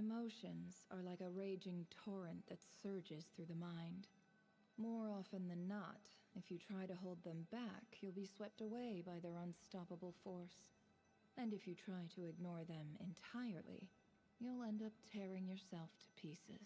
Emotions are like a raging torrent that surges through the mind. More often than not, if you try to hold them back, you'll be swept away by their unstoppable force. And if you try to ignore them entirely, you'll end up tearing yourself to pieces.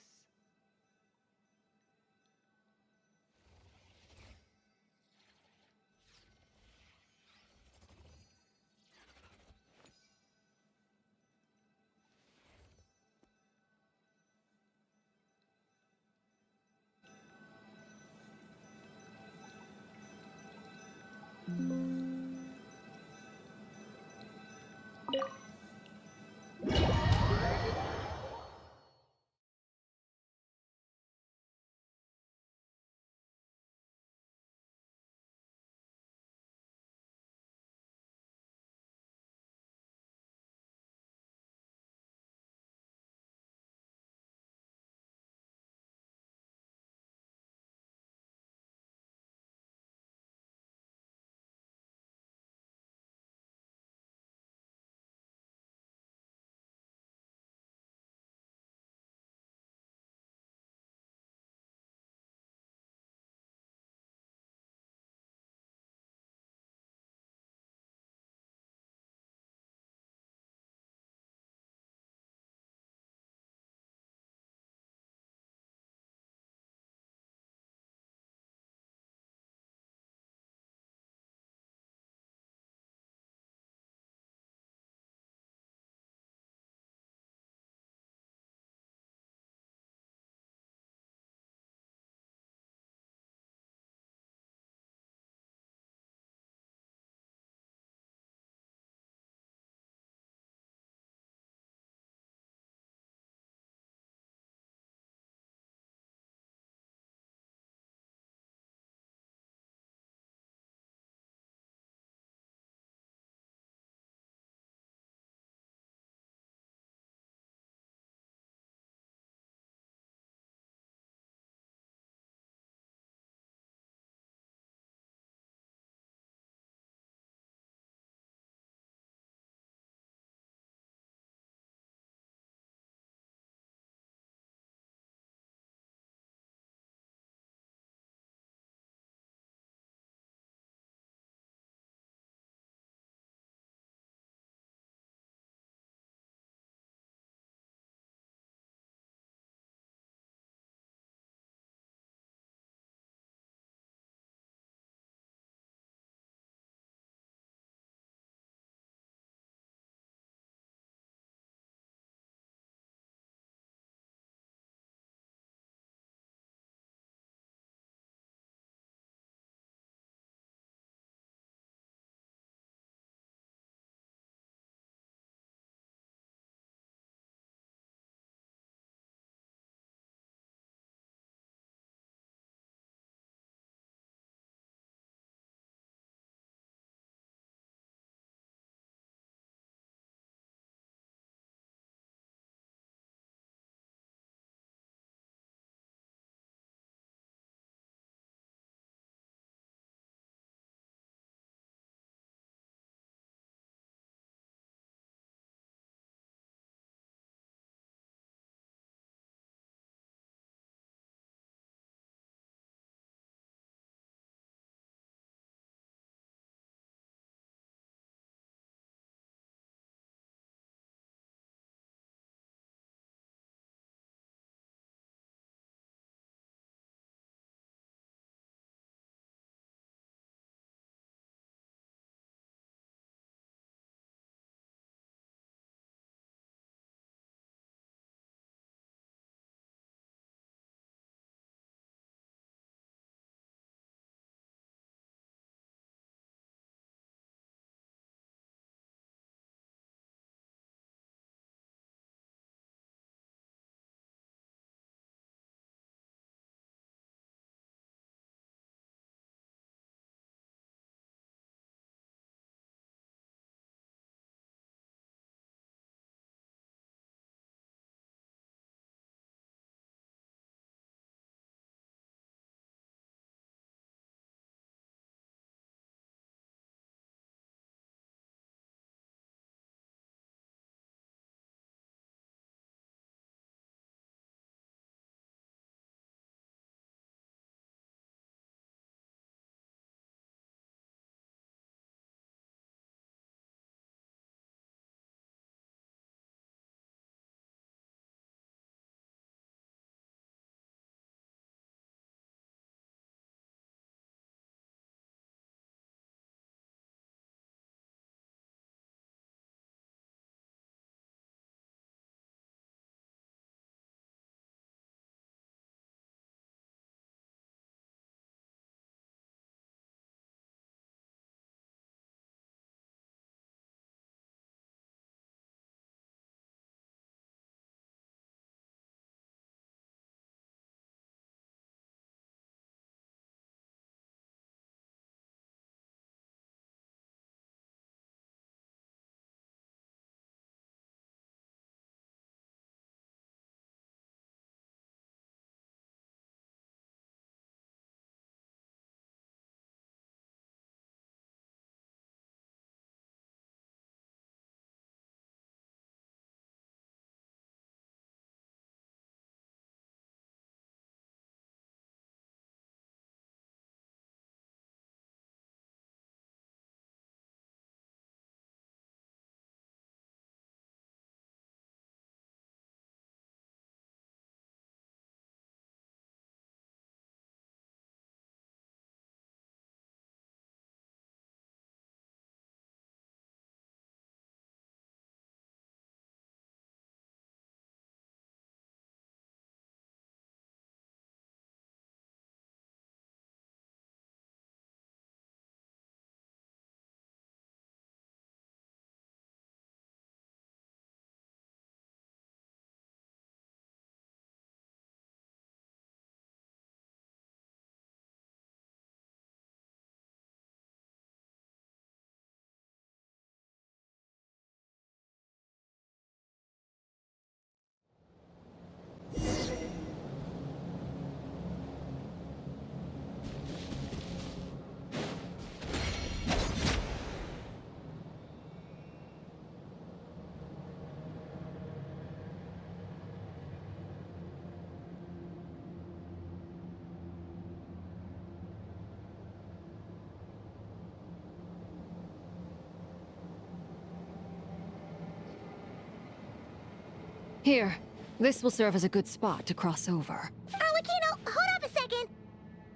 Here, this will serve as a good spot to cross over. Arlecchino, hold up a second!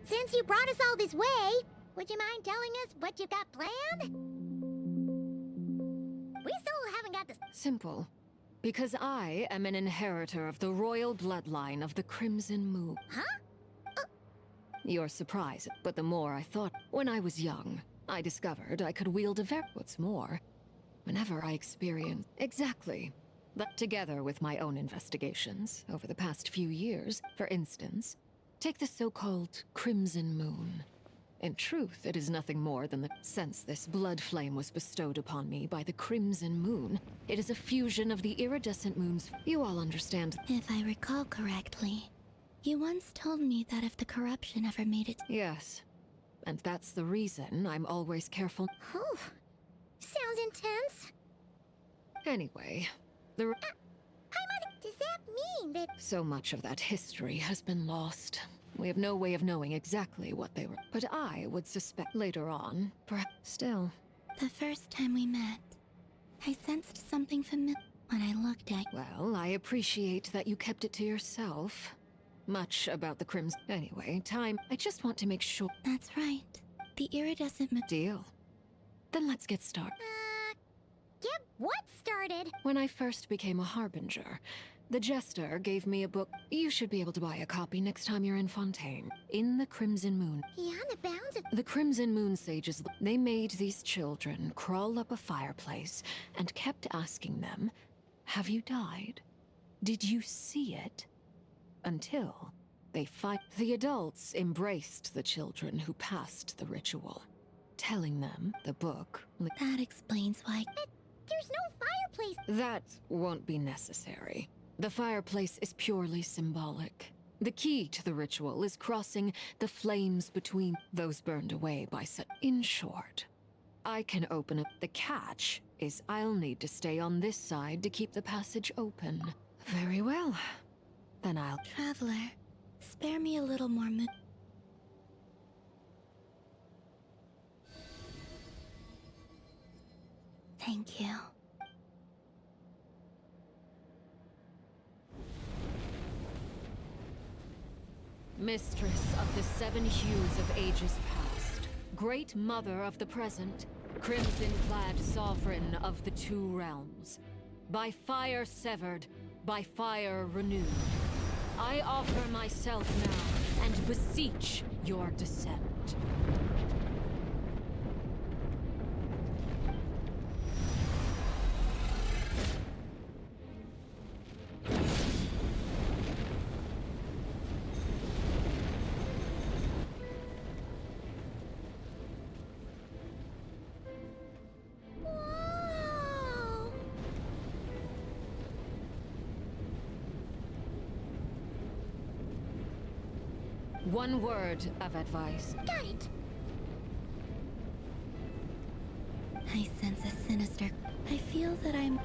Since you brought us all this way, would you mind telling us what you've got planned? We still haven't got this. Simple. Because I am an inheritor of the royal bloodline of the Crimson Moon. Huh? You're surprised, but the more I thought, when I was young, I discovered I could wield a what's more, whenever I experience exactly. But together with my own investigations over the past few years, for instance, take the so-called Crimson Moon. In truth, it is nothing more than that since this blood flame was bestowed upon me by the Crimson Moon, it is a fusion of the iridescent moons. You all understand. If I recall correctly, you once told me that if the corruption ever made it... Yes. And that's the reason I'm always careful. Oh, sounds intense. Anyway, Does that mean that... so much of that history has been lost. We have no way of knowing exactly what they were. But I would suspect later on, perhaps still. The first time we met, I sensed something familiar when I looked at... Well, I appreciate that you kept it to yourself. Much about the Crimson. Anyway, I just want to make sure. That's right. The iridescent... Deal. Then let's get started. Get what started? When I first became a Harbinger, the Jester gave me a book. You should be able to buy a copy next time you're in Fontaine. In the Crimson Moon. Beyond the bounds of... The Crimson Moon sages, they made these children crawl up a fireplace and kept asking them, have you died? Did you see it? Until they fight. The adults embraced the children who passed the ritual, telling them the book... That explains why... There's no fireplace! That won't be necessary. The fireplace is purely symbolic. The key to the ritual is crossing the flames between those burned away by such... In short, I can open it. The catch is I'll need to stay on this side to keep the passage open. Very well. Then I'll... Traveler, spare me a little more Thank you. Mistress of the 7 hues of ages past, Great Mother of the present, Crimson-clad Sovereign of the 2 realms, by fire severed, by fire renewed, I offer myself now and beseech your descent. One word of advice. Got it! I sense a sinister... I feel that I'm...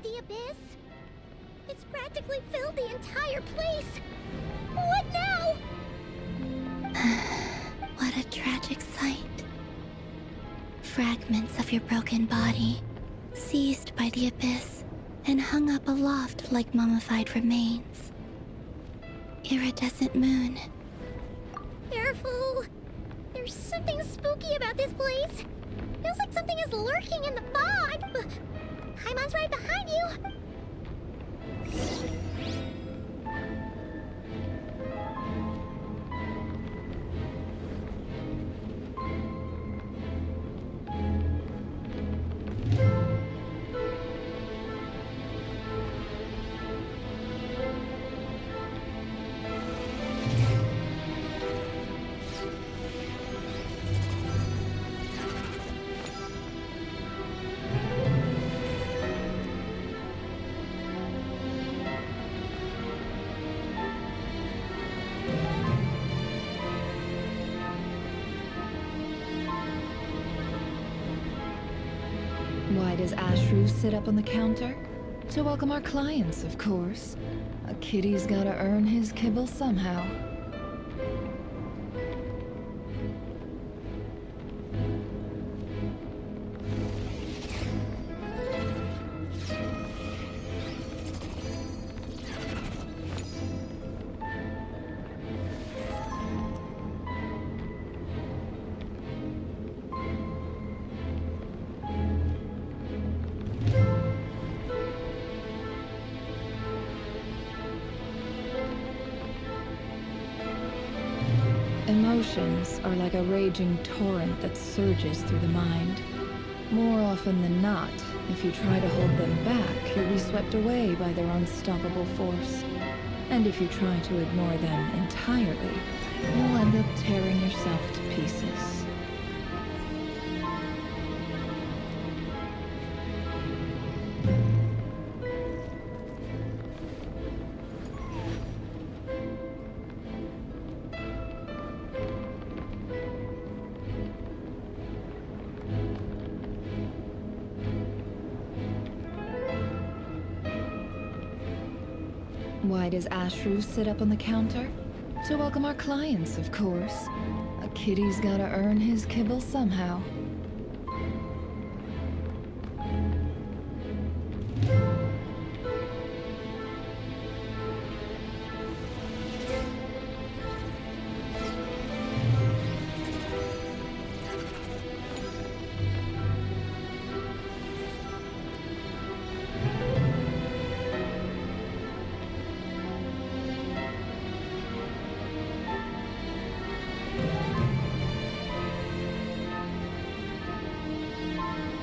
But the abyss? It's practically filled the entire place! What now? What a tragic sight. Fragments of your broken body, seized by the abyss, and hung up aloft like mummified remains. Iridescent moon. Careful! There's something spooky about this place. Feels like something is lurking in the fog. Paimon's right behind you. Why does Ashru sit up on the counter? To welcome our clients, of course. A kitty's gotta earn his kibble somehow. Emotions are like a raging torrent that surges through the mind. More often than not, if you try to hold them back, you'll be swept away by their unstoppable force. And if you try to ignore them entirely, you'll end up tearing yourself to pieces. Why does Ashru sit up on the counter? To welcome our clients, of course. A kitty's gotta earn his kibble somehow.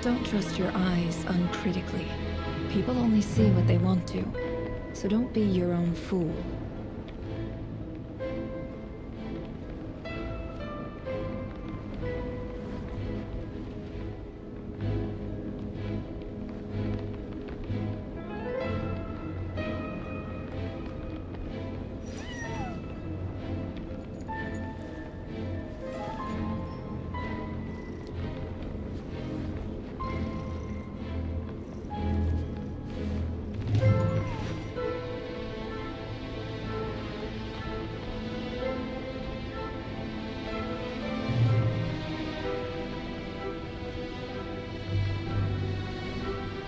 Don't trust your eyes uncritically. People only see what they want to, so don't be your own fool.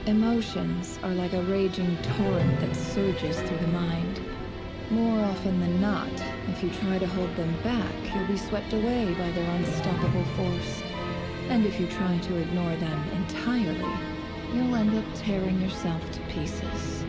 Emotions are like a raging torrent that surges through the mind. More often than not, if you try to hold them back, you'll be swept away by their unstoppable force. And if you try to ignore them entirely, you'll end up tearing yourself to pieces.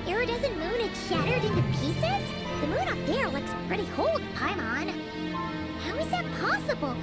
iridescent moon had shattered into pieces? The moon up there looks pretty whole to Paimon. How is that possible?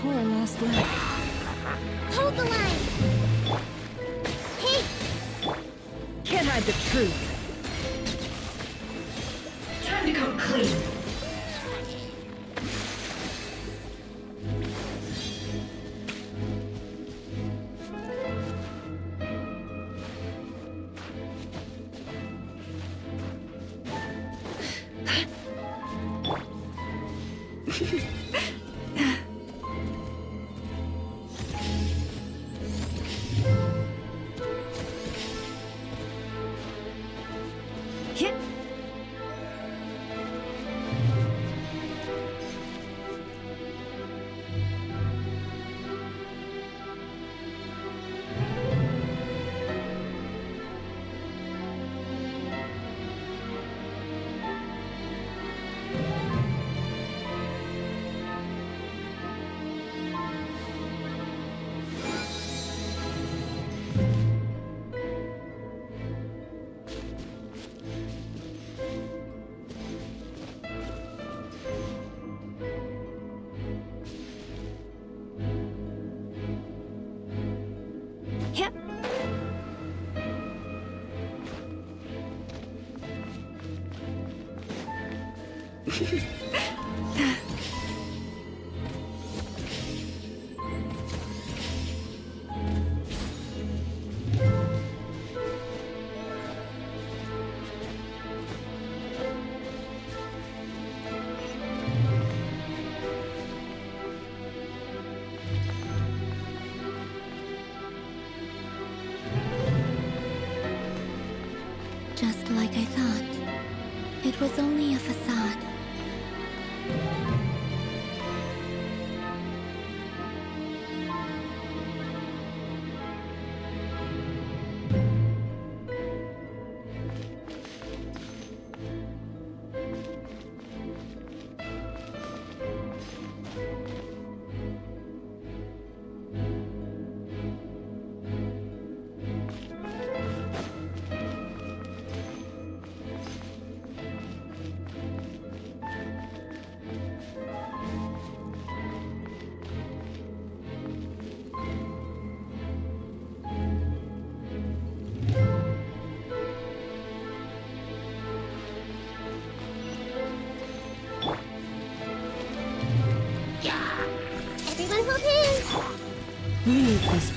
Poor last leg. Hold the line! Hey! Can't hide the truth. Time to come clean. Just like I thought. It was only a facade. Everyone hold hands! Leave this.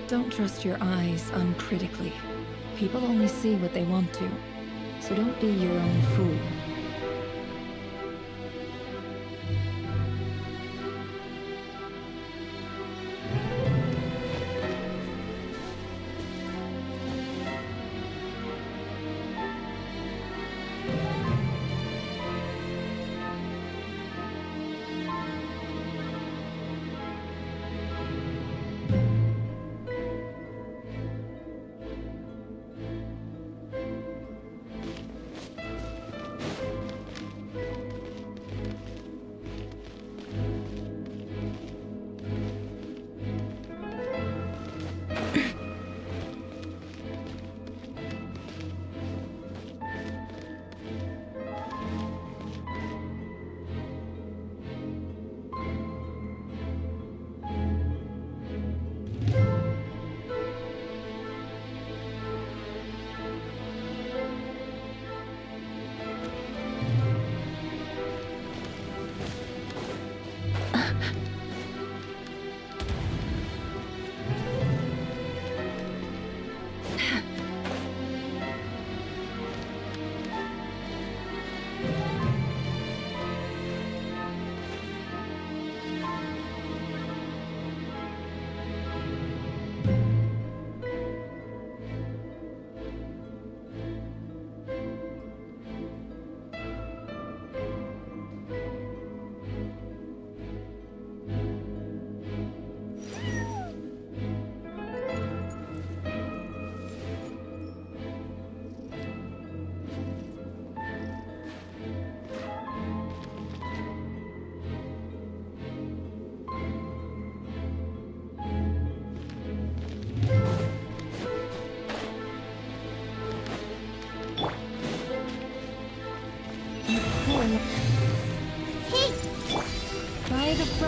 Don't trust your eyes uncritically. People only see what they want to, so don't be your own fool.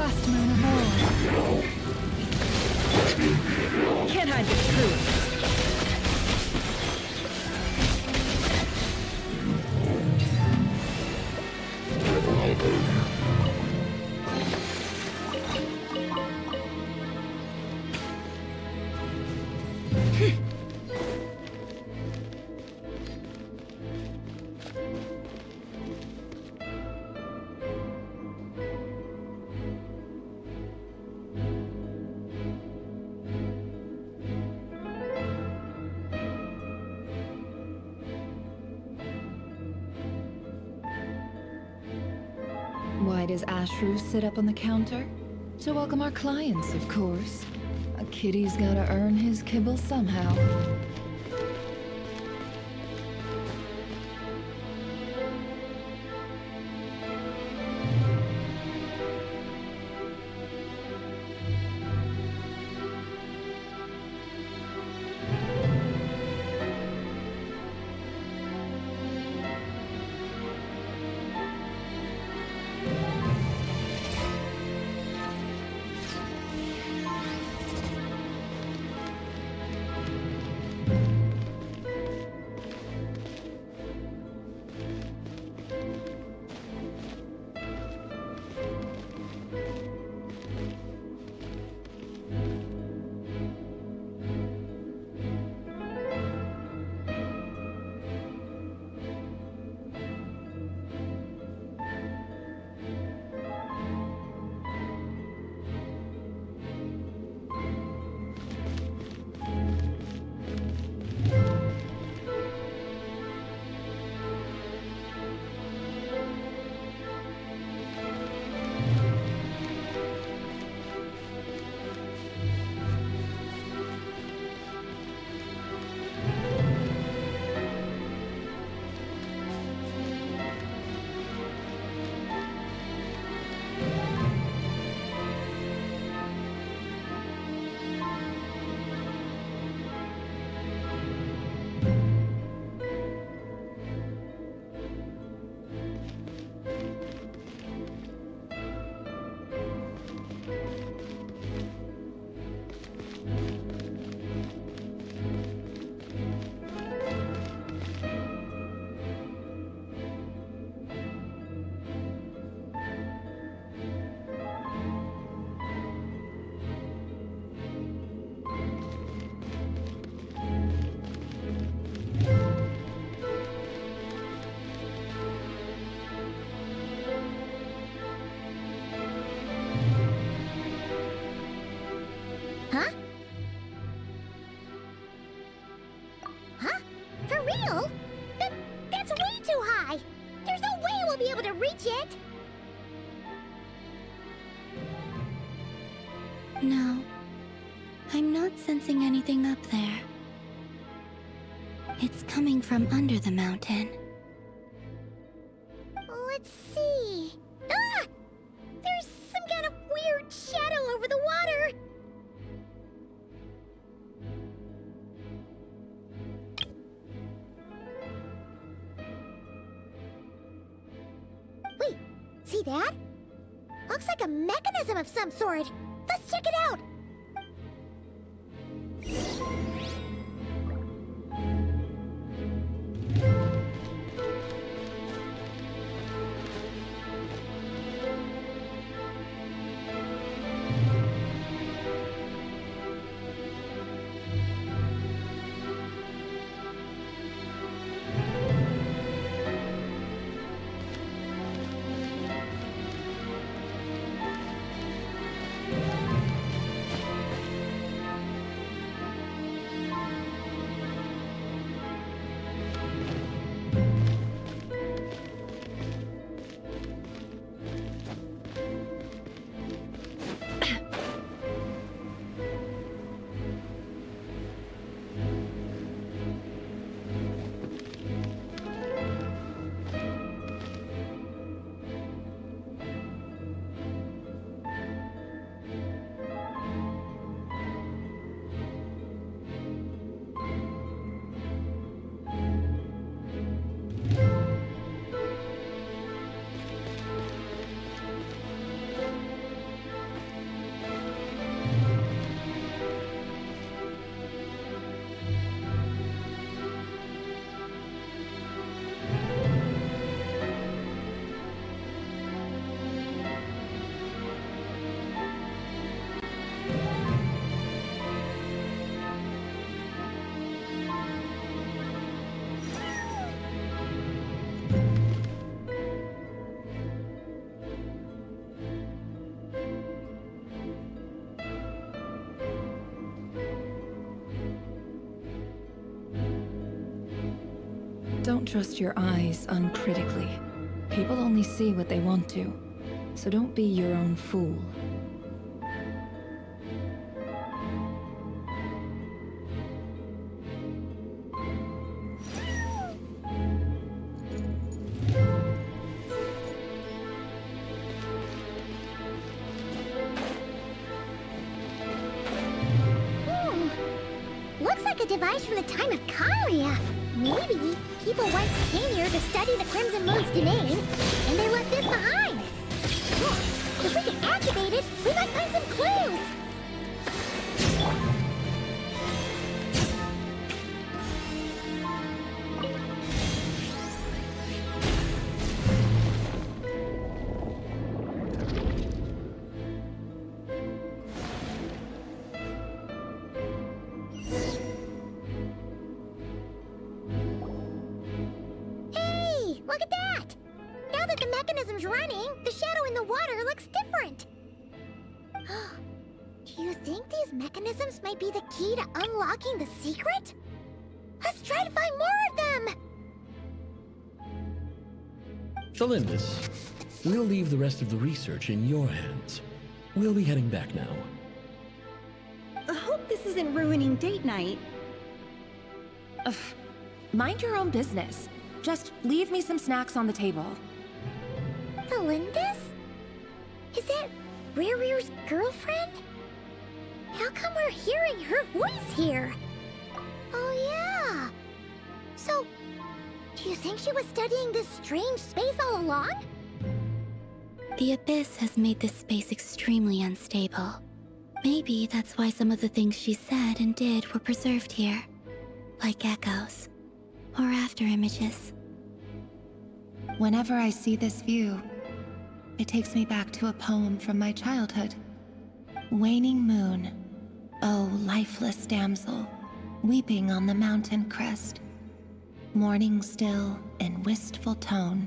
last moon of all. Can't hide the truth. Why does Ashru sit up on the counter? To welcome our clients, of course. A kitty's gotta earn his kibble somehow. Huh? Huh? For real? That's way too high! There's no way we'll be able to reach it! No, I'm not sensing anything up there. It's coming from under the mountain. Let's see... Ah! There's some kind of weird shadow over the water! Wait, see that? Looks like a mechanism of some sort. Let's check it out! Don't trust your eyes uncritically. People only see what they want to, so don't be your own fool. Looks like a device from the time of Kalia. Maybe people once came here to study the Crimson Moon's domain, and they left this behind. Look, if we can activate it, we might find some clues. Look at that! Now that the mechanism's running, the shadow in the water looks different. Do you think these mechanisms might be the key to unlocking the secret? Let's try to find more of them! Thalindus, we'll leave the rest of the research in your hands. We'll be heading back now. I hope this isn't ruining date night. Ugh. Mind your own business. Just leave me some snacks on the table. Thalindus? Is that Rear's girlfriend? How come we're hearing her voice here? Oh yeah! So, do you think she was studying this strange space all along? The Abyss has made this space extremely unstable. Maybe that's why some of the things she said and did were preserved here. Like echoes. Or after images. Whenever I see this view, it takes me back to a poem from my childhood. Waning moon, oh lifeless damsel, weeping on the mountain crest. Mourning still in wistful tone,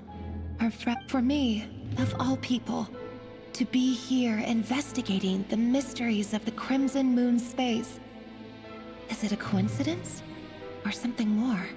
her for me, of all people, to be here investigating the mysteries of the Crimson Moon space. Is it a coincidence? Or something more?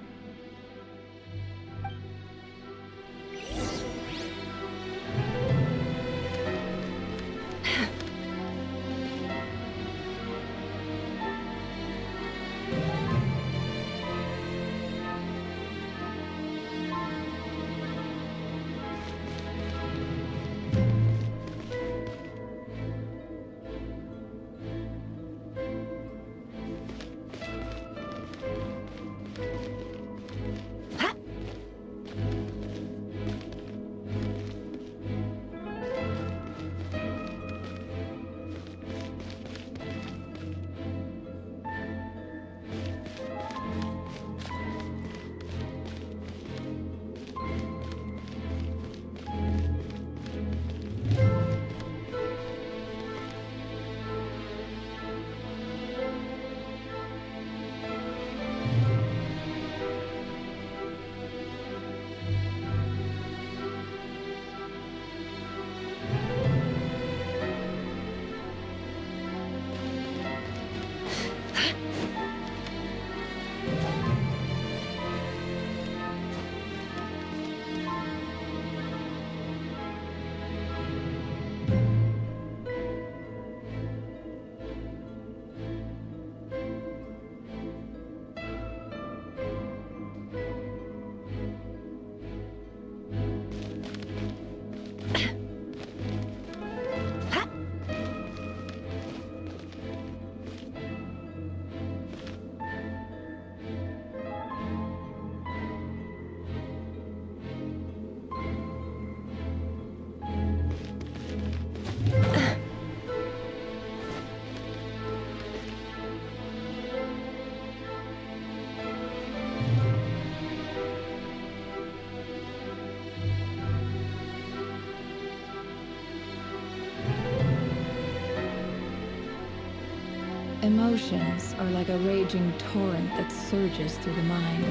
Emotions are like a raging torrent that surges through the mind.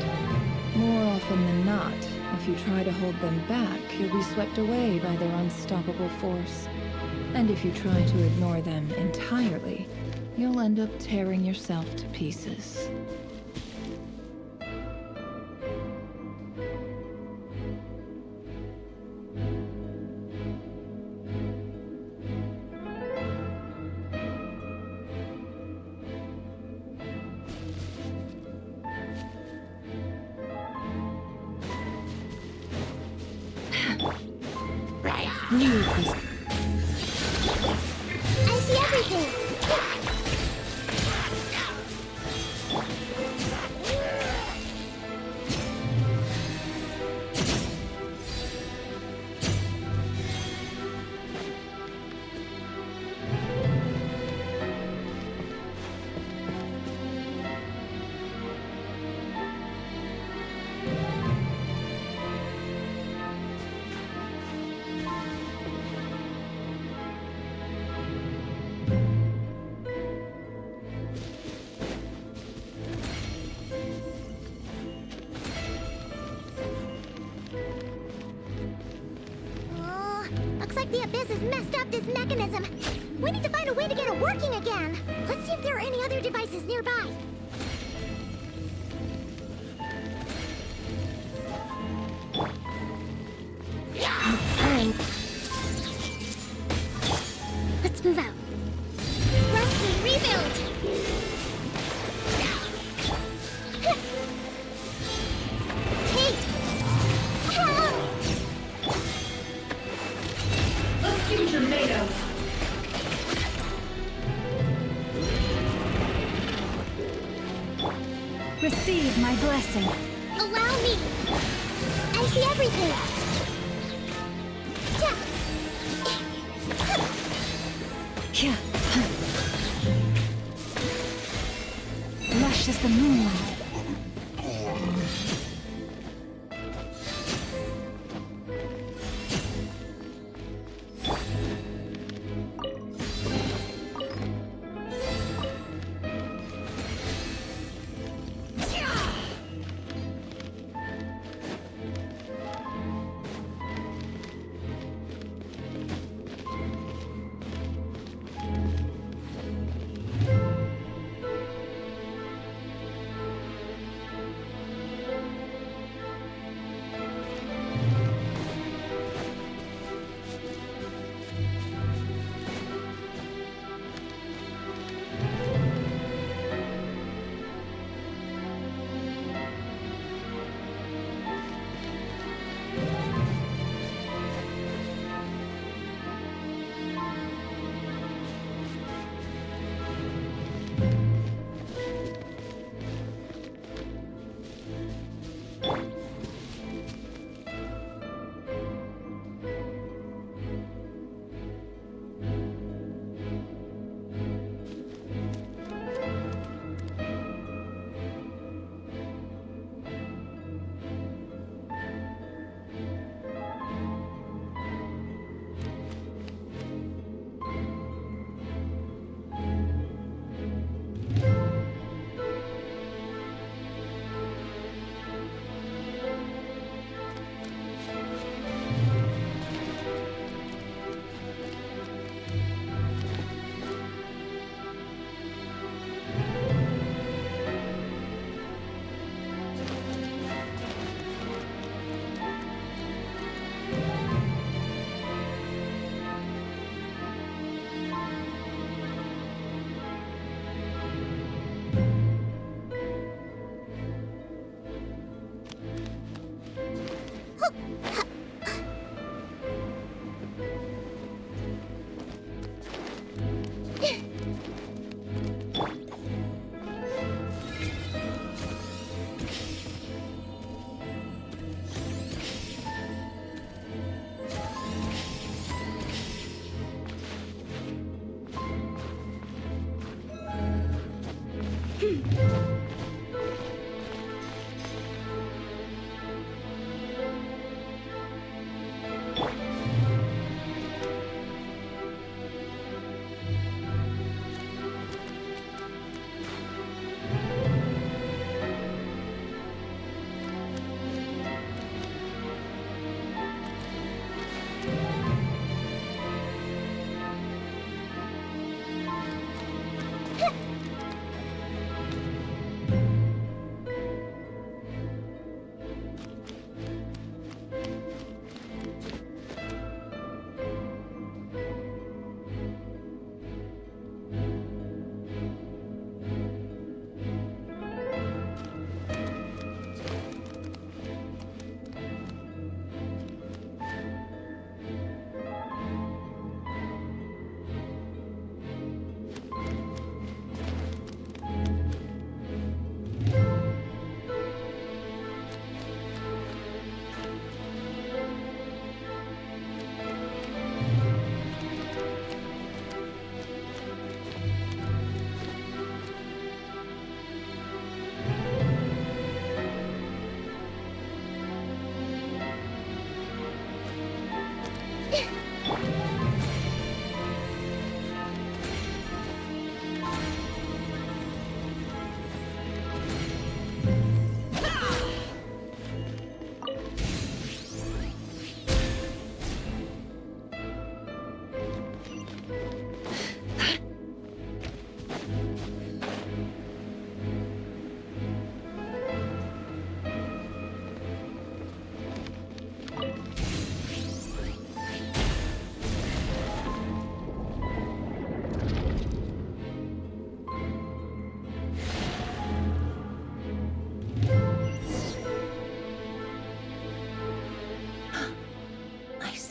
More often than not, if you try to hold them back, you'll be swept away by their unstoppable force. And if you try to ignore them entirely, you'll end up tearing yourself to pieces. Leave this. I see everything! Looks like the Abyss has messed up this mechanism. We need to find a way to get it working again. Let's see if there are any other devices nearby. Let's move out. Rusty, rebuild! Kate! Let's see what you're made of. Receive my blessing. Allow me! I see everything! Yeah. Lush as the moonlight.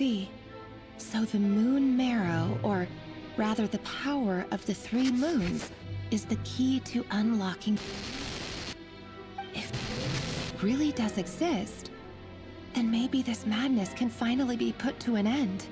see. So the moon marrow, or rather the power of the 3 moons, is the key to unlocking... If it really does exist, then maybe this madness can finally be put to an end.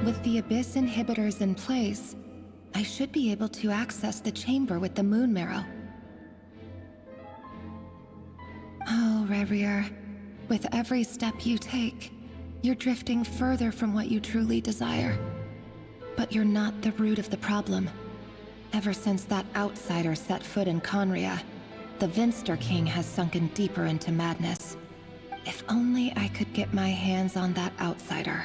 With the Abyss inhibitors in place, I should be able to access the chamber with the moon marrow. Oh, Revier, with every step you take, you're drifting further from what you truly desire. But you're not the root of the problem. Ever since that outsider set foot in Conria, the Vinster King has sunken deeper into madness. If only I could get my hands on that outsider.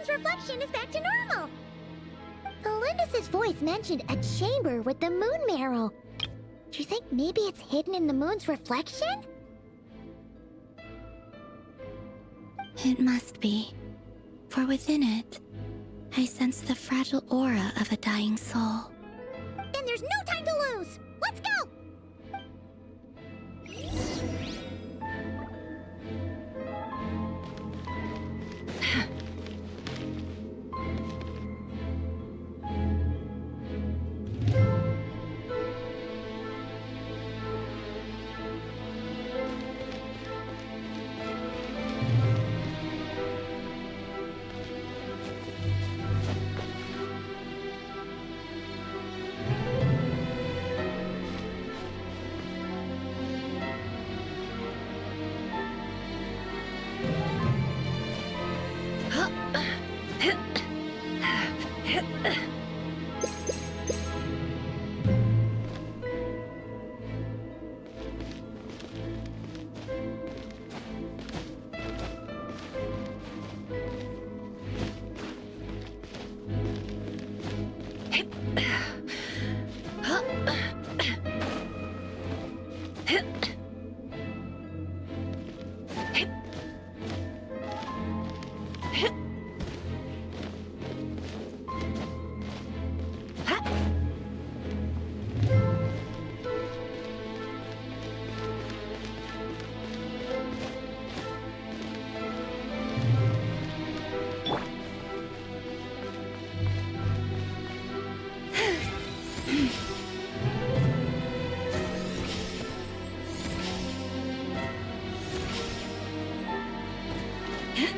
Reflection is back to normal. Felindus's voice mentioned a chamber with the moon marrow. Do you think maybe it's hidden in the moon's reflection? It must be. For within it, I sense the fragile aura of a dying soul. Then there's no time to lose! Let's go! Yep.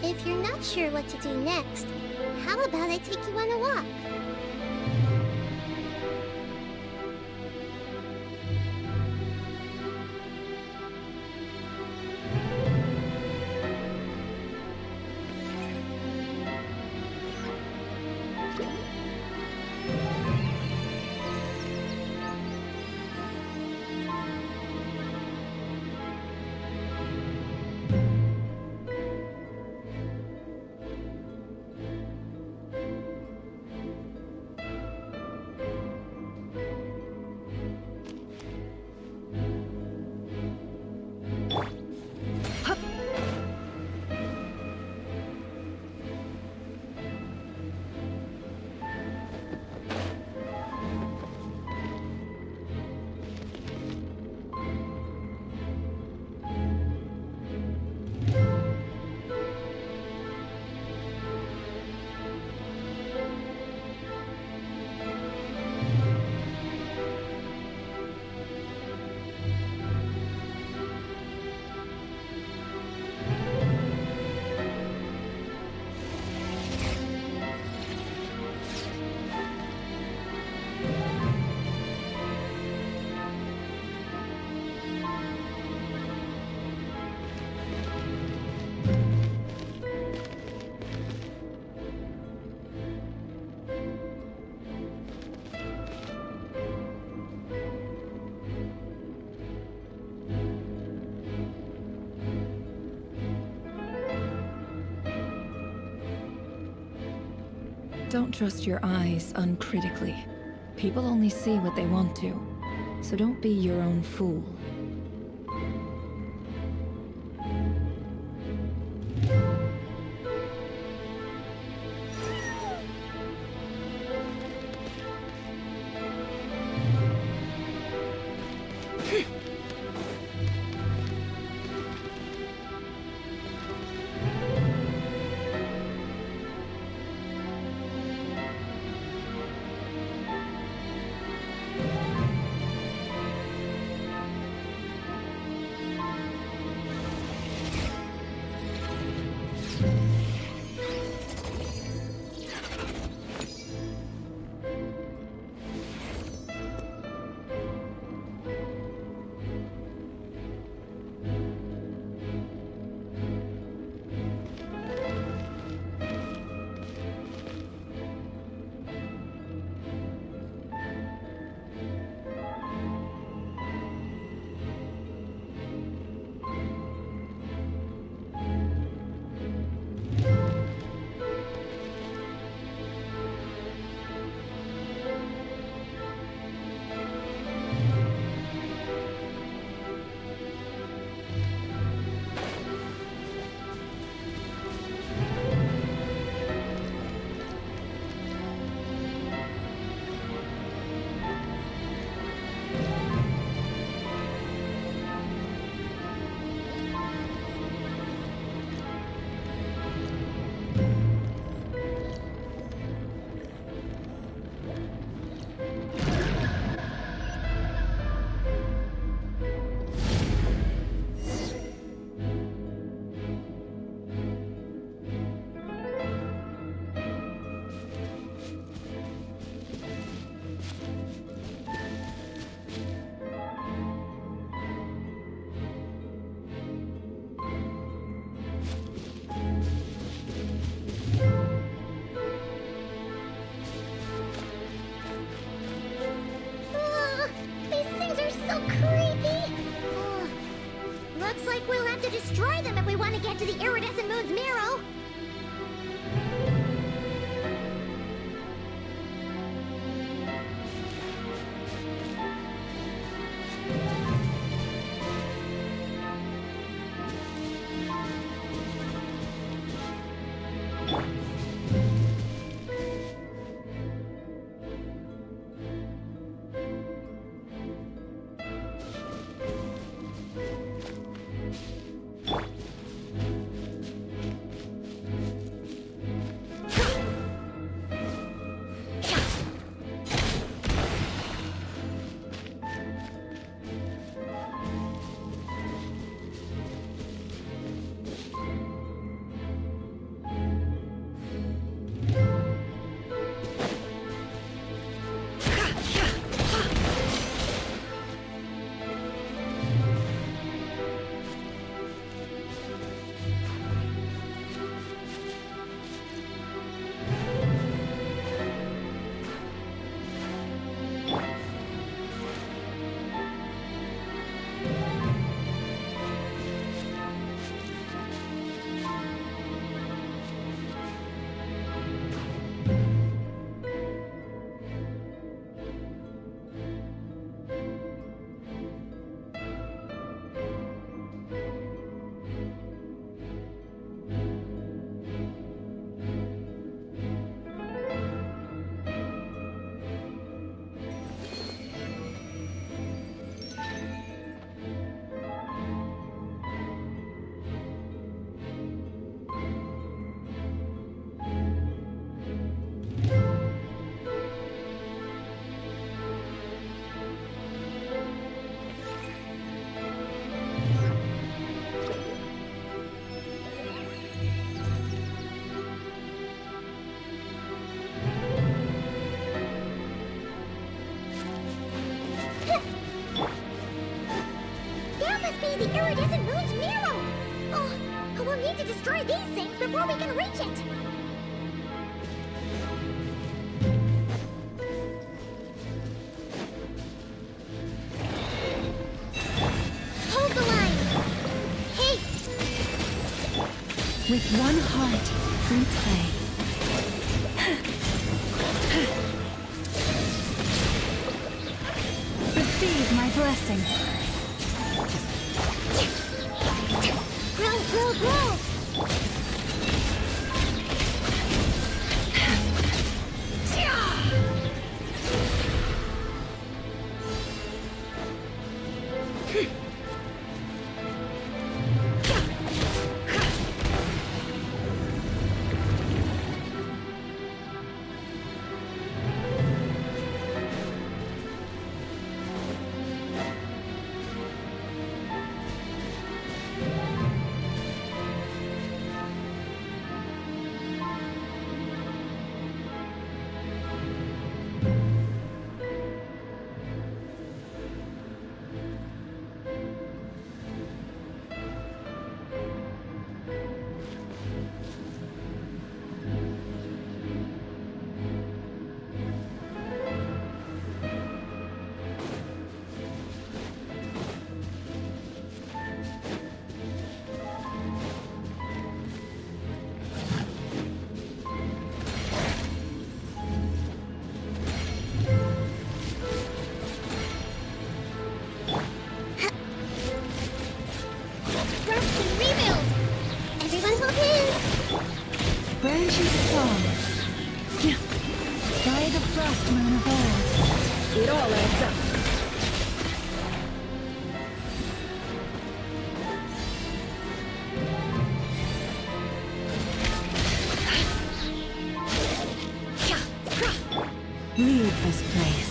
If you're not sure what to do next, how about I take you on a walk? Don't trust your eyes uncritically. People only see what they want to, so don't be your own fool. destroy them if we want to get to the iridescent moon's marrow. The iridescent moon's marrow! Oh, we'll need to destroy these things before we can reach it! Hold the line! Haste! With one heart, we play. Receive my blessing. Grow, grow, grow! branch into song. By the frost moon of old. It all adds up. Leave this place.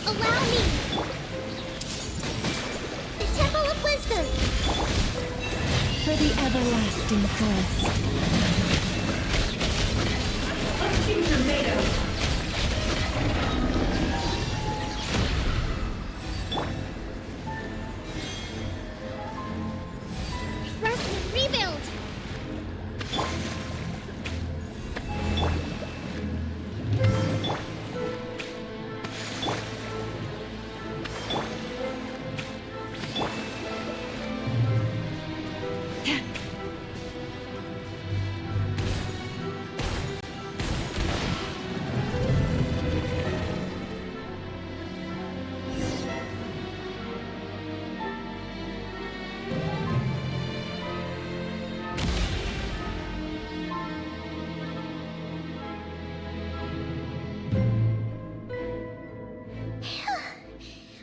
Allow me! The Temple of Wisdom! For the everlasting forest. A future made of. Rest and rebuild!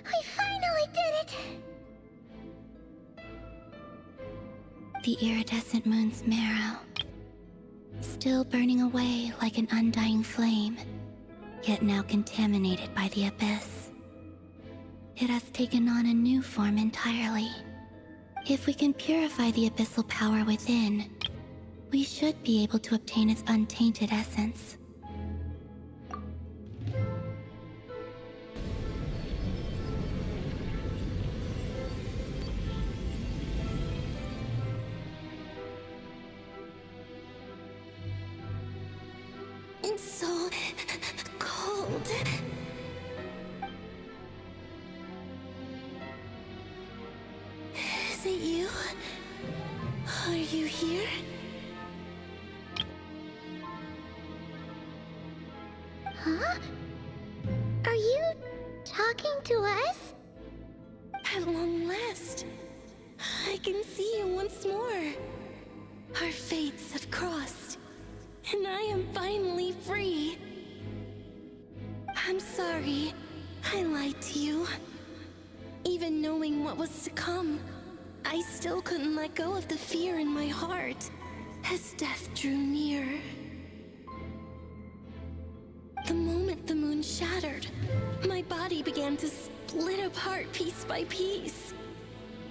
I finally did it! The iridescent moon's marrow, still burning away like an undying flame, yet now contaminated by the abyss. It has taken on a new form entirely. If we can purify the abyssal power within, we should be able to obtain its untainted essence. It's so cold. Is it you? Are you here? Huh? Are you talking to us? At long last, I can see you once more. Our fates have crossed, and I am finally free. I'm sorry, I lied to you. Even knowing what was to come, I still couldn't let go of the fear in my heart as death drew near. The moment the moon shattered, my body began to split apart piece by piece.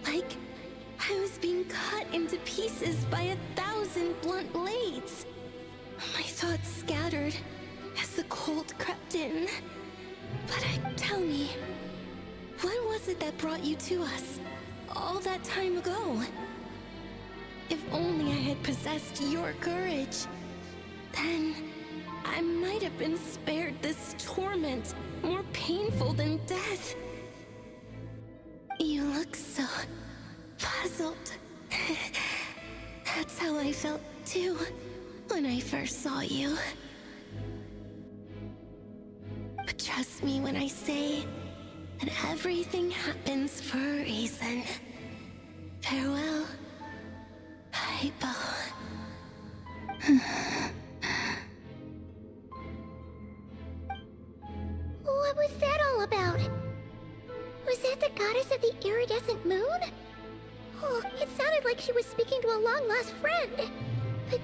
Like I was being cut into pieces by 1,000 blunt blades. My thoughts scattered as the cold crept in. But tell me, what was it that brought you to us all that time ago? If only I had possessed your courage, then I might have been spared this torment more painful than death. You look so puzzled. That's how I felt too when I first saw you. But trust me when I say that everything happens for a reason. Farewell, Hypo. What was that all about? Was that the goddess of the iridescent moon? Oh, it sounded like she was speaking to a long-lost friend. But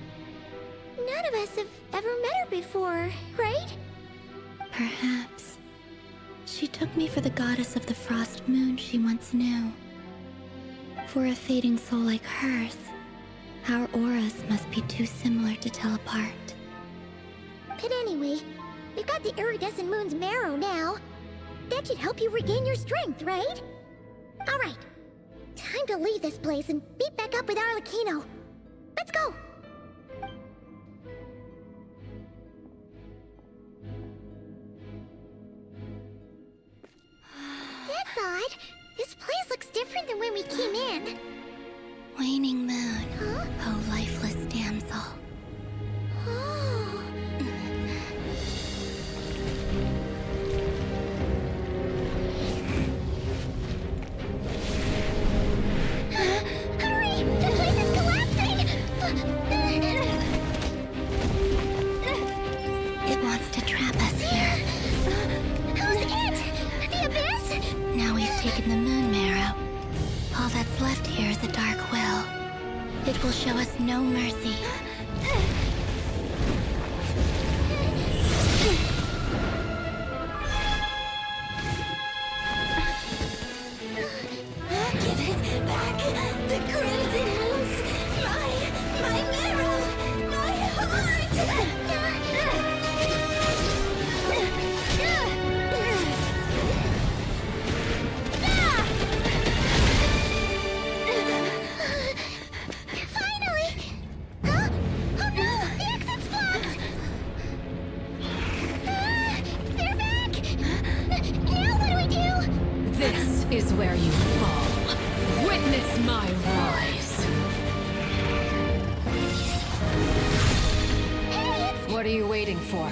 none of us have ever met her before, right? Perhaps. She took me for the goddess of the frost moon she once knew. For a fading soul like hers, our auras must be too similar to tell apart. But anyway, we've got the iridescent moon's marrow now. That should help you regain your strength, right? Alright, time to leave this place and meet back up with Arlecchino. Let's go! That's odd. This place looks different than when we came in. Waning moon, Huh? oh lifeless damsel. Oh. Hurry! The place is collapsing! It wants to trap us here. Who's it? The Abyss? Now we've taken the moon marrow. All that's left here is a dark will. It will show us no mercy. Give it back! The crimson moons! My marrow! My heart! Finally! Huh? Oh no! The exit's blocked! They're back! Now what do we do? This is where you fall. Witness my rise. Hey, it's... What are you waiting for?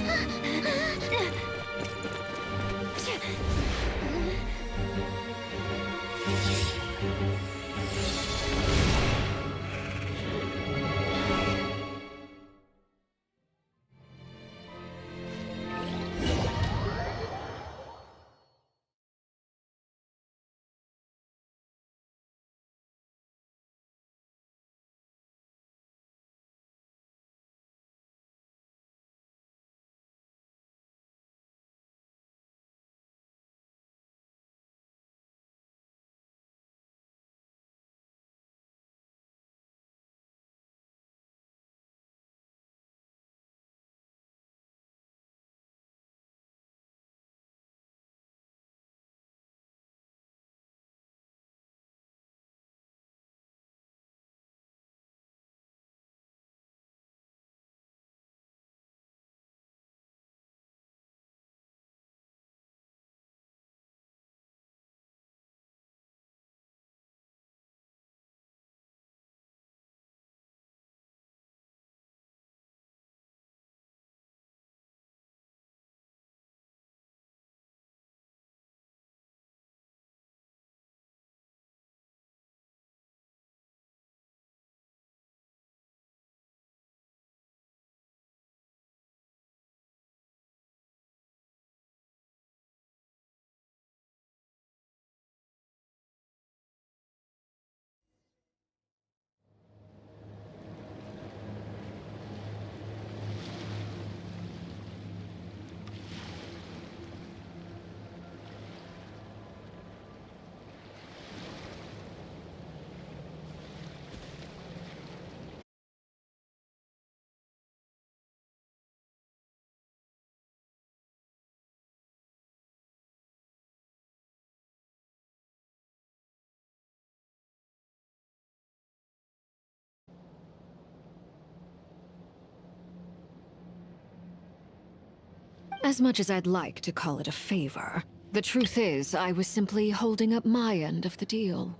As much as I'd like to call it a favor, the truth is I was simply holding up my end of the deal.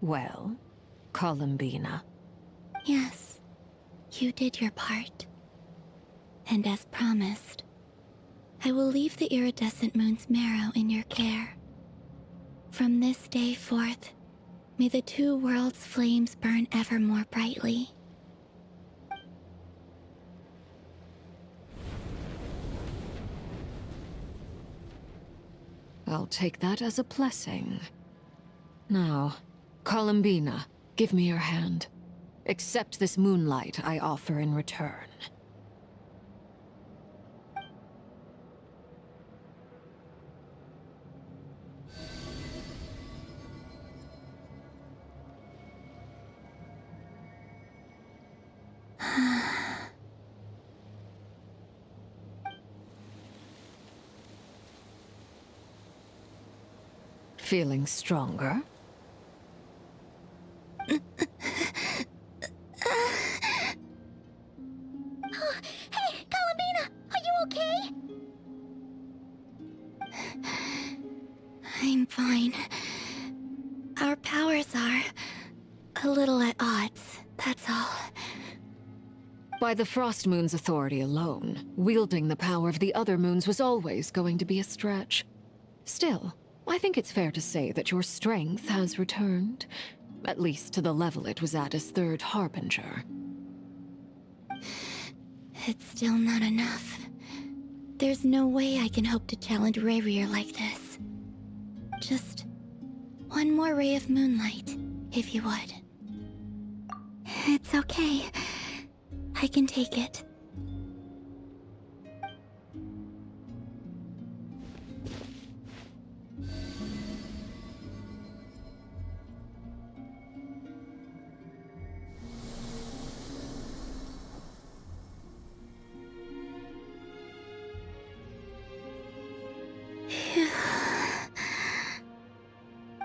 Well, Columbina. Yes, you did your part. And as promised, I will leave the iridescent moon's marrow in your care. From this day forth, may the two worlds' flames burn ever more brightly. I'll take that as a blessing. Now, Columbina, give me your hand. Accept this moonlight I offer in return. Feeling stronger? Hey, Columbina! Are you okay? I'm fine. Our powers are a little at odds, that's all. By the Frost Moon's authority alone, wielding the power of the other moons was always going to be a stretch. Still, I think it's fair to say that your strength has returned, at least to the level it was at as Third Harbinger. It's still not enough. There's no way I can hope to challenge Rayrier like this. Just one more ray of moonlight, if you would. It's okay. I can take it.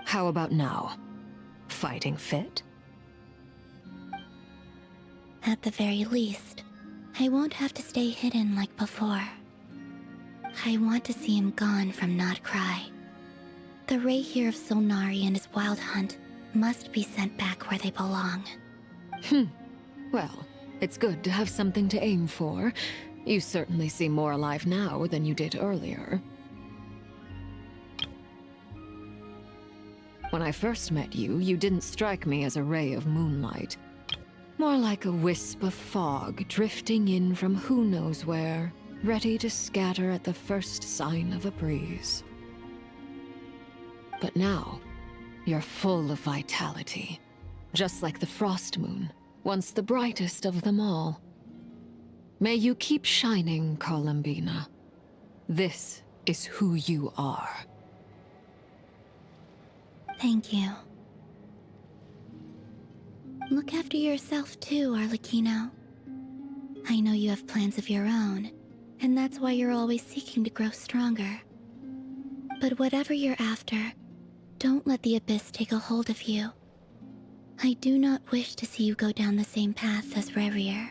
How about now? Fighting fit? At the very least, I won't have to stay hidden like before. I want to see him gone from Not Cry. The Ray here of Solnari and his wild hunt must be sent back where they belong. Well, it's good to have something to aim for. You certainly seem more alive now than you did earlier. When I first met you, you didn't strike me as a ray of moonlight. More like a wisp of fog drifting in from who knows where, ready to scatter at the first sign of a breeze. But now, you're full of vitality. Just like the Frost Moon, once the brightest of them all. May you keep shining, Columbina. This is who you are. Thank you. Look after yourself too, Arlecchino. I know you have plans of your own, and that's why you're always seeking to grow stronger. But whatever you're after, don't let the Abyss take a hold of you. I do not wish to see you go down the same path as Rayrier.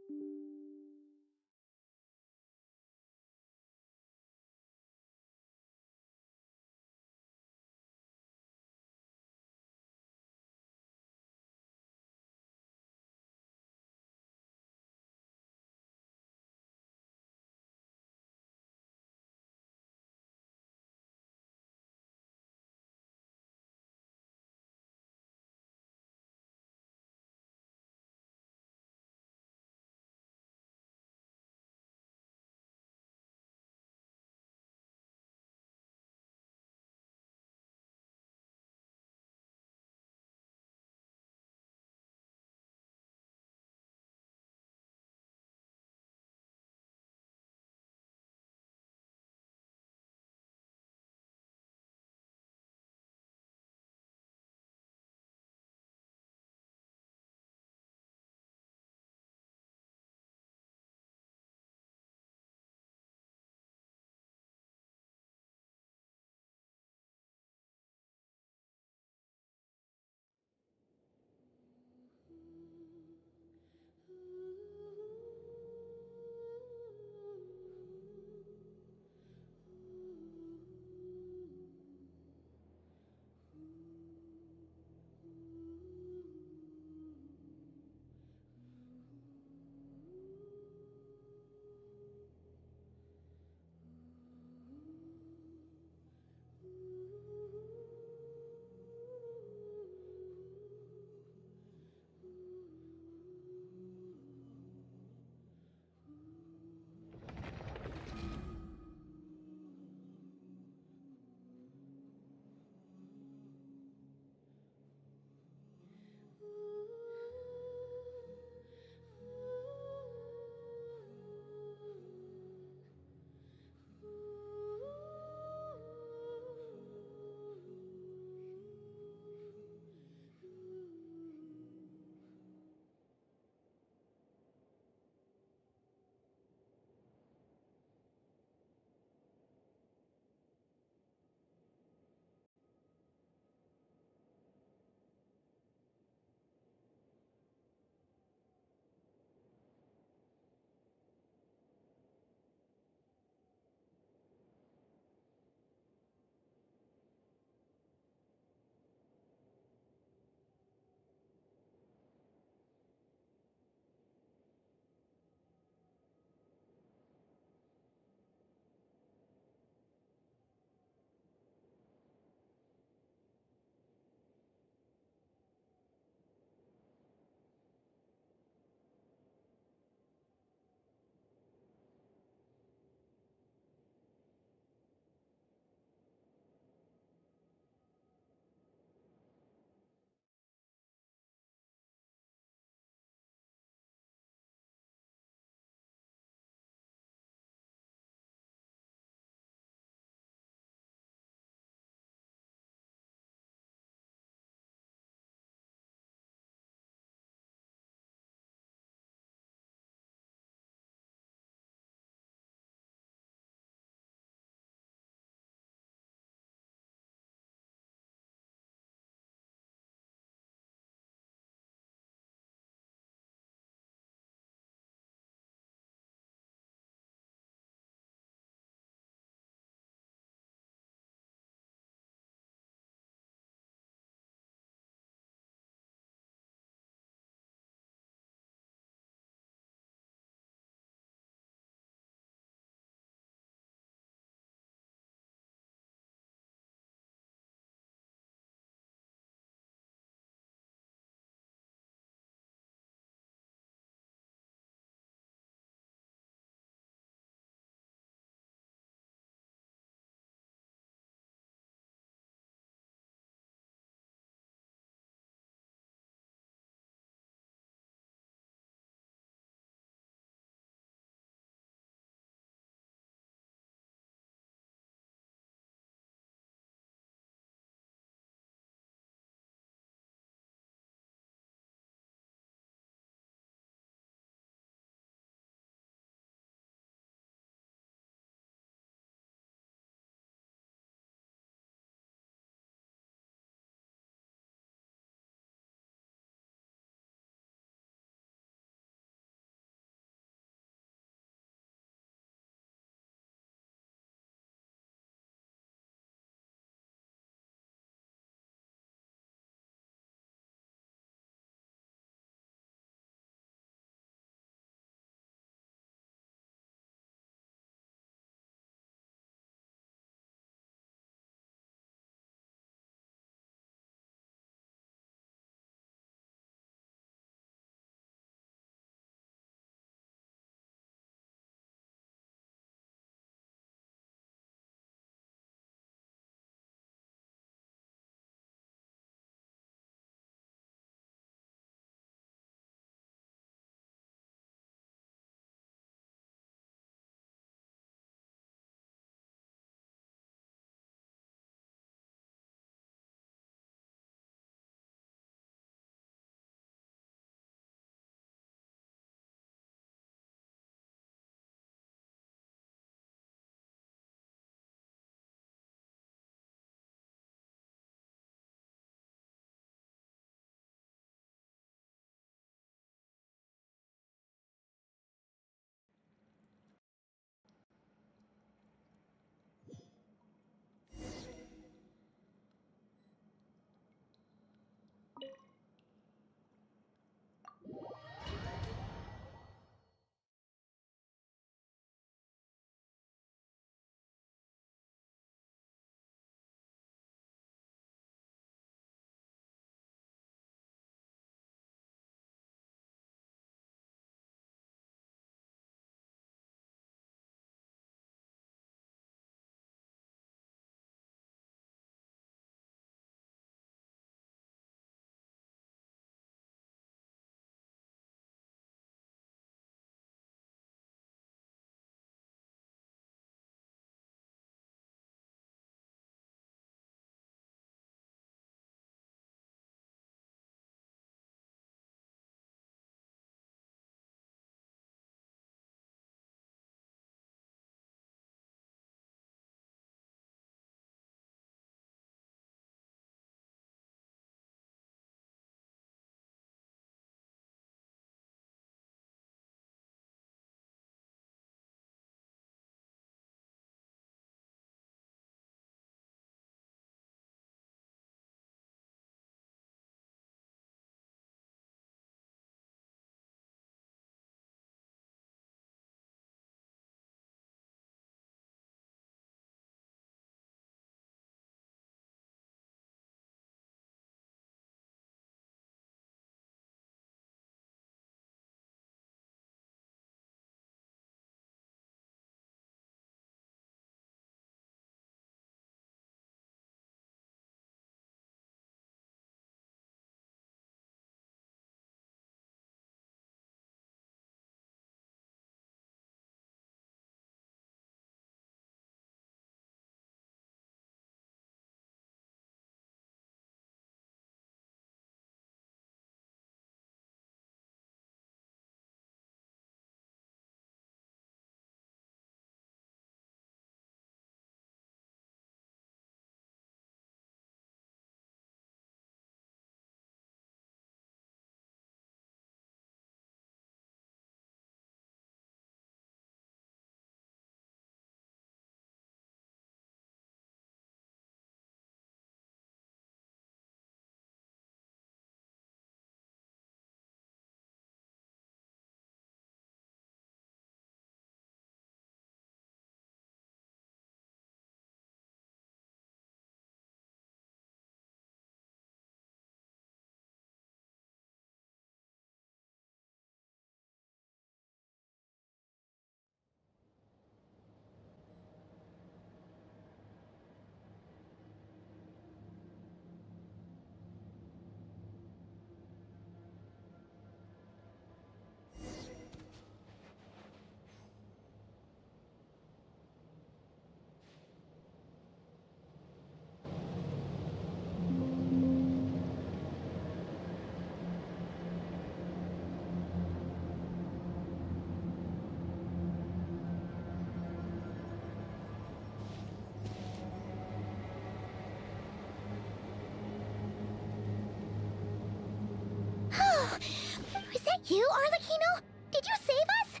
you, Arlecchino? Did you save us?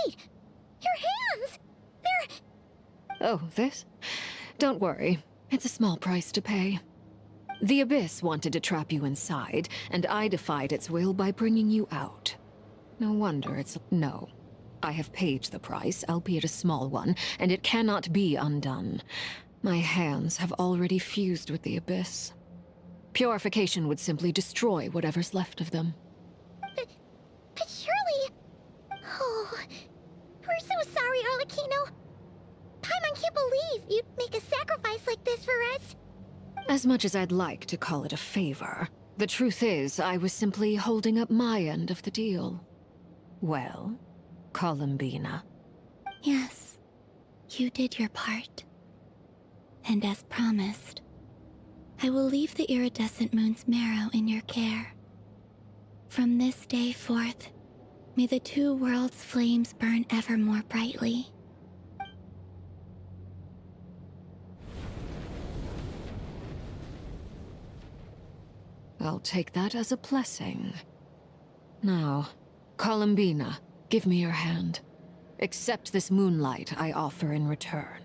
Wait, your hands! They're... Oh, this? Don't worry. It's a small price to pay. The Abyss wanted to trap you inside, and I defied its will by bringing you out. No wonder it's... No. I have paid the price, albeit a small one, and it cannot be undone. My hands have already fused with the Abyss. Purification would simply destroy whatever's left of them. But surely... Oh... We're so sorry, Arlecchino. Paimon can't believe you'd make a sacrifice like this for us. As much as I'd like to call it a favor, the truth is I was simply holding up my end of the deal. Well, Columbina. Yes, you did your part. And as promised, I will leave the iridescent moon's marrow in your care. From this day forth, may the two worlds' flames burn ever more brightly. I'll take that as a blessing. Now, Columbina, give me your hand. Accept this moonlight I offer in return.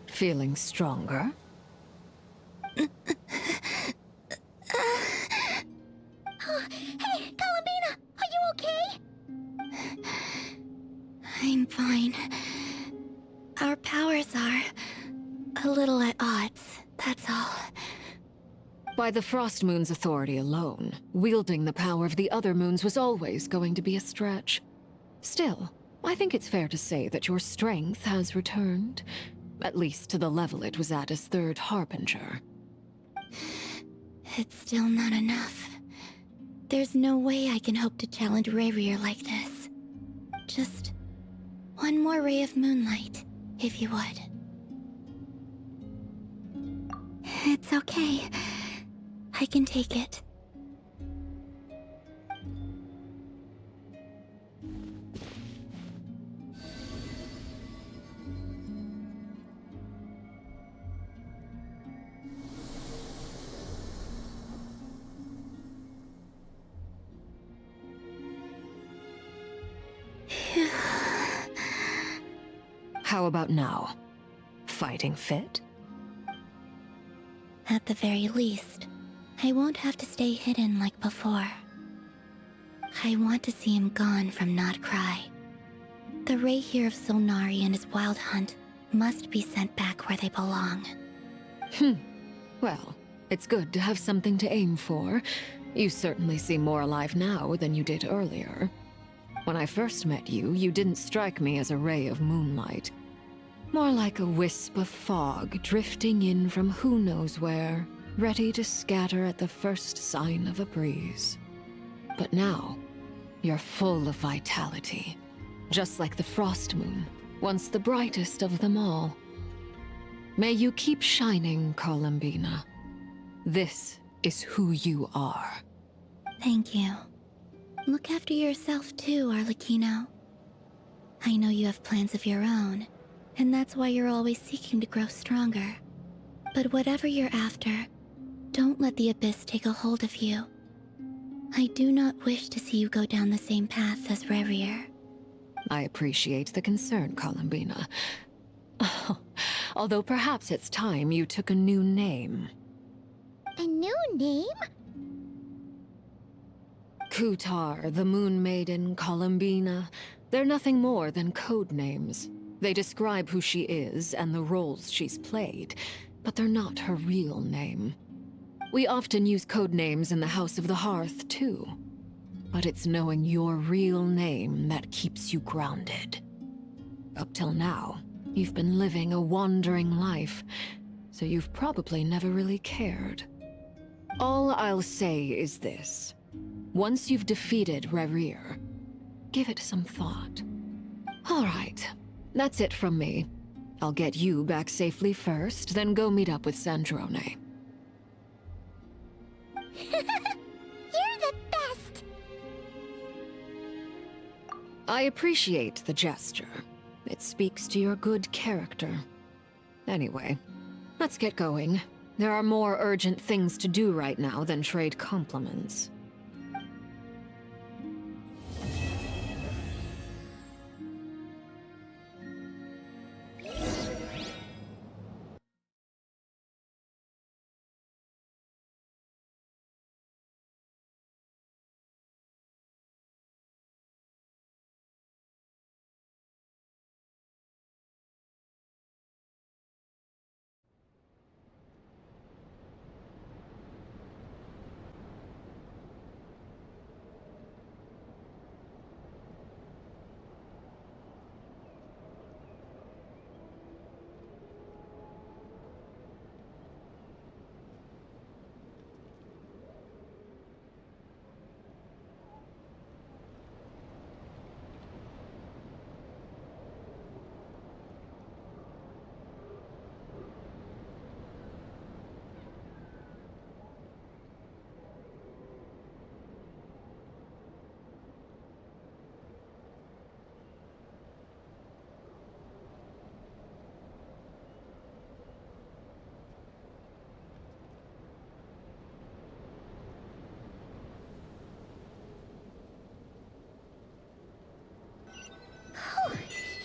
Feeling stronger? Hey, Columbina! Are you okay? I'm fine. Our powers are a little at odds, that's all. By the Frost Moon's authority alone, wielding the power of the other moons was always going to be a stretch. Still, I think it's fair to say that your strength has returned. At least to the level it was at as Third Harbinger. It's still not enough. There's no way I can hope to challenge Rayrier like this. Just one more ray of moonlight, if you would. It's okay. I can take it. How about now? Fighting fit? At the very least, I won't have to stay hidden like before. I want to see him gone from Not Cry. The Rayheer of Solnari and his wild hunt must be sent back where they belong. Well, it's good to have something to aim for. You certainly seem more alive now than you did earlier. When I first met you, you didn't strike me as a ray of moonlight. More like a wisp of fog drifting in from who knows where, ready to scatter at the first sign of a breeze. But now, you're full of vitality. Just like the Frost Moon, once the brightest of them all. May you keep shining, Columbina. This is who you are. Thank you. Look after yourself too, Arlecchino. I know you have plans of your own, and that's why you're always seeking to grow stronger. But whatever you're after, don't let the Abyss take a hold of you. I do not wish to see you go down the same path as Rayrier. I appreciate the concern, Columbina. Although perhaps it's time you took a new name. A new name? Kutar, the Moon Maiden, Columbina, they're nothing more than code names. They describe who she is and the roles she's played, but they're not her real name. We often use code names in the House of the Hearth, too. But it's knowing your real name that keeps you grounded. Up till now, you've been living a wandering life, so you've probably never really cared. All I'll say is this. Once you've defeated Rayrier, give it some thought. All right, that's it from me. I'll get you back safely first, then go meet up with Sandrone. You're the best! I appreciate the gesture. It speaks to your good character. Anyway, let's get going. There are more urgent things to do right now than trade compliments.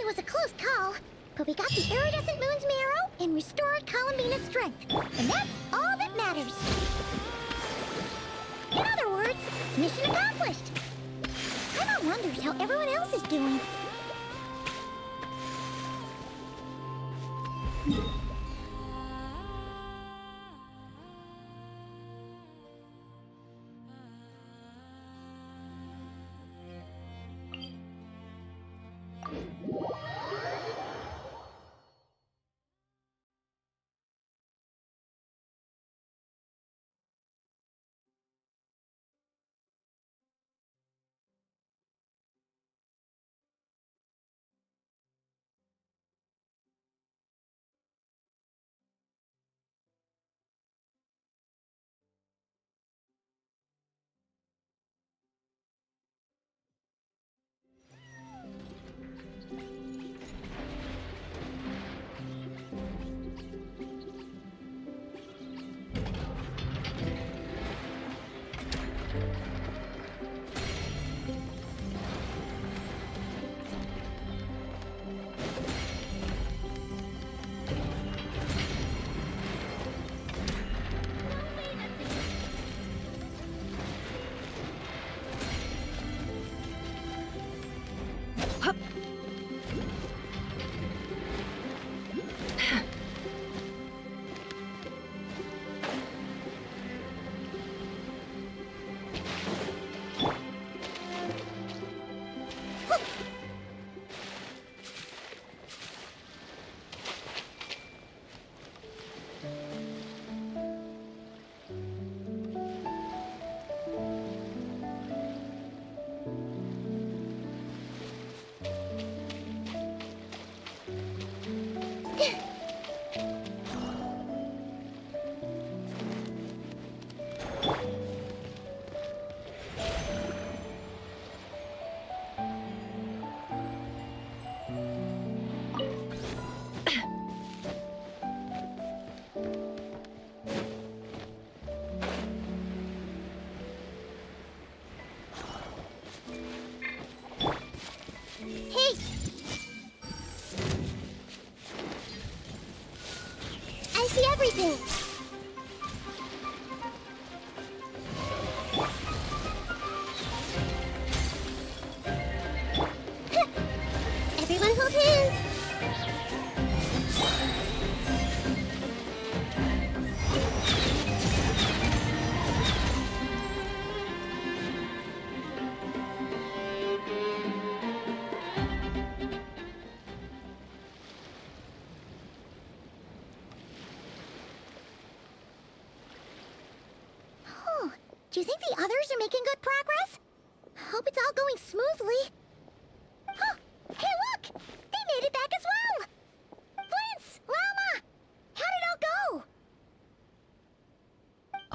It was a close call, but we got the iridescent moon's marrow and restored Columbina's strength, and that's all that matters. In other words, mission accomplished. Paimon wonders how everyone else is doing. See everything. Everyone hold hands. Do you think the others are making good progress? Hope it's all going smoothly. Oh, hey look! They made it back as well! Flintz! Lama! How did it all go?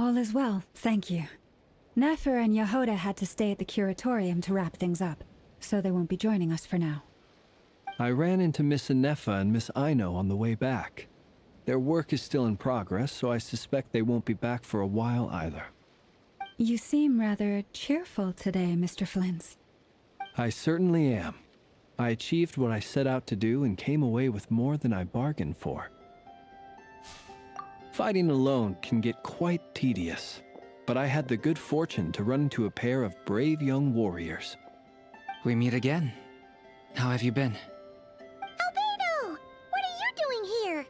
All is well, thank you. Nefer and Yehoda had to stay at the curatorium to wrap things up, so they won't be joining us for now. I ran into Miss Anefa and Miss Aino on the way back. Their work is still in progress, so I suspect they won't be back for a while either. You seem rather cheerful today, Mr. Flintz. I certainly am. I achieved what I set out to do and came away with more than I bargained for. Fighting alone can get quite tedious, but I had the good fortune to run into a pair of brave young warriors. We meet again. How have you been? Albedo! What are you doing here?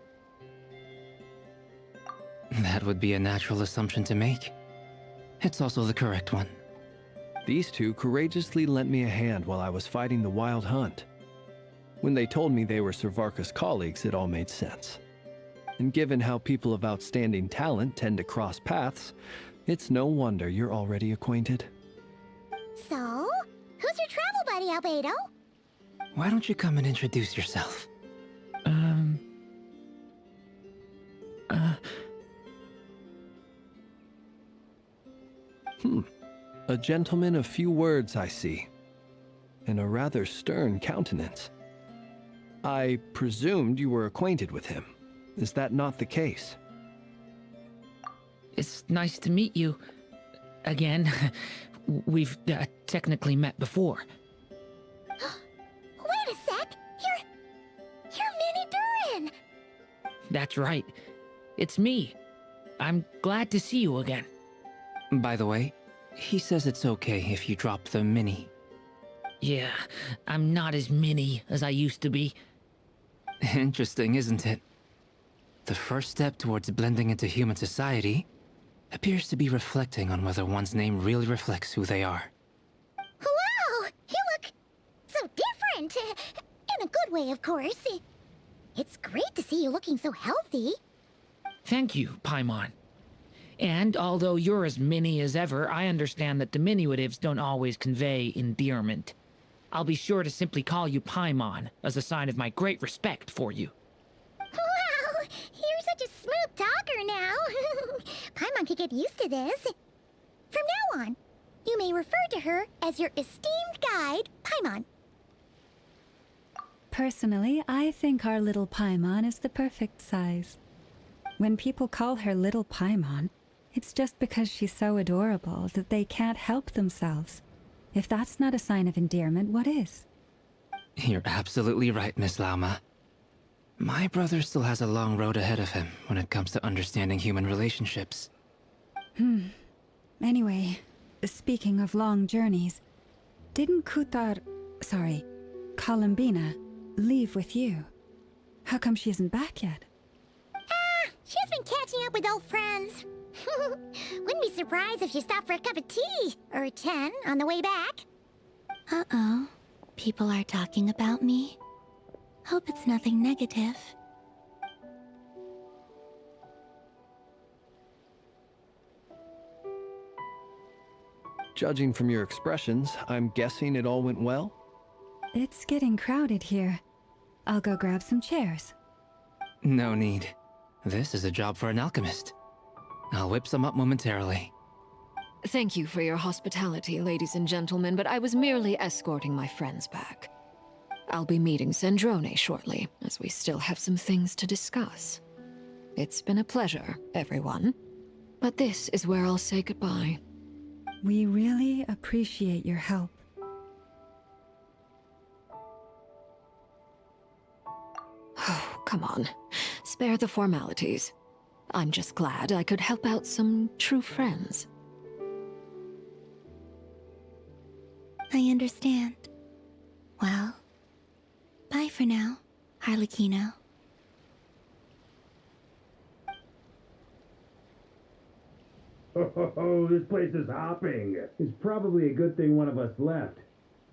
That would be a natural assumption to make. It's also the correct one. These two courageously lent me a hand while I was fighting the wild hunt. When they told me they were Servarka's colleagues, it all made sense. And given how people of outstanding talent tend to cross paths, it's no wonder you're already acquainted. So, who's your travel buddy, Albedo? Why don't you come and introduce yourself? A gentleman of few words, I see. And a rather stern countenance. I presumed you were acquainted with him. Is that not the case? It's nice to meet you. Again. We've technically met before. Wait a sec! You're Minnie Durin! That's right. It's me. I'm glad to see you again. By the way, he says it's okay if you drop the mini. Yeah, I'm not as mini as I used to be. Interesting, isn't it? The first step towards blending into human society appears to be reflecting on whether one's name really reflects who they are. Wow! You look so different! In a good way, of course. It's great to see you looking so healthy. Thank you, Paimon. And although you're as mini as ever, I understand that diminutives don't always convey endearment. I'll be sure to simply call you Paimon, as a sign of my great respect for you. Wow! You're such a smooth talker now. Paimon could get used to this. From now on, you may refer to her as your esteemed guide, Paimon. Personally, I think our little Paimon is the perfect size. When people call her Little Paimon, it's just because she's so adorable that they can't help themselves. If that's not a sign of endearment, what is? You're absolutely right, Miss Lauma. My brother still has a long road ahead of him when it comes to understanding human relationships. Anyway, speaking of long journeys, didn't Columbina, leave with you? How come she isn't back yet? She's been catching up with old friends. Wouldn't be surprised if she stopped for a cup of tea or 10 on the way back. Uh-oh. People are talking about me. Hope it's nothing negative. Judging from your expressions, I'm guessing it all went well? It's getting crowded here. I'll go grab some chairs. No need. This is a job for an alchemist. I'll whip some up momentarily. Thank you for your hospitality, ladies and gentlemen, but I was merely escorting my friends back. I'll be meeting Zandrone shortly, as we still have some things to discuss. It's been a pleasure, everyone. But this is where I'll say goodbye. We really appreciate your help. Oh, come on. Spare the formalities. I'm just glad I could help out some true friends. I understand. Well, bye for now, Harlequino. Oh, this place is hopping. It's probably a good thing one of us left.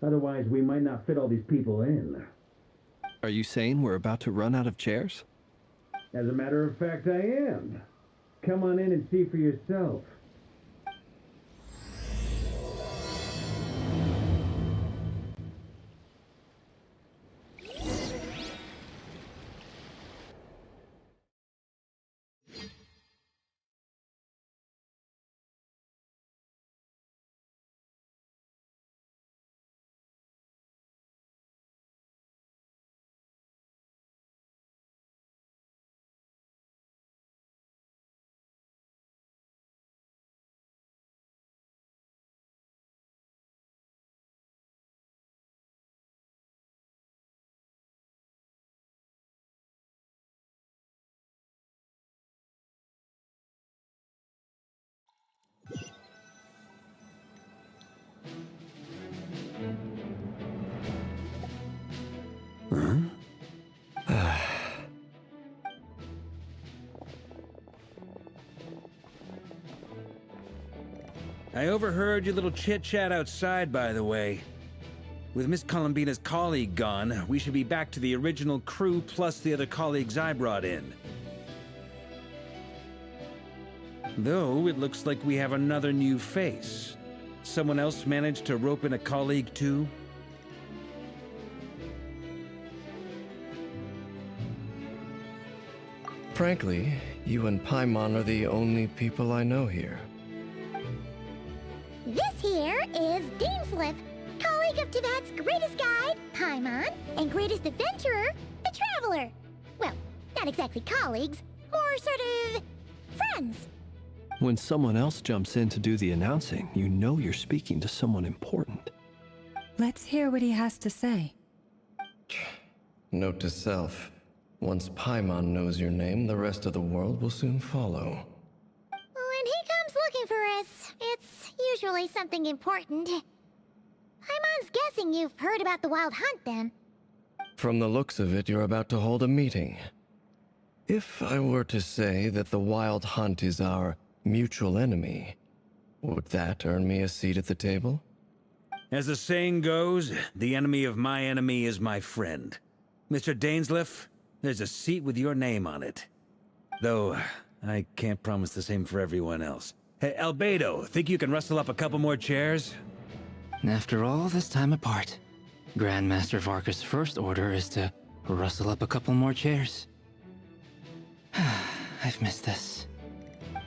Otherwise, we might not fit all these people in. Are you saying we're about to run out of chairs? As a matter of fact, I am. Come on in and see for yourself. I overheard your little chit-chat outside, by the way. With Miss Columbina's colleague gone, we should be back to the original crew plus the other colleagues I brought in. Though, it looks like we have another new face. Someone else managed to rope in a colleague too? Frankly, you and Paimon are the only people I know here. This here is Dainsleif, colleague of Teyvat's greatest guide, Paimon, and greatest adventurer, the Traveler. Well, not exactly colleagues, more sort of friends. When someone else jumps in to do the announcing, you know you're speaking to someone important. Let's hear what he has to say. Note to self. Once Paimon knows your name, the rest of the world will soon follow. When he comes looking for us, it's usually something important. Paimon's guessing you've heard about the Wild Hunt, then. From the looks of it, you're about to hold a meeting. If I were to say that the Wild Hunt is our mutual enemy, would that earn me a seat at the table? As the saying goes, the enemy of my enemy is my friend. Mr. Dainsleif, there's a seat with your name on it. Though, I can't promise the same for everyone else. Hey, Albedo, think you can rustle up a couple more chairs? After all this time apart, Grandmaster Varka's first order is to rustle up a couple more chairs. I've missed this.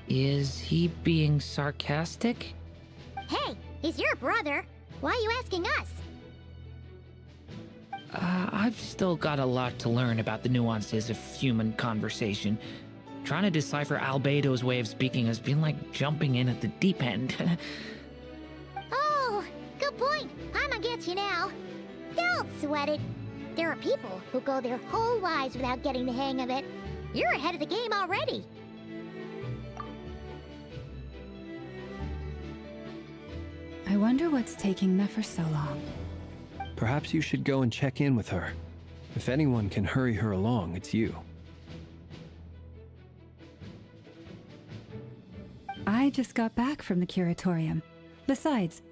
Is he being sarcastic? Hey, he's your brother. Why are you asking us? I've still got a lot to learn about the nuances of human conversation. Trying to decipher Albedo's way of speaking has been like jumping in at the deep end. Oh, good point. Paimon gets you now. Don't sweat it. There are people who go their whole lives without getting the hang of it. You're ahead of the game already. I wonder what's taking Nefer so long. Perhaps you should go and check in with her. If anyone can hurry her along, it's you. I just got back from the curatorium. Besides,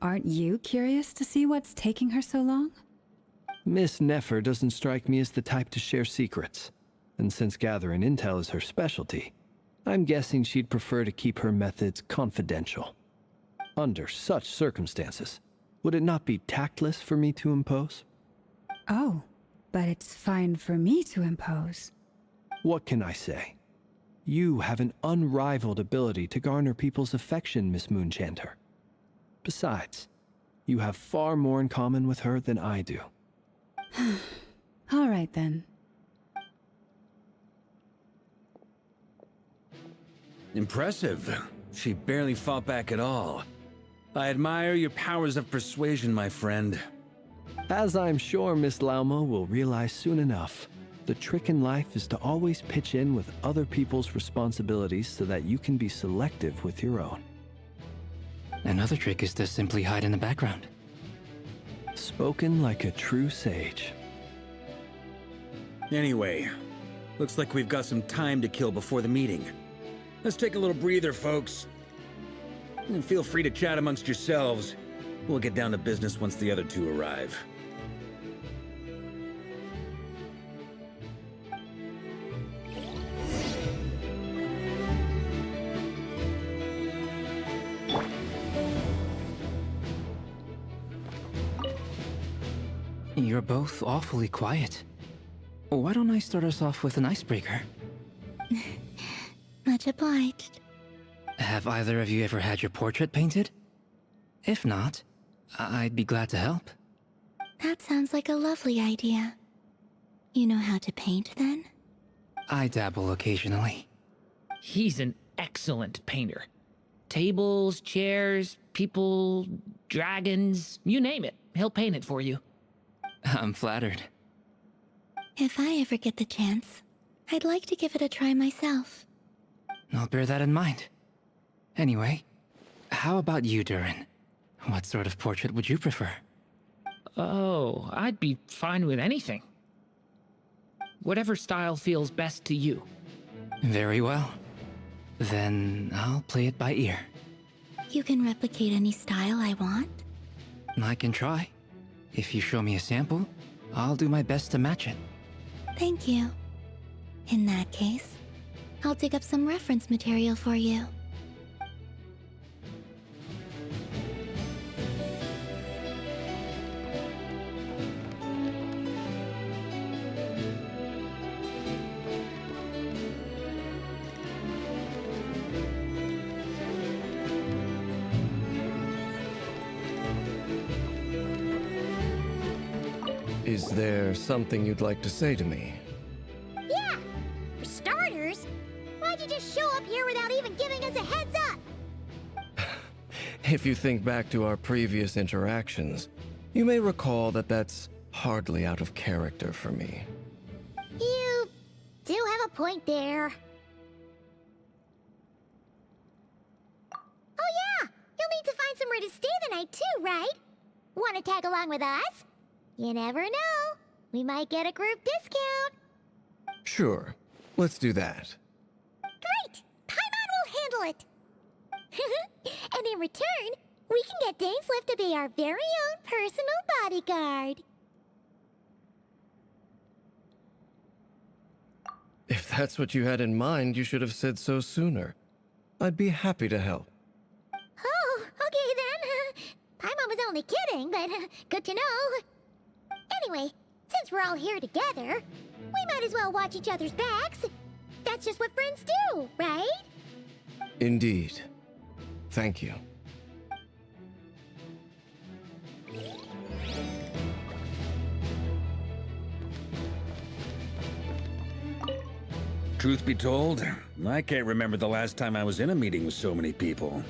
aren't you curious to see what's taking her so long? Miss Nefer doesn't strike me as the type to share secrets. And since gathering intel is her specialty, I'm guessing she'd prefer to keep her methods confidential. Under such circumstances, would it not be tactless for me to impose? Oh, but it's fine for me to impose. What can I say? You have an unrivaled ability to garner people's affection, Miss Moonchanter. Besides, you have far more in common with her than I do. All right, then. Impressive. She barely fought back at all. I admire your powers of persuasion, my friend. As I'm sure Miss Lauma will realize soon enough, the trick in life is to always pitch in with other people's responsibilities so that you can be selective with your own. Another trick is to simply hide in the background. Spoken like a true sage. Anyway, looks like we've got some time to kill before the meeting. Let's take a little breather, folks. And feel free to chat amongst yourselves. We'll get down to business once the other two arrive. You're both awfully quiet. Why don't I start us off with an icebreaker? Much obliged. Have either of you ever had your portrait painted? If not, I'd be glad to help. That sounds like a lovely idea. You know how to paint, then? I dabble occasionally. He's an excellent painter. Tables, chairs, people, dragons, you name it. He'll paint it for you. I'm flattered. If I ever get the chance, I'd like to give it a try myself. I'll bear that in mind. Anyway, how about you, Durin? What sort of portrait would you prefer? Oh, I'd be fine with anything. Whatever style feels best to you. Very well. Then I'll play it by ear. You can replicate any style I want? I can try. If you show me a sample, I'll do my best to match it. Thank you. In that case, I'll dig up some reference material for you. Is there something you'd like to say to me? Yeah! For starters, why'd you just show up here without even giving us a heads up? If you think back to our previous interactions, you may recall that that's hardly out of character for me. You do have a point there. Oh yeah! You'll need to find somewhere to stay the night too, right? Want to tag along with us? You never know. We might get a group discount. Sure, let's do that. Great! Paimon will handle it. And in return, we can get Dainsliff to be our very own personal bodyguard. If that's what you had in mind, you should have said so sooner. I'd be happy to help. Oh, okay then. Paimon was only kidding, but good to know. Anyway, since we're all here together, we might as well watch each other's backs. That's just what friends do, right? Indeed. Thank you. Truth be told, I can't remember the last time I was in a meeting with so many people.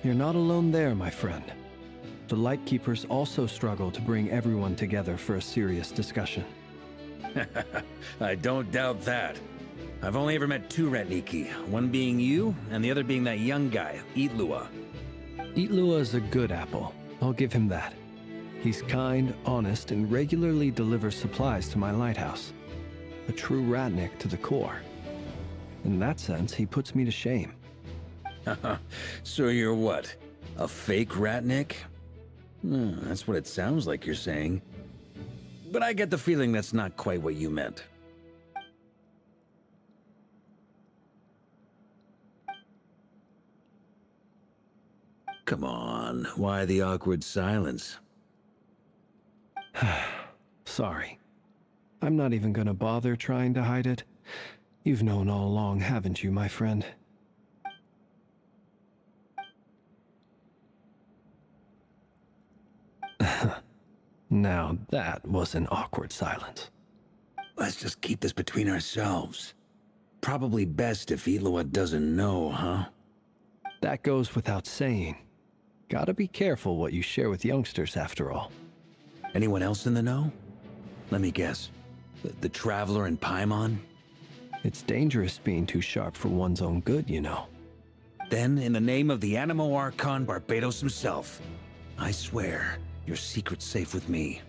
You're not alone there, my friend. The Lightkeepers also struggle to bring everyone together for a serious discussion. I don't doubt that. I've only ever met two Ratniki, one being you, and the other being that young guy, Itlua. Itlua is a good apple. I'll give him that. He's kind, honest, and regularly delivers supplies to my lighthouse. A true Ratnik to the core. In that sense, he puts me to shame. So you're what? A fake Ratnik? That's what it sounds like you're saying. But I get the feeling that's not quite what you meant. Come on, why the awkward silence? Sorry. I'm not even gonna bother trying to hide it. You've known all along, haven't you, my friend? Now that was an awkward silence. Let's just keep this between ourselves. Probably best if Itlua doesn't know, huh? That goes without saying. Gotta be careful what you share with youngsters, after all. Anyone else in the know? Let me guess. The Traveler and Paimon? It's dangerous being too sharp for one's own good, you know. Then, in the name of the Animo Archon Barbatos himself, I swear, your secret's safe with me.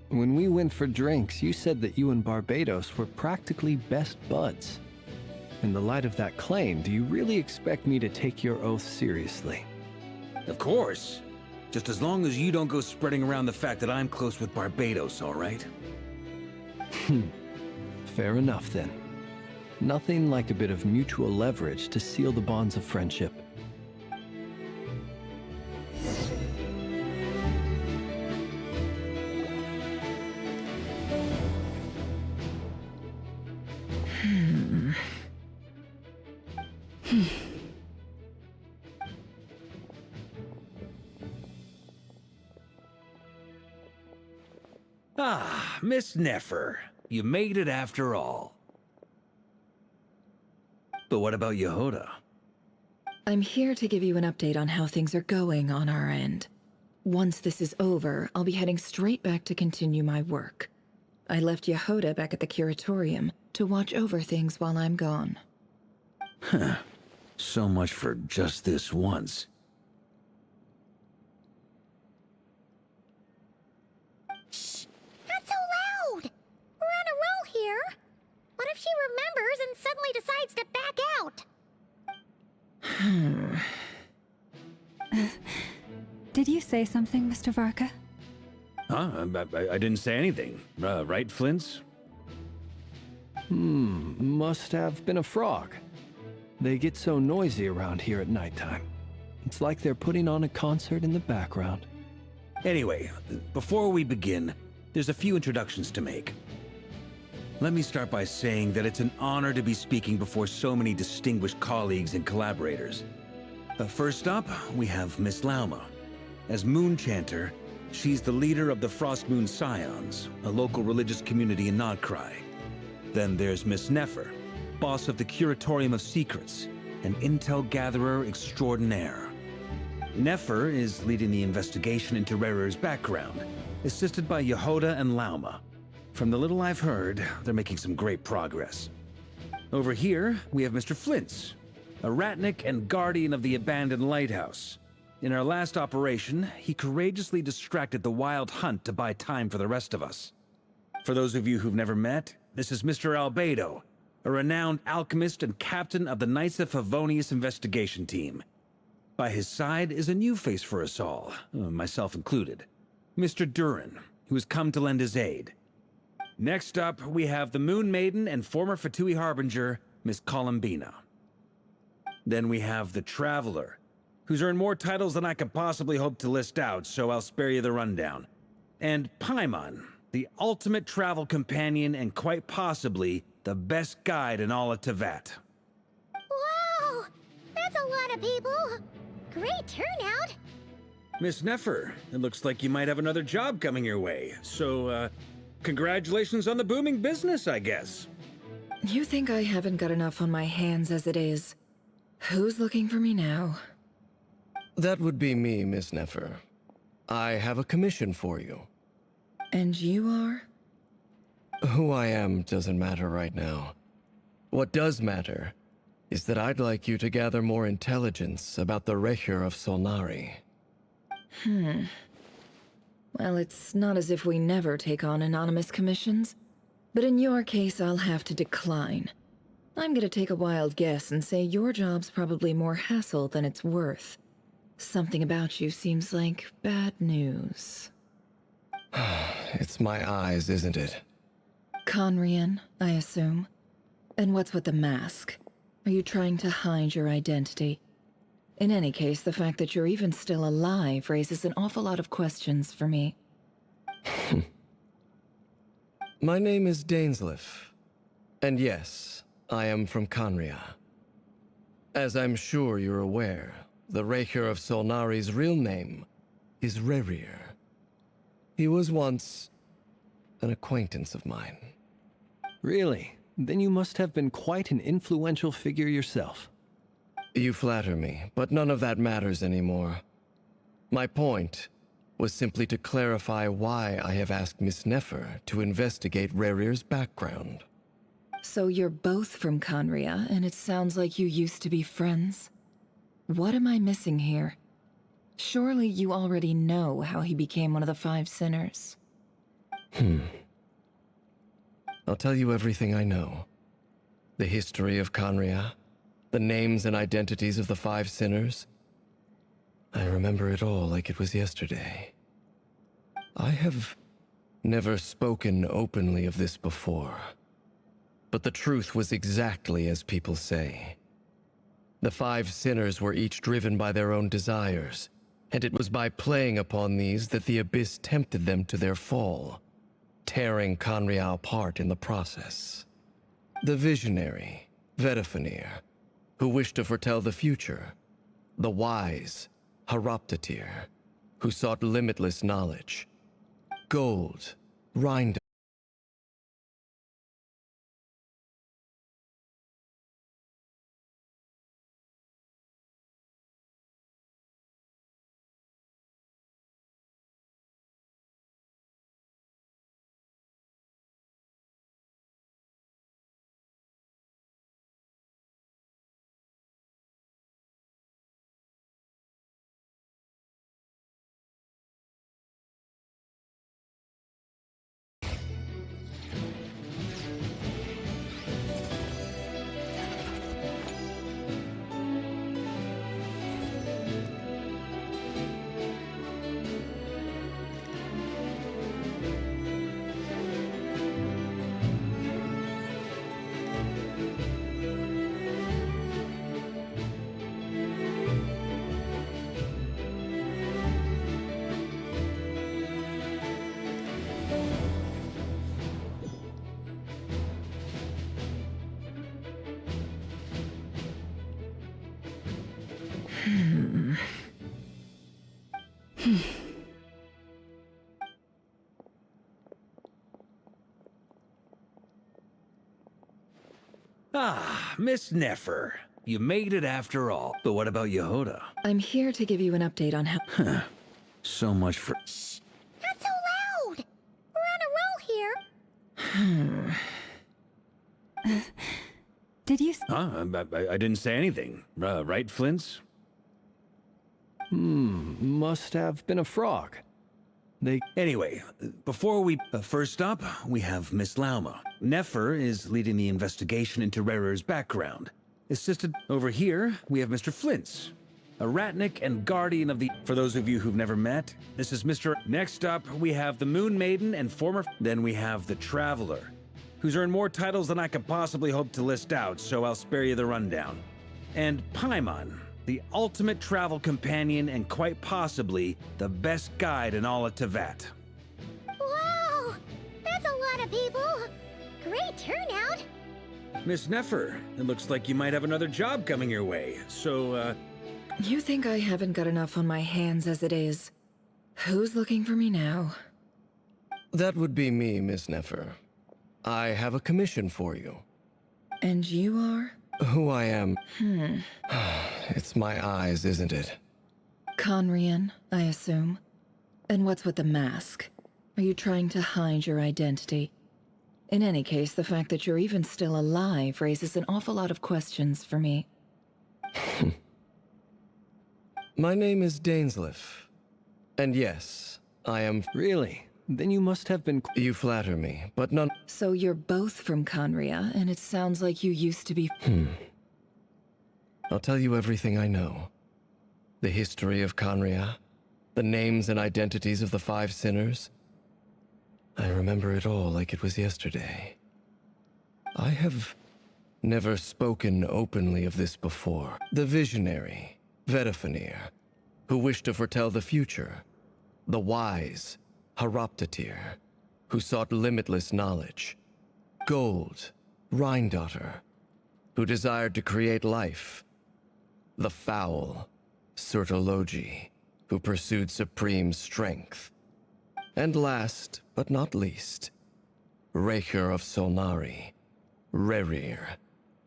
When we went for drinks, you said that you and Barbatos were practically best buds. In the light of that claim, do you really expect me to take your oath seriously? Of course. Just as long as you don't go spreading around the fact that I'm close with Barbatos, all right? Fair enough, then. Nothing like a bit of mutual leverage to seal the bonds of friendship. Ah, Miss Nefer. You made it after all. But what about Yehoda? I'm here to give you an update on how things are going on our end. Once this is over, I'll be heading straight back to continue my work. I left Yehoda back at the Curatorium to watch over things while I'm gone. Huh. So much for just this once. Shh! Not so loud! We're on a roll here. What if she remembers and suddenly decides to back out? Did you say something, Mr. Varka? Huh? I didn't say anything. Right, Flints? Must have been a frog. They get so noisy around here at nighttime. It's like they're putting on a concert in the background. Anyway, before we begin, there's a few introductions to make. Let me start by saying that it's an honor to be speaking before so many distinguished colleagues and collaborators. First up, we have Miss Lauma. As Moon Chanter, she's the leader of the Frost Moon Scions, a local religious community in Nodcry. Then there's Miss Nefer, boss of the Curatorium of Secrets, an intel gatherer extraordinaire. Nefer is leading the investigation into Rerer's background, assisted by Yehoda and Lauma. From the little I've heard, they're making some great progress. Over here, we have Mr. Flints, a Ratnik and guardian of the abandoned lighthouse. In our last operation, he courageously distracted the Wild Hunt to buy time for the rest of us. For those of you who've never met, this is Mr. Albedo, a renowned alchemist and captain of the Knights of Favonius investigation team. By his side is a new face for us all, myself included, Mr. Durin, who has come to lend his aid. Next up, we have the Moon Maiden and former Fatui Harbinger, Miss Columbina. Then we have the Traveler, who's earned more titles than I could possibly hope to list out, so I'll spare you the rundown. And Paimon, the ultimate travel companion and quite possibly the best guide in all of Tevat. Wow! That's a lot of people! Great turnout! Miss Nefer, it looks like you might have another job coming your way, so, congratulations on the booming business, I guess. You think I haven't got enough on my hands as it is? Who's looking for me now? That would be me, Miss Nefer. I have a commission for you. And you are? Who I am doesn't matter right now. What does matter is that I'd like you to gather more intelligence about the Recher of Solnari. Well, it's not as if we never take on anonymous commissions. But in your case, I'll have to decline. I'm gonna take a wild guess and say your job's probably more hassle than it's worth. Something about you seems like bad news. It's my eyes, isn't it? Conrian, I assume. And what's with the mask? Are you trying to hide your identity? In any case, the fact that you're even still alive raises an awful lot of questions for me. My name is Dainsleif. And yes, I am from Conria. As I'm sure you're aware, the Recher of Solnari's real name is Rerir. He was once an acquaintance of mine. Really? Then you must have been quite an influential figure yourself. You flatter me, but none of that matters anymore. My point was simply to clarify why I have asked Miss Nefer to investigate Rerir's background. So you're both from Conria, and it sounds like you used to be friends? What am I missing here? Surely you already know how he became one of the Five Sinners. I'll tell you everything I know. The history of Conria, the names and identities of the Five Sinners. I remember it all like it was yesterday. I have never spoken openly of this before. But the truth was exactly as people say. The Five Sinners were each driven by their own desires, and it was by playing upon these that the Abyss tempted them to their fall, tearing Conria apart in the process. The visionary, Vedifenir, who wished to foretell the future. The wise, Haroptatir, who sought limitless knowledge. Gold, Rind. Miss Nefer, you made it after all. But what about Yehoda? I'm here to give you an update on how. So much for. Shh! Not so loud! We're on a roll here. Did you? I didn't say anything. Right, Flints? Must have been a frog. Anyway, before we... first up, we have Miss Lauma. Nefer is leading the investigation into Rerer's background. Assisted over here, we have Mr. Flints, a Ratnik and guardian of the... For those of you who've never met, this is Mr... Next up, we have the Moon Maiden and former... Then we have the Traveler, who's earned more titles than I could possibly hope to list out, so I'll spare you the rundown. And Paimon, the ultimate travel companion and quite possibly the best guide in all of Tevat. Wow! That's a lot of people! Great turnout! Miss Nefer, it looks like you might have another job coming your way, so, You think I haven't got enough on my hands as it is? Who's looking for me now? That would be me, Miss Nefer. I have a commission for you. And you are? Who I am? It's my eyes, isn't it? Conrian, I assume. And what's with the mask? Are you trying to hide your identity? In any case, the fact that you're even still alive raises an awful lot of questions for me. My name is Dainsleif. And yes, I am... Really? Then you must have been... You flatter me, but none... So you're both from Conria, and it sounds like you used to be... I'll tell you everything I know. The history of Conria, the names and identities of the 5 sinners. I remember it all like it was yesterday. I have never spoken openly of this before. The visionary, Vedifenir, who wished to foretell the future. The wise, Haroptatir, who sought limitless knowledge. Gold, Rhindaughter, who desired to create life. The foul, Surtologi, who pursued supreme strength. And last, but not least, Raker of Solnari, Rerir,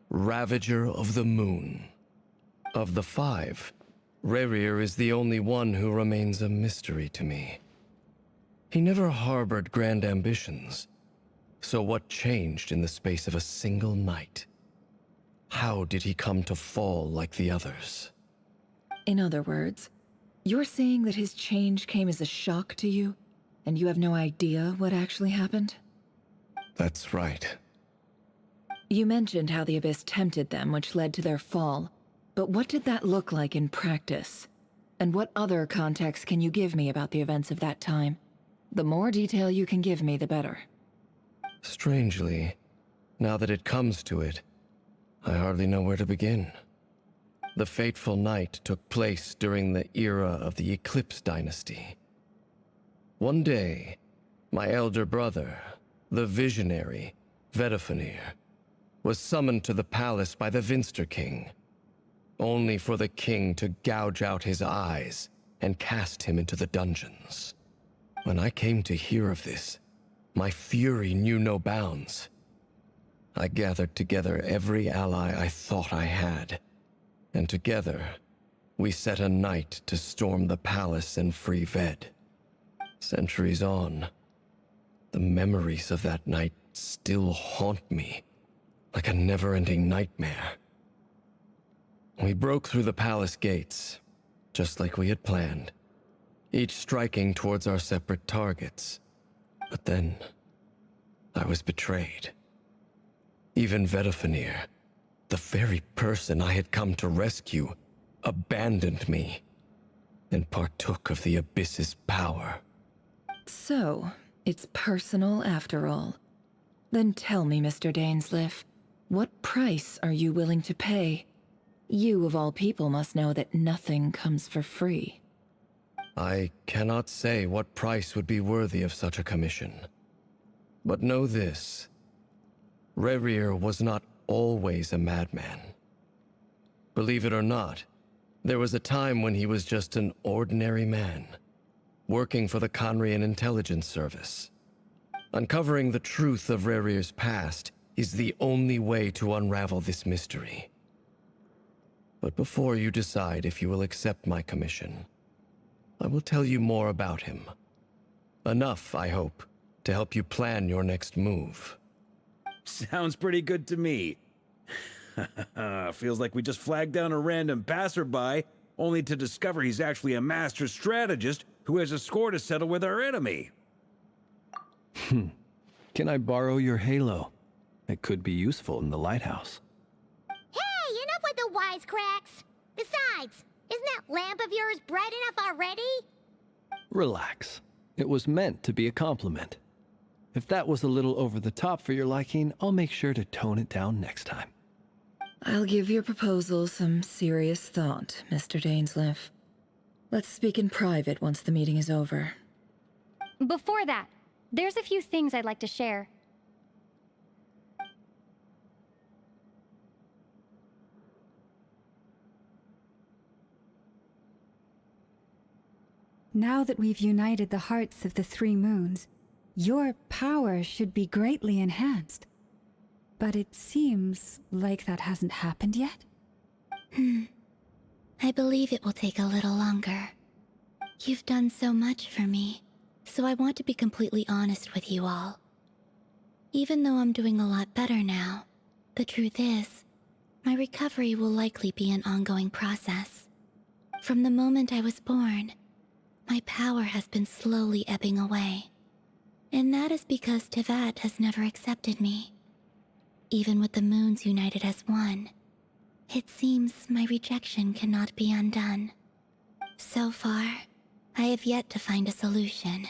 Ravager of the Moon. Of the 5, Rerir is the only one who remains a mystery to me. He never harbored grand ambitions. So what changed in the space of a single night? How did he come to fall like the others? In other words, you're saying that his change came as a shock to you, and you have no idea what actually happened? That's right. You mentioned how the Abyss tempted them, which led to their fall. But what did that look like in practice? And what other context can you give me about the events of that time? The more detail you can give me, the better. Strangely, now that it comes to it, I hardly know where to begin. The fateful night took place during the era of the Eclipse Dynasty. One day, my elder brother, the visionary, Vedifenir, was summoned to the palace by the Vinster King, only for the king to gouge out his eyes and cast him into the dungeons. When I came to hear of this, my fury knew no bounds. I gathered together every ally I thought I had, and together, we set a night to storm the palace and free Ved. Centuries on, the memories of that night still haunt me, like a never-ending nightmare. We broke through the palace gates, just like we had planned, each striking towards our separate targets. But then, I was betrayed. Even Vedifenir, the very person I had come to rescue, abandoned me and partook of the Abyss's power. So, it's personal after all. Then tell me, Mr. Dainsleif, what price are you willing to pay? You, of all people, must know that nothing comes for free. I cannot say what price would be worthy of such a commission. But know this. Rerir was not always a madman. Believe it or not, there was a time when he was just an ordinary man, working for the Conrian Intelligence Service. Uncovering the truth of Rerir's past, is the only way to unravel this mystery. But before you decide if you will accept my commission, I will tell you more about him. Enough, I hope, to help you plan your next move. Sounds pretty good to me. Feels like we just flagged down a random passerby, only to discover he's actually a master strategist who has a score to settle with our enemy. Can I borrow your halo? It could be useful in the lighthouse. Hey, enough with the wisecracks! Besides, isn't that lamp of yours bright enough already? Relax. It was meant to be a compliment. If that was a little over the top for your liking, I'll make sure to tone it down next time. I'll give your proposal some serious thought, Mr. Dainsleif. Let's speak in private once the meeting is over. Before that, there's a few things I'd like to share. Now that we've united the hearts of the three moons, your power should be greatly enhanced. But it seems like that hasn't happened yet. I believe it will take a little longer. You've done so much for me, so I want to be completely honest with you all. Even though I'm doing a lot better now, the truth is, my recovery will likely be an ongoing process. From the moment I was born, my power has been slowly ebbing away. And that is because Tevat has never accepted me. Even with the moons united as one, it seems my rejection cannot be undone. So far, I have yet to find a solution.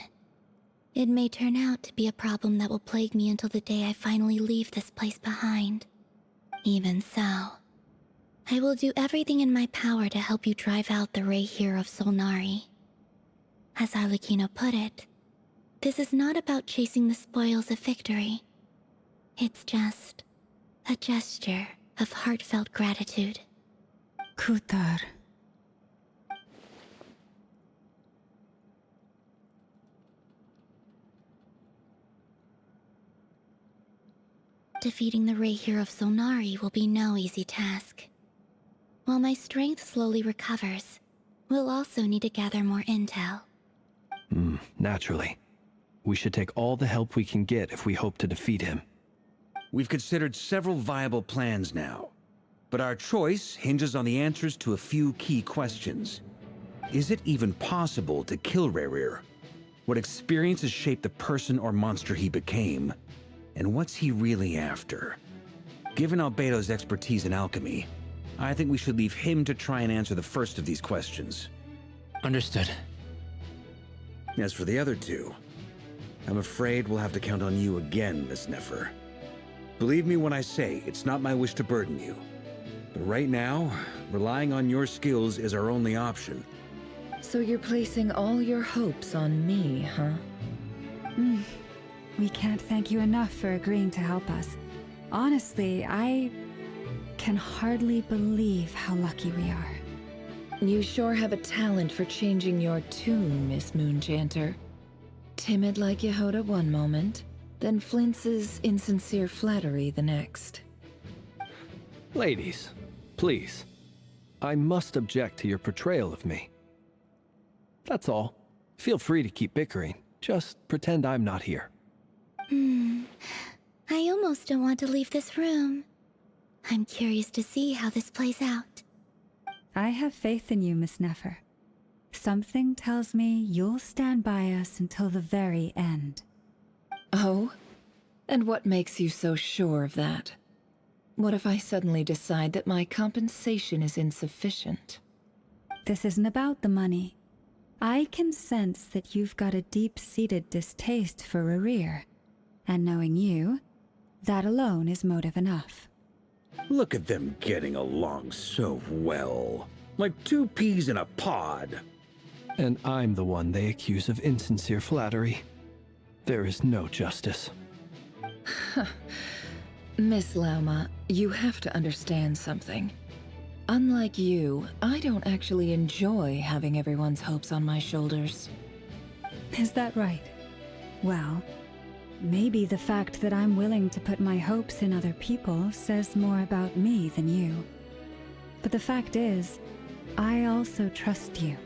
It may turn out to be a problem that will plague me until the day I finally leave this place behind. Even so, I will do everything in my power to help you drive out the Ray here of Solnari. As Arlecchino put it, this is not about chasing the spoils of victory. It's just a gesture of heartfelt gratitude. Kutar. Defeating the Ray here of Solnari will be no easy task. While my strength slowly recovers, we'll also need to gather more intel. Naturally. We should take all the help we can get if we hope to defeat him. We've considered several viable plans now, but our choice hinges on the answers to a few key questions. Is it even possible to kill Rerir? What experiences shaped the person or monster he became? And what's he really after? Given Albedo's expertise in alchemy, I think we should leave him to try and answer the first of these questions. Understood. As for the other two, I'm afraid we'll have to count on you again, Miss Nefer. Believe me when I say it's not my wish to burden you. But right now, relying on your skills is our only option. So you're placing all your hopes on me, huh? We can't thank you enough for agreeing to help us. Honestly, I can hardly believe how lucky we are. You sure have a talent for changing your tune, Miss Moonchanter. Timid like Yehoda one moment, then flinches insincere flattery the next. Ladies, please. I must object to your portrayal of me. That's all. Feel free to keep bickering. Just pretend I'm not here. I almost don't want to leave this room. I'm curious to see how this plays out. I have faith in you, Miss Nefer. Something tells me you'll stand by us until the very end. Oh? And what makes you so sure of that? What if I suddenly decide that my compensation is insufficient? This isn't about the money. I can sense that you've got a deep-seated distaste for Rerir. And knowing you, that alone is motive enough. Look at them getting along so well. Like two peas in a pod. And I'm the one they accuse of insincere flattery. There is no justice. Miss Lauma, you have to understand something. Unlike you, I don't actually enjoy having everyone's hopes on my shoulders. Is that right? Well, Maybe the fact that I'm willing to put my hopes in other people says more about me than you. But the fact is, I also trust you.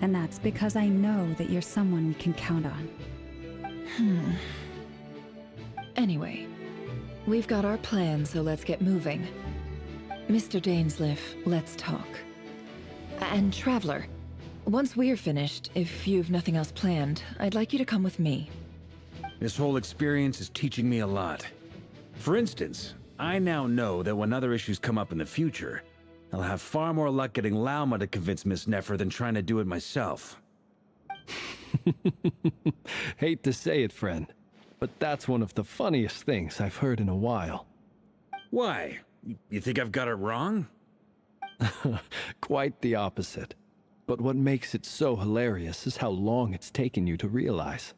And that's because I know that you're someone we can count on. Anyway, we've got our plan, so let's get moving. Mr. Dainsleif, let's talk. And Traveler, once we're finished, if you've nothing else planned, I'd like you to come with me. This whole experience is teaching me a lot. For instance, I now know that when other issues come up in the future, I'll have far more luck getting Lauma to convince Miss Nefer than trying to do it myself. Hate to say it, friend, but that's one of the funniest things I've heard in a while. Why? You think I've got it wrong? Quite the opposite. But what makes it so hilarious is how long it's taken you to realize.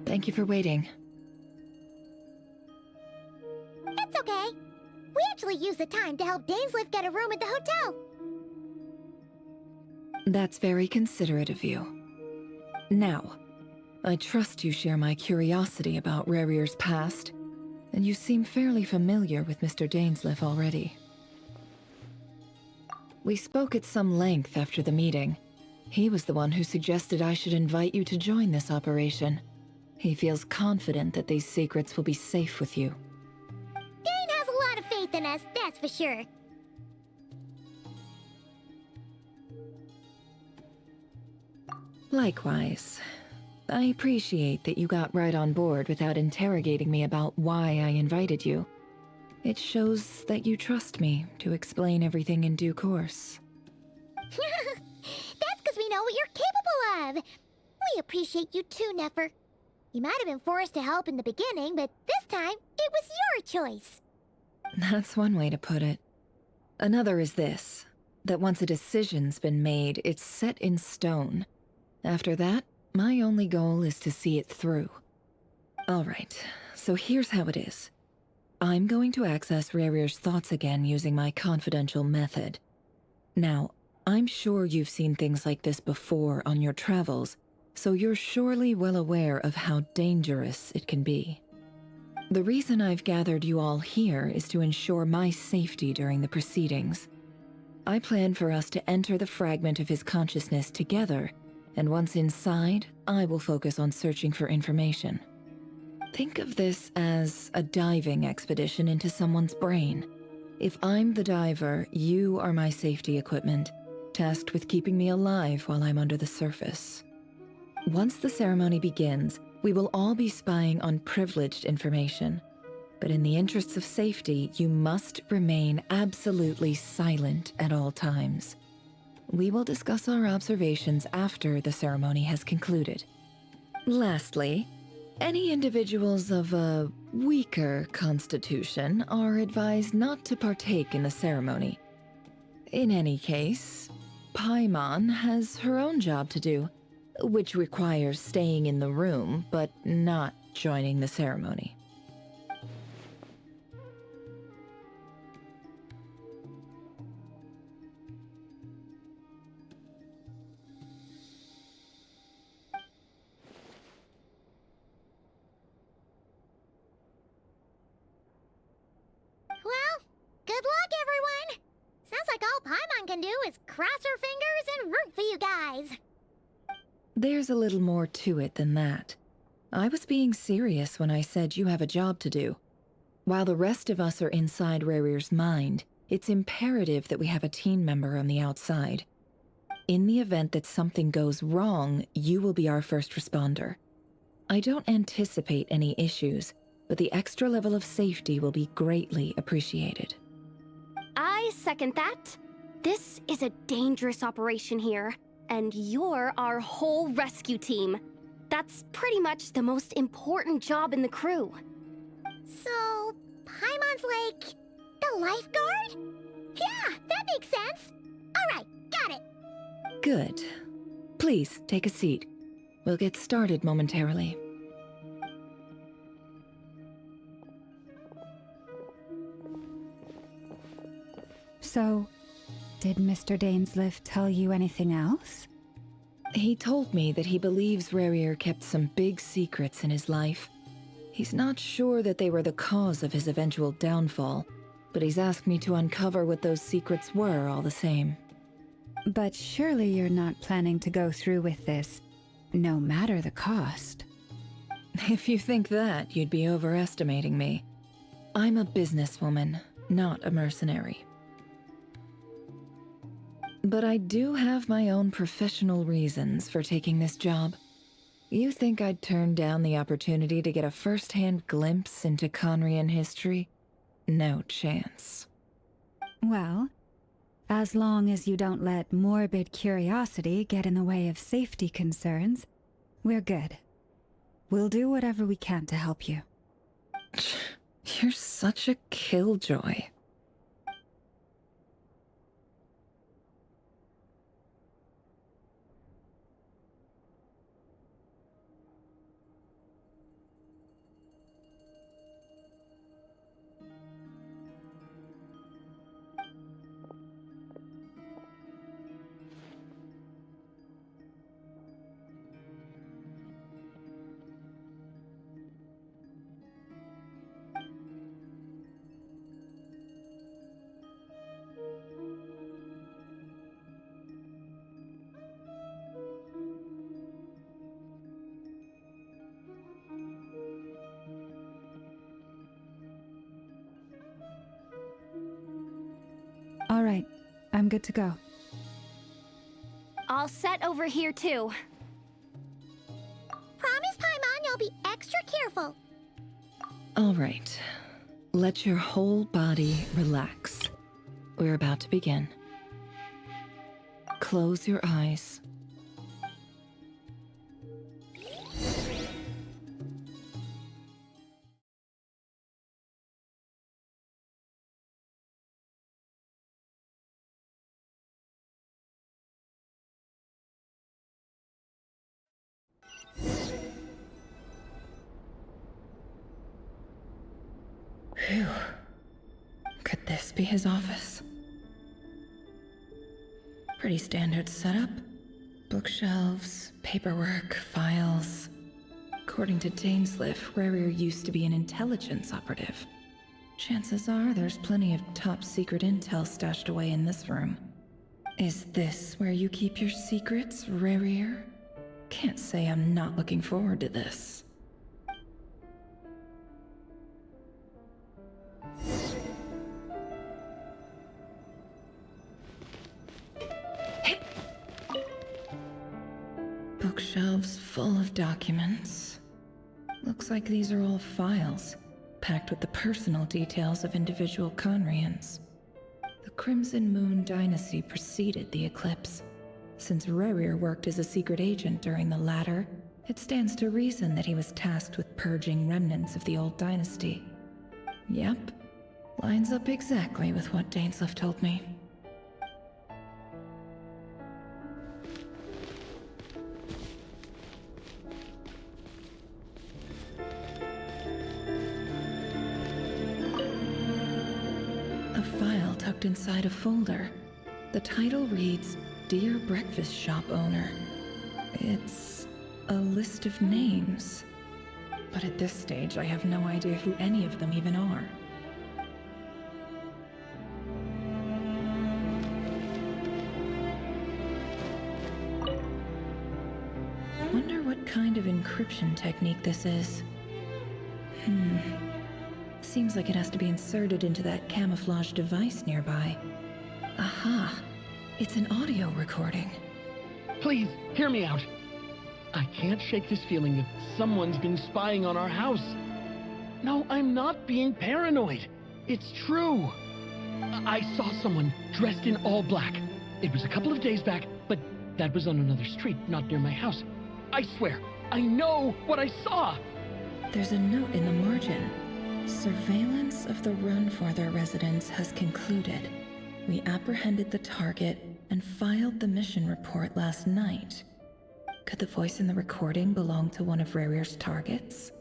Thank you for waiting. It's okay. We actually used the time to help Dainsleif get a room at the hotel. That's very considerate of you. Now, I trust you share my curiosity about Rarier's past, and you seem fairly familiar with Mr. Dainsleif already. We spoke at some length after the meeting. He was the one who suggested I should invite you to join this operation. He feels confident that these secrets will be safe with you. Dane has a lot of faith in us, that's for sure. Likewise. I appreciate that you got right on board without interrogating me about why I invited you. It shows that you trust me to explain everything in due course. That's because we know what you're capable of. We appreciate you too, Nefer. You might have been forced to help in the beginning, but this time, it was your choice. That's one way to put it. Another is this, that once a decision's been made, it's set in stone. After that, my only goal is to see it through. Alright, so here's how it is. I'm going to access Rarier's thoughts again using my confidential method. Now, I'm sure you've seen things like this before on your travels, so you're surely well aware of how dangerous it can be. The reason I've gathered you all here is to ensure my safety during the proceedings. I plan for us to enter the fragment of his consciousness together, and once inside, I will focus on searching for information. Think of this as a diving expedition into someone's brain. If I'm the diver, you are my safety equipment, tasked with keeping me alive while I'm under the surface. Once the ceremony begins, we will all be spying on privileged information. But in the interests of safety, you must remain absolutely silent at all times. We will discuss our observations after the ceremony has concluded. Lastly, any individuals of a weaker constitution are advised not to partake in the ceremony. In any case, Paimon has her own job to do, which requires staying in the room, but not joining the ceremony. can do is cross her fingers and root for you guys. There's a little more to it than that. I was being serious when I said you have a job to do. While the rest of us are inside Rarir's mind, it's imperative that we have a team member on the outside. In the event that something goes wrong, you will be our first responder. I don't anticipate any issues, but the extra level of safety will be greatly appreciated. I second that. This is a dangerous operation here, and you're our whole rescue team. That's pretty much the most important job in the crew. So, Paimon's like the lifeguard? Yeah, that makes sense. All right, got it. Good. Please, take a seat. We'll get started momentarily. So, did Mr. Dainsleif tell you anything else? He told me that he believes Rarir kept some big secrets in his life. He's not sure that they were the cause of his eventual downfall, but he's asked me to uncover what those secrets were all the same. But surely you're not planning to go through with this, no matter the cost. If you think that, you'd be overestimating me. I'm a businesswoman, not a mercenary. But I do have my own professional reasons for taking this job. You think I'd turn down the opportunity to get a first-hand glimpse into Conrian history? No chance. Well, as long as you don't let morbid curiosity get in the way of safety concerns, we're good. We'll do whatever we can to help you. You're such a killjoy. All right, I'm good to go. All set over here, too. Promise, Paimon, you'll be extra careful. All right. Let your whole body relax. We're about to begin. Close your eyes. Phew. Could this be his office? Pretty standard setup. Bookshelves, paperwork, files. According to Dainsleif, Rarir used to be an intelligence operative. Chances are there's plenty of top-secret intel stashed away in this room. Is this where you keep your secrets, Rarir? Can't say I'm not looking forward to this. Bookshelves full of documents. Looks like these are all files, packed with the personal details of individual Conrians. The Crimson Moon dynasty preceded the eclipse. Since Rarir worked as a secret agent during the latter, it stands to reason that he was tasked with purging remnants of the old dynasty. Yep, lines up exactly with what Dainsleif told me. Tucked inside a folder. The title reads, Dear Breakfast Shop Owner. It's a list of names. But at this stage, I have no idea who any of them even are. encryption technique this is. Seems like it has to be inserted into that camouflage device nearby. Aha! It's an audio recording. Please, hear me out. I can't shake this feeling that someone's been spying on our house. No, I'm not being paranoid. It's true. I saw someone dressed in all black. It was a couple of days back, but that was on another street, not near my house. I swear, I know what I saw. There's a note in the margin. Surveillance of the Runfarther residence has concluded. We apprehended the target and filed the mission report last night. Could the voice in the recording belong to one of Rerir's targets?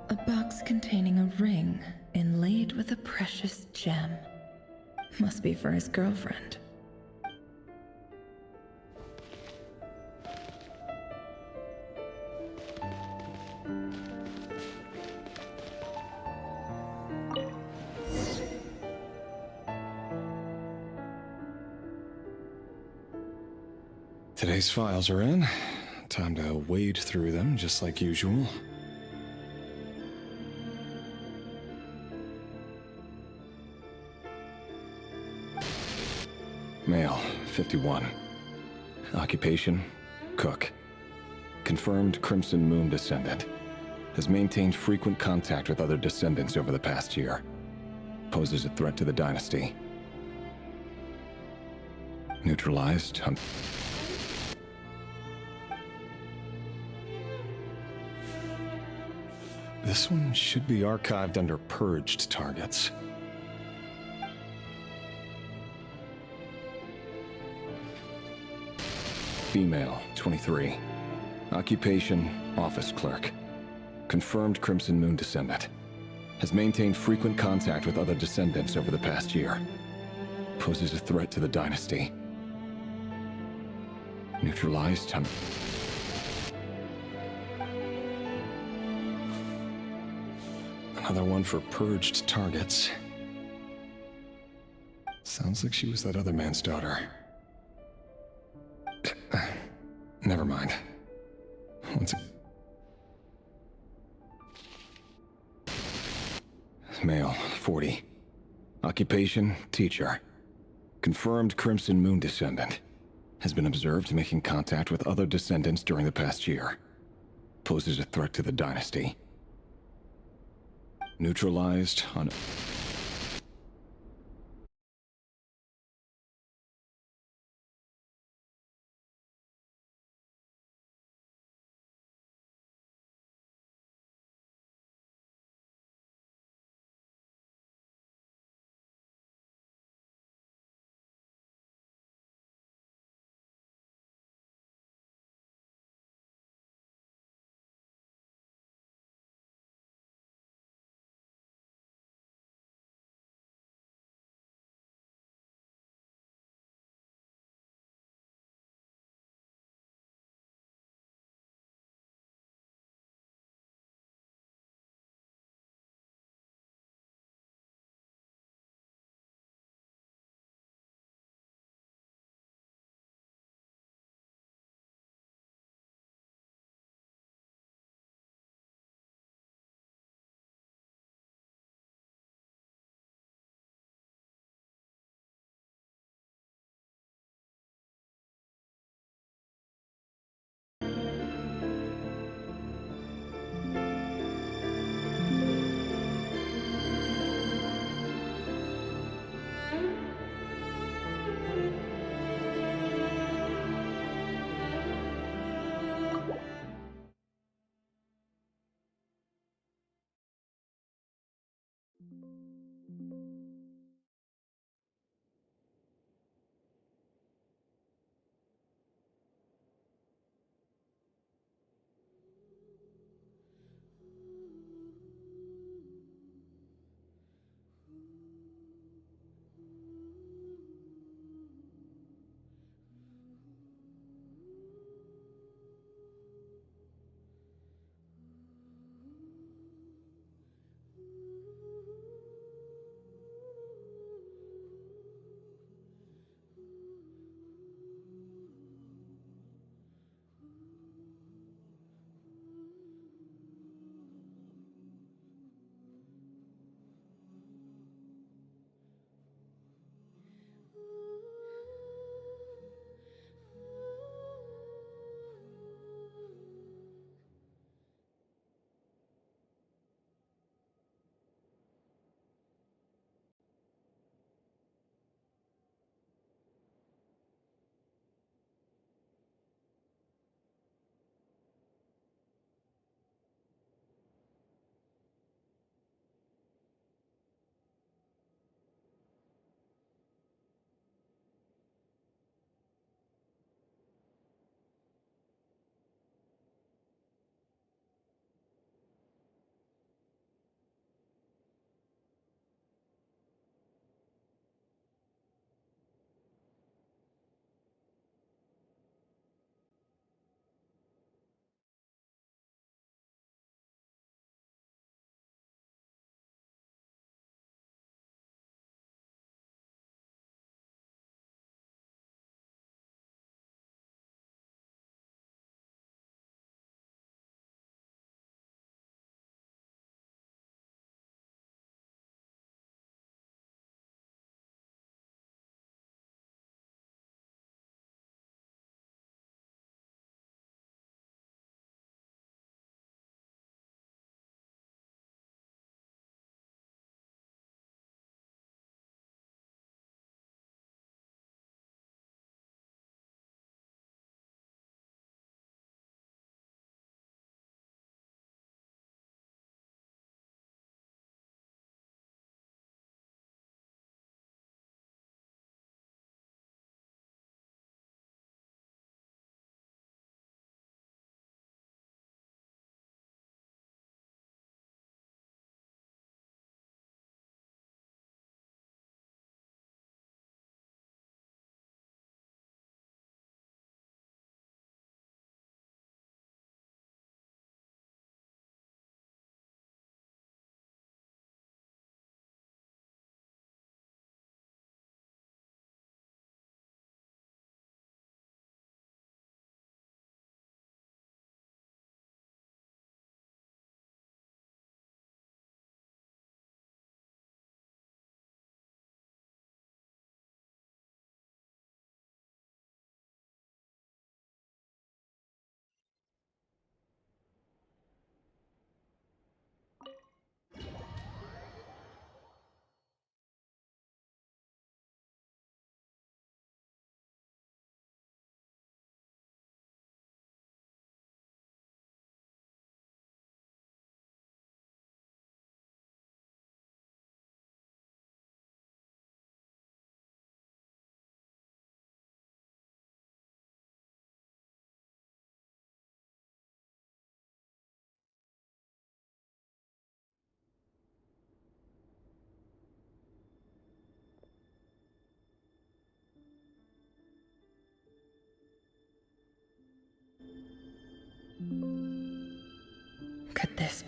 A box containing a ring inlaid with a precious gem. Must be for his girlfriend. Today's files are in. Time to wade through them just like usual. Male, 51. Occupation, cook. Confirmed Crimson Moon descendant. Has maintained frequent contact with other descendants over the past year. Poses a threat to the dynasty. Neutralized. This one should be archived under purged targets. Female, 23. Occupation, office clerk. Confirmed Crimson Moon descendant. Has maintained frequent contact with other descendants over the past year. Poses a threat to the dynasty. Neutralized. Another one for purged targets. Sounds like she was that other man's daughter. Never mind. Male, 40. Occupation, teacher. Confirmed Crimson Moon descendant. Has been observed making contact with other descendants during the past year. Poses a threat to the dynasty. Neutralized on...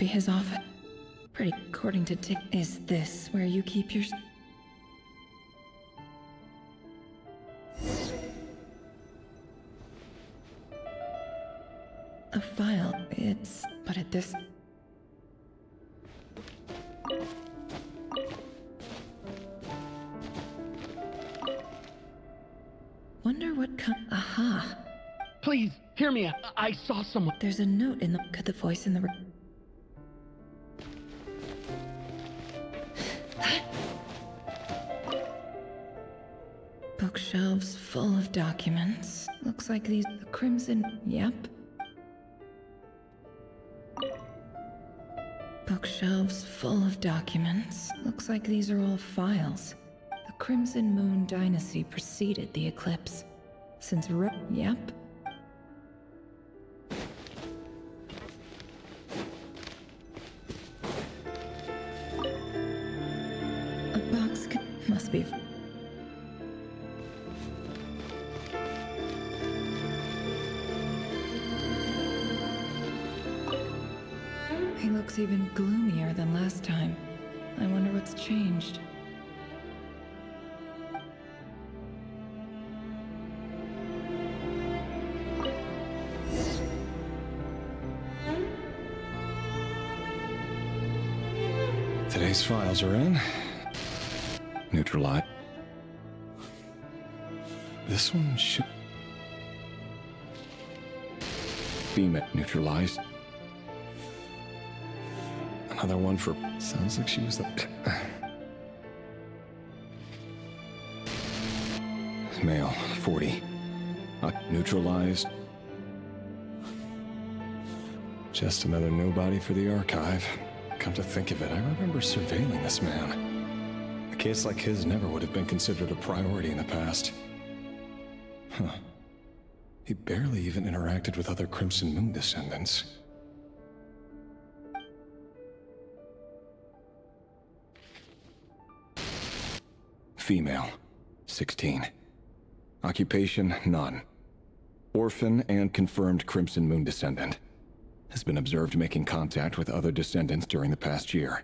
be his office. Pretty according to Tick. Is this where you keep your... A file. But at this... Wonder what Aha. Please, hear me out. I saw someone. There's a note in the... Could the voice in the... Bookshelves full of documents. Looks like these... The Crimson... Yep. Bookshelves full of documents. Looks like these are all files. The Crimson Moon Dynasty preceded the eclipse. Since Yep. A box must be... He looks even gloomier than last time. I wonder what's changed. Today's files are in. Neutralize. This one should... Female neutralized. Another one for... Sounds like she was the... Male, 40. Neutralized. Just another nobody for the archive. Come to think of it, I remember surveilling this man. A case like his never would have been considered a priority in the past. Huh. He barely even interacted with other Crimson Moon descendants. Female, 16. Occupation, none. Orphan and confirmed Crimson Moon descendant. Has been observed making contact with other descendants during the past year.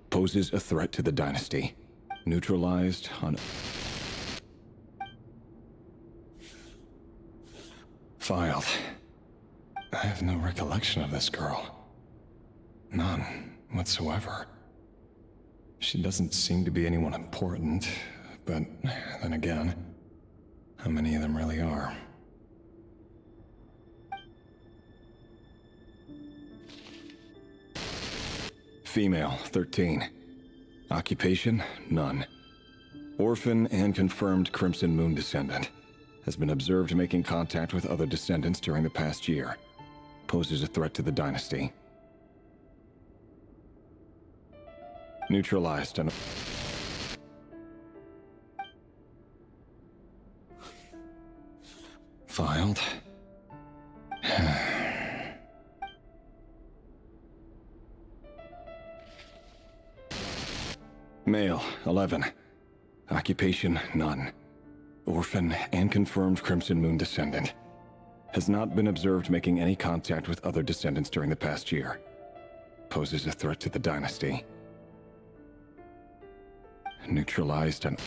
Poses a threat to the dynasty. Neutralized on... Filed. I have no recollection of this girl. None whatsoever. She doesn't seem to be anyone important, but then again, how many of them really are? Female, 13. Occupation, none. Orphan and confirmed Crimson Moon descendant. Has been observed making contact with other descendants during the past year. Poses a threat to the dynasty. Neutralized and... Filed. Male, 11. Occupation, none. Orphan and confirmed Crimson Moon descendant. Has not been observed making any contact with other descendants during the past year. Poses a threat to the dynasty. Neutralized and...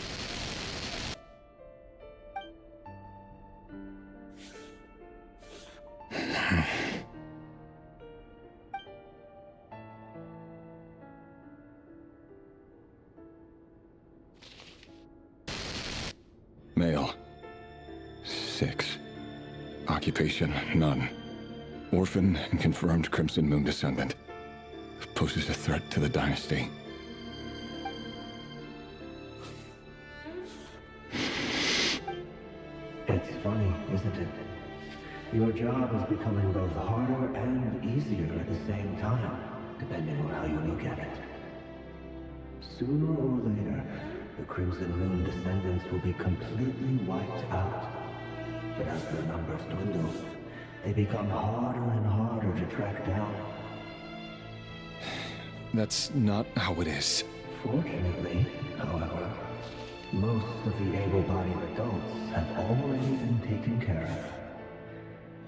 Male. 6. Occupation, none. Orphan and confirmed Crimson Moon descendant. Poses a threat to the dynasty. It's funny, isn't it? Your job is becoming both harder and easier at the same time, depending on how you look at it. Sooner or later, the Crimson Moon descendants will be completely wiped out. But as their numbers dwindle, they become harder and harder to track down. That's not how it is. Fortunately, however, most of the able-bodied adults have already been taken care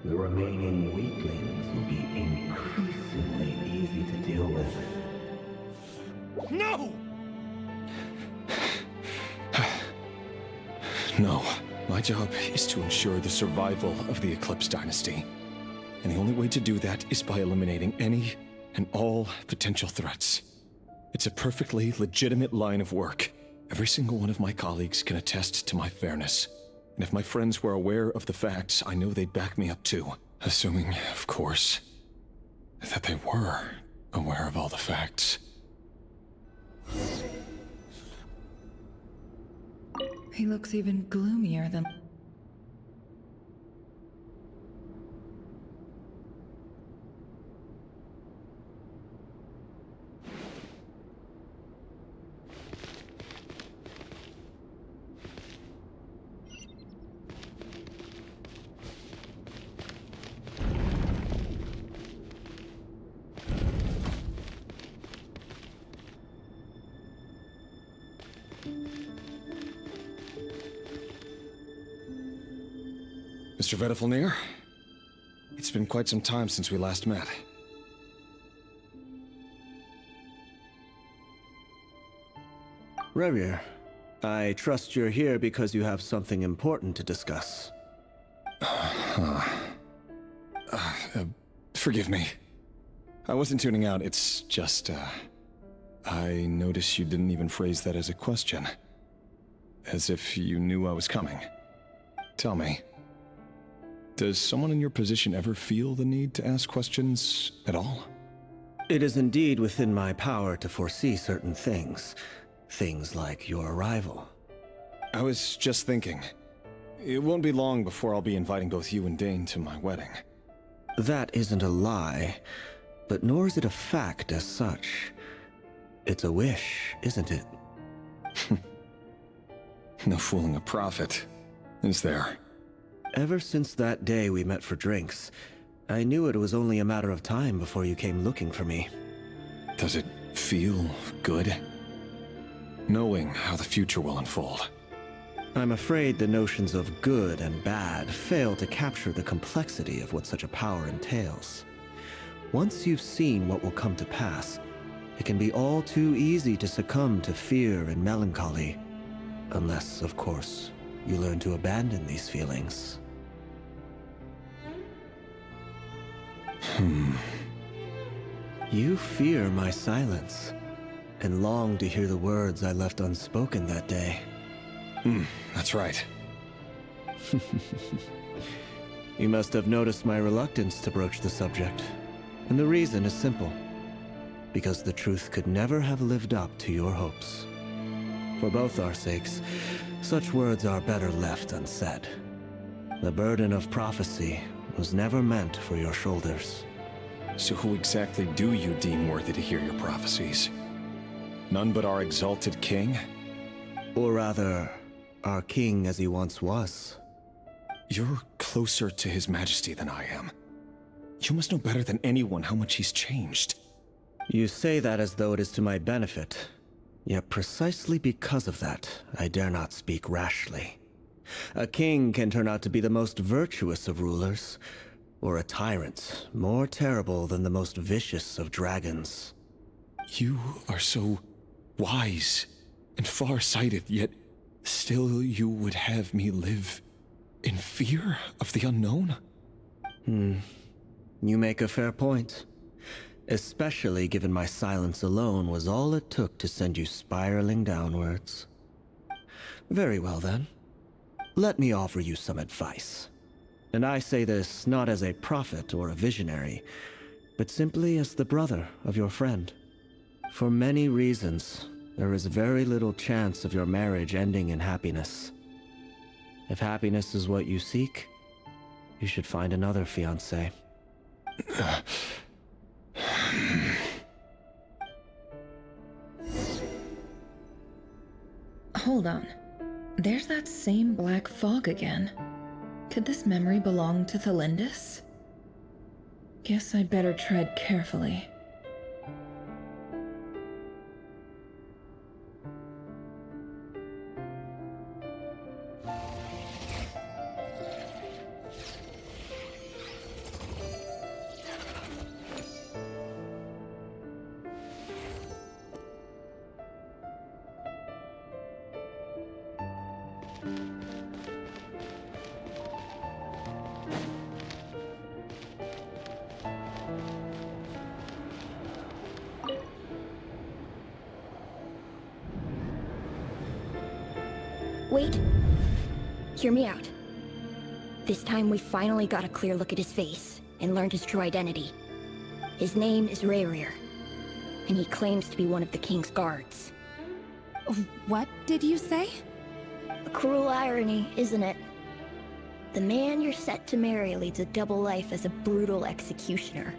of. The remaining weaklings will be increasingly easy to deal with. No! No. My job is to ensure the survival of the Eclipse Dynasty. And the only way to do that is by eliminating any and all potential threats. It's a perfectly legitimate line of work. Every single one of my colleagues can attest to my fairness. And if my friends were aware of the facts, I know they'd back me up too. Assuming, of course, that they were aware of all the facts. He looks even gloomier than... Mr. Vedifalnir, it's been quite some time since we last met. Revier, I trust you're here because you have something important to discuss. Forgive me. I wasn't tuning out, it's just, I noticed you didn't even phrase that as a question. As if you knew I was coming. Tell me, does someone in your position ever feel the need to ask questions at all? It is indeed within my power to foresee certain things. Things like your arrival. I was just thinking. It won't be long before I'll be inviting both you and Dane to my wedding. That isn't a lie, but nor is it a fact as such. It's a wish, isn't it? No fooling a prophet, is there? Ever since that day we met for drinks, I knew it was only a matter of time before you came looking for me. Does it feel good? Knowing how the future will unfold. I'm afraid the notions of good and bad fail to capture the complexity of what such a power entails. Once you've seen what will come to pass, it can be all too easy to succumb to fear and melancholy. Unless, of course, you learn to abandon these feelings. You fear my silence, and long to hear the words I left unspoken that day. That's right. You must have noticed my reluctance to broach the subject. And the reason is simple. Because the truth could never have lived up to your hopes. For both our sakes, such words are better left unsaid. The burden of prophecy was never meant for your shoulders. So who exactly do you deem worthy to hear your prophecies? None but our exalted king? Or rather, our king as he once was. You're closer to his majesty than I am. You must know better than anyone how much he's changed. You say that as though it is to my benefit. Yet precisely because of that, I dare not speak rashly. A king can turn out to be the most virtuous of rulers, or a tyrant more terrible than the most vicious of dragons. You are so wise and far-sighted, yet still you would have me live in fear of the unknown? You make a fair point. Especially given my silence alone was all it took to send you spiraling downwards. Very well then. Let me offer you some advice. And I say this not as a prophet or a visionary, but simply as the brother of your friend. For many reasons, there is very little chance of your marriage ending in happiness. If happiness is what you seek, you should find another fiancé. Hold on. There's that same black fog again. Could this memory belong to Thelindis? Guess I'd better tread carefully. Wait. Hear me out. This time we finally got a clear look at his face and learned his true identity. His name is Rayrir, and he claims to be one of the king's guards. What did you say? A cruel irony, isn't it? The man you're set to marry leads a double life as a brutal executioner.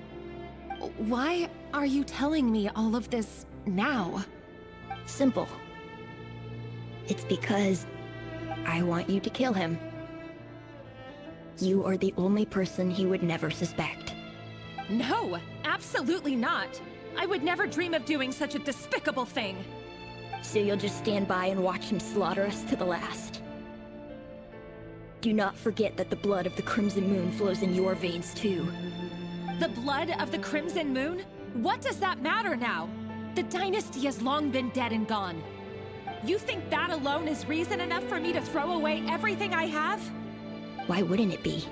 Why are you telling me all of this now? Simple. It's because I want you to kill him. You are the only person he would never suspect. No, absolutely not. I would never dream of doing such a despicable thing. So you'll just stand by and watch him slaughter us to the last. Do not forget that the blood of the Crimson Moon flows in your veins too. The blood of the Crimson Moon? What does that matter now? The dynasty has long been dead and gone. You think that alone is reason enough for me to throw away everything I have? Why wouldn't it be?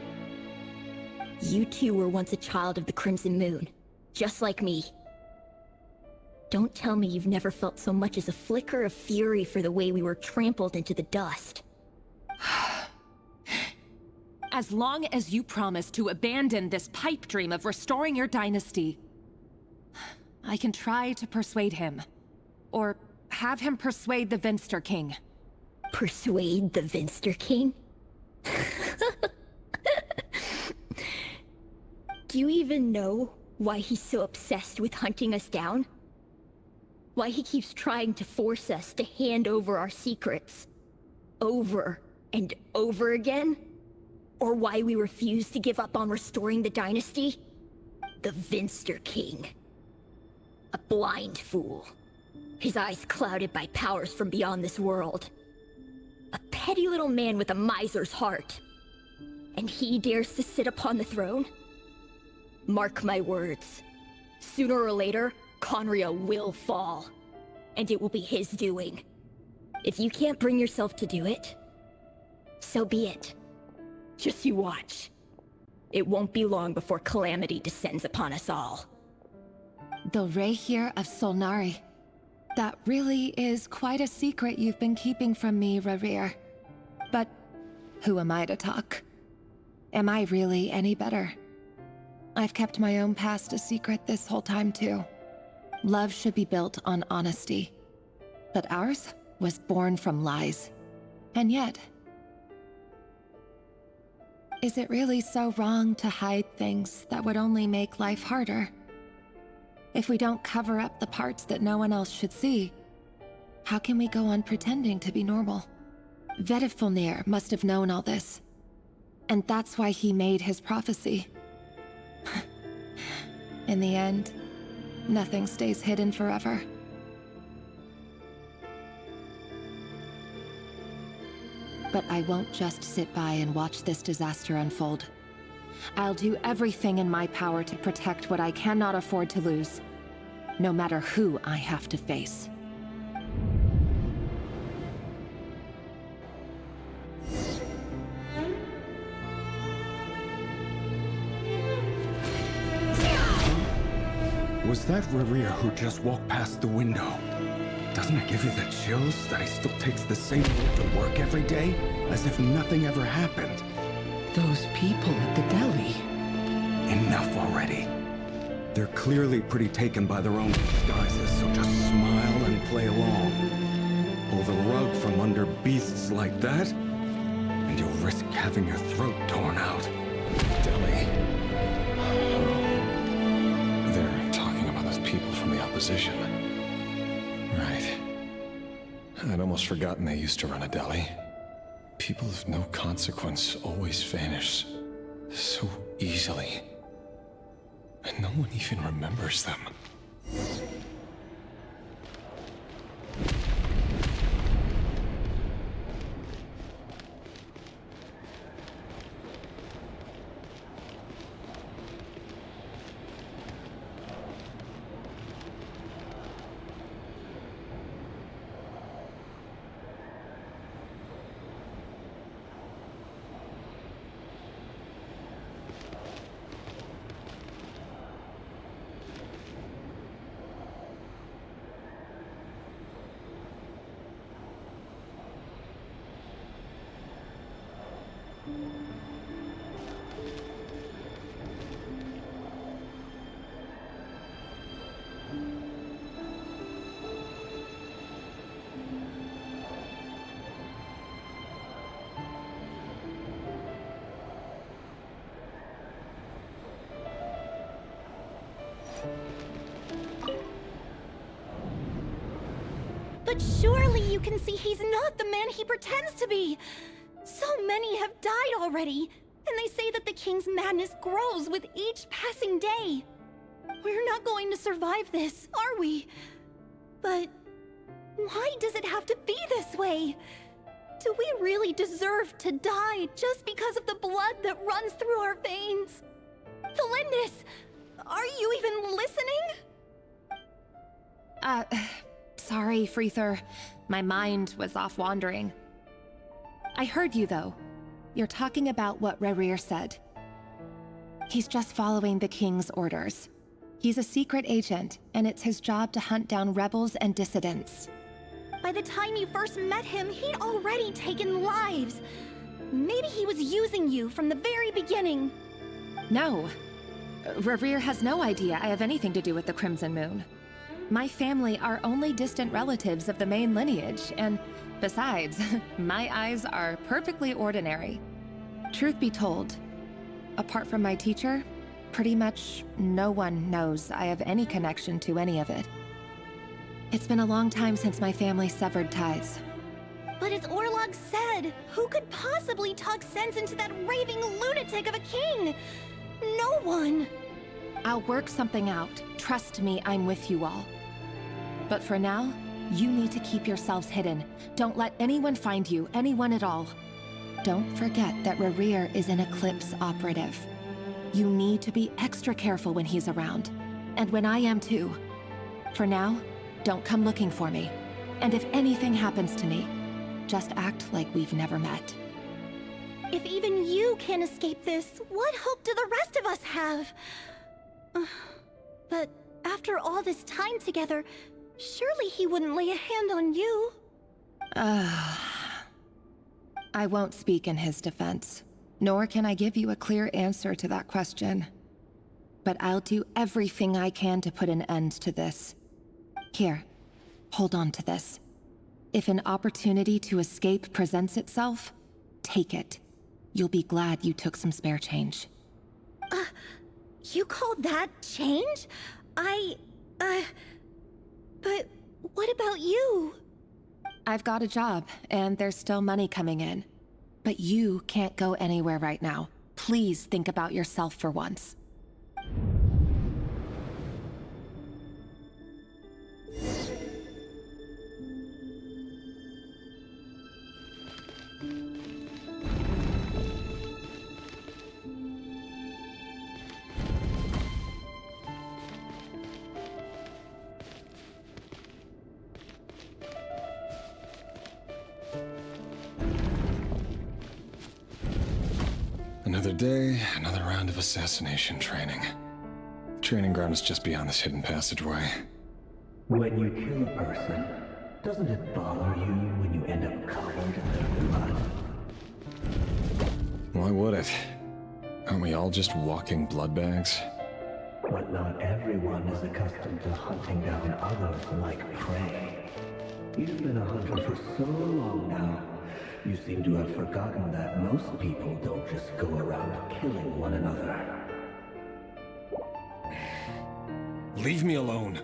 You two were once a child of the Crimson Moon, just like me. Don't tell me you've never felt so much as a flicker of fury for the way we were trampled into the dust. As long as you promise to abandon this pipe dream of restoring your dynasty, I can try to persuade him. Or have him persuade the Vinster King. Persuade the Vinster King? Do you even know why he's so obsessed with hunting us down? Why he keeps trying to force us to hand over our secrets? Over and over again? Or why we refuse to give up on restoring the dynasty? The Vinster King. A blind fool. His eyes clouded by powers from beyond this world. A petty little man with a miser's heart. And he dares to sit upon the throne? Mark my words. Sooner or later, Conria will fall. And it will be his doing. If you can't bring yourself to do it, so be it. Just you watch. It won't be long before calamity descends upon us all. The Rayrir of Solnari. That really is quite a secret you've been keeping from me, Rayrir. But who am I to talk? Am I really any better? I've kept my own past a secret this whole time too. Love should be built on honesty. But ours was born from lies. And yet, is it really so wrong to hide things that would only make life harder? If we don't cover up the parts that no one else should see, how can we go on pretending to be normal? Vedifulnir must have known all this. And that's why he made his prophecy. In the end, nothing stays hidden forever. But I won't just sit by and watch this disaster unfold. I'll do everything in my power to protect what I cannot afford to lose, no matter who I have to face. Was that Rayrir who just walked past the window? Doesn't it give you the chills that he still takes the same road to work every day, as if nothing ever happened? Those people at the deli. Enough already. They're clearly pretty taken by their own disguises, so just smile and play along. Pull the rug from under beasts like that, and you'll risk having your throat torn out. Deli. They're talking about those people from the opposition. Right. I'd almost forgotten they used to run a deli. People of no consequence always vanish so easily. And no one even remembers them. But surely you can see he's not the man he pretends to be! So many have died already, and they say that the king's madness grows with each passing day. We're not going to survive this, are we? But why does it have to be this way? Do we really deserve to die just because of the blood that runs through our veins? Felindis, are you even listening? Sorry, Freether. My mind was off wandering. I heard you, though. You're talking about what Rerir said. He's just following the king's orders. He's a secret agent, and it's his job to hunt down rebels and dissidents. By the time you first met him, he'd already taken lives. Maybe he was using you from the very beginning. No. Rerir has no idea I have anything to do with the Crimson Moon. My family are only distant relatives of the main lineage, and besides, my eyes are perfectly ordinary. Truth be told, apart from my teacher, pretty much no one knows I have any connection to any of it. It's been a long time since my family severed ties. But as Orlog said, who could possibly talk sense into that raving lunatic of a king? No one! I'll work something out. Trust me, I'm with you all. But for now, you need to keep yourselves hidden. Don't let anyone find you, anyone at all. Don't forget that Rerir is an Eclipse operative. You need to be extra careful when he's around. And when I am too. For now, don't come looking for me. And if anything happens to me, just act like we've never met. If even you can't escape this, what hope do the rest of us have? But after all this time together, surely he wouldn't lay a hand on you. I won't speak in his defense, nor can I give you a clear answer to that question. But I'll do everything I can to put an end to this. Here, hold on to this. If an opportunity to escape presents itself, take it. You'll be glad you took some spare change. You call that change? But what about you? I've got a job, and there's still money coming in. But you can't go anywhere right now. Please think about yourself for once. Another day, another round of assassination training. The training ground is just beyond this hidden passageway. When you kill a person, doesn't it bother you when you end up covered in their blood? Why would it? Aren't we all just walking blood bags? But not everyone is accustomed to hunting down others like prey. You've been a hunter for so long now, you seem to have forgotten that most people don't just go around killing one another. Leave me alone.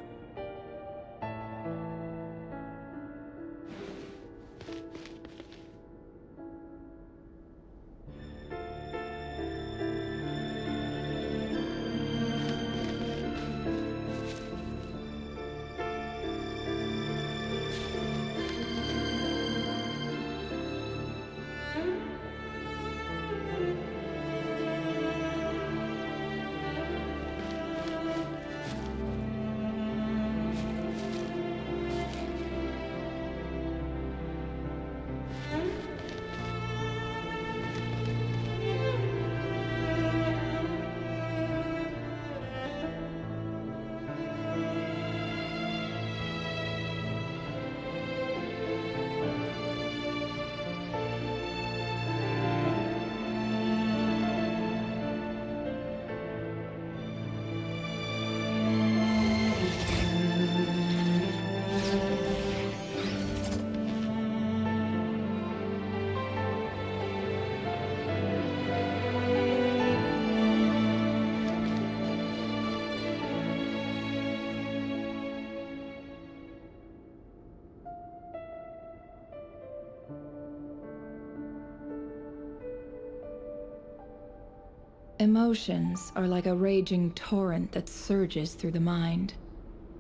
Emotions are like a raging torrent that surges through the mind.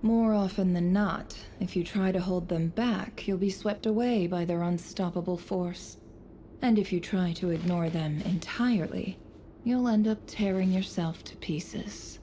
More often than not, if you try to hold them back, you'll be swept away by their unstoppable force. And if you try to ignore them entirely, you'll end up tearing yourself to pieces.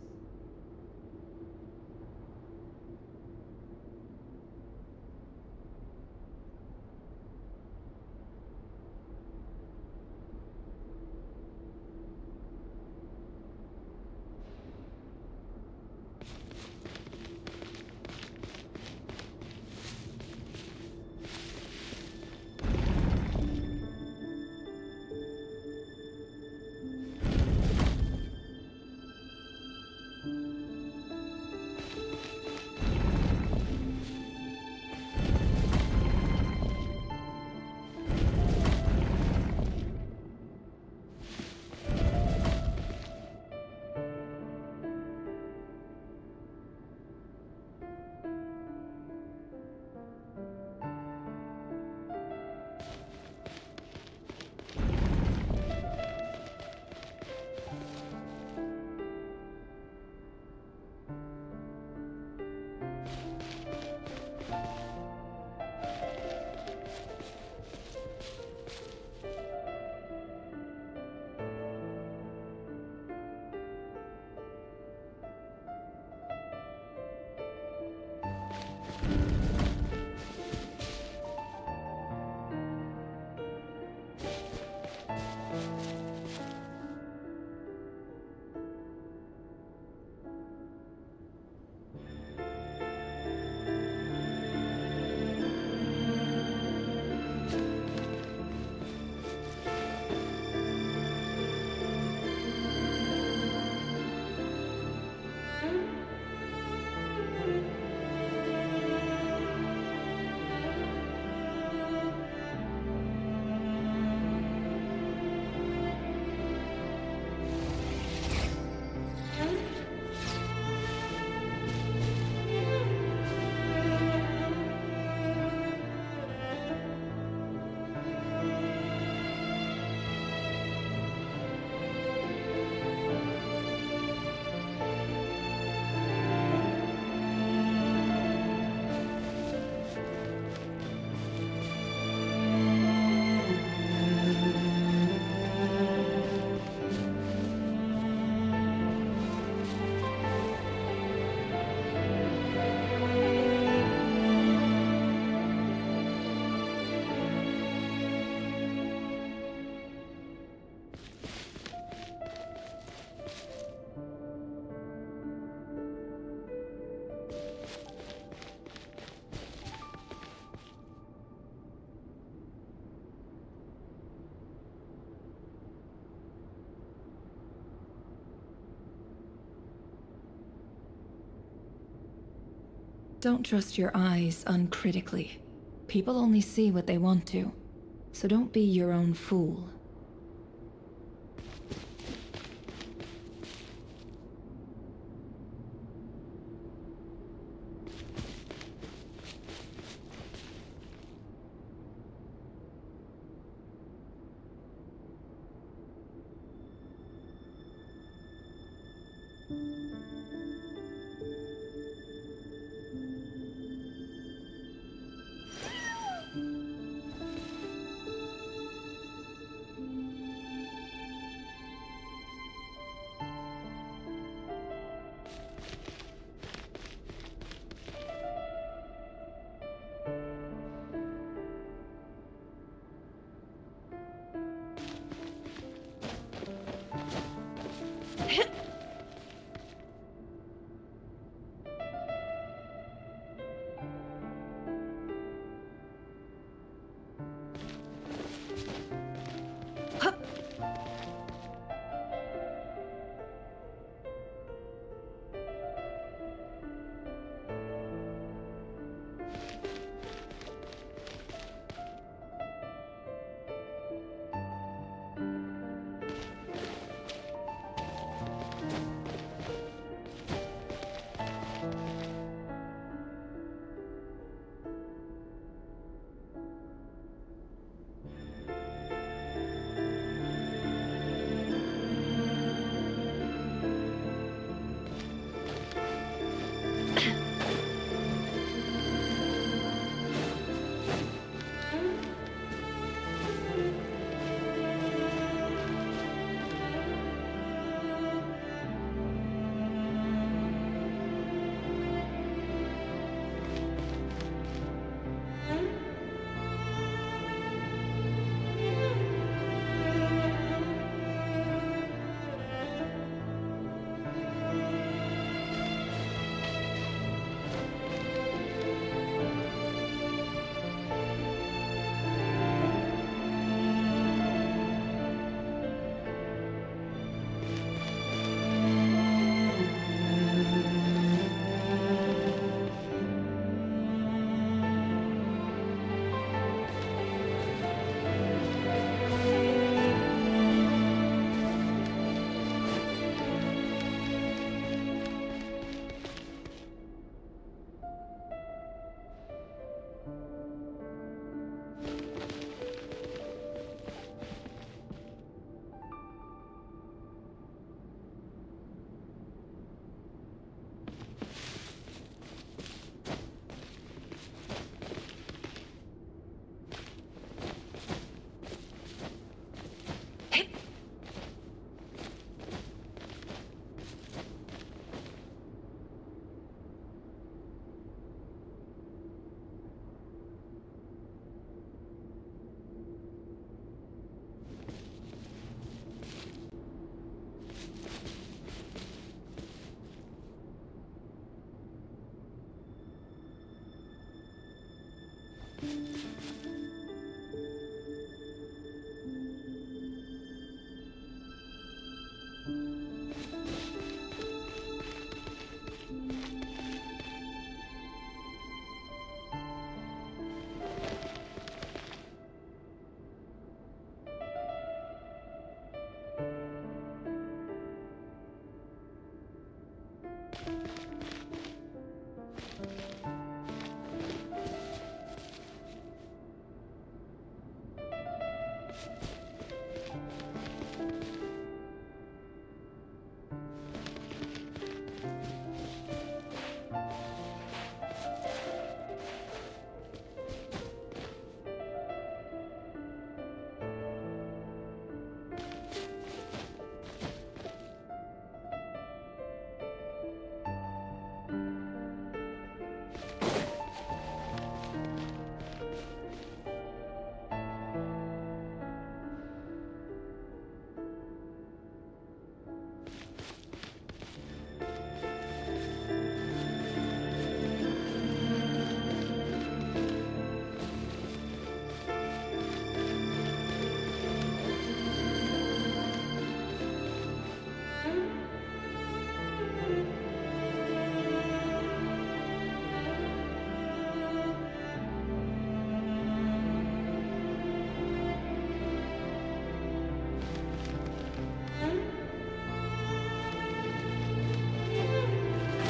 Don't trust your eyes uncritically. People only see what they want to, so don't be your own fool.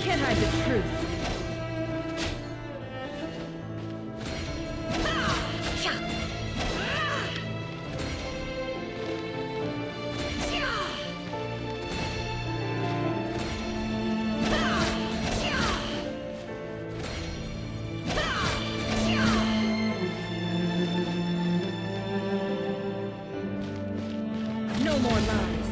Can't hide the truth. No more lies.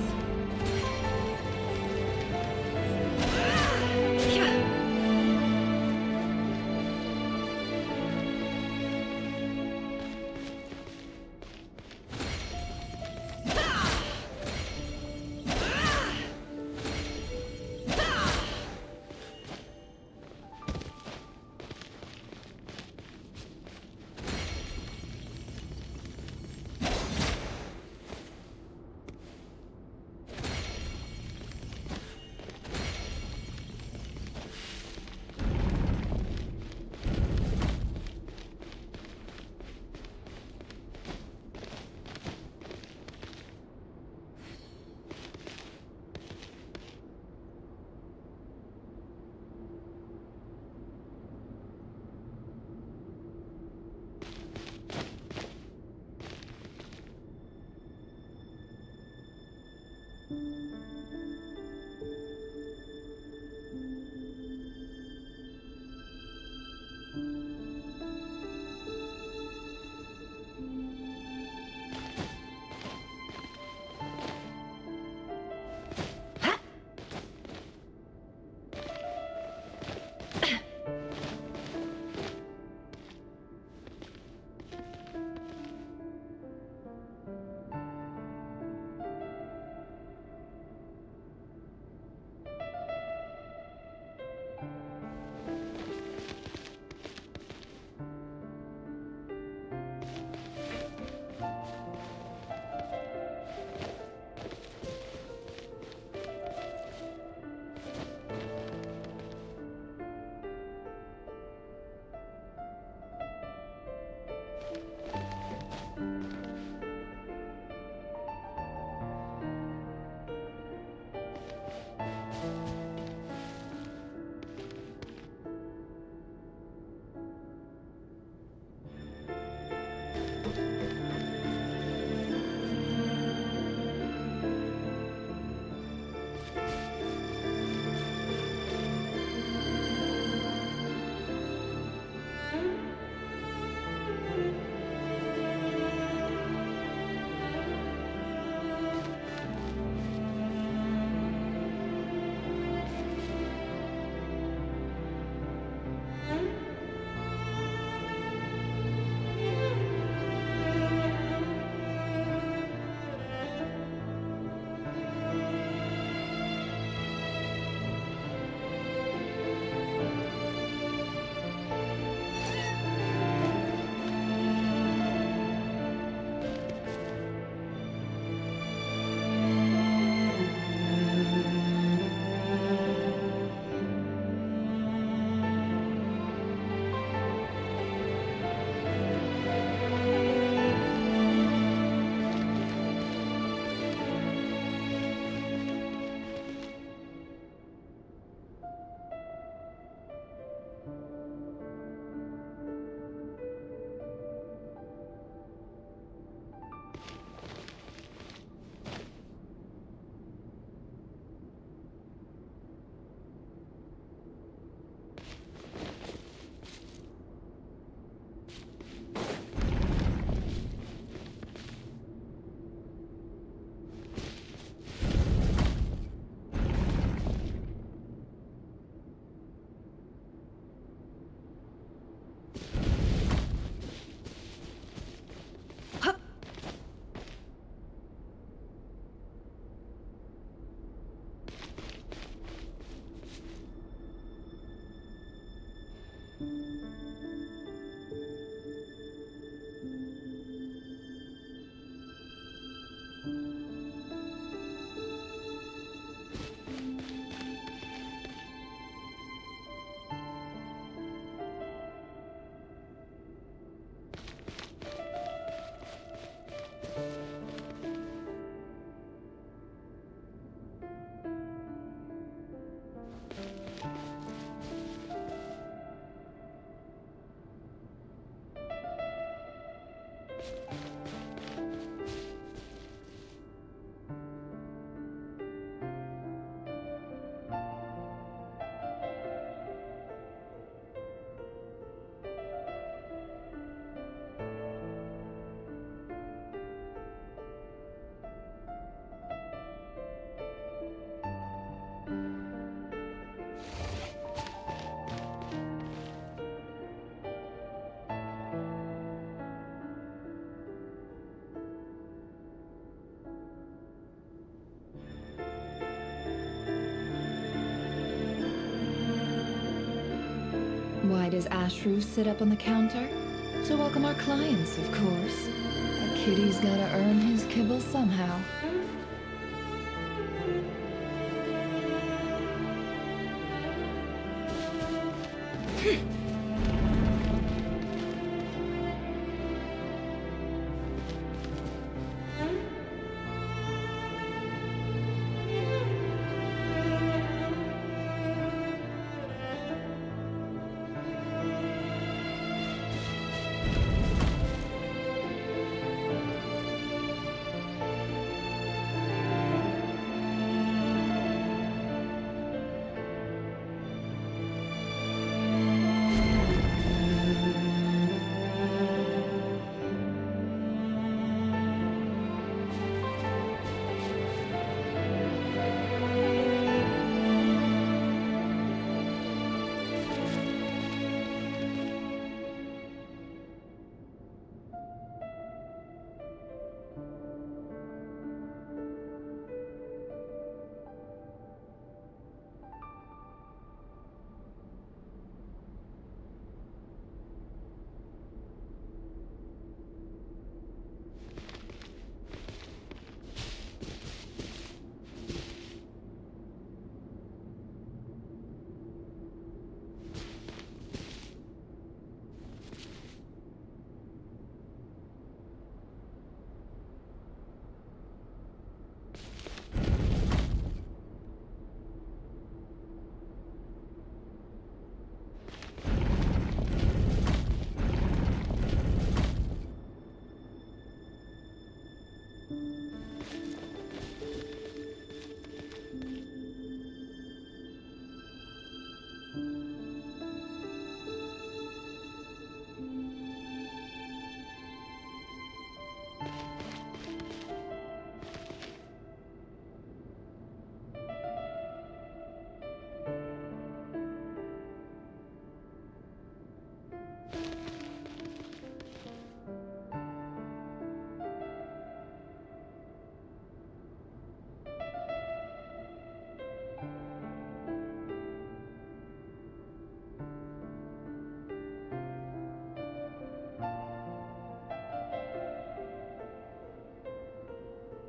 Why does Ashru sit up on the counter? To welcome our clients, of course. A kitty's gotta earn his kibble somehow.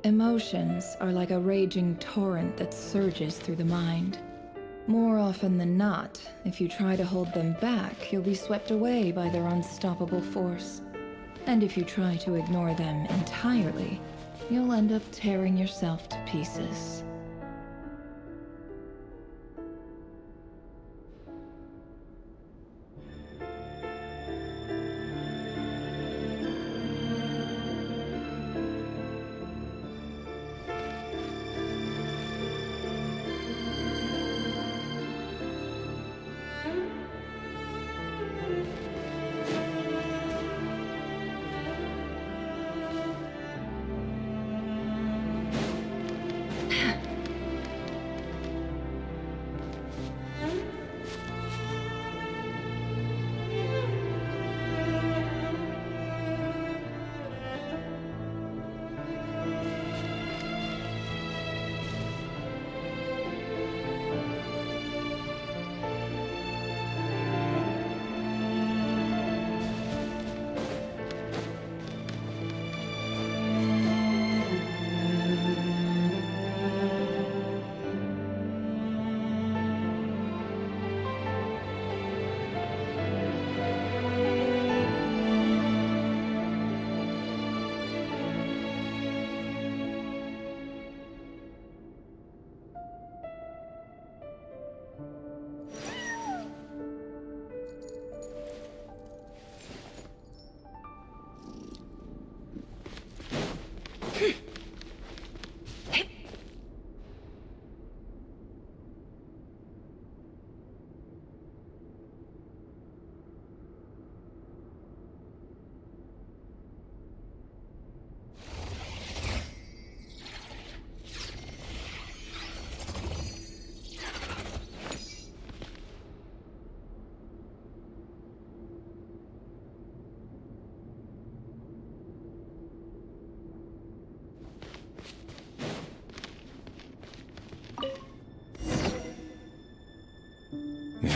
Emotions are like a raging torrent that surges through the mind. More often than not, if you try to hold them back, you'll be swept away by their unstoppable force. And if you try to ignore them entirely, you'll end up tearing yourself to pieces.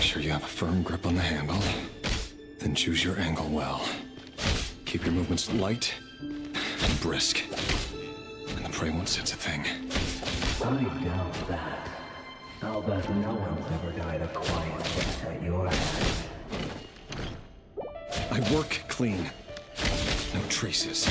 sure you have a firm grip on the handle. Then choose your angle well. Keep your movements light and brisk. And the prey won't sense a thing. I doubt that. I'll bet no one's ever died a quiet death at your hands. I work clean. No traces.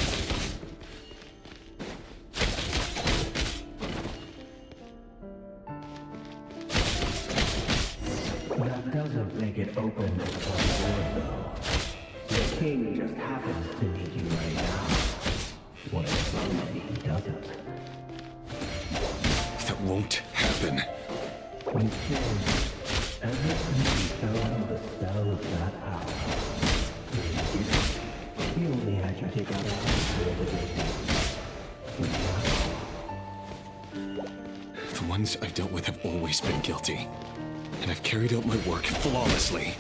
That doesn't make it open to the front door, though. The king just happens to need you right now. What if he doesn't? That won't happen. You see, ever since you fell under the spell of that house, he only had you take out a handful of the guilty. The ones I've dealt with have always been guilty. And I've carried out my work flawlessly.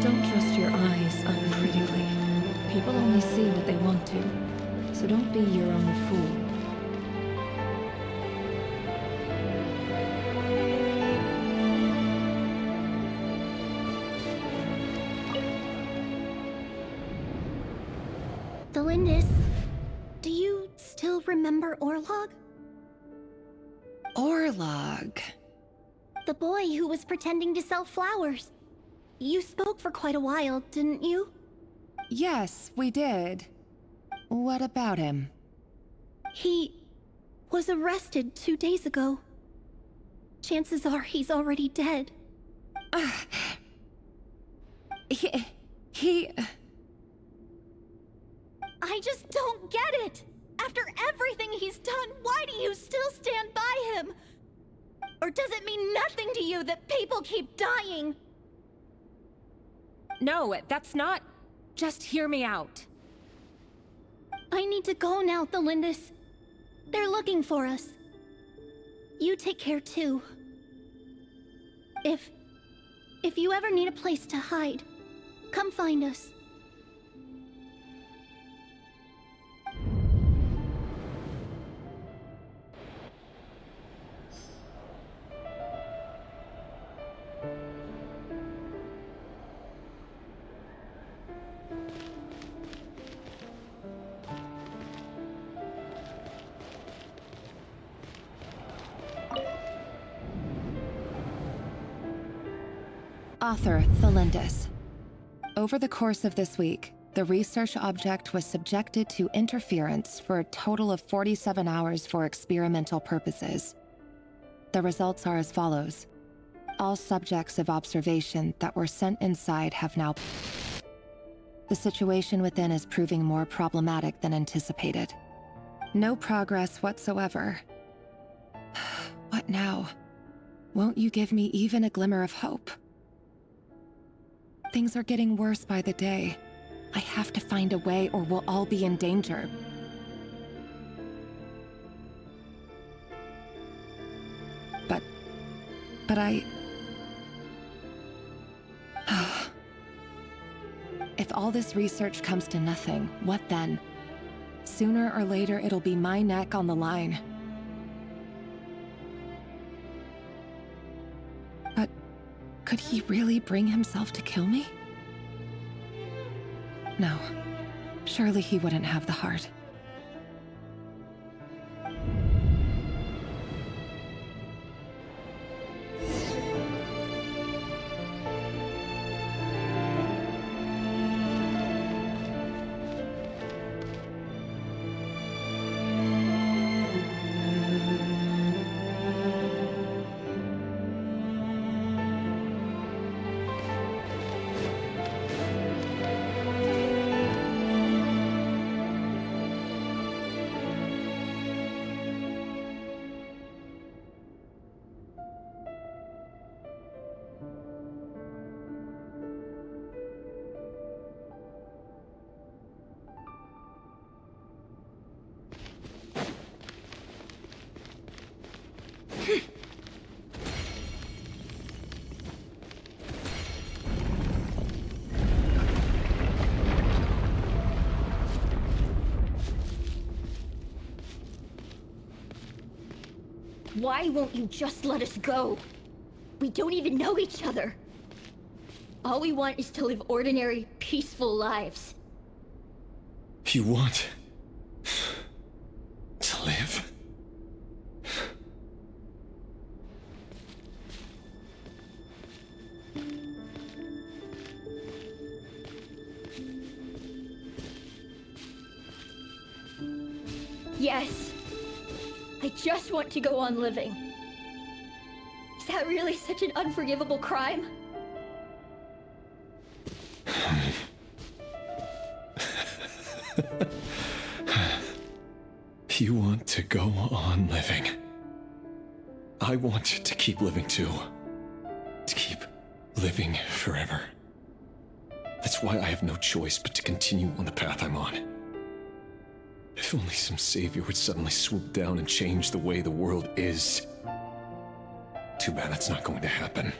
Don't trust your eyes uncritically. People only see what they want to, so don't be your own fool. Delindis, do you still remember Orlog? Orlog. The boy who was pretending to sell flowers. You spoke for quite a while, didn't you? Yes, we did. What about him? He was arrested 2 days ago. Chances are he's already dead. He... I just don't get it! After everything he's done, why do you still stand by him? Or does it mean nothing to you that people keep dying? No, that's not... Just hear me out. I need to go now, Delindis. They're looking for us. You take care too. If you ever need a place to hide, come find us. Author Thelindis. Over the course of this week, the research object was subjected to interference for a total of 47 hours for experimental purposes. The results are as follows. All subjects of observation that were sent inside have now... The situation within is proving more problematic than anticipated. No progress whatsoever. What now? Won't you give me even a glimmer of hope? Things are getting worse by the day. I have to find a way or we'll all be in danger. But I... If all this research comes to nothing, what then? Sooner or later, it'll be my neck on the line. But could he really bring himself to kill me? No. Surely he wouldn't have the heart. Why won't you just let us go? We don't even know each other. All we want is to live ordinary, peaceful lives. You want to live? Yes. I just want to go on living. Is that really such an unforgivable crime? You want to go on living. I want to keep living too. To keep living forever. That's why I have no choice but to continue on the path I'm on. If only some savior would suddenly swoop down and change the way the world is. Too bad that's not going to happen.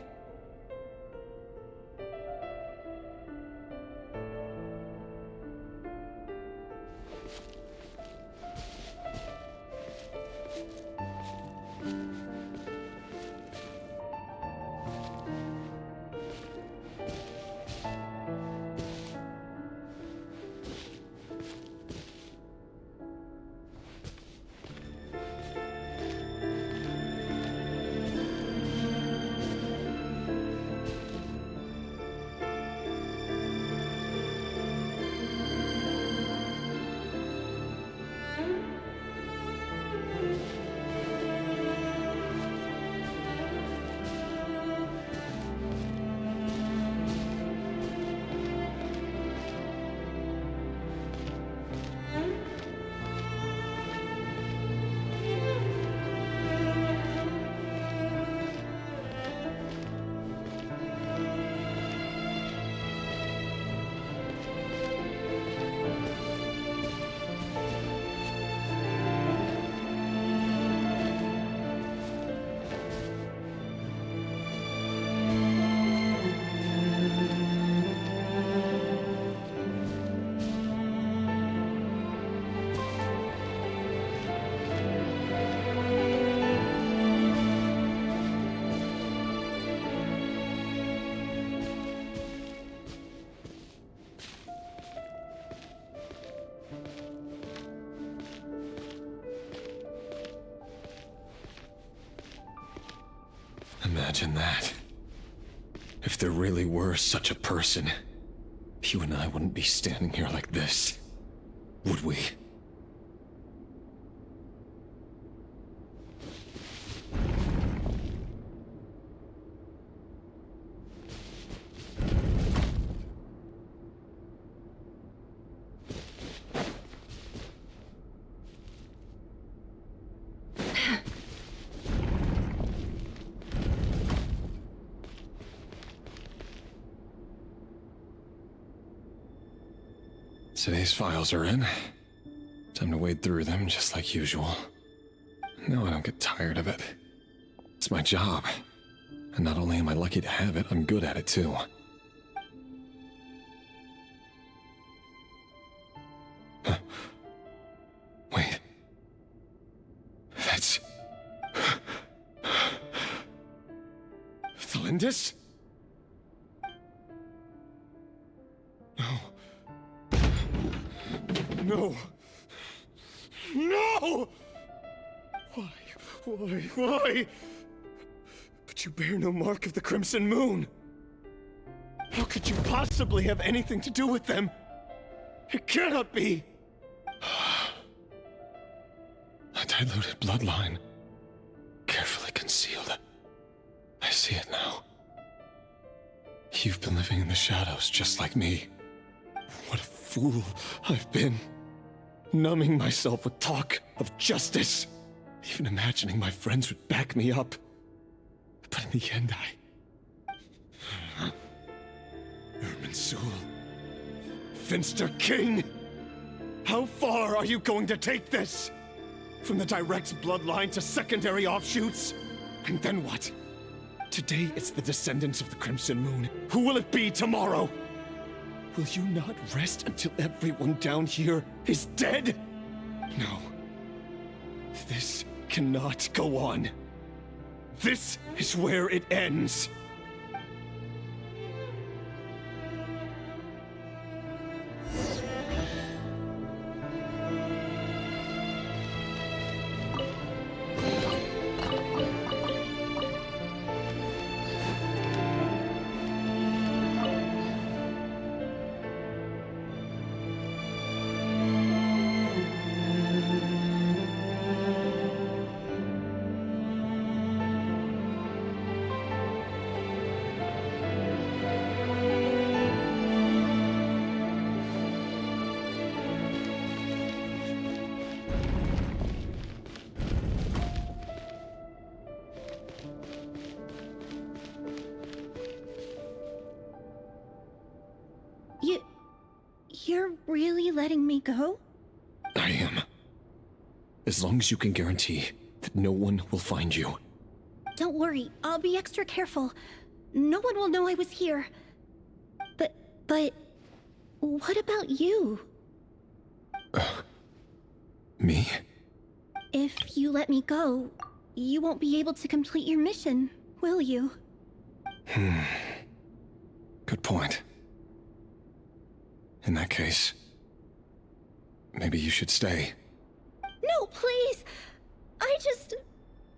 Imagine that. If there really were such a person, you and I wouldn't be standing here like this, would we? Today's files are in. Time to wade through them just like usual. No, I don't get tired of it. It's my job. And not only am I lucky to have it, I'm good at it too. Huh. Wait. That's... Thalindis? No. No! Why? But you bear no mark of the Crimson Moon. How could you possibly have anything to do with them? It cannot be! A diluted bloodline. Carefully concealed. I see it now. You've been living in the shadows just like me. What a fool I've been. Numbing myself with talk of justice. Even imagining my friends would back me up. But in the end, Irminsul. Finster King! How far are you going to take this? From the direct bloodline to secondary offshoots? And then what? Today it's the descendants of the Crimson Moon. Who will it be tomorrow? Will you not rest until everyone down here is dead? No. This cannot go on. This is where it ends. You're really letting me go? I am. As long as you can guarantee that no one will find you. Don't worry, I'll be extra careful. No one will know I was here. But... what about you? Me? If you let me go, you won't be able to complete your mission, will you? Good point. In that case, maybe you should stay. No, please! I just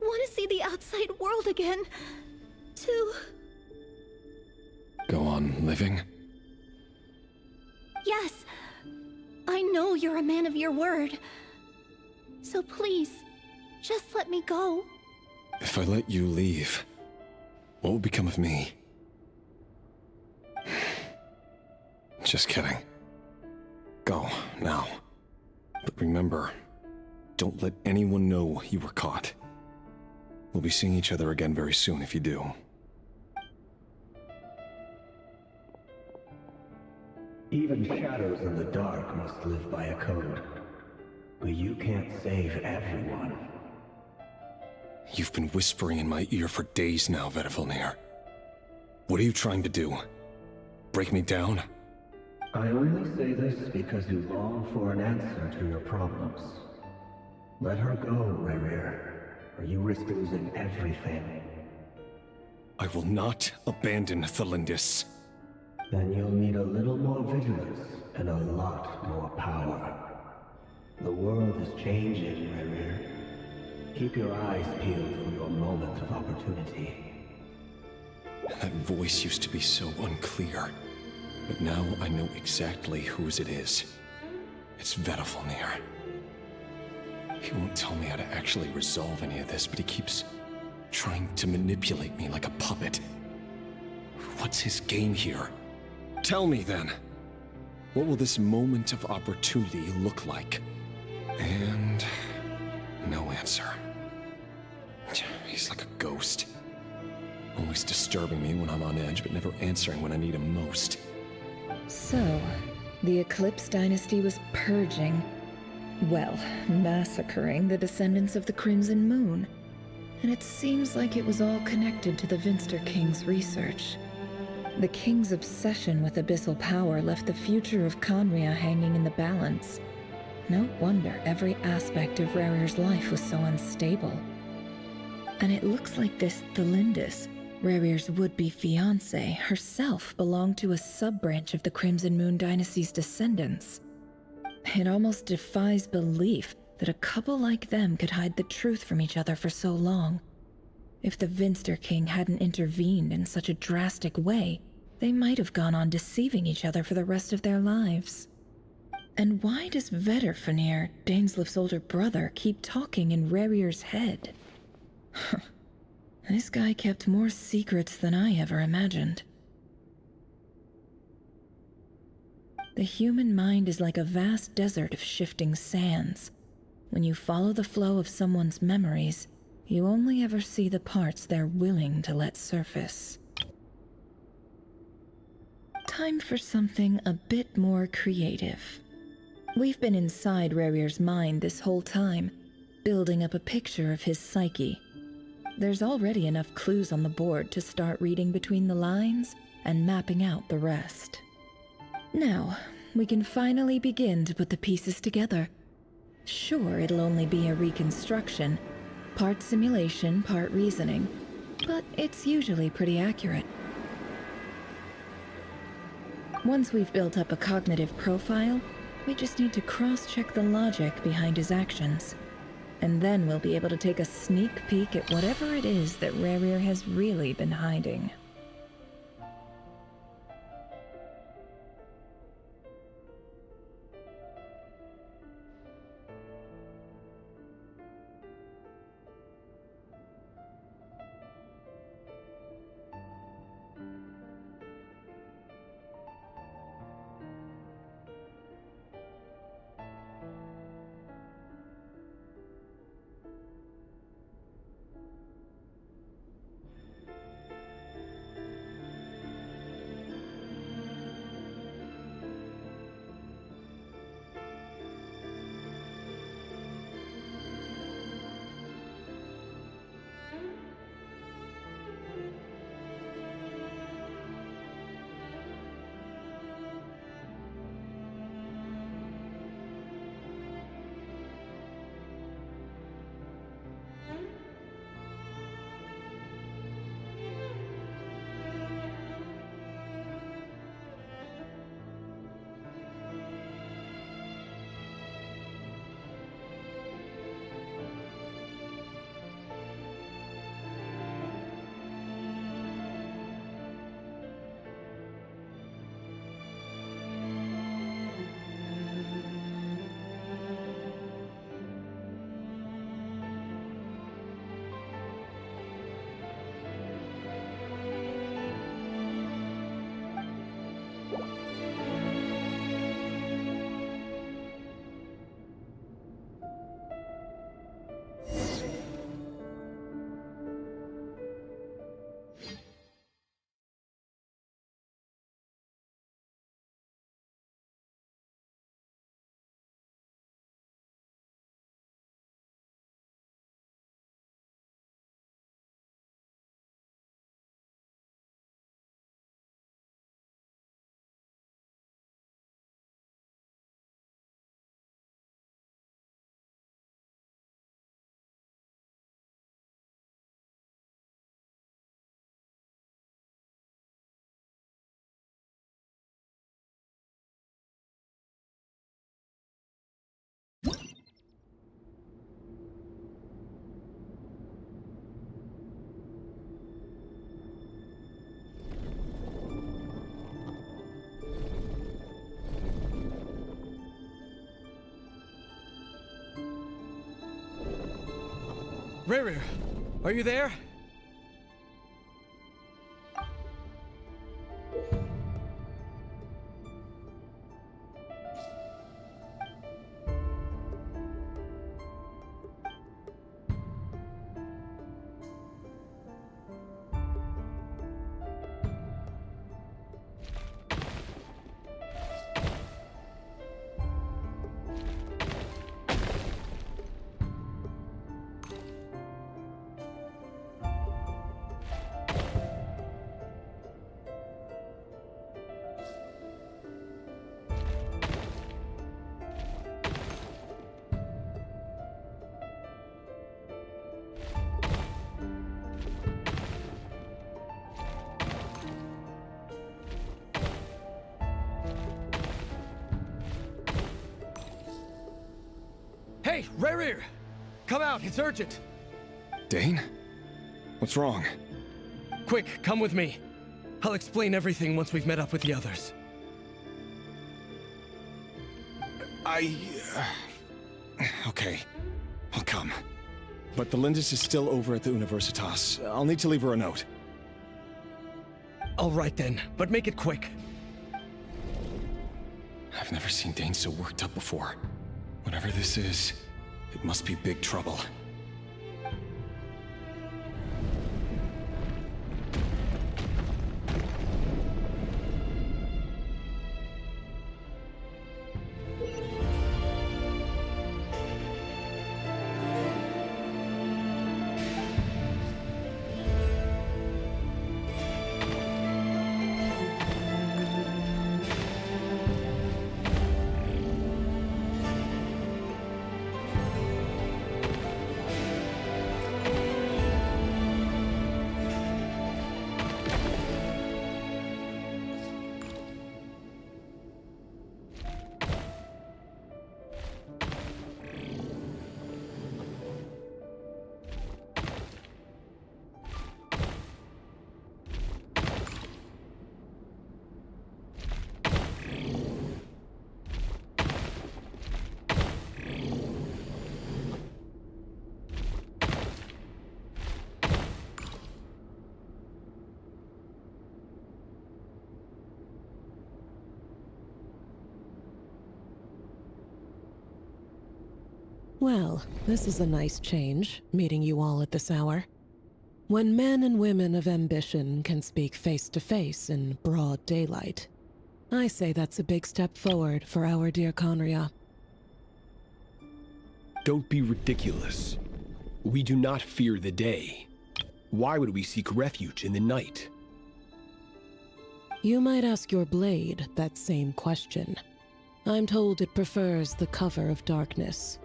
want to see the outside world again. To... Go on living? Yes. I know you're a man of your word. So please, just let me go. If I let you leave, what will become of me? Just kidding. Go, now. But remember, don't let anyone know you were caught. We'll be seeing each other again very soon if you do. Even shadows in the dark must live by a code. But you can't save everyone. You've been whispering in my ear for days now, Vedifilnir. What are you trying to do? Break me down? I only say this because you long for an answer to your problems. Let her go, Rerir, or you risk losing everything. I will not abandon Thelindis. Then you'll need a little more vigilance and a lot more power. The world is changing, Rerir. Keep your eyes peeled for your moment of opportunity. That voice used to be so unclear. But now I know exactly whose it is. It's Vedifilnir. He won't tell me how to actually resolve any of this, but he keeps trying to manipulate me like a puppet. What's his game here? Tell me then. What will this moment of opportunity look like? And no answer. He's like a ghost. Always disturbing me when I'm on edge, but never answering when I need him most. So, the Eclipse Dynasty was purging, well, massacring the descendants of the Crimson Moon. And it seems like it was all connected to the Vinster King's research. The King's obsession with abyssal power left the future of Conria hanging in the balance. No wonder every aspect of Rerir's life was so unstable. And it looks like this Thelindis, Rerir's would-be fiancée, herself belonged to a sub-branch of the Crimson Moon Dynasty's descendants. It almost defies belief that a couple like them could hide the truth from each other for so long. If the Vinster King hadn't intervened in such a drastic way, they might have gone on deceiving each other for the rest of their lives. And why does Vedifilnir, Dainslif's older brother, keep talking in Rerir's head? This guy kept more secrets than I ever imagined. The human mind is like a vast desert of shifting sands. When you follow the flow of someone's memories, you only ever see the parts they're willing to let surface. Time for something a bit more creative. We've been inside Rerir's mind this whole time, building up a picture of his psyche. There's already enough clues on the board to start reading between the lines and mapping out the rest. Now, we can finally begin to put the pieces together. Sure, it'll only be a reconstruction, part simulation, part reasoning, but it's usually pretty accurate. Once we've built up a cognitive profile, we just need to cross-check the logic behind his actions. And then we'll be able to take a sneak peek at whatever it is that Rerir has really been hiding. Rerir, are you there? Hey, Rerir! Come out, it's urgent! Dane? What's wrong? Quick, come with me. I'll explain everything once we've met up with the others. Okay. I'll come. But the Lindis is still over at the Universitas. I'll need to leave her a note. All right then, but make it quick. I've never seen Dane so worked up before. Whatever this is, it must be big trouble. Well, this is a nice change, meeting you all at this hour. When men and women of ambition can speak face to face in broad daylight, I say that's a big step forward for our dear Conria. Don't be ridiculous. We do not fear the day. Why would we seek refuge in the night? You might ask your blade that same question. I'm told it prefers the cover of darkness.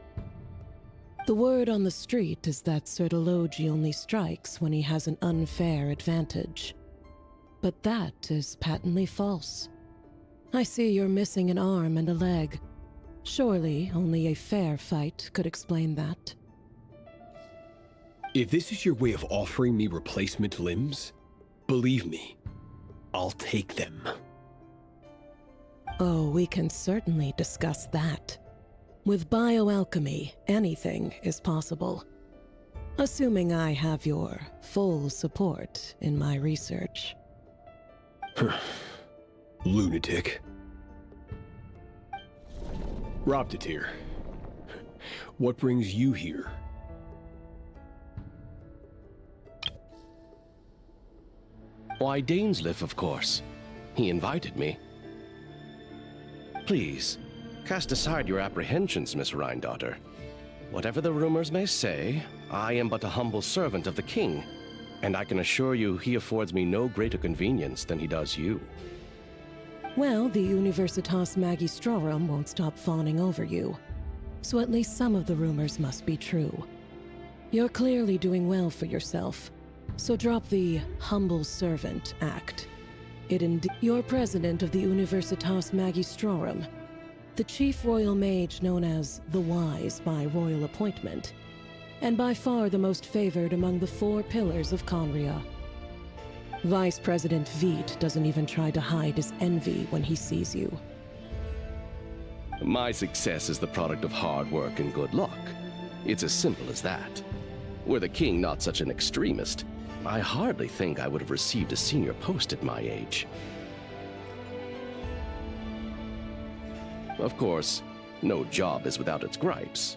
The word on the street is that Sertologi only strikes when he has an unfair advantage. But that is patently false. I see you're missing an arm and a leg. Surely only a fair fight could explain that. If this is your way of offering me replacement limbs, believe me, I'll take them. Oh, we can certainly discuss that. With bioalchemy, anything is possible. Assuming I have your full support in my research. Lunatic. Robtatir, what brings you here? Why, Dainsleif, of course. He invited me. Please, cast aside your apprehensions, Miss Rhindaughter. Whatever the rumors may say, I am but a humble servant of the king, and I can assure you he affords me no greater convenience than he does you. Well, the Universitas Magistrorum won't stop fawning over you, so at least some of the rumors must be true. You're clearly doing well for yourself, so drop the humble servant act. You're president of the Universitas Magistrorum, the chief royal mage known as the Wise by royal appointment, and by far the most favored among the 4 pillars of Conria. Vice President Veit doesn't even try to hide his envy when he sees you. My success is the product of hard work and good luck. It's as simple as that. Were the king not such an extremist, I hardly think I would have received a senior post at my age. Of course, no job is without its gripes.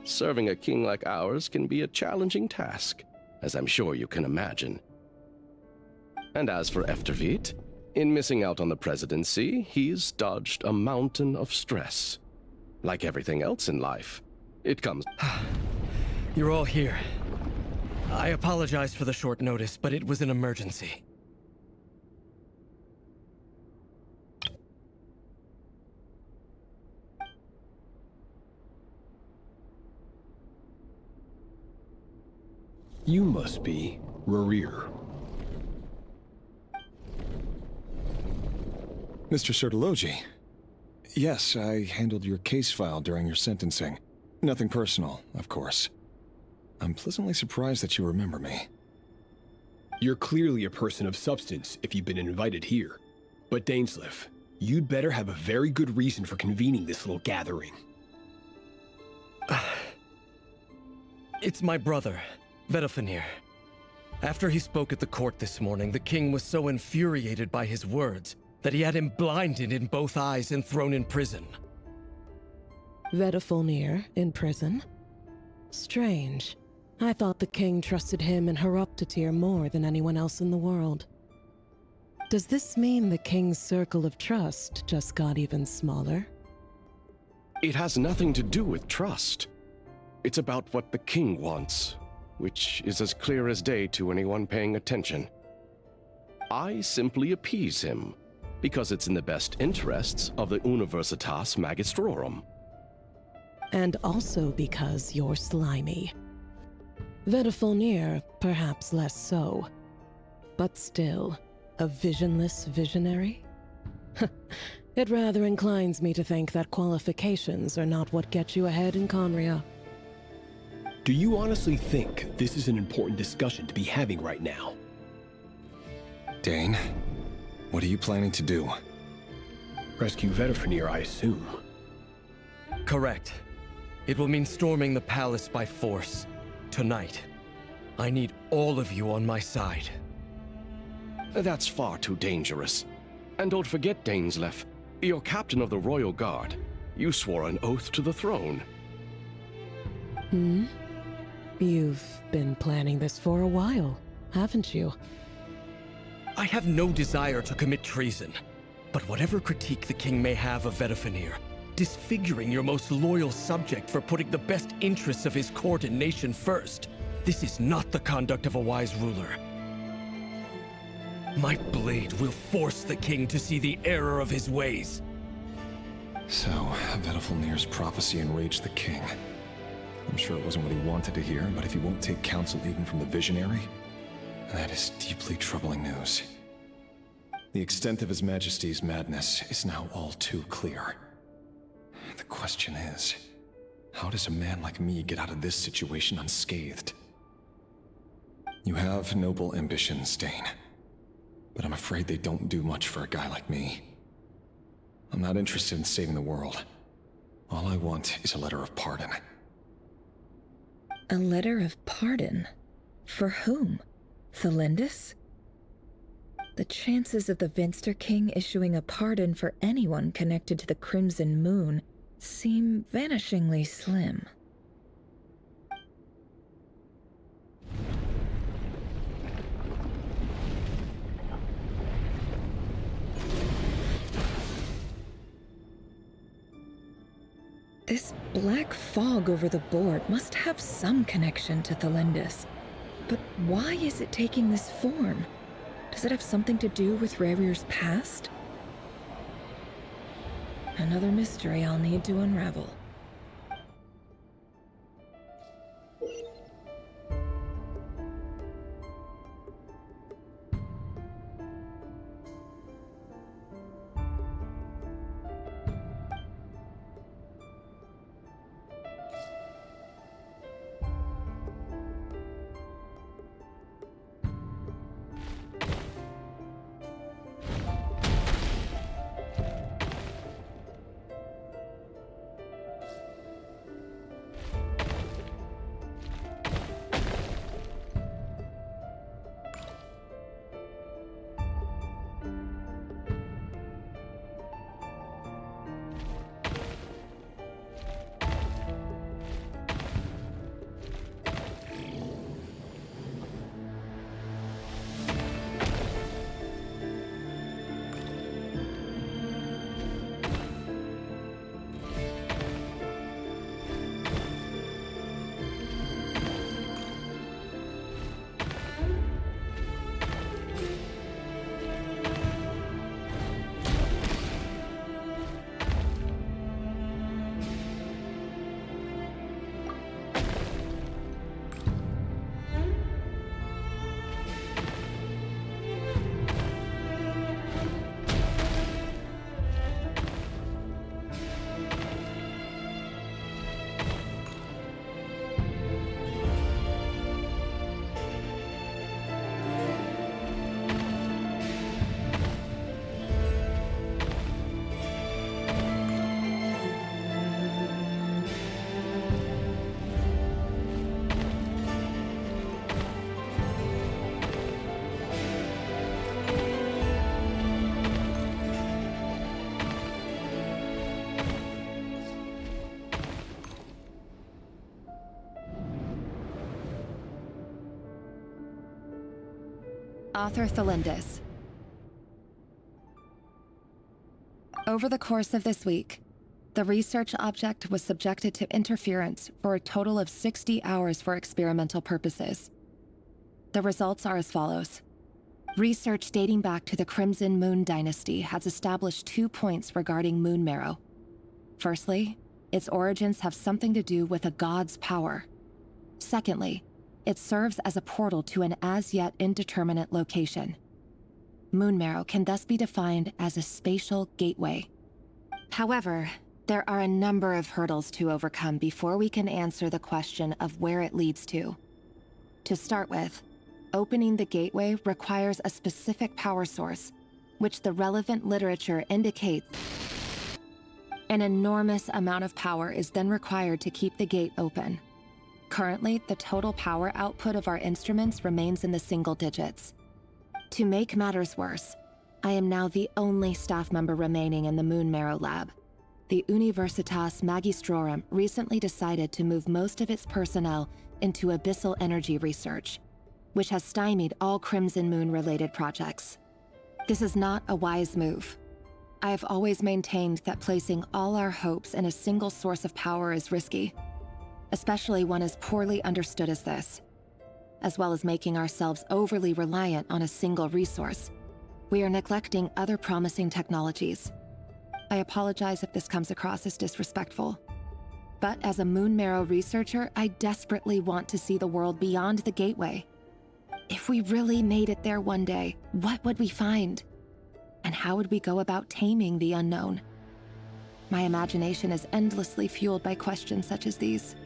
Serving a king like ours can be a challenging task, as I'm sure you can imagine. And as for Efterveit, in missing out on the presidency, he's dodged a mountain of stress. Like everything else in life, it comes... You're all here. I apologize for the short notice, but it was an emergency. You must be Rarir. Mr. Sertologi. Yes, I handled your case file during your sentencing. Nothing personal, of course. I'm pleasantly surprised that you remember me. You're clearly a person of substance if you've been invited here. But Dainsleif, you'd better have a very good reason for convening this little gathering. It's my brother, Vedofenir. After he spoke at the court this morning, the king was so infuriated by his words that he had him blinded in both eyes and thrown in prison. Vedofenir in prison? Strange. I thought the king trusted him and Horoptatir more than anyone else in the world. Does this mean the king's circle of trust just got even smaller? It has nothing to do with trust. It's about what the king wants, which is as clear as day to anyone paying attention. I simply appease him, because it's in the best interests of the Universitas Magistrorum. And also because you're slimy. Vedofenir, perhaps less so. But still, a visionless visionary? It rather inclines me to think that qualifications are not what get you ahead in Conria. Do you honestly think this is an important discussion to be having right now? Dane, what are you planning to do? Rescue Vedofenir, I assume. Correct. It will mean storming the palace by force. Tonight. I need all of you on my side. That's far too dangerous. And don't forget, Dainsleif, you're captain of the Royal Guard. You swore an oath to the throne. You've been planning this for a while, haven't you? I have no desire to commit treason. But whatever critique the king may have of Vedafenir, disfiguring your most loyal subject for putting the best interests of his court and nation first, this is not the conduct of a wise ruler. My blade will force the king to see the error of his ways. So, Vedafenir's prophecy enraged the king. I'm sure it wasn't what he wanted to hear, but if he won't take counsel even from the visionary, that is deeply troubling news. The extent of His Majesty's madness is now all too clear. The question is, how does a man like me get out of this situation unscathed? You have noble ambitions, Dane, but I'm afraid they don't do much for a guy like me. I'm not interested in saving the world. All I want is a letter of pardon. A letter of pardon? For whom? Thelindis? The chances of the Vinster King issuing a pardon for anyone connected to the Crimson Moon seem vanishingly slim. This black fog over the board must have some connection to Thelindis. But why is it taking this form? Does it have something to do with Rarir's past? Another mystery I'll need to unravel. Author Thelindis. Over the course of this week, the research object was subjected to interference for a total of 60 hours for experimental purposes. The results are as follows. Research dating back to the Crimson Moon Dynasty has established 2 points regarding moon marrow. Firstly, its origins have something to do with a god's power. Secondly, it serves as a portal to an as-yet indeterminate location. Moon marrow can thus be defined as a spatial gateway. However, there are a number of hurdles to overcome before we can answer the question of where it leads to. To start with, opening the gateway requires a specific power source, which the relevant literature indicates. An enormous amount of power is then required to keep the gate open. Currently, the total power output of our instruments remains in the single digits. To make matters worse, I am now the only staff member remaining in the Moon Marrow lab. the Universitas Magistrorum recently decided to move most of its personnel into abyssal energy research, which has stymied all Crimson Moon-related projects. This is not a wise move. I have always maintained that placing all our hopes in a single source of power is risky, especially one as poorly understood as this. As well as making ourselves overly reliant on a single resource, we are neglecting other promising technologies. I apologize if this comes across as disrespectful. But as a Moon Marrow researcher, I desperately want to see the world beyond the gateway. If we really made it there one day, what would we find? And how would we go about taming the unknown? My imagination is endlessly fueled by questions such as these.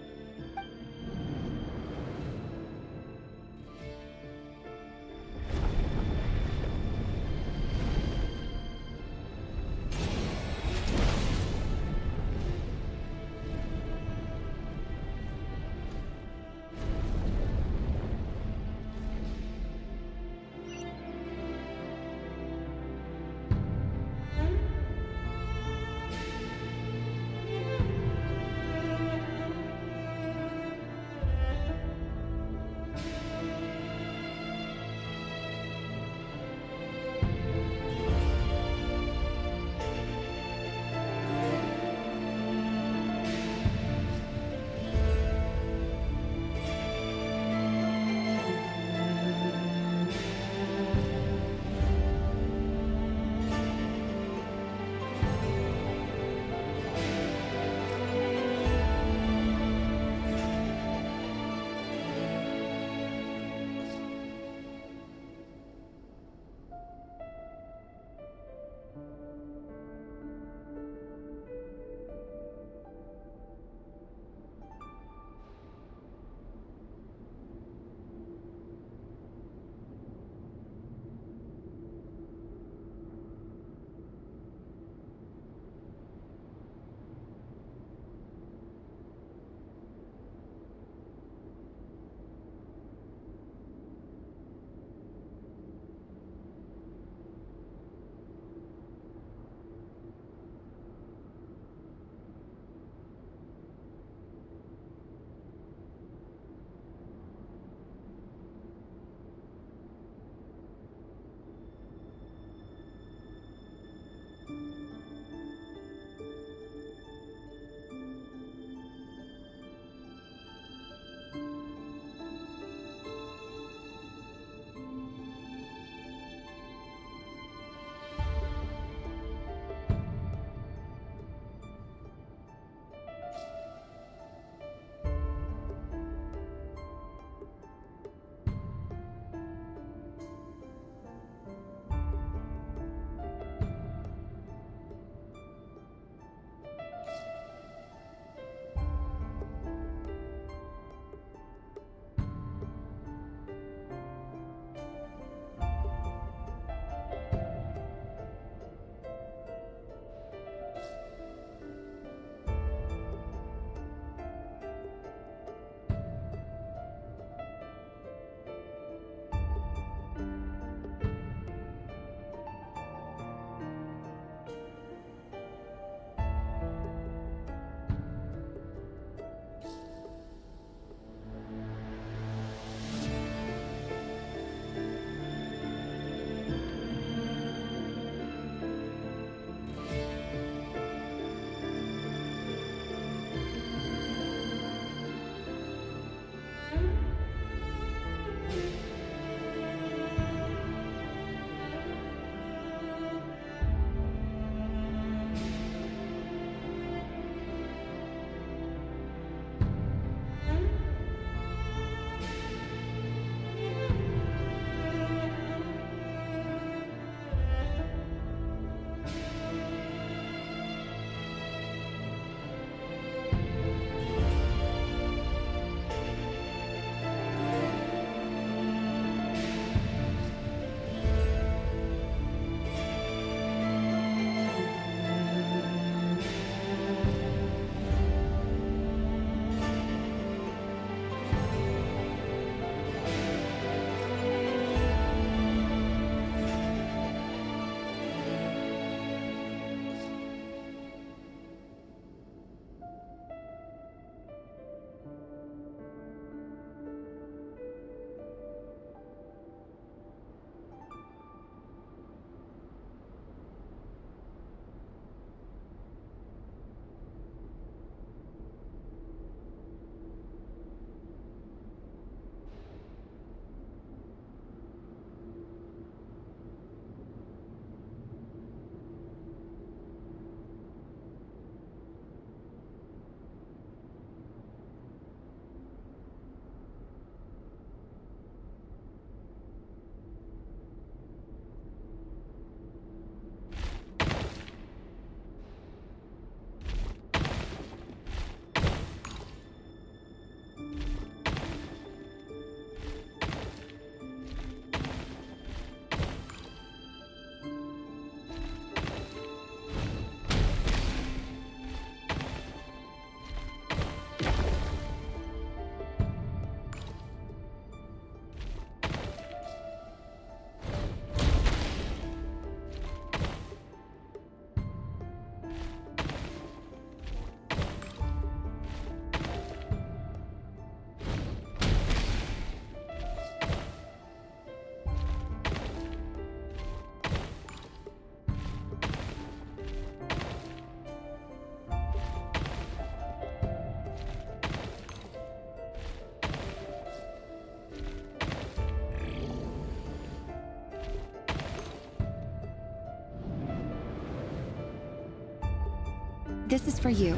This is for you.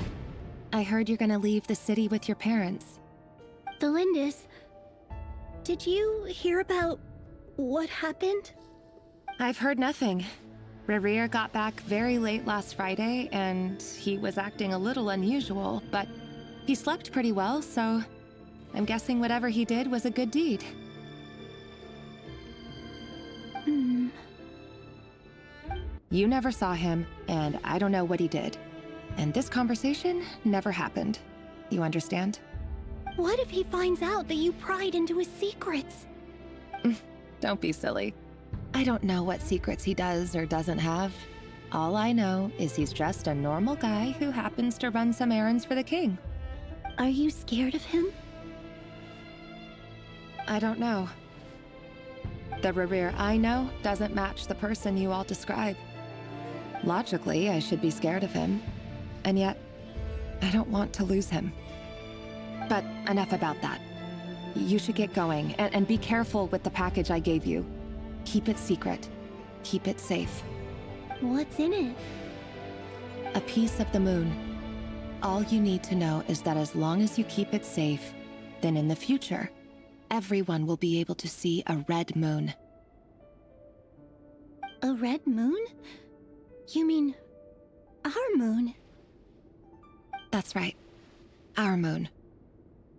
I heard you're gonna leave the city with your parents. The Lindis, did you hear about what happened? I've heard nothing. Rerir got back very late last Friday, and he was acting a little unusual, but he slept pretty well, so I'm guessing whatever he did was a good deed. You never saw him, and I don't know what he did. And this conversation never happened. You understand? What if he finds out that you pried into his secrets? Don't be silly. I don't know what secrets he does or doesn't have. All I know is he's just a normal guy who happens to run some errands for the king. Are you scared of him? I don't know. The Rerir I know doesn't match the person you all describe. Logically, I should be scared of him. And yet, I don't want to lose him. But enough about that. You should get going, and be careful with the package I gave you. Keep it secret. Keep it safe. What's in it? A piece of the moon. All you need to know is that as long as you keep it safe, then in the future, everyone will be able to see a red moon. A red moon? You mean our moon? That's right. Our moon.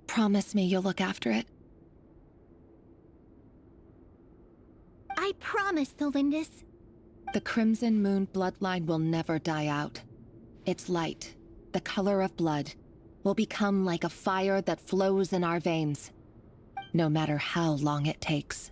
Promise me you'll look after it. I promise, the Lindis. The Crimson Moon bloodline will never die out. Its light, the color of blood, will become like a fire that flows in our veins, no matter how long it takes.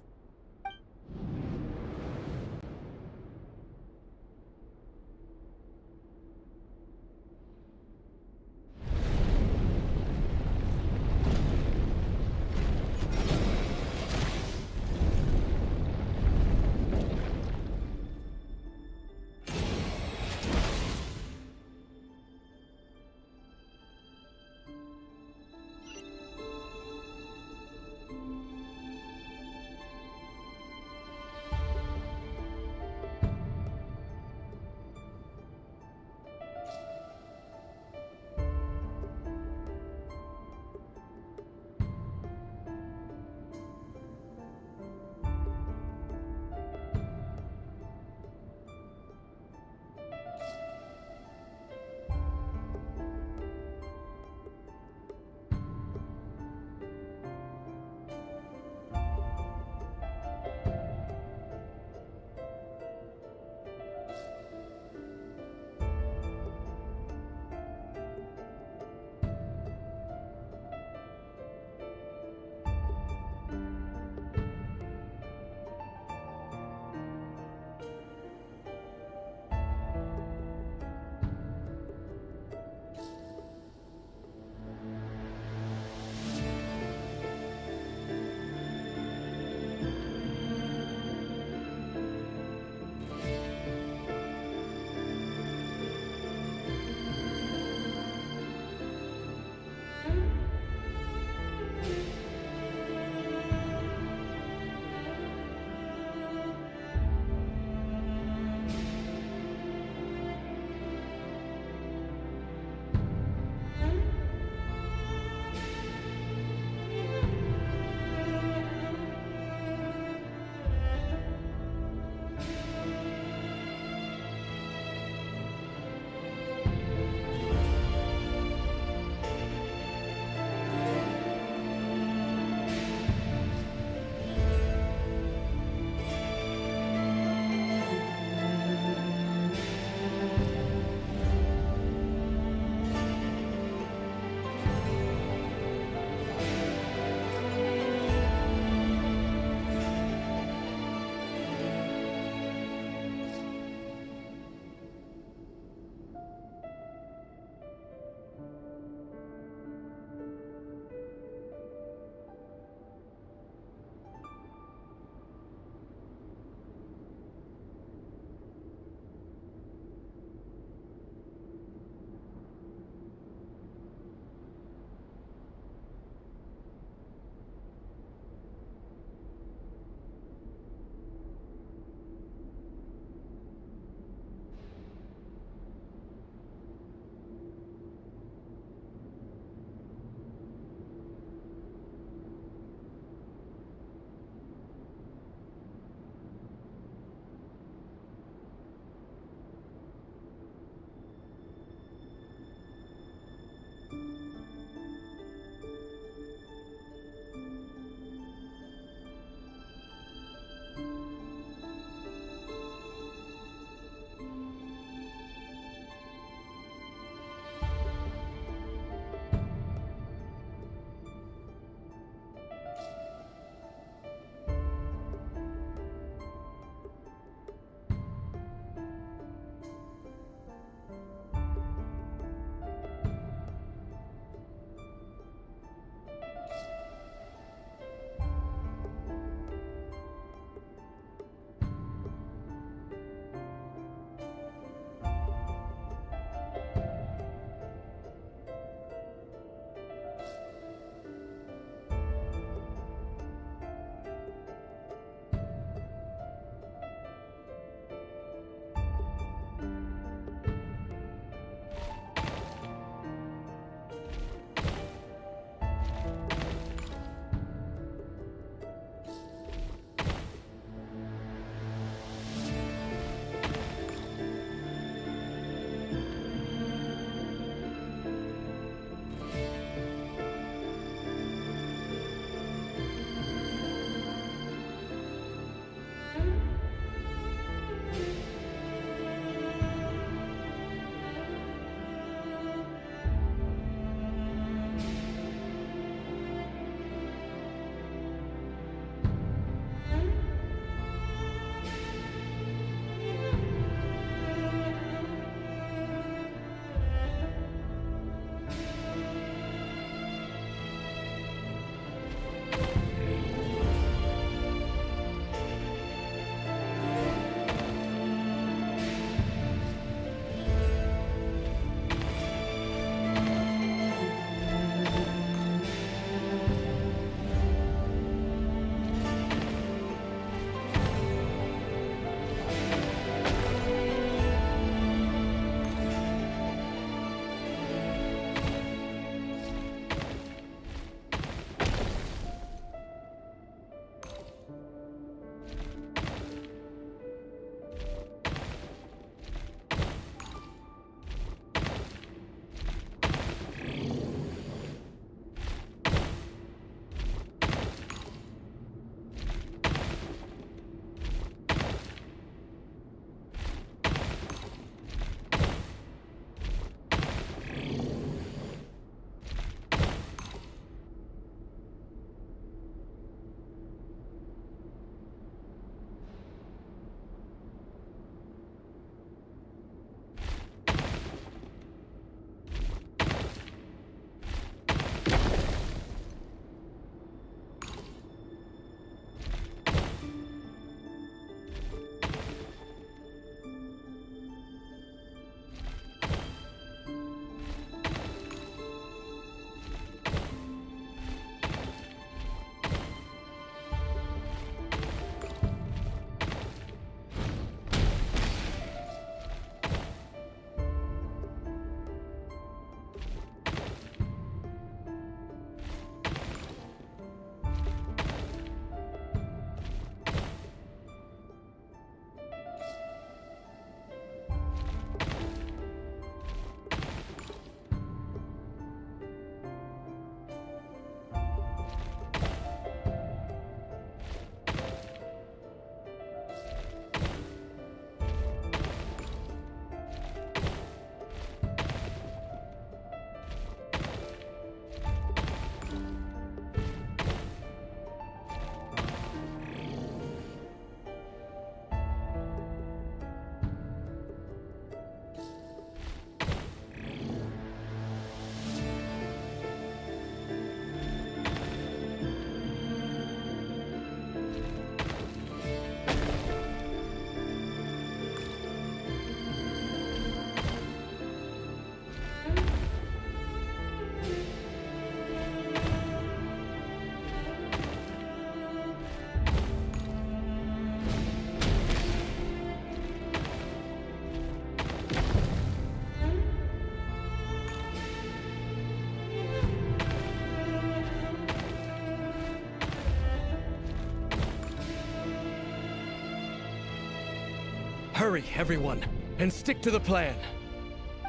Hurry, everyone, and stick to the plan.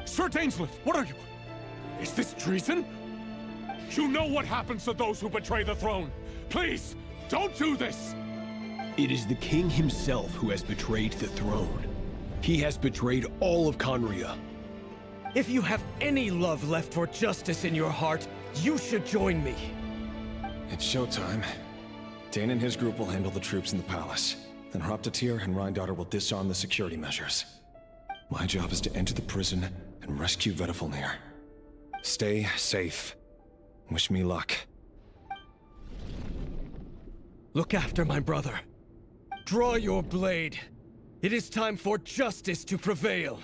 Sir Dainsleif, what are you? Is this treason? You know what happens to those who betray the throne. Please, don't do this! It is the king himself who has betrayed the throne. He has betrayed all of Conria. If you have any love left for justice in your heart, you should join me. It's showtime. Dane and his group will handle the troops in the palace. Then Hraptatyr and Rhindaughter will disarm the security measures. My job is to enter the prison and rescue Vedifalnir. Stay safe. Wish me luck. Look after my brother. Draw your blade. It is time for justice to prevail.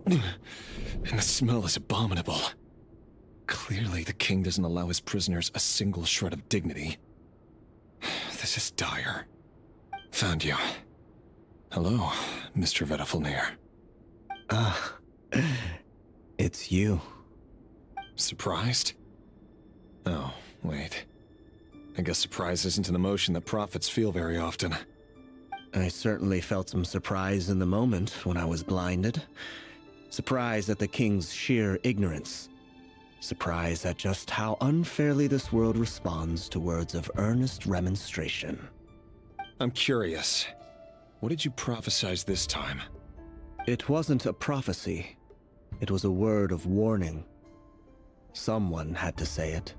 And the smell is abominable. Clearly, the king doesn't allow his prisoners a single shred of dignity. This is dire. Found you. Hello, Mr. Vedifalnir. Ah, it's you. Surprised? Oh, wait. I guess surprise isn't an emotion that prophets feel very often. I certainly felt some surprise in the moment when I was blinded. Surprise at the king's sheer ignorance. Surprise at just how unfairly this world responds to words of earnest remonstration. I'm curious. What did you prophesize this time? It wasn't a prophecy. It was a word of warning. Someone had to say it.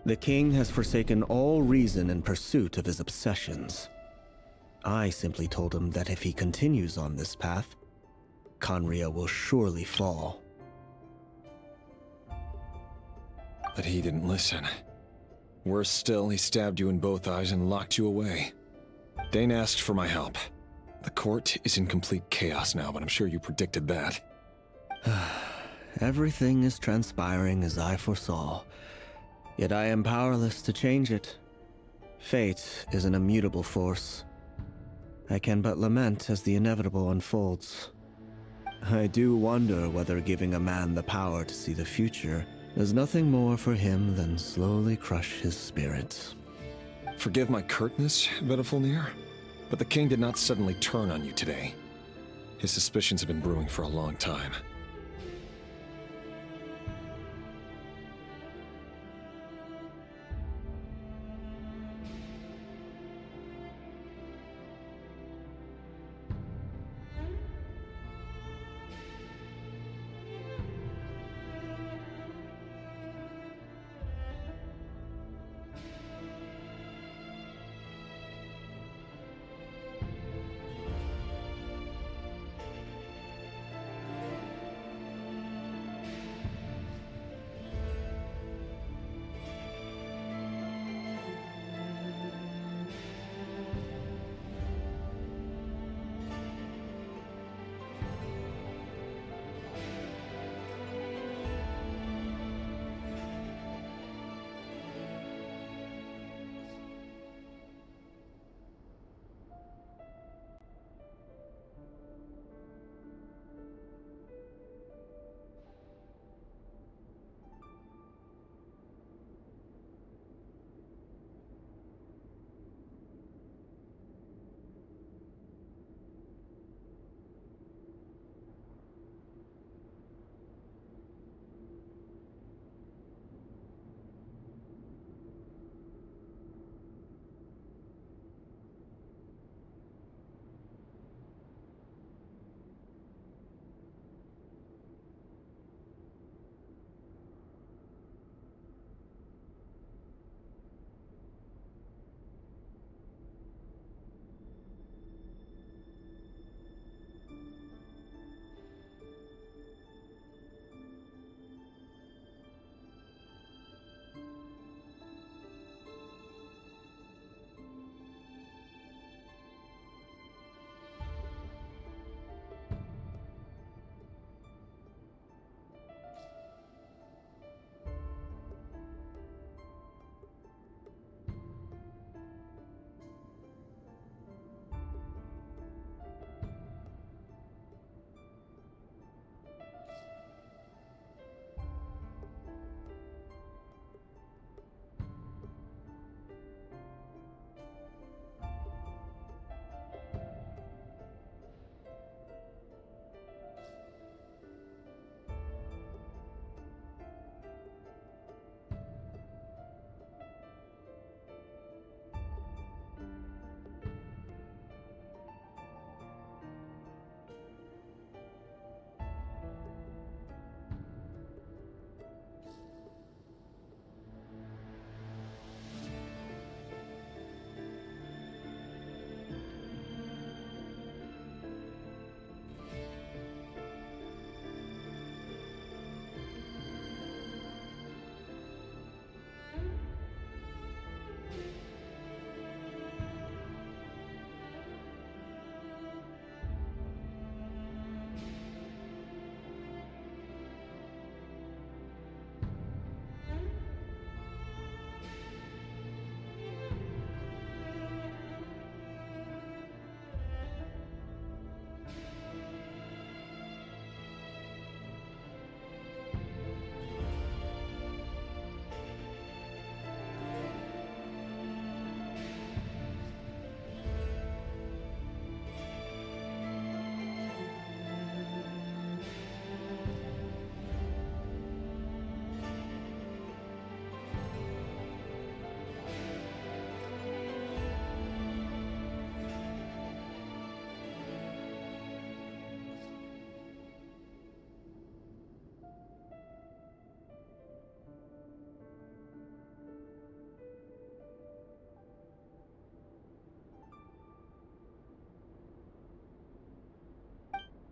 The king has forsaken all reason in pursuit of his obsessions. I simply told him that if he continues on this path, Conria will surely fall. But he didn't listen. Worse still, he stabbed you in both eyes and locked you away. Dane asked for my help. The court is in complete chaos now, but I'm sure you predicted that. Everything is transpiring as I foresaw, yet I am powerless to change it. Fate is an immutable force. I can but lament as the inevitable unfolds. I do wonder whether giving a man the power to see the future does nothing more for him than slowly crush his spirit. Forgive my curtness, Vedafulnir, but the king did not suddenly turn on you today. His suspicions have been brewing for a long time.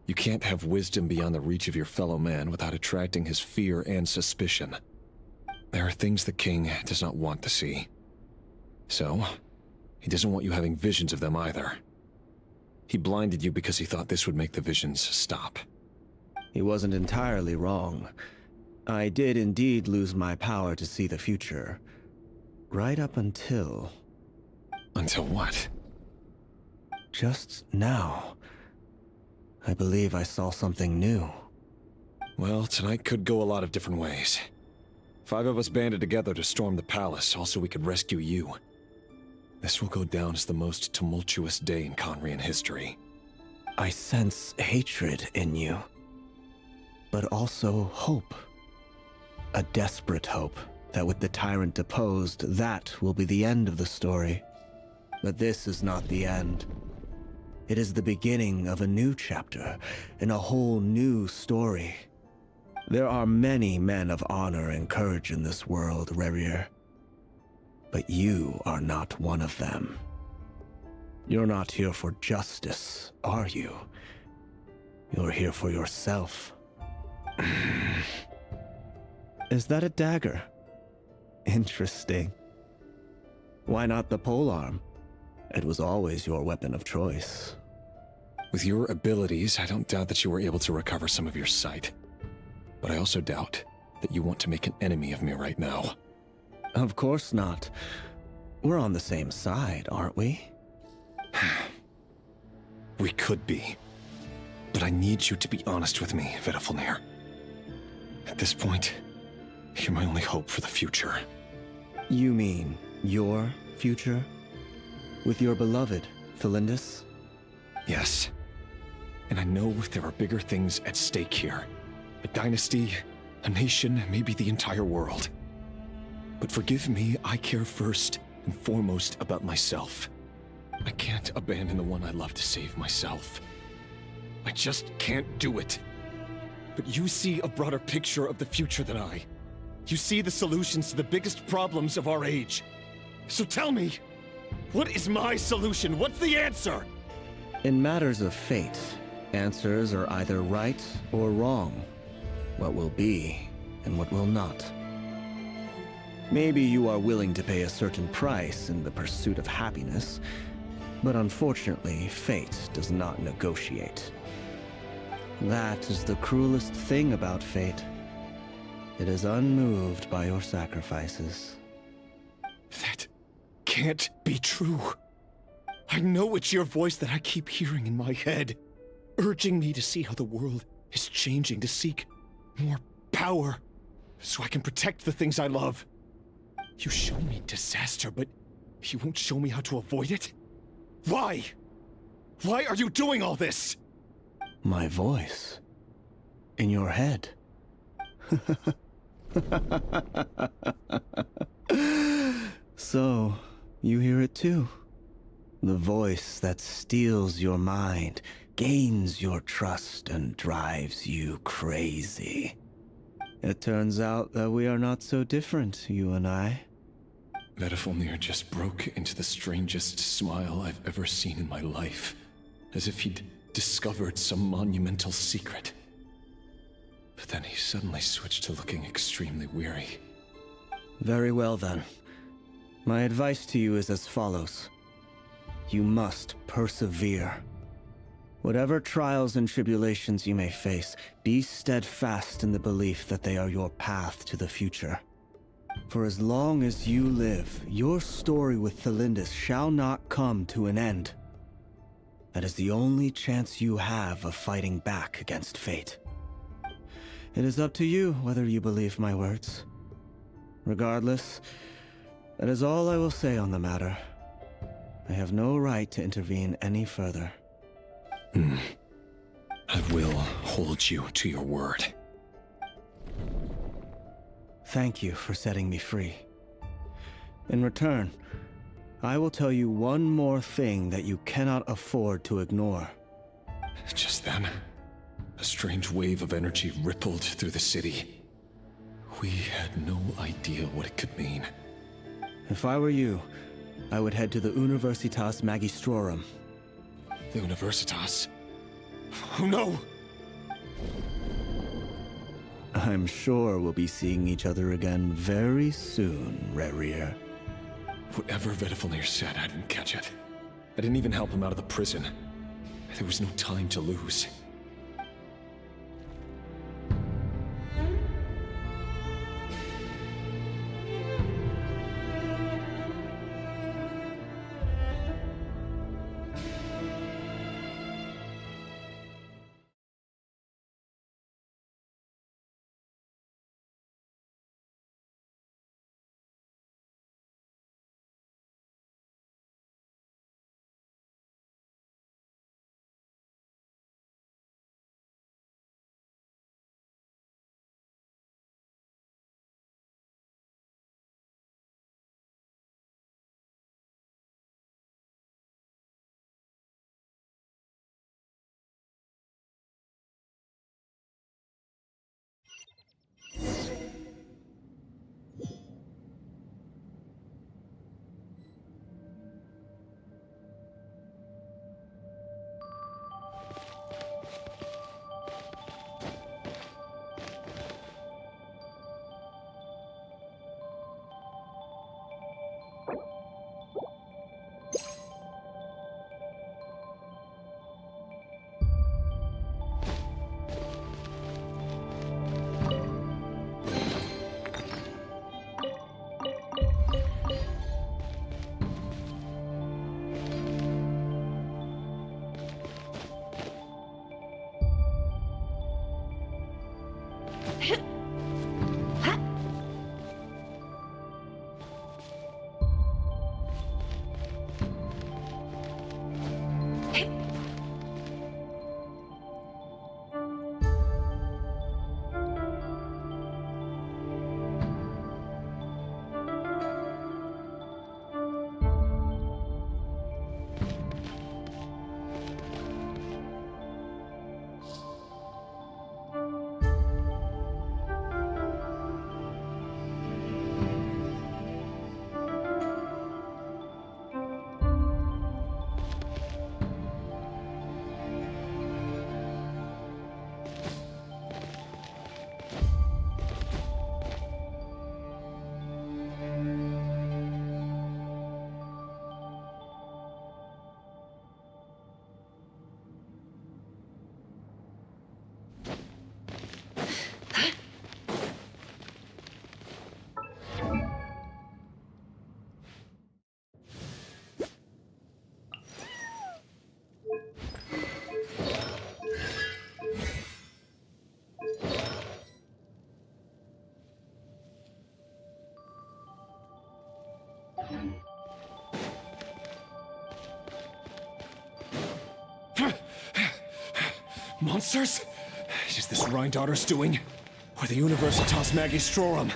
You can't have wisdom beyond the reach of your fellow man without attracting his fear and suspicion. There are things the king does not want to see. So, he doesn't want you having visions of them either. He blinded you because he thought this would make the visions stop. He wasn't entirely wrong. I did indeed lose my power to see the future. Right up until... Until what? Just now. I believe I saw something new. Well, tonight could go a lot of different ways. 5 of us banded together to storm the palace, also we could rescue you. This will go down as the most tumultuous day in Conrian history. I sense hatred in you, but also hope. A desperate hope that with the tyrant deposed, that will be the end of the story. But this is not the end. It is the beginning of a new chapter, and a whole new story. There are many men of honor and courage in this world, Rerir. But you are not one of them. You're not here for justice, are you? You're here for yourself. Is that a dagger? Interesting. Why not the polearm? It was always your weapon of choice. With your abilities, I don't doubt that you were able to recover some of your sight. But I also doubt that you want to make an enemy of me right now. Of course not. We're on the same side, aren't we? We could be. But I need you to be honest with me, Vedafilnir. At this point, you're my only hope for the future. You mean your future? With your beloved, Thelindis? Yes. And I know there are bigger things at stake here. A dynasty, a nation, maybe the entire world. But forgive me, I care first and foremost about myself. I can't abandon the one I love to save myself. I just can't do it. But you see a broader picture of the future than I. You see the solutions to the biggest problems of our age. So tell me, what is my solution? What's the answer? In matters of fate, answers are either right or wrong. What will be and what will not. Maybe you are willing to pay a certain price in the pursuit of happiness, but unfortunately, fate does not negotiate. That is the cruelest thing about fate. It is unmoved by your sacrifices. That can't be true. I know it's your voice that I keep hearing in my head, urging me to see how the world is changing, to seek more power, so I can protect the things I love. You show me disaster, but you won't show me how to avoid it? Why? Why are you doing all this? My voice. In your head. So, you hear it too? The voice that steals your mind, gains your trust, and drives you crazy. It turns out that we are not so different, you and I. Vedafilnir just broke into the strangest smile I've ever seen in my life, as if he'd discovered some monumental secret. But then he suddenly switched to looking extremely weary. Very well then. My advice to you is as follows. You must persevere. Whatever trials and tribulations you may face, be steadfast in the belief that they are your path to the future. For as long as you live, your story with Thelindis shall not come to an end. That is the only chance you have of fighting back against fate. It is up to you whether you believe my words. Regardless, that is all I will say on the matter. I have no right to intervene any further. I will hold you to your word. Thank you for setting me free. In return, I will tell you one more thing that you cannot afford to ignore. Just then, a strange wave of energy rippled through the city. We had no idea what it could mean. If I were you, I would head to the Universitas Magistrorum. The Universitas? Oh no! I'm sure we'll be seeing each other again very soon, Rerir. Whatever Vedifalnir said, I didn't catch it. I didn't even help him out of the prison. There was no time to lose. Monsters? Is this Rhindaughter's doing? Or the Universitas Magistrorum?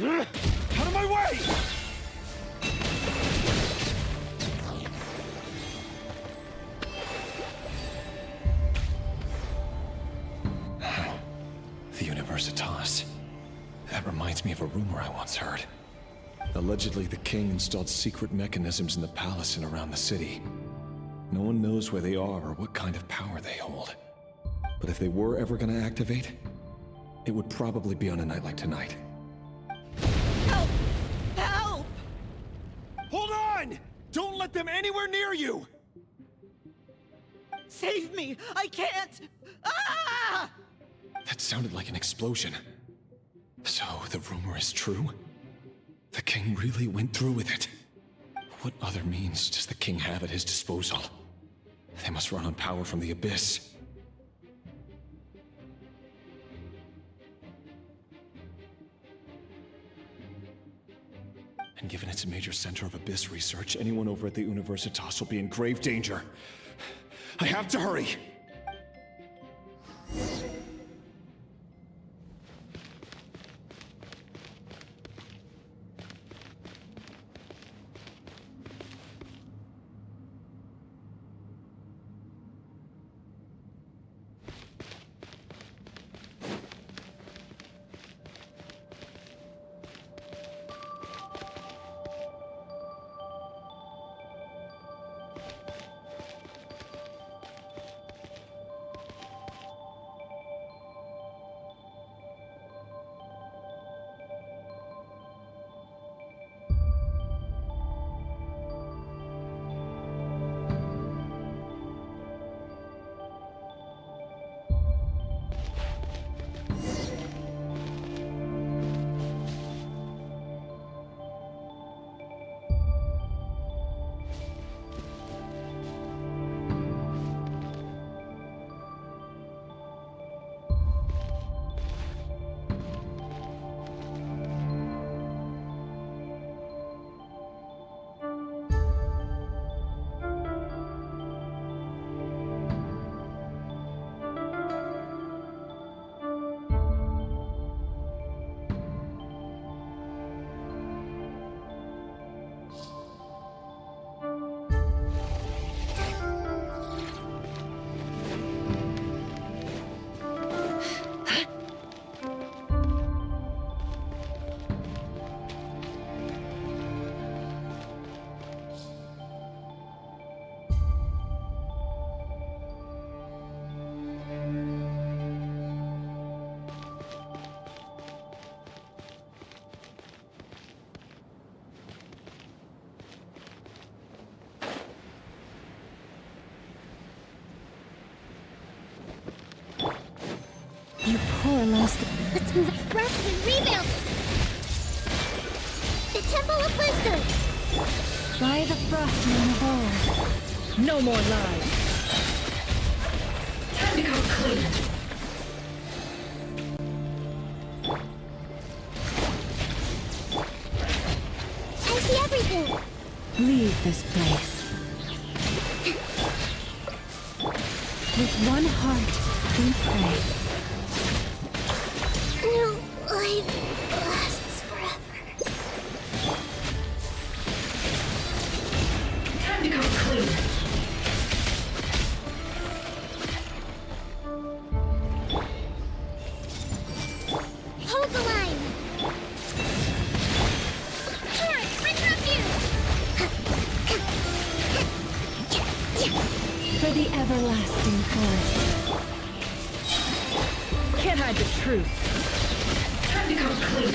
Out of my way! The Universitas. That reminds me of a rumor I once heard. Allegedly, the king installed secret mechanisms in the palace and around the city. No one knows where they are or what kind of power they hold. But if they were ever gonna activate, it would probably be on a night like tonight. Help! Help! Hold on! Don't let them anywhere near you! Save me! I can't! Ah! That sounded like an explosion. So, the rumor is true? The king really went through with it? What other means does the king have at his disposal? They must run on power from the Abyss. And given it's a major center of Abyss research, anyone over at the Universitas will be in grave danger. I have to hurry! You poor lost... Let's move rest and rebuild! The Temple of Wisdom! By the frost moon of old. No more lies. Time to go clean. I see everything! Leave this place. With one heart, we pray. No life lasts forever. Time to go clean. Hold the line! Here, interrupt you! For the everlasting forest. Can't hide the truth. Time to go clean.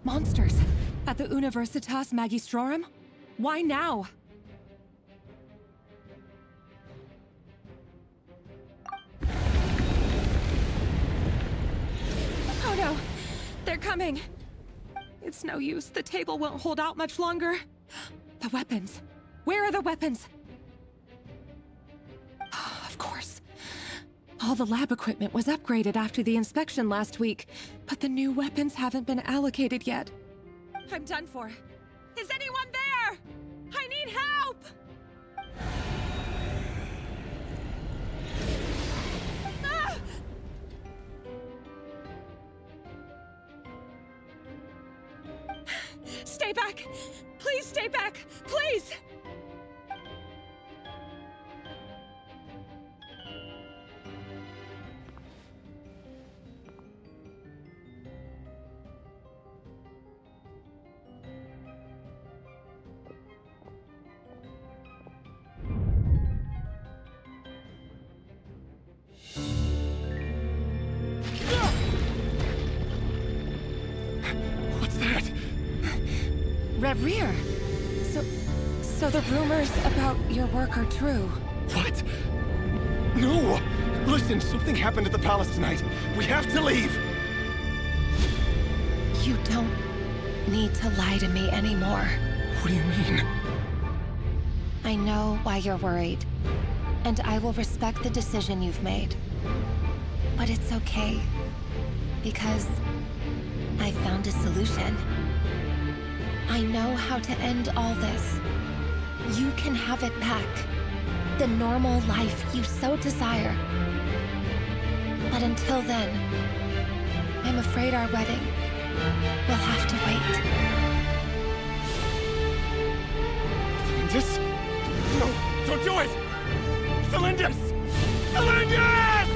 Monsters! At the Universitas Magistrorum? Why now? Oh no! They're coming! It's no use. The table won't hold out much longer. The weapons. Where are the weapons? Of course. All the lab equipment was upgraded after the inspection last week, but the new weapons haven't been allocated yet. I'm done for. Is anyone there? I need help! Ah! Stay back! Please stay back! Please! What's that? Rear. So the rumors about your work are true. What? No! Listen, something happened at the palace tonight. We have to leave! You don't need to lie to me anymore. What do you mean? I know why you're worried, and I will respect the decision you've made. But it's okay, because I found a solution. I know how to end all this. You can have it back. The normal life you so desire. But until then, I'm afraid our wedding will have to wait. Celindus? No, don't do it! Celindus! Celindus!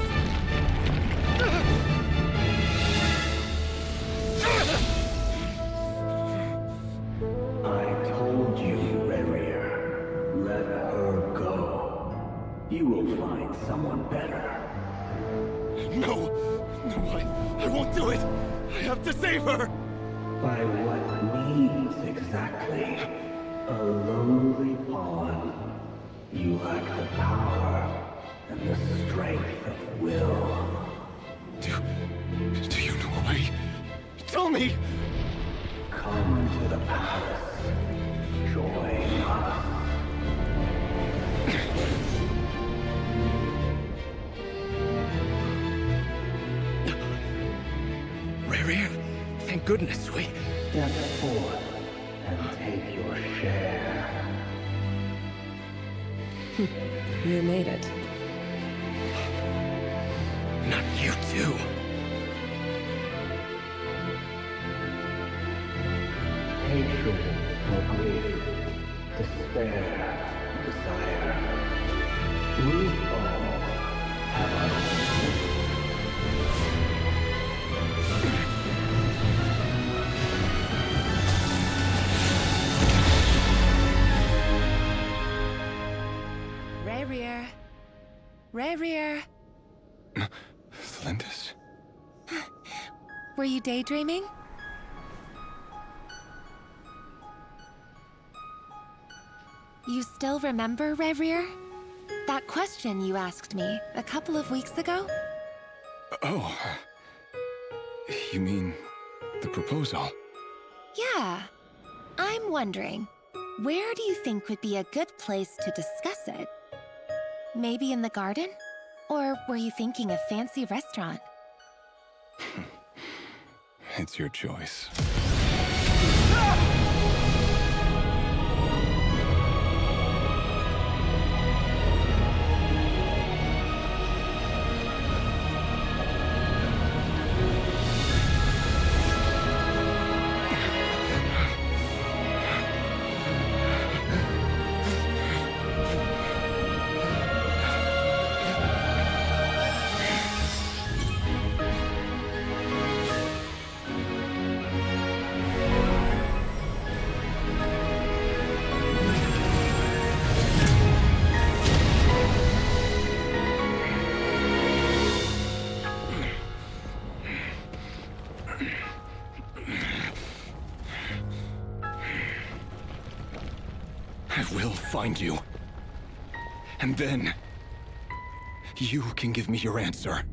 I told you, Rerir. Let her go. You will find someone better. No! No, I won't do it! I have to save her! By what means exactly? A lowly pawn. You lack the power and the strength of will. Do you know a way? Tell me! Come to the palace. Join us. Rerir, thank goodness we... Step forth and take your share. You made it. Not you too. Hatred or grief, despair, desire. We all have our own. Rerir. Rerir. Celindus? Were you daydreaming? You still remember, Rerir? That question you asked me a couple of weeks ago? Oh. You mean the proposal? Yeah. I'm wondering, where do you think would be a good place to discuss it? Maybe in the garden? Or were you thinking a fancy restaurant? It's your choice. I will find you. And then, you can give me your answer.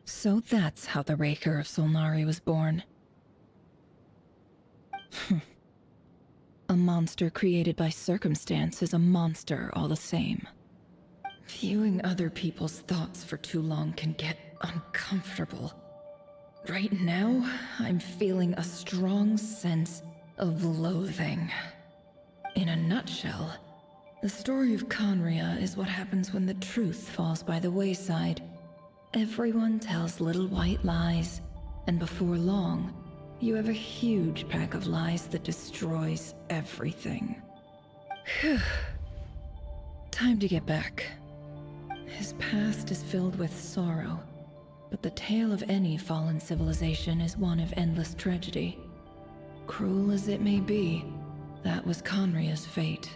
So that's how the Raker of Solnari was born. A monster created by circumstance is a monster all the same. Viewing other people's thoughts for too long can get uncomfortable. Right now, I'm feeling a strong sense of loathing. In a nutshell, the story of Conria is what happens when the truth falls by the wayside. Everyone tells little white lies, and before long, you have a huge pack of lies that destroys everything. Whew. Time to get back. His past is filled with sorrow, but the tale of any fallen civilization is one of endless tragedy. Cruel as it may be, that was Conria's fate.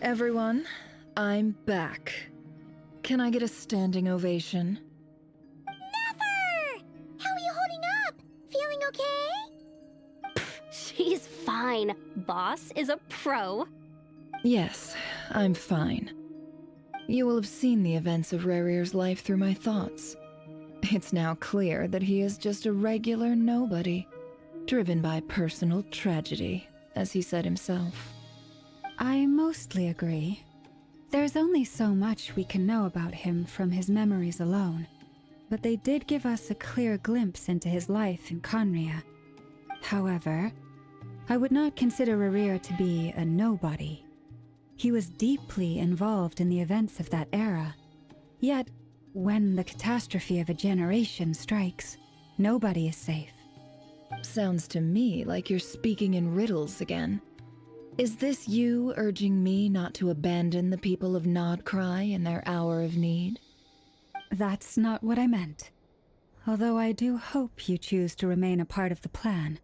Everyone, I'm back. Can I get a standing ovation? Never! How are you holding up? Feeling okay? She's fine. Boss is a pro. Yes, I'm fine. You will have seen the events of Rarir's life through my thoughts. It's now clear that he is just a regular nobody, driven by personal tragedy, as he said himself. I mostly agree. There's only so much we can know about him from his memories alone, but they did give us a clear glimpse into his life in Conria. However, I would not consider Rarir to be a nobody. He was deeply involved in the events of that era. Yet, when the catastrophe of a generation strikes, nobody is safe. Sounds to me like you're speaking in riddles again. Is this you urging me not to abandon the people of Nodcry in their hour of need? That's not what I meant. Although I do hope you choose to remain a part of the plan.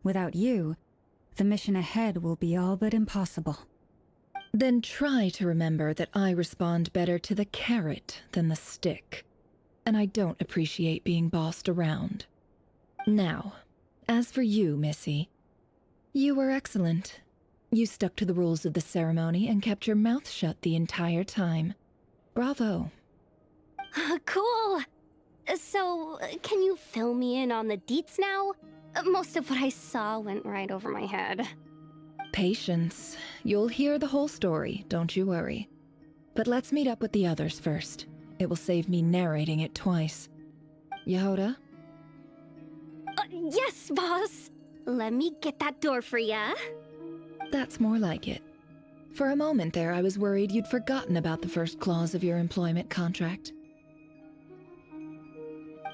Without you, the mission ahead will be all but impossible. Then try to remember that I respond better to the carrot than the stick. And I don't appreciate being bossed around. Now, as for you, Missy, you were excellent. You stuck to the rules of the ceremony and kept your mouth shut the entire time. Bravo. Cool. So, can you fill me in on the deets now? Most of what I saw went right over my head. Patience. You'll hear the whole story, don't you worry. But let's meet up with the others first. It will save me narrating it twice. Yehoda? Yes, boss! Let me get that door for ya. That's more like it. For a moment there, I was worried you'd forgotten about the first clause of your employment contract.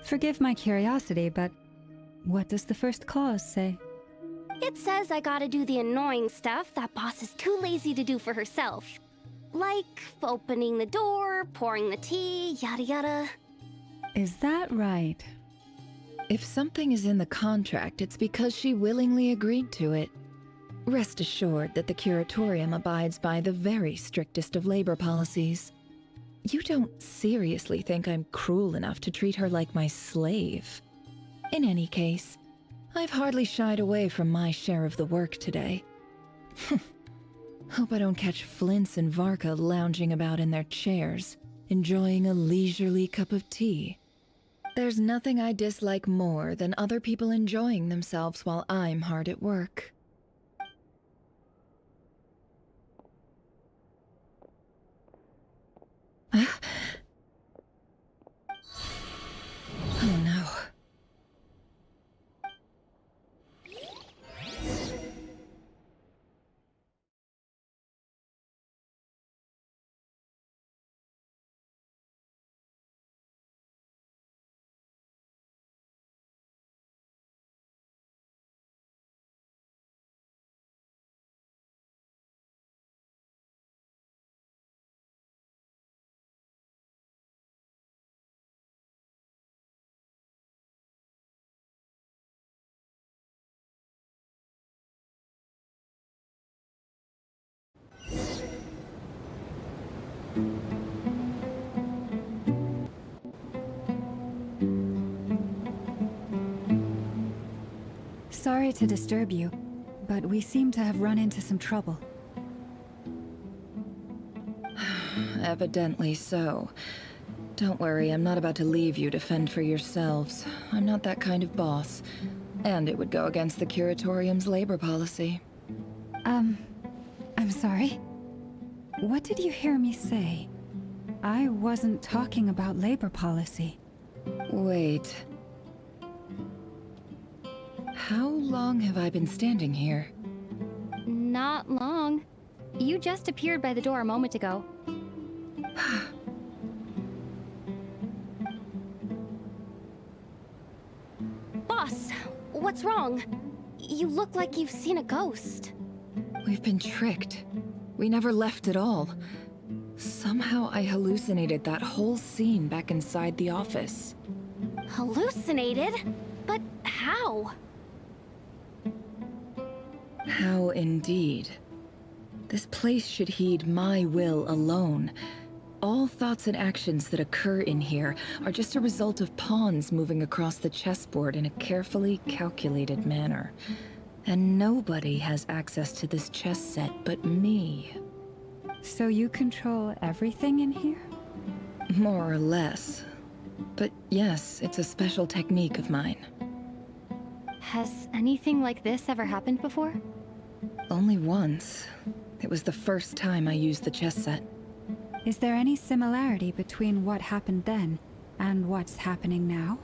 Forgive my curiosity, but what does the first clause say? It says I gotta do the annoying stuff that boss is too lazy to do for herself. Like opening the door, pouring the tea, yada yada. Is that right? If something is in the contract, it's because she willingly agreed to it. Rest assured that the Curatorium abides by the very strictest of labor policies. You don't seriously think I'm cruel enough to treat her like my slave? In any case, I've hardly shied away from my share of the work today. Hope I don't catch Flintz and Varka lounging about in their chairs, enjoying a leisurely cup of tea. There's nothing I dislike more than other people enjoying themselves while I'm hard at work. Oh no. Sorry to disturb you, but we seem to have run into some trouble. Evidently so. Don't worry, I'm not about to leave you to fend for yourselves. I'm not that kind of boss. And it would go against the Curatorium's labor policy. I'm sorry? What did you hear me say? I wasn't talking about labor policy. Wait. How long have I been standing here? Not long. You just appeared by the door a moment ago. Boss, what's wrong? You look like you've seen a ghost. We've been tricked. We never left at all. Somehow I hallucinated that whole scene back inside the office. Hallucinated? But how? How indeed. This place should heed my will alone. All thoughts and actions that occur in here are just a result of pawns moving across the chessboard in a carefully calculated manner. And nobody has access to this chess set but me. So you control everything in here? More or less. But yes, it's a special technique of mine. Has anything like this ever happened before? Only once. It was the first time I used the chess set. Is there any similarity between what happened then and what's happening now?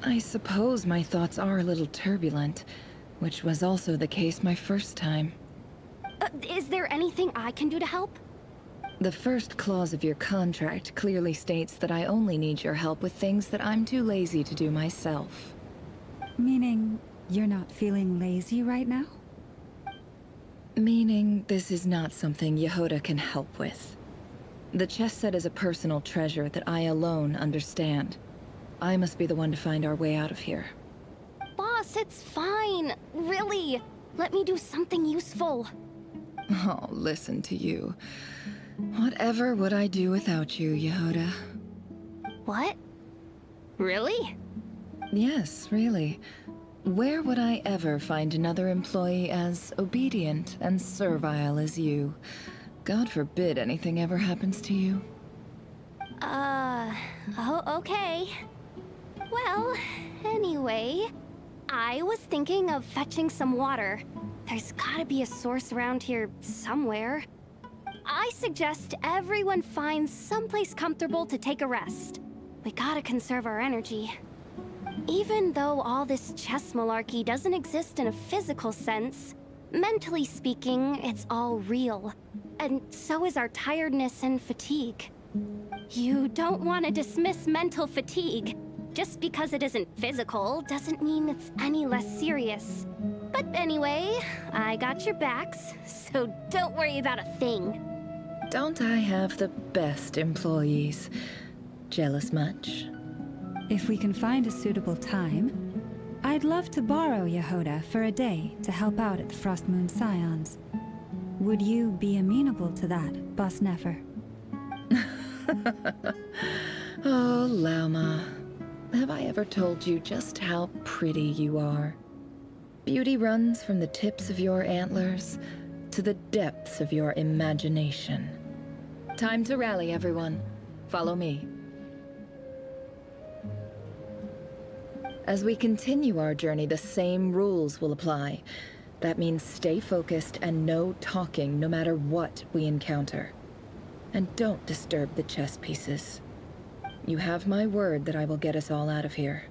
I suppose my thoughts are a little turbulent, which was also the case my first time. Is there anything I can do to help? The first clause of your contract clearly states that I only need your help with things that I'm too lazy to do myself. Meaning, you're not feeling lazy right now? Meaning, this is not something Yehoda can help with. The chess set is a personal treasure that I alone understand. I must be the one to find our way out of here. Boss, it's fine. Really. Let me do something useful. Oh, listen to you. Whatever would I do without you, Yehoda? What? Really? Yes, really. Where would I ever find another employee as obedient and servile as you? God forbid anything ever happens to you. Oh, okay. Well, anyway, I was thinking of fetching some water. There's gotta be a source around here somewhere. I suggest everyone finds someplace comfortable to take a rest. We gotta conserve our energy. Even though all this chess malarkey doesn't exist in a physical sense, mentally speaking, it's all real. And so is our tiredness and fatigue. You don't want to dismiss mental fatigue. Just because it isn't physical doesn't mean it's any less serious. But anyway, I got your backs, so don't worry about a thing. Don't I have the best employees? Jealous much? If we can find a suitable time, I'd love to borrow Yehoda for a day to help out at the Frost Moon Scions. Would you be amenable to that, Boss Nefer? Oh, Lauma. Have I ever told you just how pretty you are? Beauty runs from the tips of your antlers to the depths of your imagination. Time to rally, everyone. Follow me. As we continue our journey, the same rules will apply. That means stay focused and no talking no matter what we encounter. And don't disturb the chess pieces. You have my word that I will get us all out of here.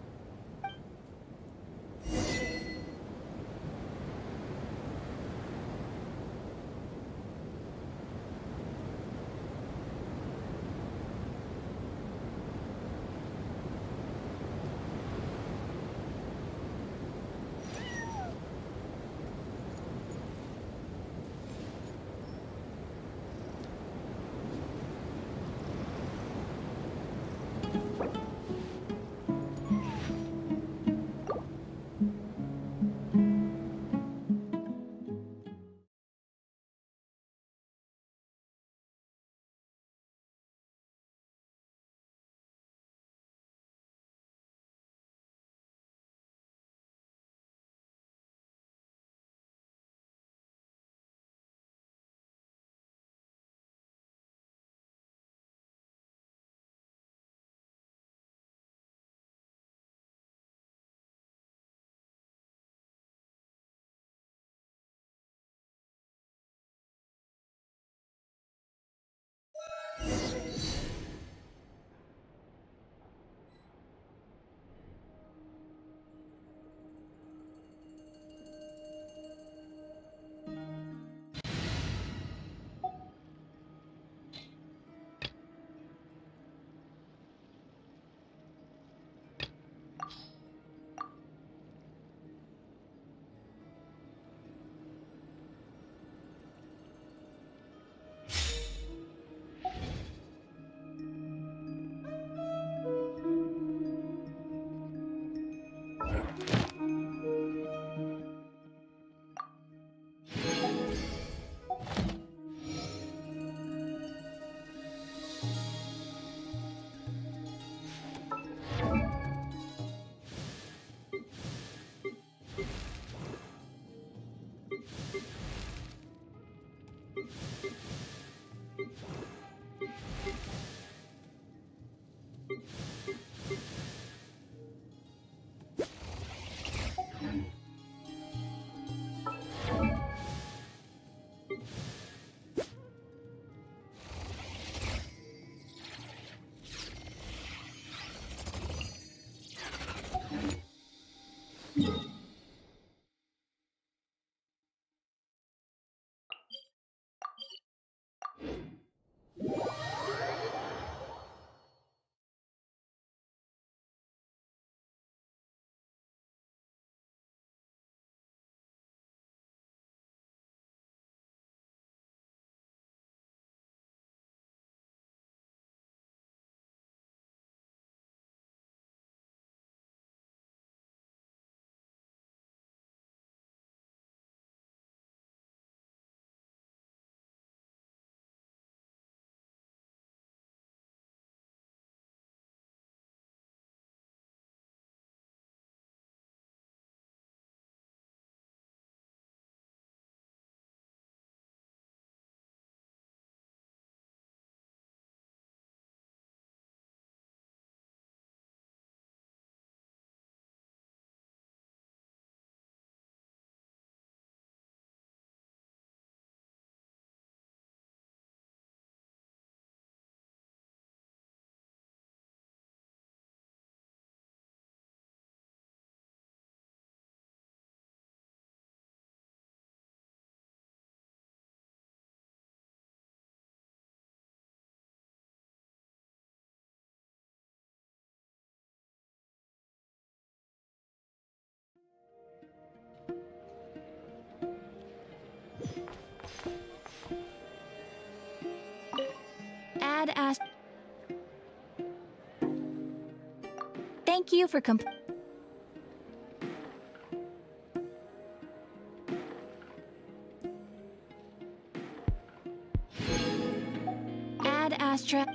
Ad Ast. Thank you for Ad Astra.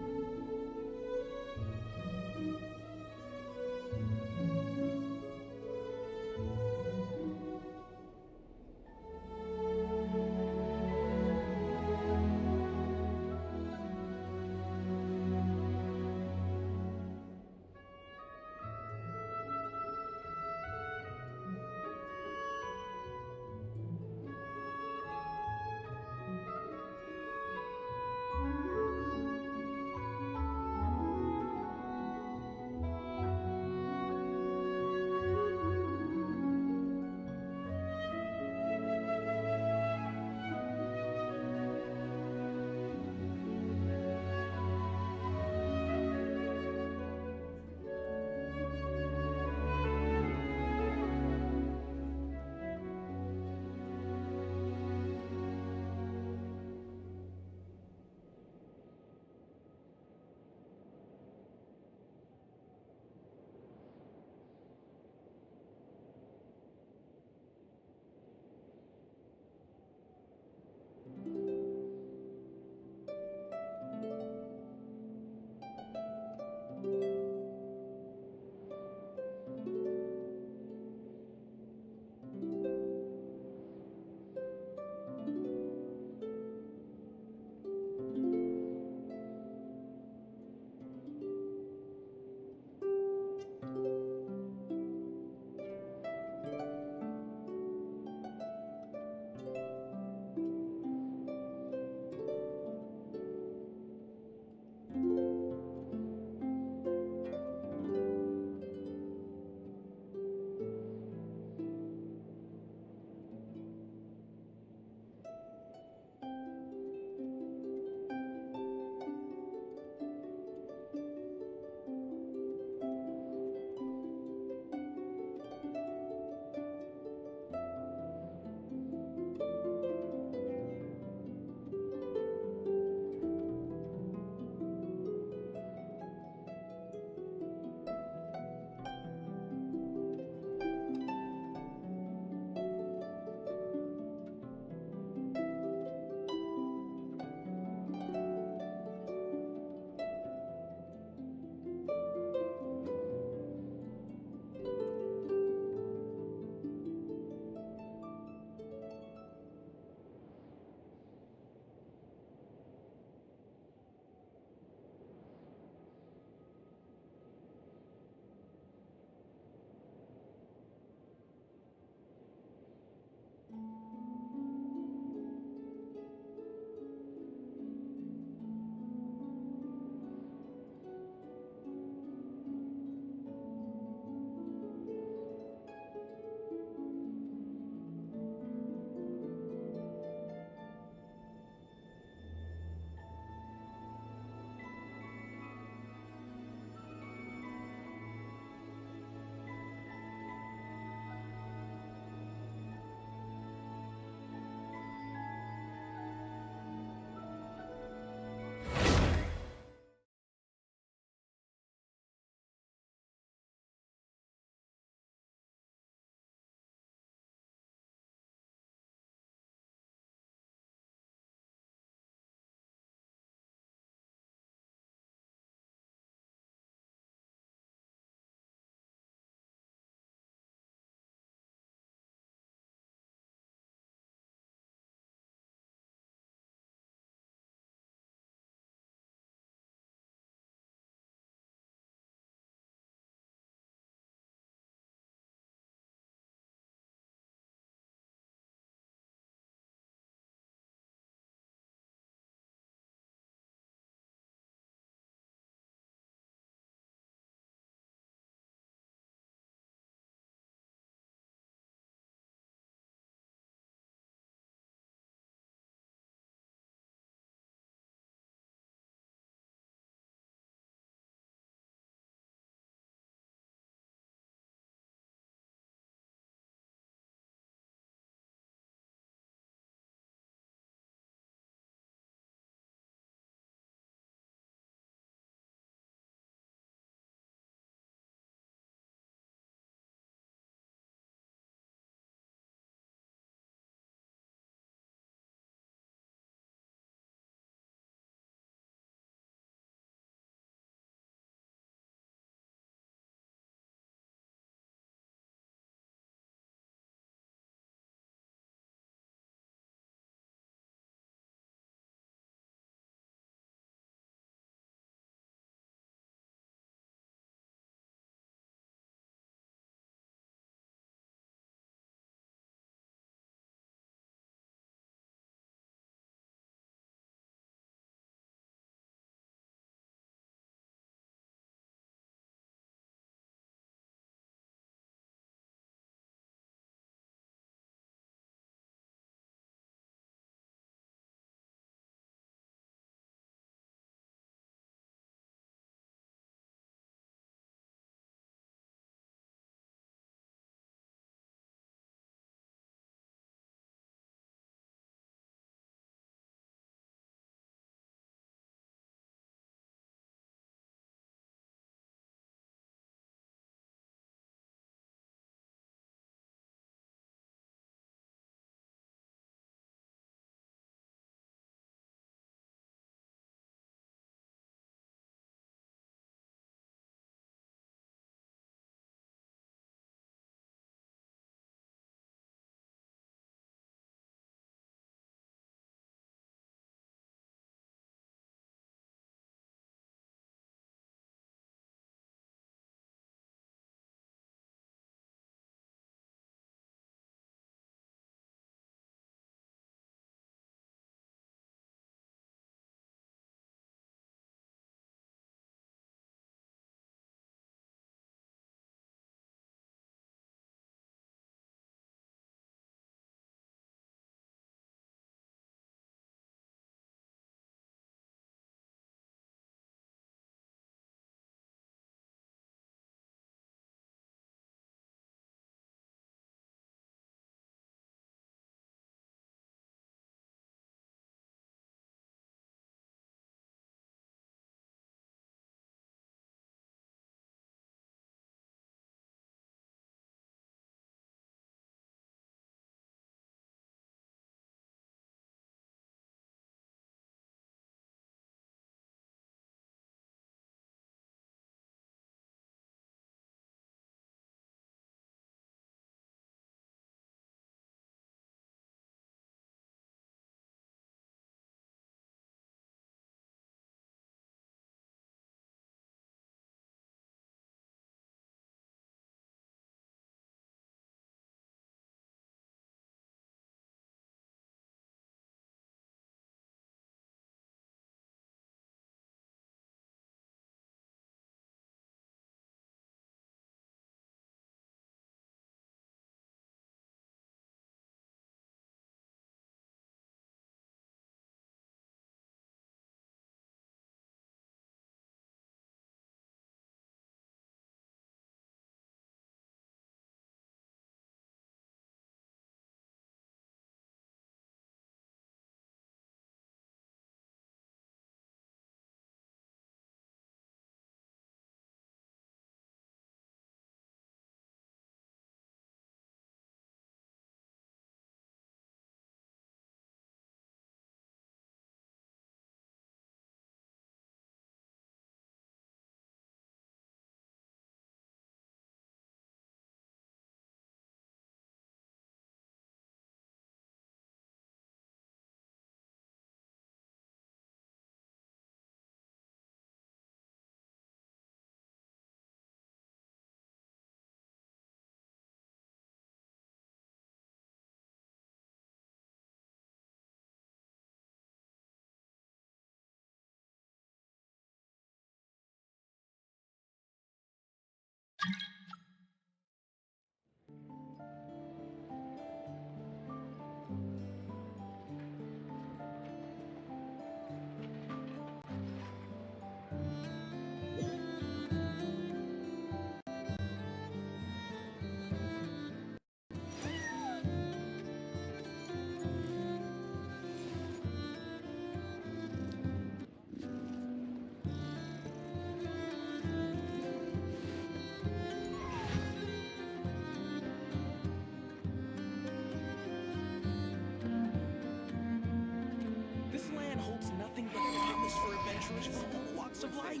land holds nothing but promise for adventurers from all walks of life.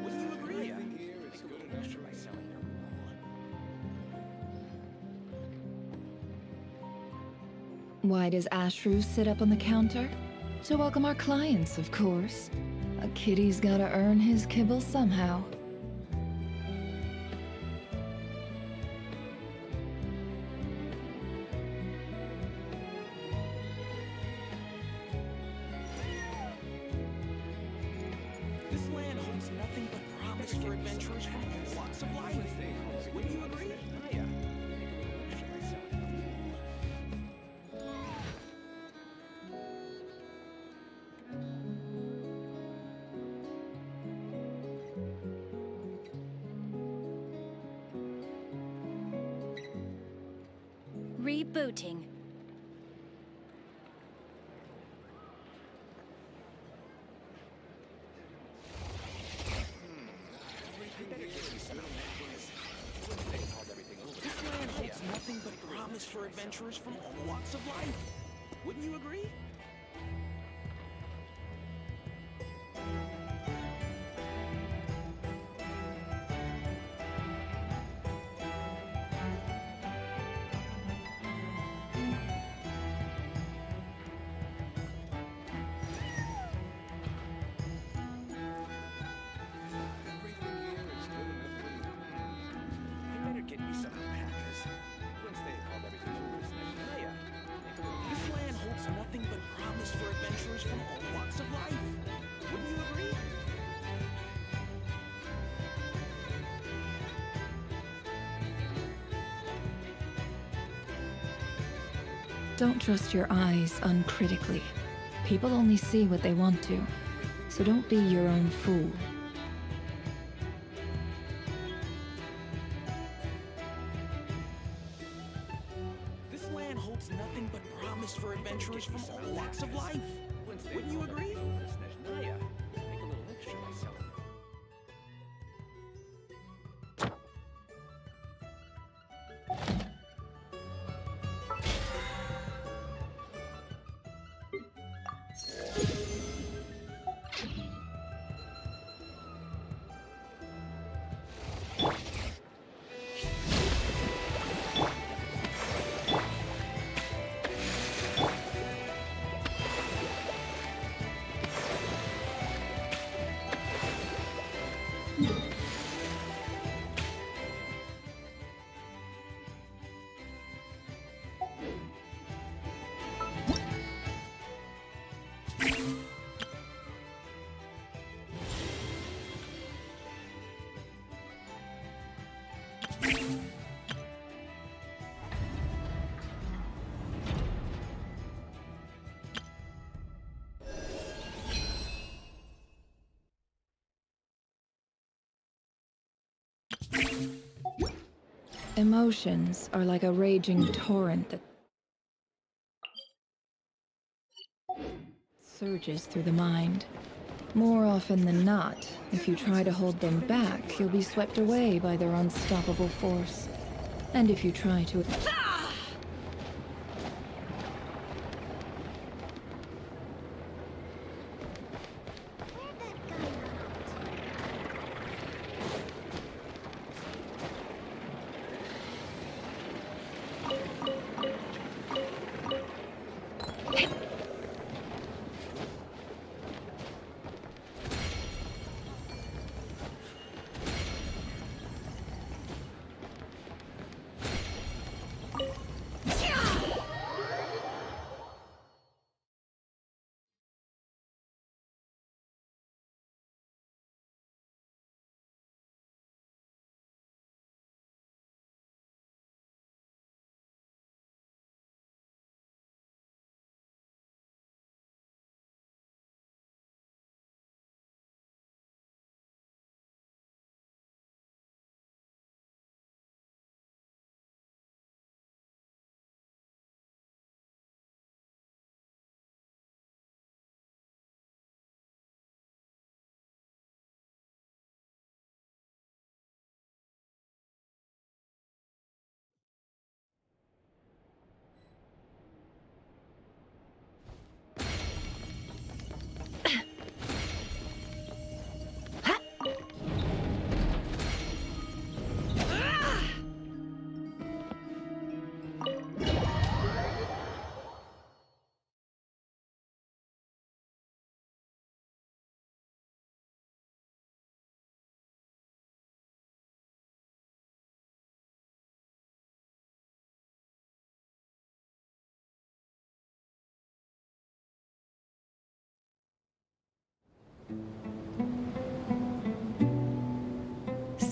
Wouldn't you agree? Why does Ashru sit up on the counter? To welcome our clients, of course. A kitty's gotta earn his kibble somehow. This land holds nothing but promise for adventurers from all walks of life. Wouldn't you agree? Rebooting. This land holds nothing but promise for adventurers from all walks of life. Wouldn't you agree? This land holds nothing but promise for adventurers from all walks of life. Wouldn't you agree? Don't trust your eyes uncritically. People only see what they want to, so don't be your own fool. This land holds nothing but promise for adventurers from all walks of life. Wouldn't you agree? Emotions are like a raging torrent that surges through the mind. More often than not, if you try to hold them back, you'll be swept away by their unstoppable force. And if you try to...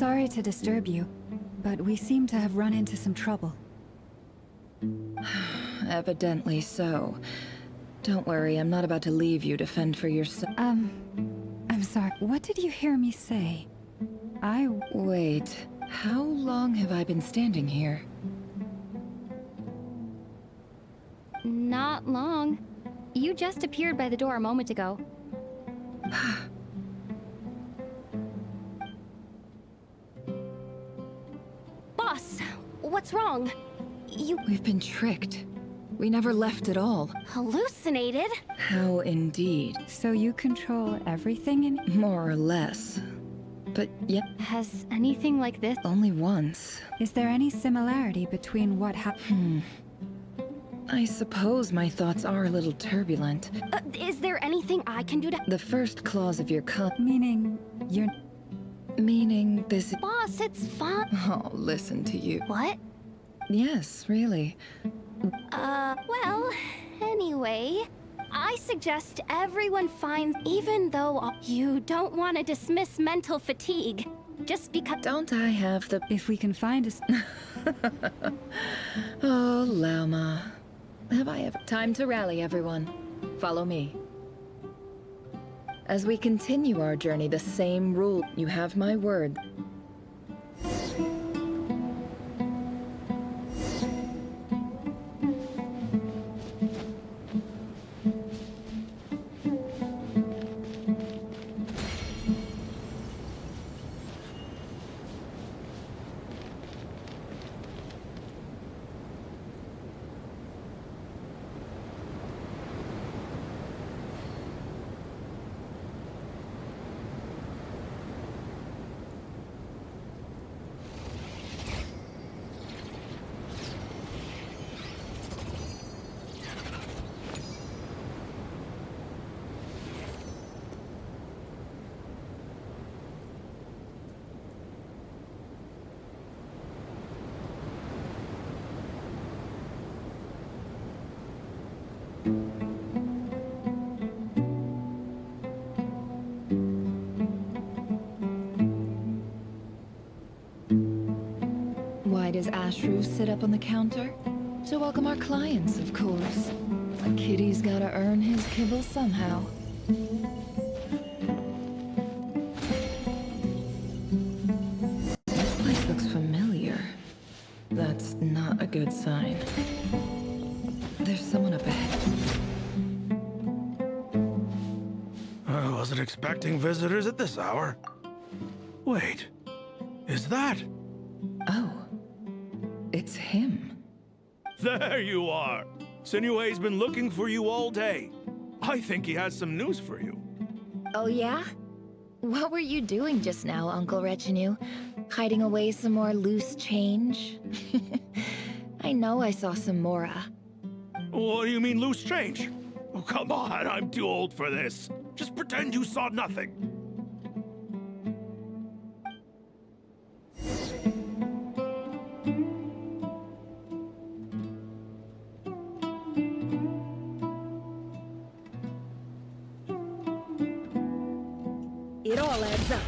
Sorry to disturb you, but we seem to have run into some trouble. Evidently so. Don't worry, I'm not about to leave you to fend for yourself. I'm sorry. What did you hear me say? Wait, how long have I been standing here? Not long. You just appeared by the door a moment ago. Boss, what's wrong? We've been tricked. We never left at all. Hallucinated? How indeed. So you control everything in... More or less. But yeah. Has anything like this? Only once. Is there any similarity between what happened? I suppose my thoughts are a little turbulent. Is there anything I can do to... The first clause of your Meaning, you're... Meaning this... Boss, it's fun. Oh, listen to you. What? Yes, really. Well, anyway, I suggest everyone finds, even though you don't want to dismiss mental fatigue, just because... Don't I have the... If we can find us... Oh, Lauma. Have I ever... Time to rally, everyone. Follow me. As we continue our journey, the same rule. You have my word. Why does Ashru sit up on the counter? To welcome our clients, of course. A kitty's gotta earn his kibble somehow. This place looks familiar. That's not a good sign. There's someone up ahead. I wasn't expecting visitors at this hour. Wait, is that? Oh, it's him. There you are! Sinue's been looking for you all day. I think he has some news for you. Oh yeah? What were you doing just now, Uncle Retinue? Hiding away some more loose change? I know I saw some Mora. What do you mean loose change? Oh, come on, I'm too old for this. Just pretend you saw nothing. It all adds up.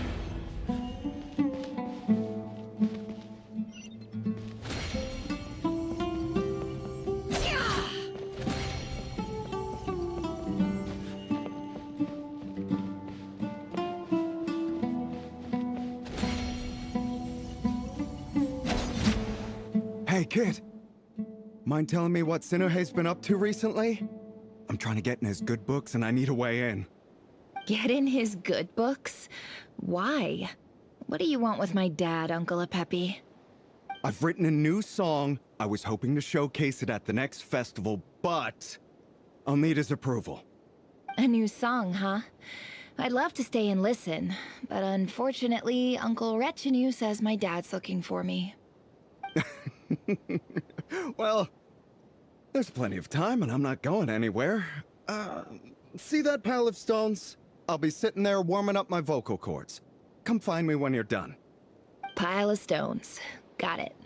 Hey, kid. Mind telling me what Sinuhe's been up to recently? I'm trying to get in his good books and I need a way in. Get in his good books? Why? What do you want with my dad, Uncle Apepi? I've written a new song. I was hoping to showcase it at the next festival, but I'll need his approval. A new song, huh? I'd love to stay and listen, but unfortunately, Uncle Retinue says my dad's looking for me. Well, there's plenty of time and I'm not going anywhere. See that pile of stones? I'll be sitting there warming up my vocal cords. Come find me when you're done. Pile of stones. Got it.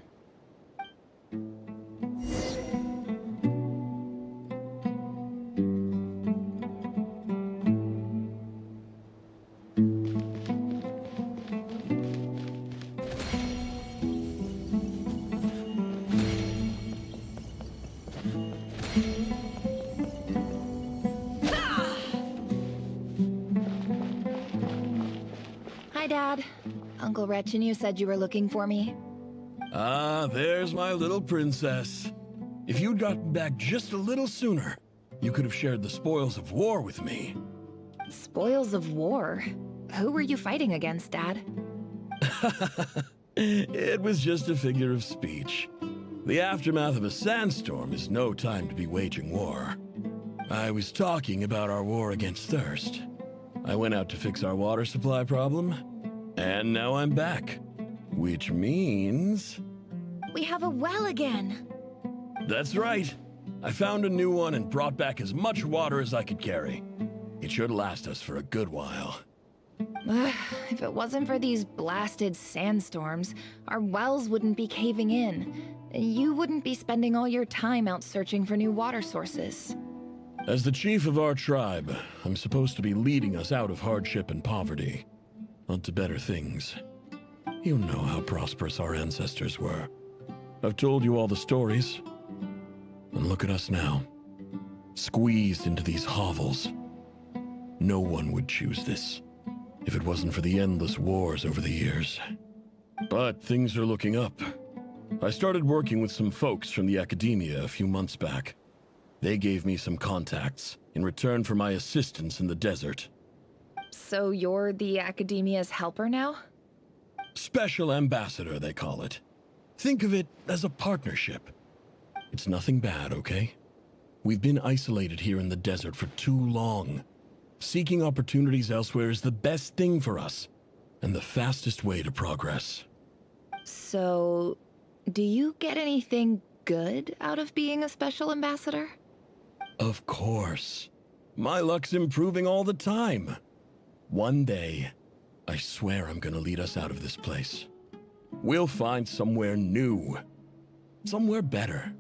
Dad. Uncle Retinue said you were looking for me. Ah, there's my little princess. If you'd gotten back just a little sooner, you could have shared the spoils of war with me. Spoils of war? Who were you fighting against, Dad? It was just a figure of speech. The aftermath of a sandstorm is no time to be waging war. I was talking about our war against thirst. I went out to fix our water supply problem, and now I'm back. Which means... We have a well again! That's right. I found a new one and brought back as much water as I could carry. It should last us for a good while. If it wasn't for these blasted sandstorms, our wells wouldn't be caving in. You wouldn't be spending all your time out searching for new water sources. As the chief of our tribe, I'm supposed to be leading us out of hardship and poverty, onto better things. You know how prosperous our ancestors were. I've told you all the stories. And look at us now, squeezed into these hovels. No one would choose this, if it wasn't for the endless wars over the years. But things are looking up. I started working with some folks from the academia a few months back. They gave me some contacts in return for my assistance in the desert. So you're the academia's helper now? Special ambassador, they call it. Think of it as a partnership. It's nothing bad, okay? We've been isolated here in the desert for too long. Seeking opportunities elsewhere is the best thing for us, and the fastest way to progress. So, do you get anything good out of being a special ambassador? Of course. My luck's improving all the time. One day, I swear I'm gonna lead us out of this place. We'll find somewhere new. Somewhere better.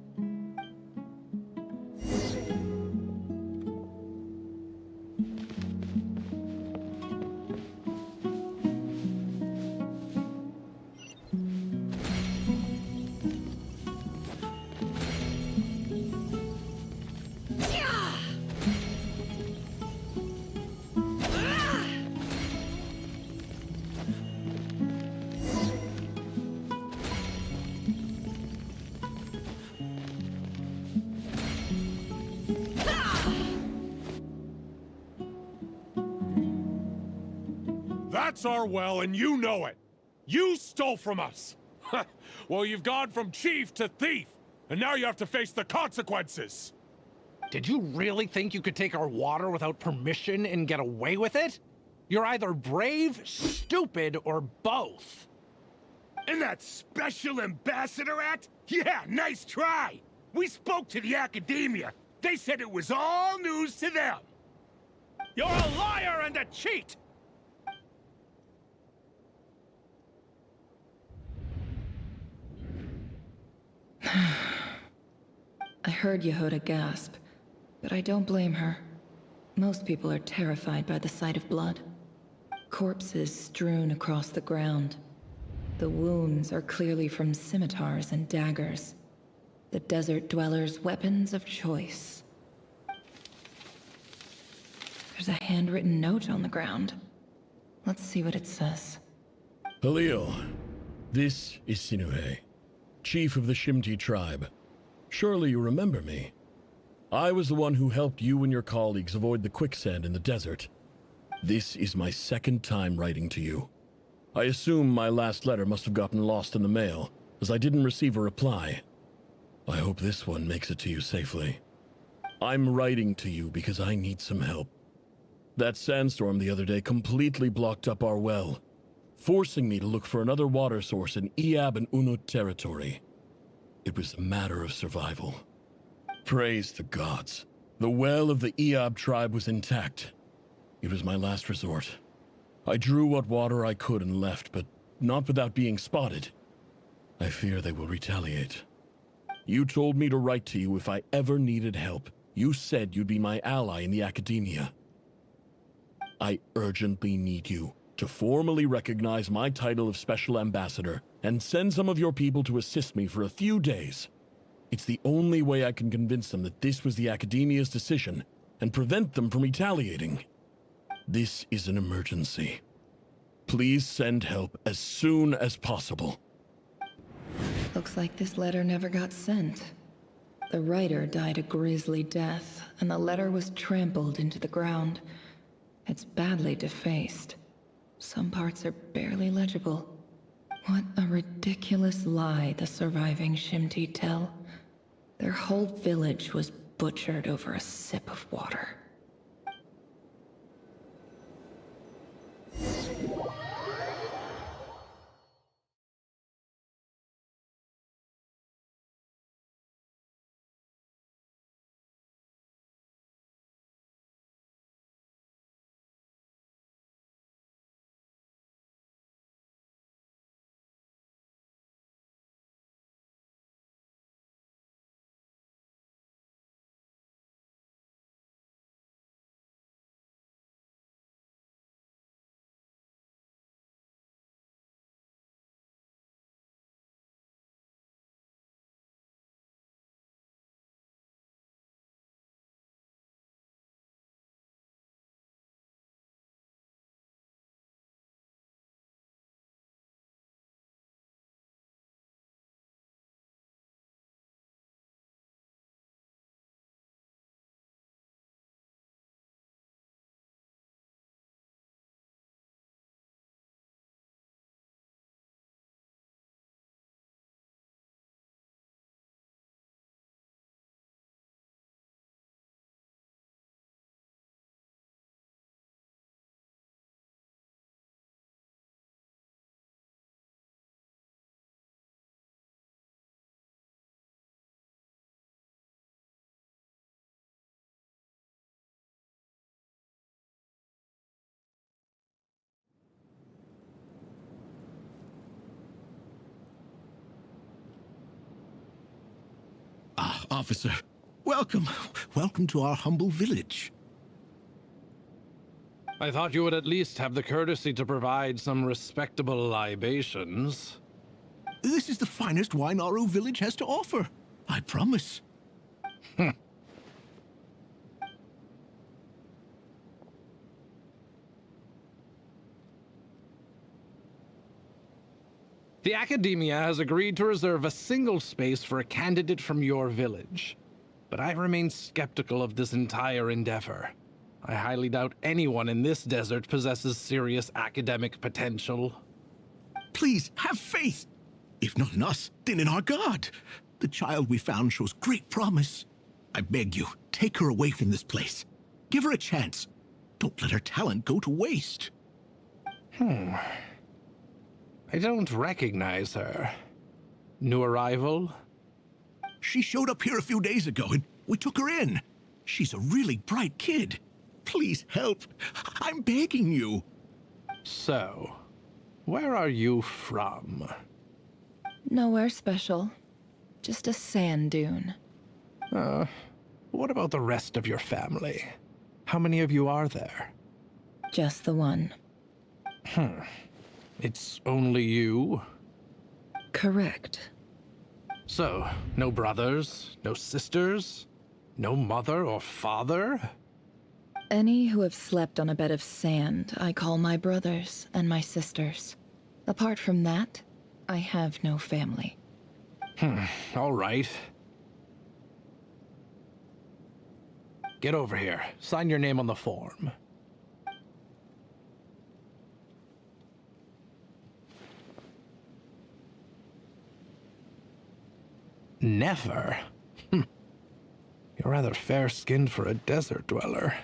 That's our well, and you know it. You stole from us. Well, you've gone from chief to thief, and now you have to face the consequences. Did you really think you could take our water without permission and get away with it? You're either brave, stupid, or both. And that special ambassador act? Yeah, nice try. We spoke to the academia. They said it was all news to them. You're a liar and a cheat! I heard Yehuda gasp, but I don't blame her. Most people are terrified by the sight of blood. Corpses strewn across the ground. The wounds are clearly from scimitars and daggers. The desert dwellers' weapons of choice. There's a handwritten note on the ground. Let's see what it says. Halil, this is Sinuhe, chief of the Shimti tribe. Surely you remember me. I was the one who helped you and your colleagues avoid the quicksand in the desert. This is my second time writing to you. I assume my last letter must have gotten lost in the mail, as I didn't receive a reply. I hope this one makes it to you safely. I'm writing to you because I need some help. That sandstorm the other day completely blocked up our well, forcing me to look for another water source in Iab and Unut territory. It was a matter of survival. Praise the gods. The well of the Iab tribe was intact. It was my last resort. I drew what water I could and left, but not without being spotted. I fear they will retaliate. You told me to write to you if I ever needed help. You said you'd be my ally in the academia. I urgently need you to formally recognize my title of Special Ambassador and send some of your people to assist me for a few days. It's the only way I can convince them that this was the Academia's decision and prevent them from retaliating. This is an emergency. Please send help as soon as possible. Looks like this letter never got sent. The writer died a grisly death, and the letter was trampled into the ground. It's badly defaced. Some parts are barely legible. What a ridiculous lie the surviving Shimti tell. Their whole village was butchered over a sip of water. Ah, officer. Welcome. Welcome to our humble village. I thought you would at least have the courtesy to provide some respectable libations. This is the finest wine our village has to offer. I promise. The Academia has agreed to reserve a single space for a candidate from your village. But I remain skeptical of this entire endeavor. I highly doubt anyone in this desert possesses serious academic potential. Please, have faith. If not in us, then in our god. The child we found shows great promise. I beg you, take her away from this place. Give her a chance. Don't let her talent go to waste. I don't recognize her. New arrival? She showed up here a few days ago, and we took her in. She's a really bright kid. Please help. I'm begging you. So, where are you from? Nowhere special. Just a sand dune. What about the rest of your family? How many of you are there? Just the one. It's only you? Correct. So, no brothers, no sisters, no mother or father? Any who have slept on a bed of sand, I call my brothers and my sisters. Apart from that, I have no family. All right. Get over here. Sign your name on the form. Never? You're rather fair-skinned for a desert dweller.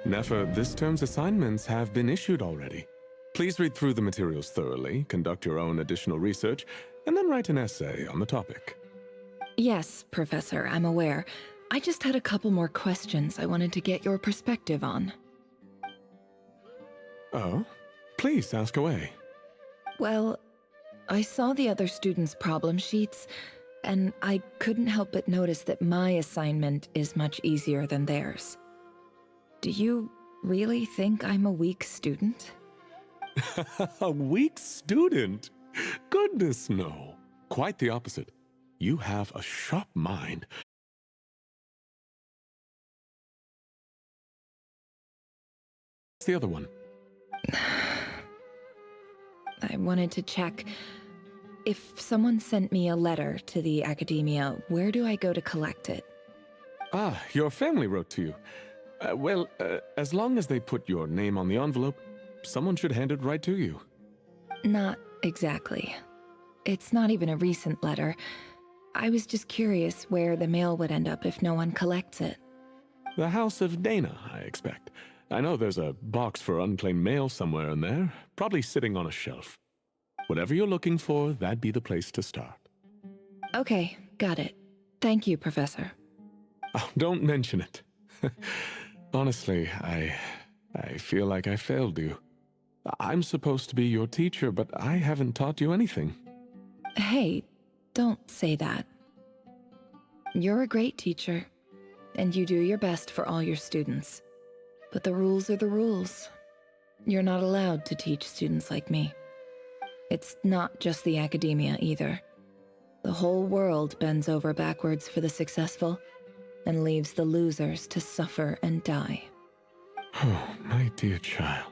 Nefer, this term's assignments have been issued already. Please read through the materials thoroughly, conduct your own additional research, and then write an essay on the topic. Yes, Professor, I'm aware. I just had a couple more questions I wanted to get your perspective on. Oh? Please ask away. Well, I saw the other students' problem sheets, and I couldn't help but notice that my assignment is much easier than theirs. Do you really think I'm a weak student? A weak student? Goodness, no. Quite the opposite. You have a sharp mind. What's the other one? I wanted to check. If someone sent me a letter to the academia, where do I go to collect it? Ah, your family wrote to you. Well, as long as they put your name on the envelope, someone should hand it right to you. Not exactly. It's not even a recent letter. I was just curious where the mail would end up if no one collects it. The House of Dana, I expect. I know there's a box for unclaimed mail somewhere in there, probably sitting on a shelf. Whatever you're looking for, that'd be the place to start. Okay, got it. Thank you, Professor. Oh, don't mention it. Honestly, I feel like I failed you. I'm supposed to be your teacher, but I haven't taught you anything. Hey, don't say that. You're a great teacher, and you do your best for all your students. But the rules are the rules. You're not allowed to teach students like me. It's not just the academia either. The whole world bends over backwards for the successful, and leaves the losers to suffer and die. Oh, my dear child.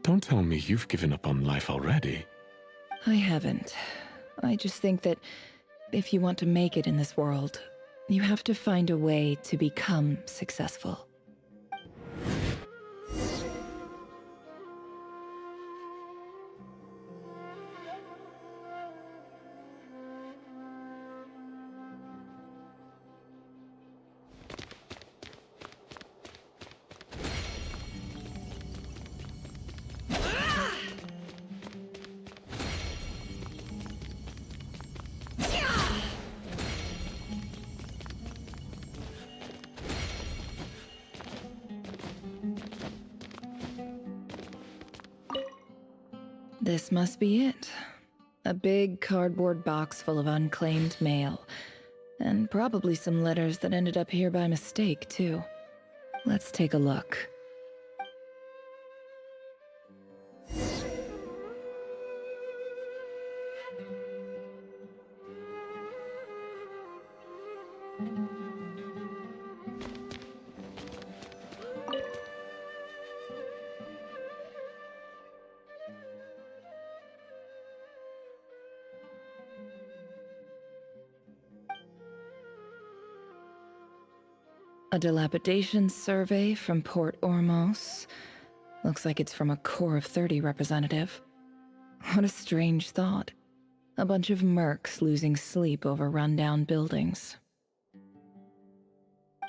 Don't tell me you've given up on life already. I haven't. I just think that if you want to make it in this world, you have to find a way to become successful. This must be it. A big cardboard box full of unclaimed mail. And probably some letters that ended up here by mistake, too. Let's take a look. A dilapidation survey from Port Ormos. Looks like it's from a Core of 30 representative. What a strange thought. A bunch of mercs losing sleep over rundown buildings.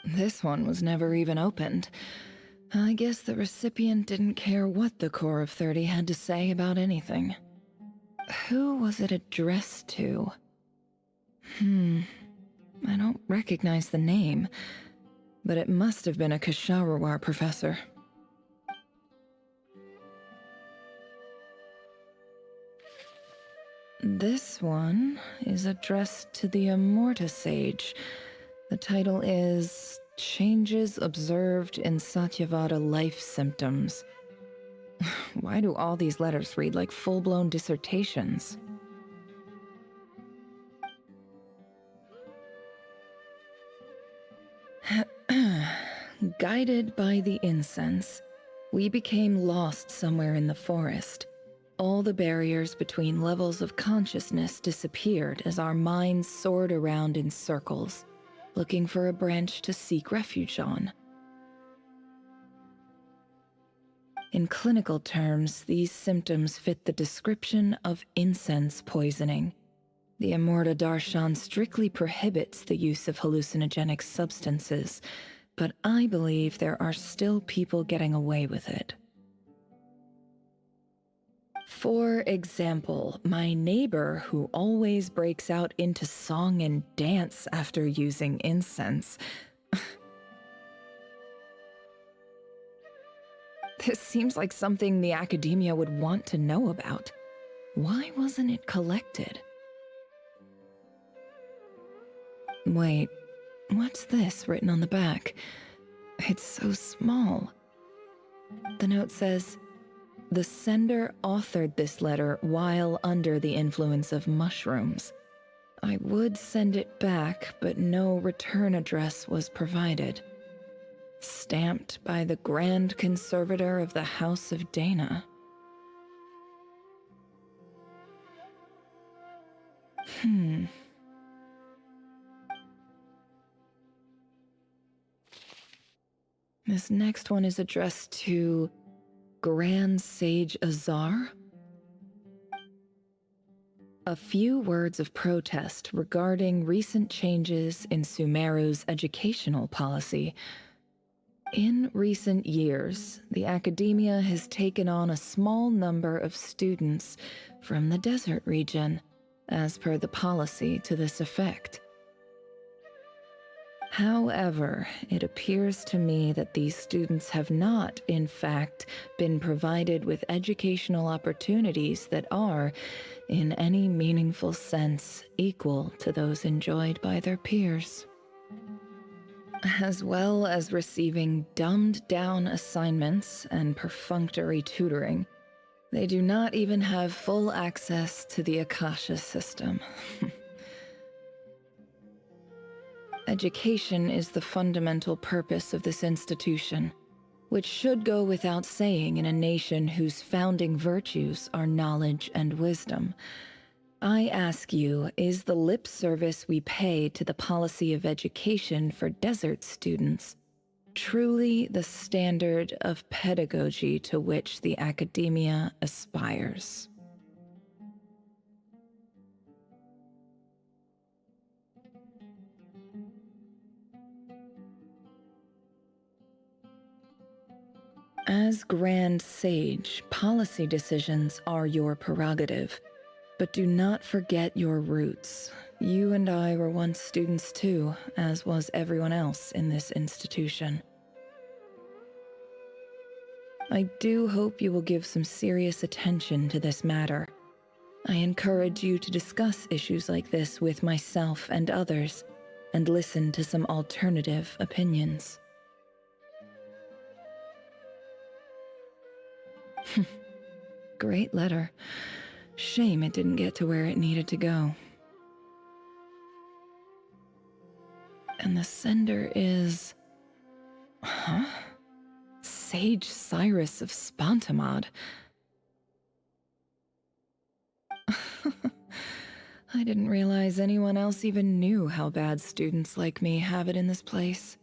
This one was never even opened. I guess the recipient didn't care what the Core of 30 had to say about anything. Who was it addressed to? I don't recognize the name. But it must have been a Kasharawar professor. This one is addressed to the Immorta Sage. The title is Changes Observed in Satyavada Life Symptoms. Why do all these letters read like full-blown dissertations? Guided by the incense, we became lost somewhere in the forest. All the barriers between levels of consciousness disappeared as our minds soared around in circles, looking for a branch to seek refuge on. In clinical terms, these symptoms fit the description of incense poisoning. The Immorta Darshan strictly prohibits the use of hallucinogenic substances, but I believe there are still people getting away with it. For example, my neighbor who always breaks out into song and dance after using incense. This seems like something the academia would want to know about. Why wasn't it collected? Wait, what's this written on the back? It's so small. The note says, "The sender authored this letter while under the influence of mushrooms. I would send it back, but no return address was provided. Stamped by the Grand Conservator of the House of Dana." This next one is addressed to Grand Sage Azar. A few words of protest regarding recent changes in Sumeru's educational policy. In recent years, the academia has taken on a small number of students from the desert region, as per the policy to this effect. However, it appears to me that these students have not, in fact, been provided with educational opportunities that are, in any meaningful sense, equal to those enjoyed by their peers. As well as receiving dumbed-down assignments and perfunctory tutoring, they do not even have full access to the Akasha system. Education is the fundamental purpose of this institution, which should go without saying in a nation whose founding virtues are knowledge and wisdom. I ask you, is the lip service we pay to the policy of education for desert students truly the standard of pedagogy to which the academia aspires? As Grand Sage, policy decisions are your prerogative, but do not forget your roots. You and I were once students too, as was everyone else in this institution. I do hope you will give some serious attention to this matter. I encourage you to discuss issues like this with myself and others, and listen to some alternative opinions. Great letter. Shame it didn't get to where it needed to go. And the sender is... Huh? Sage Cyrus of Spontamod. I didn't realize anyone else even knew how bad students like me have it in this place.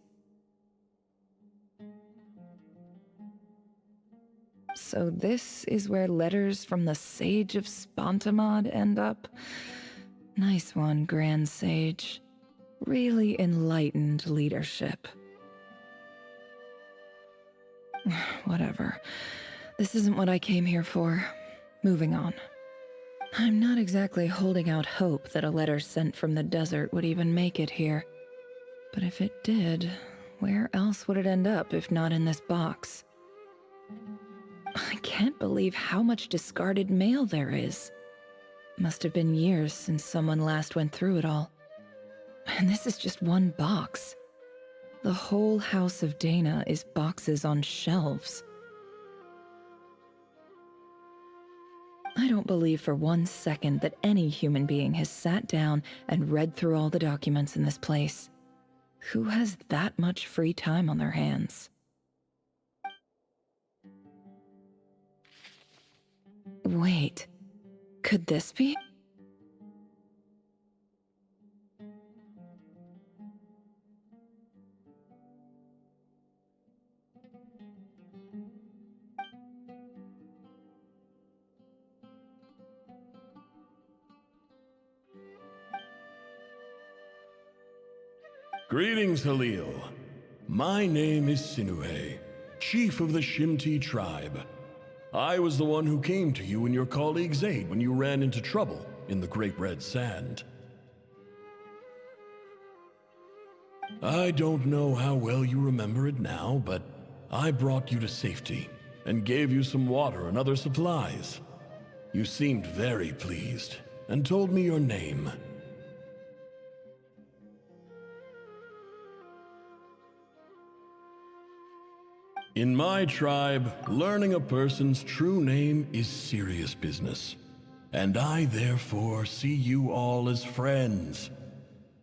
So this is where letters from the Sage of Spontamod end up? Nice one, Grand Sage. Really enlightened leadership. Whatever. This isn't what I came here for. Moving on. I'm not exactly holding out hope that a letter sent from the desert would even make it here. But if it did, where else would it end up if not in this box? I can't believe how much discarded mail there is. Must have been years since someone last went through it all. And this is just one box. The whole House of Dana is boxes on shelves. I don't believe for 1 second that any human being has sat down and read through all the documents in this place. Who has that much free time on their hands? Wait, could this be? Greetings, Halil. My name is Sinue, chief of the Shimti tribe. I was the one who came to you and your colleague's aid when you ran into trouble in the Great Red Sand. I don't know how well you remember it now, but I brought you to safety and gave you some water and other supplies. You seemed very pleased and told me your name. In my tribe, learning a person's true name is serious business, and I therefore see you all as friends.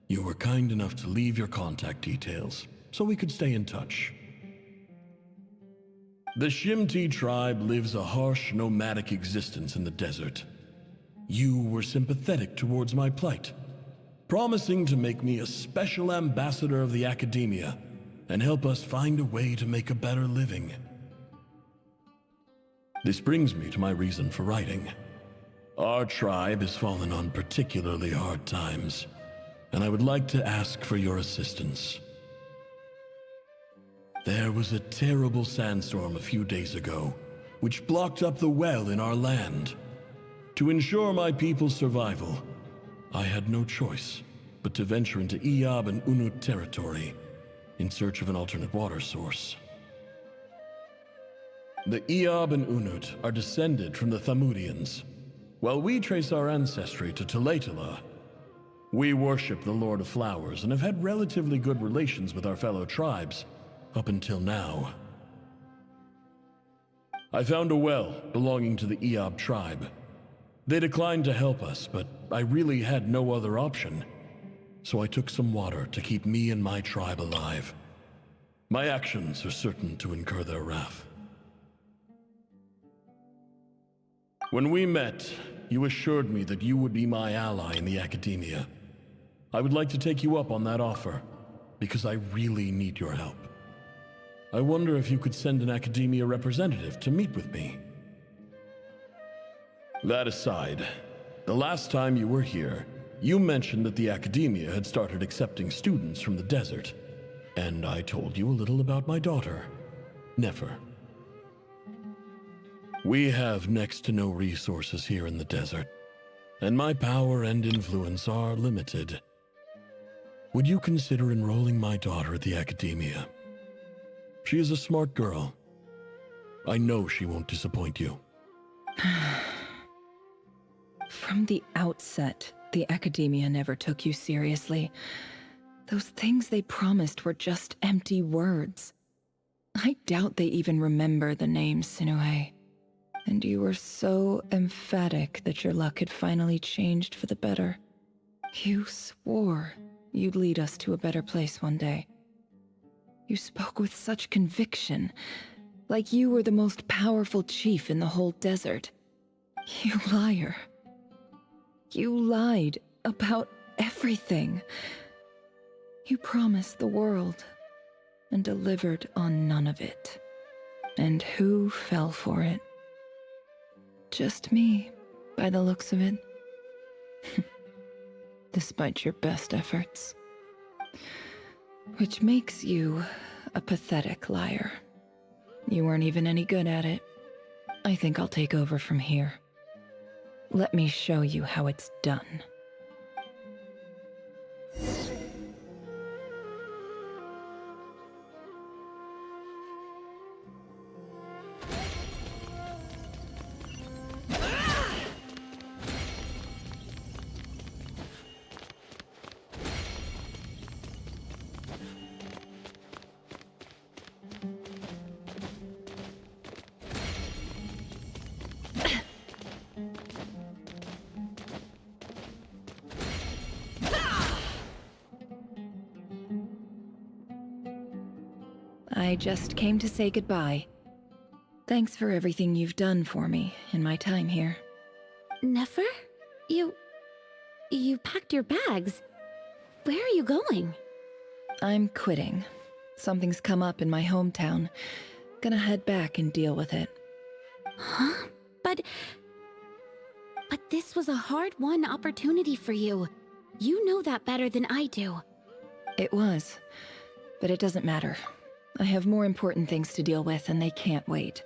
You were kind enough to leave your contact details, so we could stay in touch. The Shimti tribe lives a harsh, nomadic existence in the desert. You were sympathetic towards my plight, promising to make me a special ambassador of the Academia and help us find a way to make a better living. This brings me to my reason for writing. Our tribe has fallen on particularly hard times, and I would like to ask for your assistance. There was a terrible sandstorm a few days ago, which blocked up the well in our land. To ensure my people's survival, I had no choice but to venture into Iyab and Unut territory in search of an alternate water source. The Iyab and Unut are descended from the Thamudians. While we trace our ancestry to Tulatala, we worship the Lord of Flowers and have had relatively good relations with our fellow tribes up until now. I found a well belonging to the Iyab tribe. They declined to help us, but I really had no other option. So I took some water to keep me and my tribe alive. My actions are certain to incur their wrath. When we met, you assured me that you would be my ally in the Academia. I would like to take you up on that offer, because I really need your help. I wonder if you could send an Academia representative to meet with me. That aside, the last time you were here, you mentioned that the Academia had started accepting students from the desert, and I told you a little about my daughter, Nefer. We have next to no resources here in the desert, and my power and influence are limited. Would you consider enrolling my daughter at the Academia? She is a smart girl. I know she won't disappoint you. From the outset, the Academia never took you seriously. Those things they promised were just empty words. I doubt they even remember the name Sinue. And you were so emphatic that your luck had finally changed for the better. You swore you'd lead us to a better place one day. You spoke with such conviction, like you were the most powerful chief in the whole desert. You liar. You lied about everything. You promised the world and delivered on none of it. And who fell for it? Just me, by the looks of it. Despite your best efforts. Which makes you a pathetic liar. You weren't even any good at it. I think I'll take over from here. Let me show you how it's done. I just came to say goodbye. Thanks for everything you've done for me in my time here. Nefer? You packed your bags. Where are you going? I'm quitting. Something's come up in my hometown. Gonna head back and deal with it. Huh? But this was a hard-won opportunity for you. You know that better than I do. It was, but it doesn't matter. I have more important things to deal with, and they can't wait.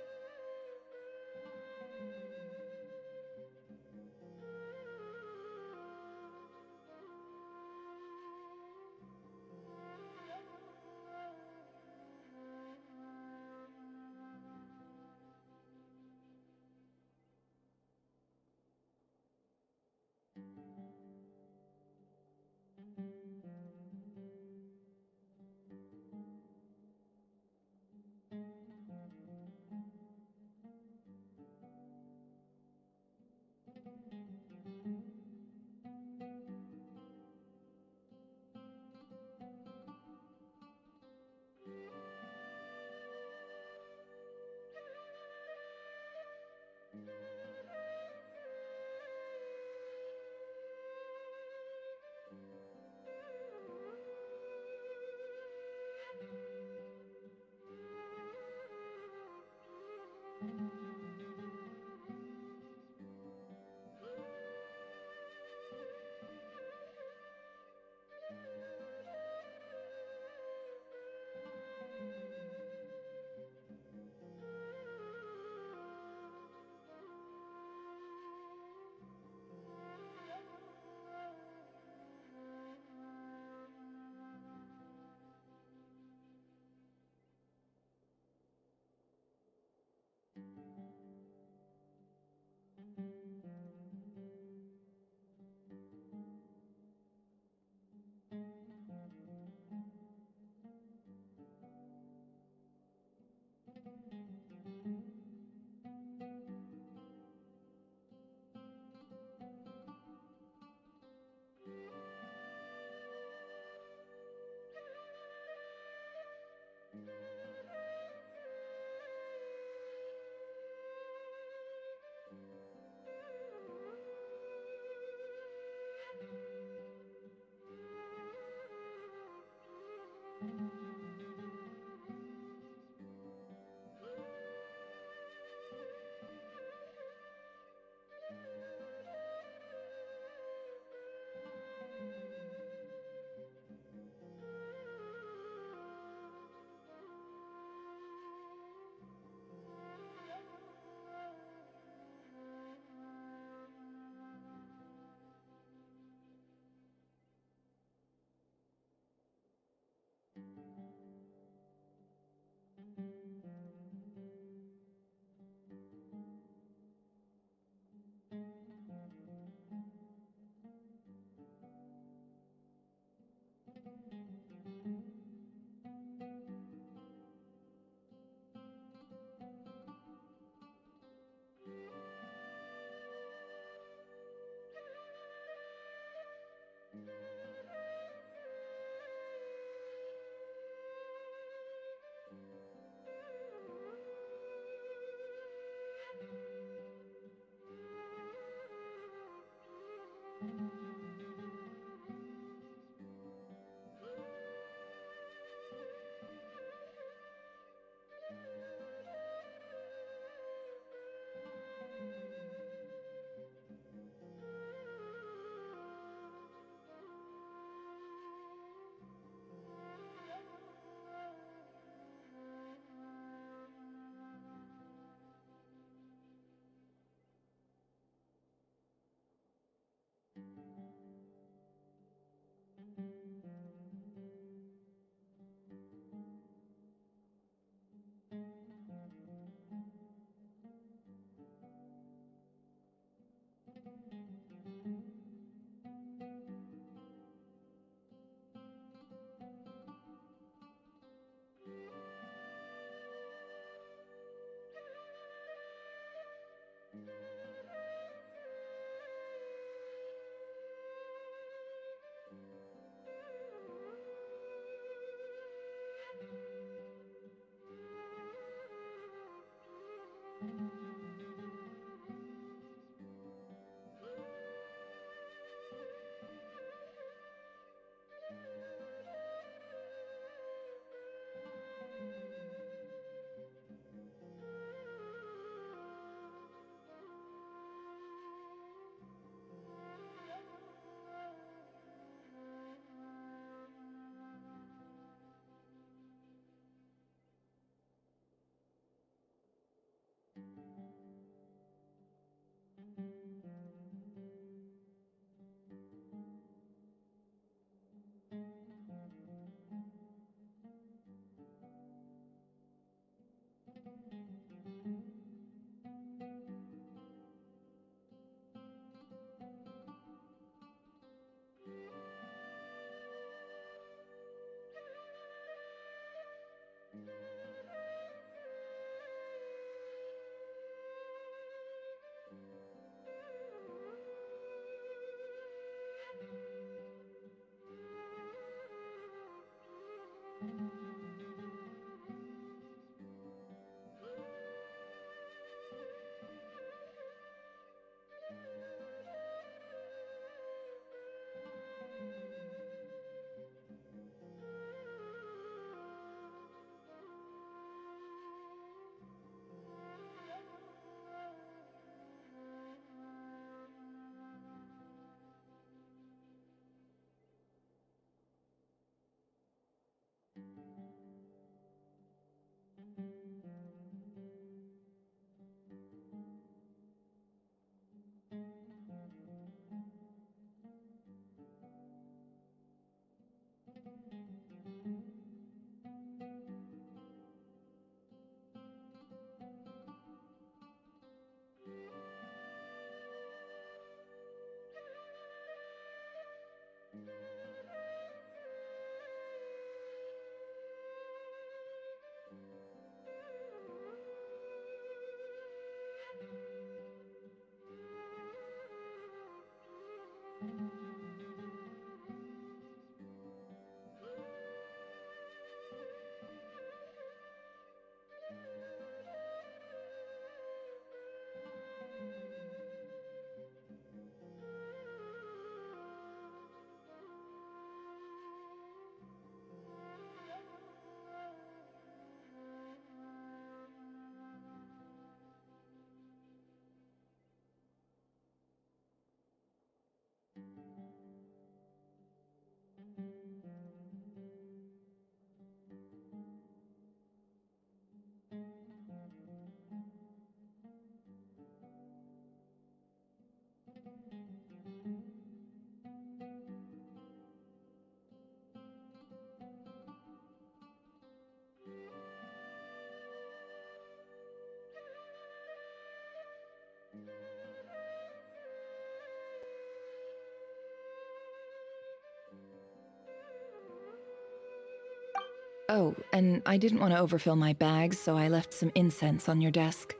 Oh, and I didn't want to overfill my bags, so I left some incense on your desk.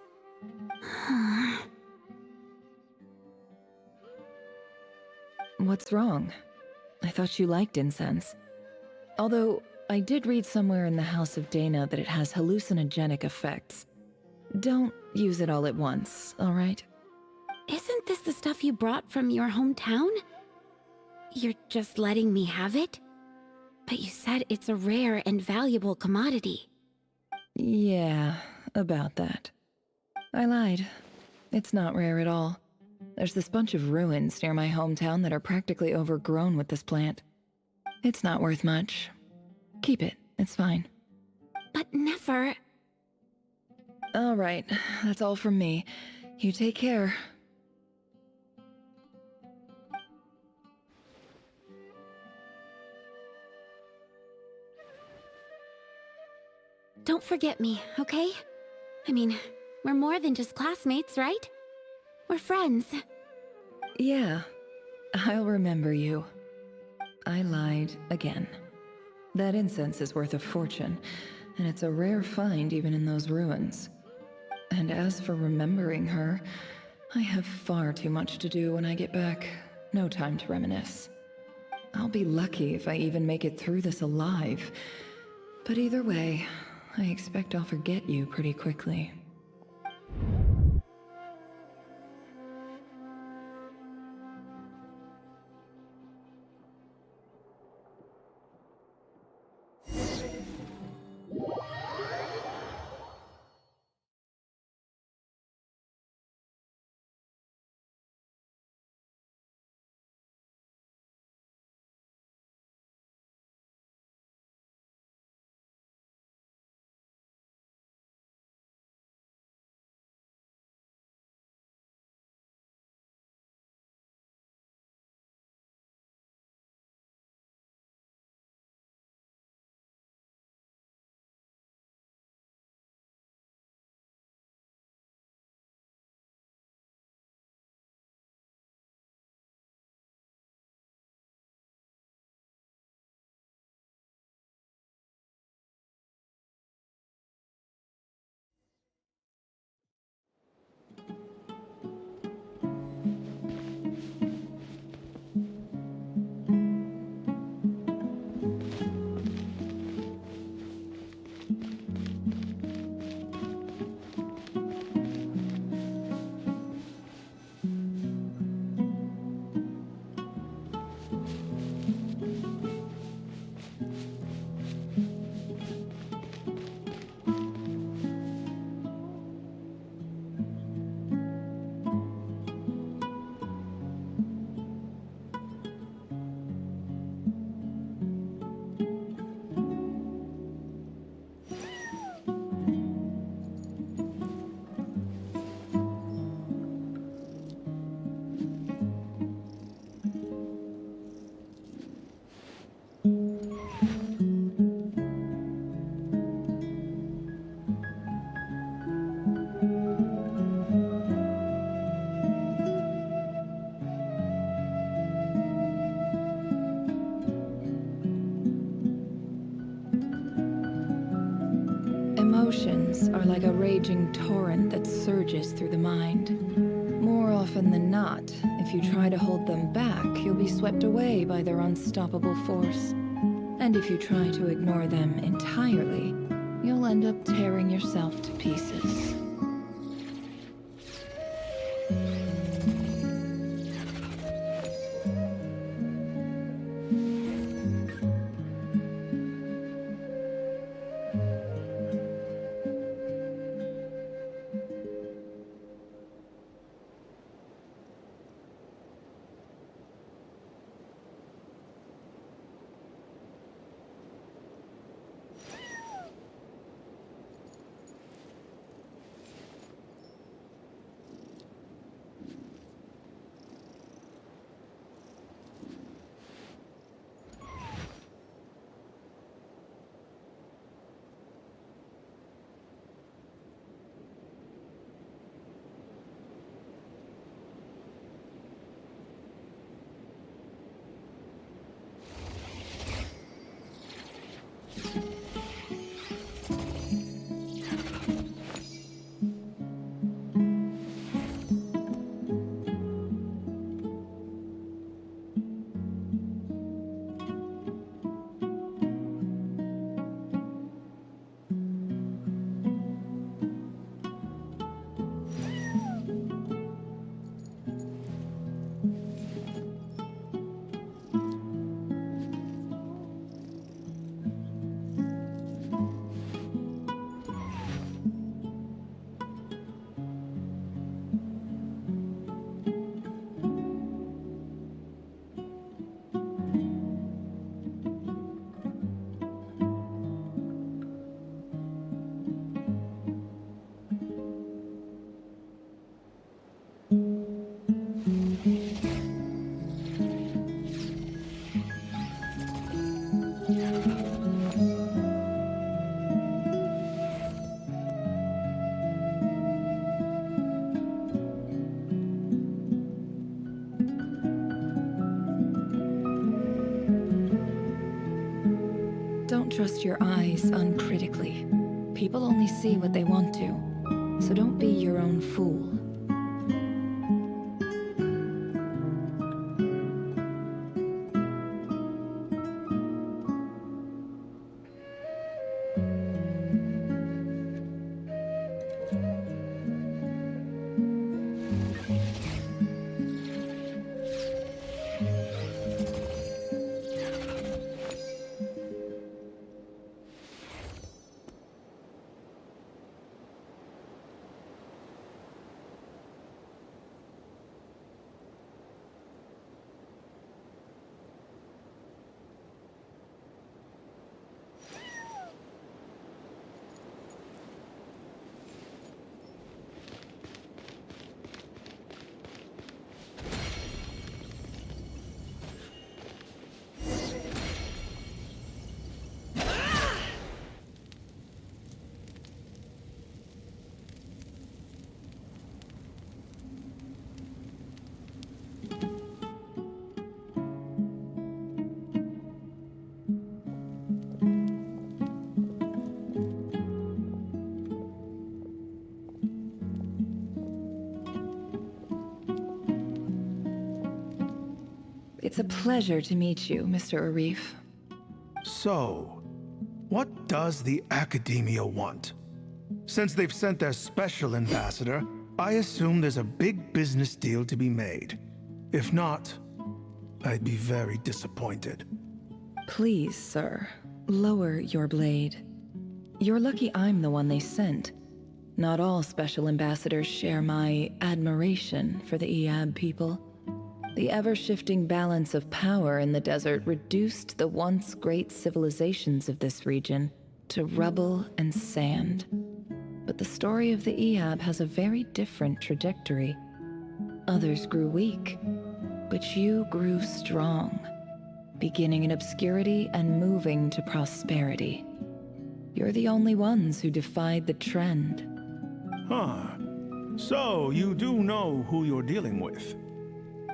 What's wrong? I thought you liked incense. Although, I did read somewhere in the House of Dana that it has hallucinogenic effects. Don't use it all at once, alright? Isn't this the stuff you brought from your hometown? You're just letting me have it? But you said it's a rare and valuable commodity. Yeah, about that. I lied. It's not rare at all. There's this bunch of ruins near my hometown that are practically overgrown with this plant. It's not worth much. Keep it, it's fine. But never... Alright, that's all from me. You take care. Don't forget me, okay? I mean, we're more than just classmates, right? We're friends. Yeah, I'll remember you. I lied again. That incense is worth a fortune, and it's a rare find even in those ruins. And as for remembering her, I have far too much to do when I get back. No time to reminisce. I'll be lucky if I even make it through this alive. But either way, I expect I'll forget you pretty quickly. Emotions are like a raging torrent that surges through the mind. More often than not, if you try to hold them back, you'll be swept away by their unstoppable force. And if you try to ignore them entirely, you'll end up tearing yourself to pieces. trust your eyes uncritically. People only see what they want to, so don't be your own fool. It's a pleasure to meet you, Mr. Arif. So, what does the Academia want? Since they've sent their special ambassador, I assume there's a big business deal to be made. If not, I'd be very disappointed. Please, sir, lower your blade. You're lucky I'm the one they sent. Not all special ambassadors share my admiration for the Iab people. The ever-shifting balance of power in the desert reduced the once great civilizations of this region to rubble and sand. But the story of the Iab has a very different trajectory. Others grew weak, but you grew strong, beginning in obscurity and moving to prosperity. You're the only ones who defied the trend. Huh. So, you do know who you're dealing with?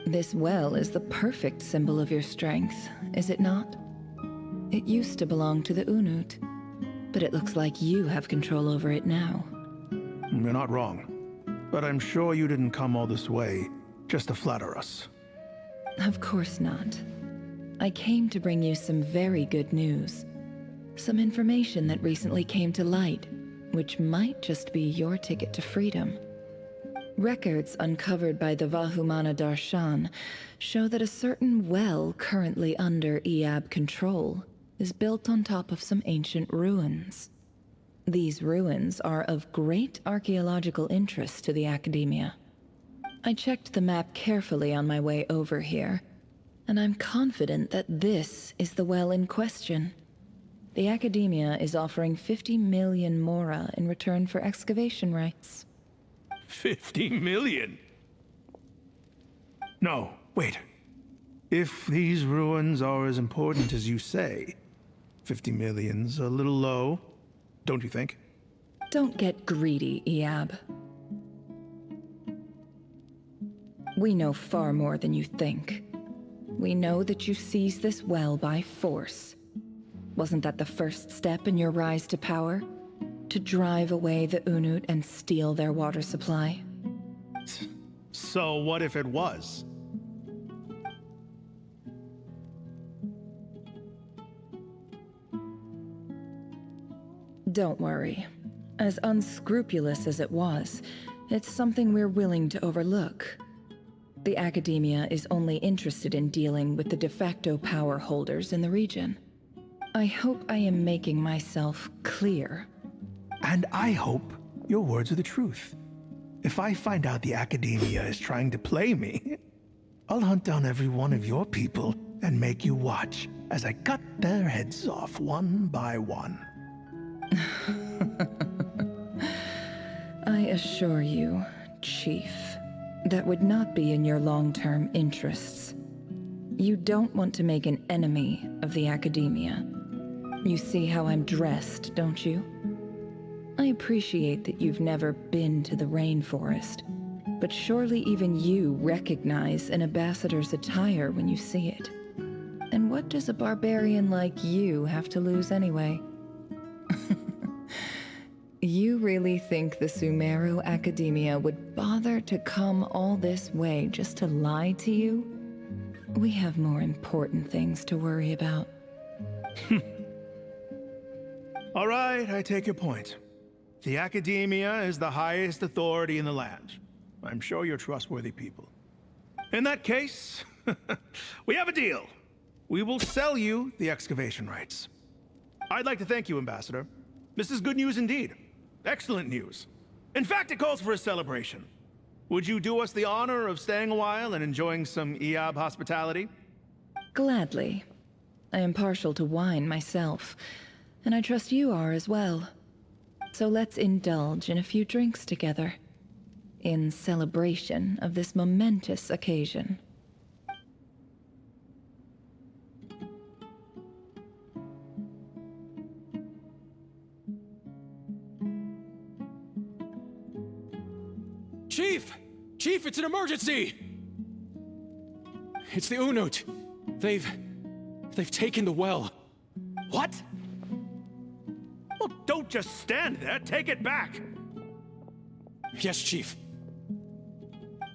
This well is the perfect symbol of your strength, is it not? It used to belong to the Unut, but it looks like you have control over it now. You're not wrong. But I'm sure you didn't come all this way just to flatter us. Of course not. I came to bring you some very good news. Some information that recently came to light, which might just be your ticket to freedom. Records uncovered by the Vahumana Darshan show that a certain well currently under Iab control is built on top of some ancient ruins. These ruins are of great archaeological interest to the Academia. I checked the map carefully on my way over here, and I'm confident that this is the well in question. The Academia is offering 50 million mora in return for excavation rights. 50 million? No, wait. If these ruins are as important as you say, 50 million's a little low, don't you think? Don't get greedy, Iab. We know far more than you think. We know that you seized this well by force. Wasn't that the first step in your rise to power? To drive away the Unut and steal their water supply? So what if it was? Don't worry. As unscrupulous as it was, it's something we're willing to overlook. The Academia is only interested in dealing with the de facto power holders in the region. I hope I am making myself clear. And I hope your words are the truth. If I find out the Academia is trying to play me, I'll hunt down every one of your people and make you watch as I cut their heads off one by one. I assure you, Chief, that would not be in your long-term interests. You don't want to make an enemy of the Academia. You see how I'm dressed, don't you? I appreciate that you've never been to the rainforest, but surely even you recognize an ambassador's attire when you see it. And what does a barbarian like you have to lose anyway? You really think the Sumeru Academia would bother to come all this way just to lie to you? We have more important things to worry about. All right, I take your point. The Academia is the highest authority in the land. I'm sure you're trustworthy people. In that case, we have a deal. We will sell you the excavation rights. I'd like to thank you, Ambassador. This is good news indeed. Excellent news. In fact, it calls for a celebration. Would you do us the honor of staying a while and enjoying some Eab hospitality? Gladly. I am partial to wine myself, and I trust you are as well. So let's indulge in a few drinks together, in celebration of this momentous occasion. Chief! Chief, it's an emergency! It's the Unut. They've taken the well. What? Well, don't just stand there. Take it back. Yes, Chief.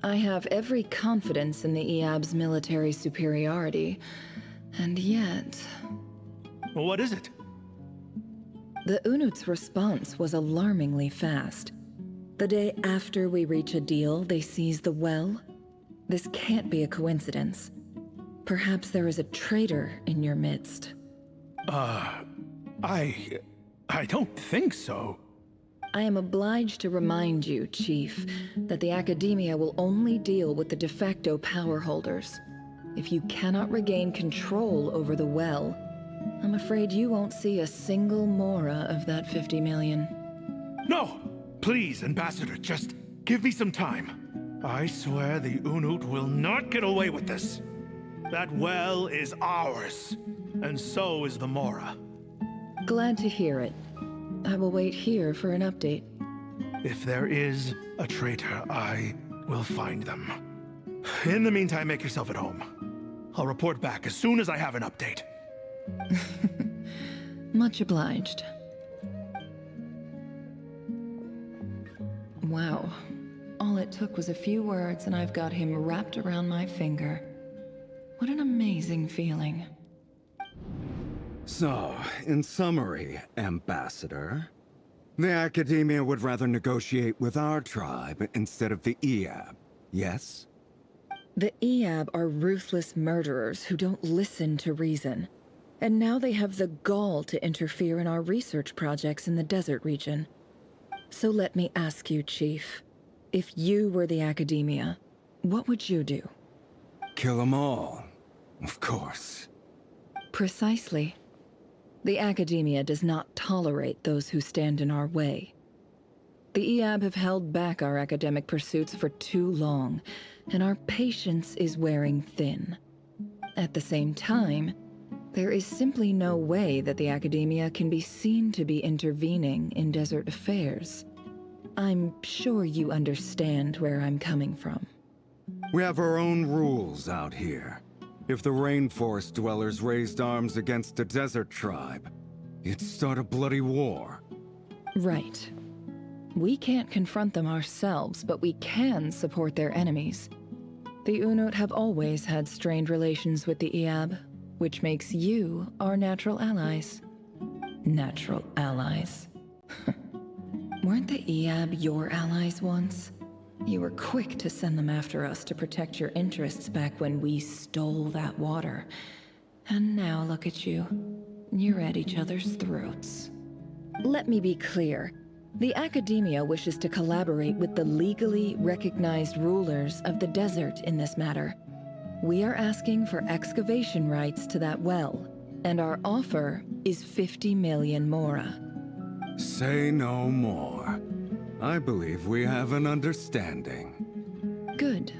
I have every confidence in the Eab's military superiority, and yet... Well, what is it? The Unut's response was alarmingly fast. The day after we reach a deal, they seize the well. This can't be a coincidence. Perhaps there is a traitor in your midst. I don't think so. I am obliged to remind you, Chief, that the Academia will only deal with the de facto power holders. If you cannot regain control over the well, I'm afraid you won't see a single mora of that 50 million. No! Please, Ambassador, just give me some time. I swear the Unut will not get away with this. That well is ours, and so is the mora. Glad to hear it. I will wait here for an update. If there is a traitor, I will find them. In the meantime, make yourself at home. I'll report back as soon as I have an update. Much obliged. Wow. All it took was a few words and I've got him wrapped around my finger. What an amazing feeling. So, in summary, Ambassador, the Academia would rather negotiate with our tribe instead of the Eab, yes? The Eab are ruthless murderers who don't listen to reason. And now they have the gall to interfere in our research projects in the desert region. So let me ask you, Chief. If you were the Academia, what would you do? Kill them all, of course. Precisely. The Academia does not tolerate those who stand in our way. The Eab have held back our academic pursuits for too long, and our patience is wearing thin. At the same time, there is simply no way that the Academia can be seen to be intervening in desert affairs. I'm sure you understand where I'm coming from. We have our own rules out here. If the rainforest dwellers raised arms against a desert tribe, it'd start a bloody war. Right. We can't confront them ourselves, but we can support their enemies. The Unut have always had strained relations with the Eab, which makes you our natural allies. Natural allies. Weren't the Eab your allies once? You were quick to send them after us to protect your interests back when we stole that water. And now look at you. You're at each other's throats. Let me be clear. The Academia wishes to collaborate with the legally recognized rulers of the desert in this matter. We are asking for excavation rights to that well, and our offer is 50 million mora. Say no more. I believe we have an understanding. Good.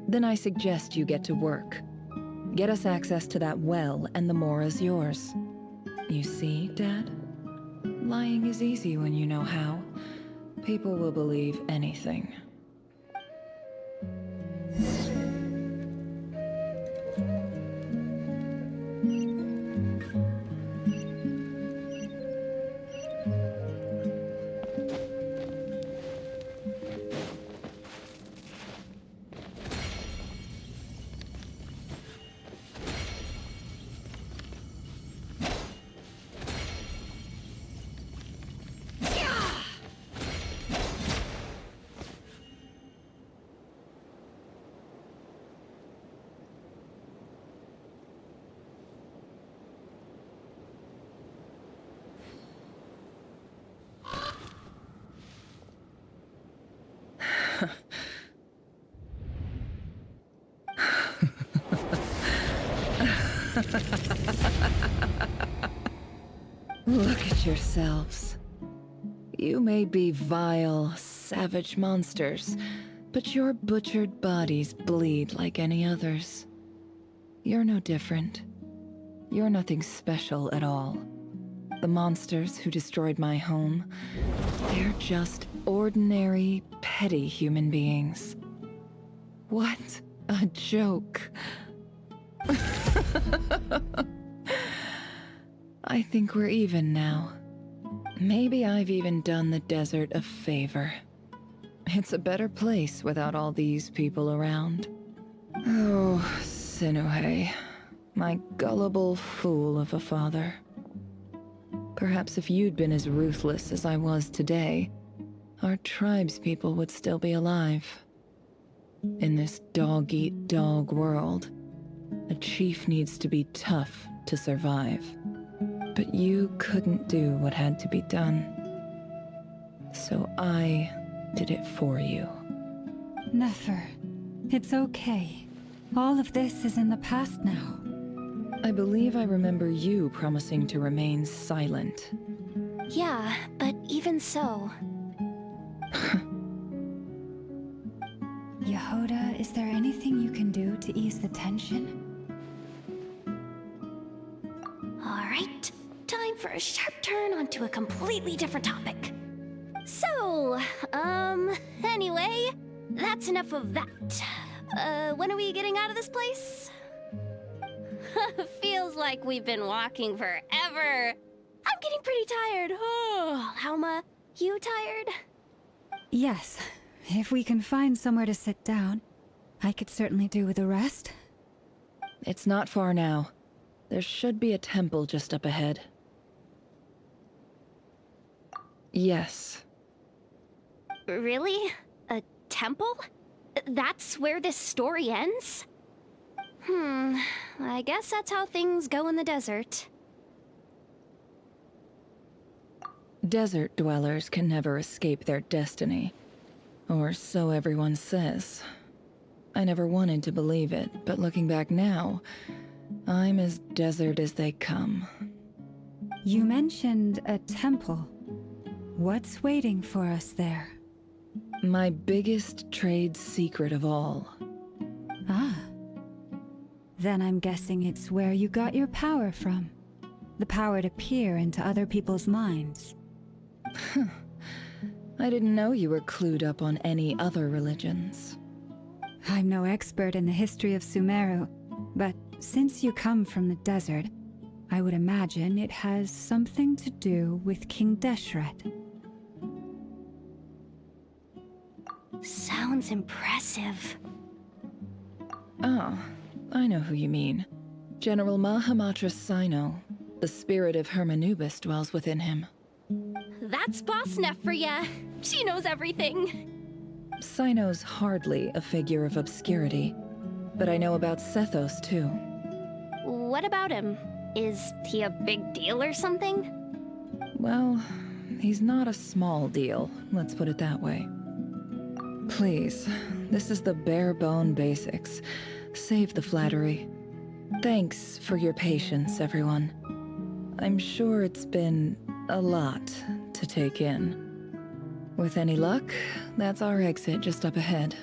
Then I suggest you get to work. Get us access to that well, and the mora's yours. You see, Dad? Lying is easy when you know how. People will believe anything. Look at yourselves. You may be vile, savage monsters, but your butchered bodies bleed like any others. You're no different. You're nothing special at all. The monsters who destroyed my home, they're just ordinary, petty human beings. What a joke. I think we're even now. Maybe I've even done the desert a favor. It's a better place without all these people around. Oh, Sinuhe, my gullible fool of a father. Perhaps if you'd been as ruthless as I was today, our tribespeople would still be alive. In this dog-eat-dog world, a chief needs to be tough to survive. But you couldn't do what had to be done. So I did it for you. Nefer, it's okay. All of this is in the past now. I believe I remember you promising to remain silent. Yeah, but even so... Yehoda, is there anything you can do to ease the tension? Alright, time for a sharp turn onto a completely different topic. So, anyway, that's enough of that. When are we getting out of this place? Feels like we've been walking forever. I'm getting pretty tired. Oh, Alma, you tired? Yes. If we can find somewhere to sit down, I could certainly do with a rest. It's not far now. There should be a temple just up ahead. Yes. Really? A temple? That's where this story ends? I guess that's how things go in the desert. Desert dwellers can never escape their destiny. Or so everyone says. I never wanted to believe it, but looking back now, I'm as desert as they come. You mentioned a temple. What's waiting for us there? My biggest trade secret of all. Ah. Then I'm guessing it's where you got your power from. The power to peer into other people's minds. I didn't know you were clued up on any other religions. I'm no expert in the history of Sumeru, but since you come from the desert, I would imagine it has something to do with King Deshret. Sounds impressive. Oh, I know who you mean. General Mahamatra Sino. The spirit of Hermanubis dwells within him. That's Boss Neff for ya. She knows everything. Sino's hardly a figure of obscurity, but I know about Sethos too. What about him? Is he a big deal or something? Well, he's not a small deal, let's put it that way. Please, this is the bare-bone basics. Save the flattery. Thanks for your patience, everyone. I'm sure it's been a lot to take in. With any luck, that's our exit just up ahead.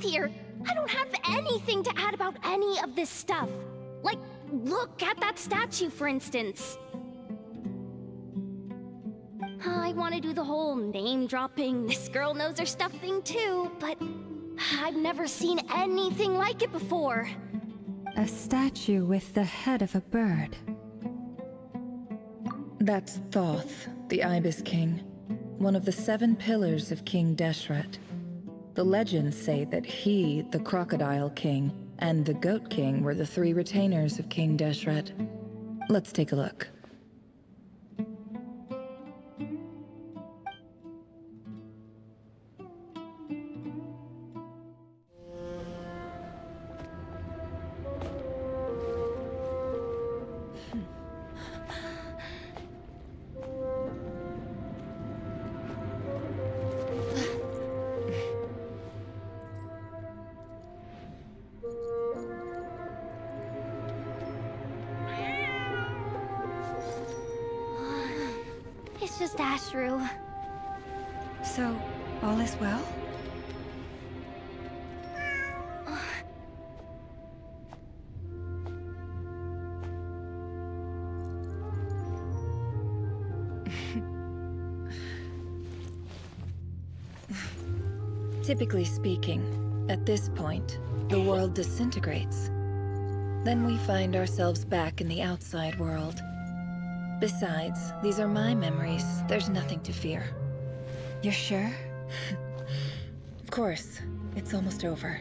here. I don't have anything to add about any of this stuff. Like, look at that statue, for instance. I want to do the whole name-dropping, this girl knows her stuff thing too, but I've never seen anything like it before. A statue with the head of a bird. That's Thoth, the Ibis King, one of the 7 pillars of King Deshret. The legends say that he, the Crocodile King, and the Goat King were the 3 retainers of King Deshret. Let's take a look. It's just Ashru. So, all is well? Typically speaking, at this point, the world disintegrates. Then we find ourselves back in the outside world. Besides, these are my memories. There's nothing to fear. You're sure? Of course. It's almost over.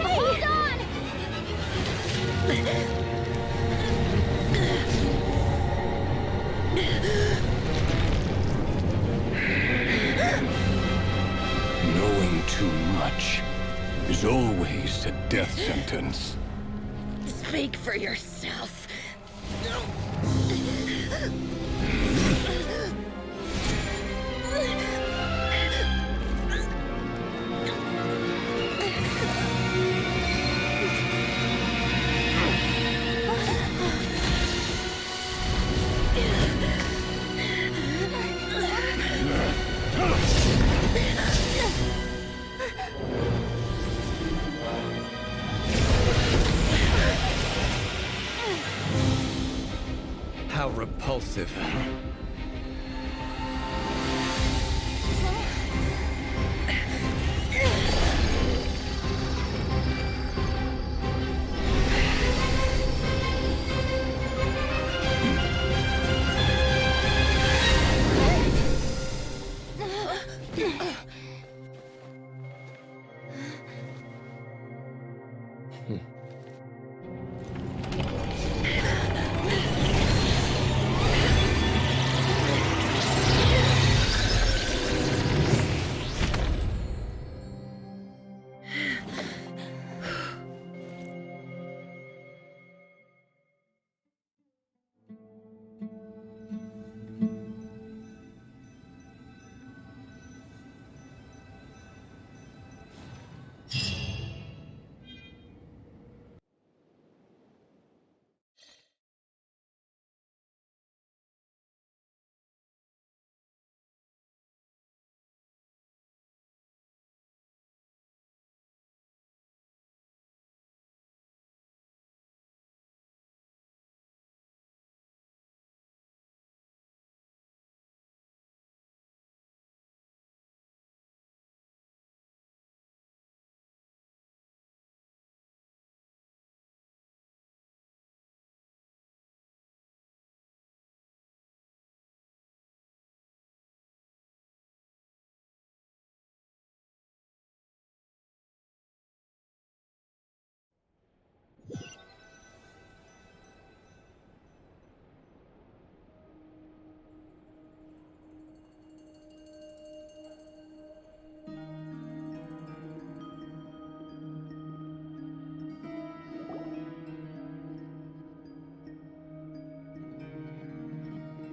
Hold on! Knowing too much is always a death sentence. Speak for yourself. How repulsive.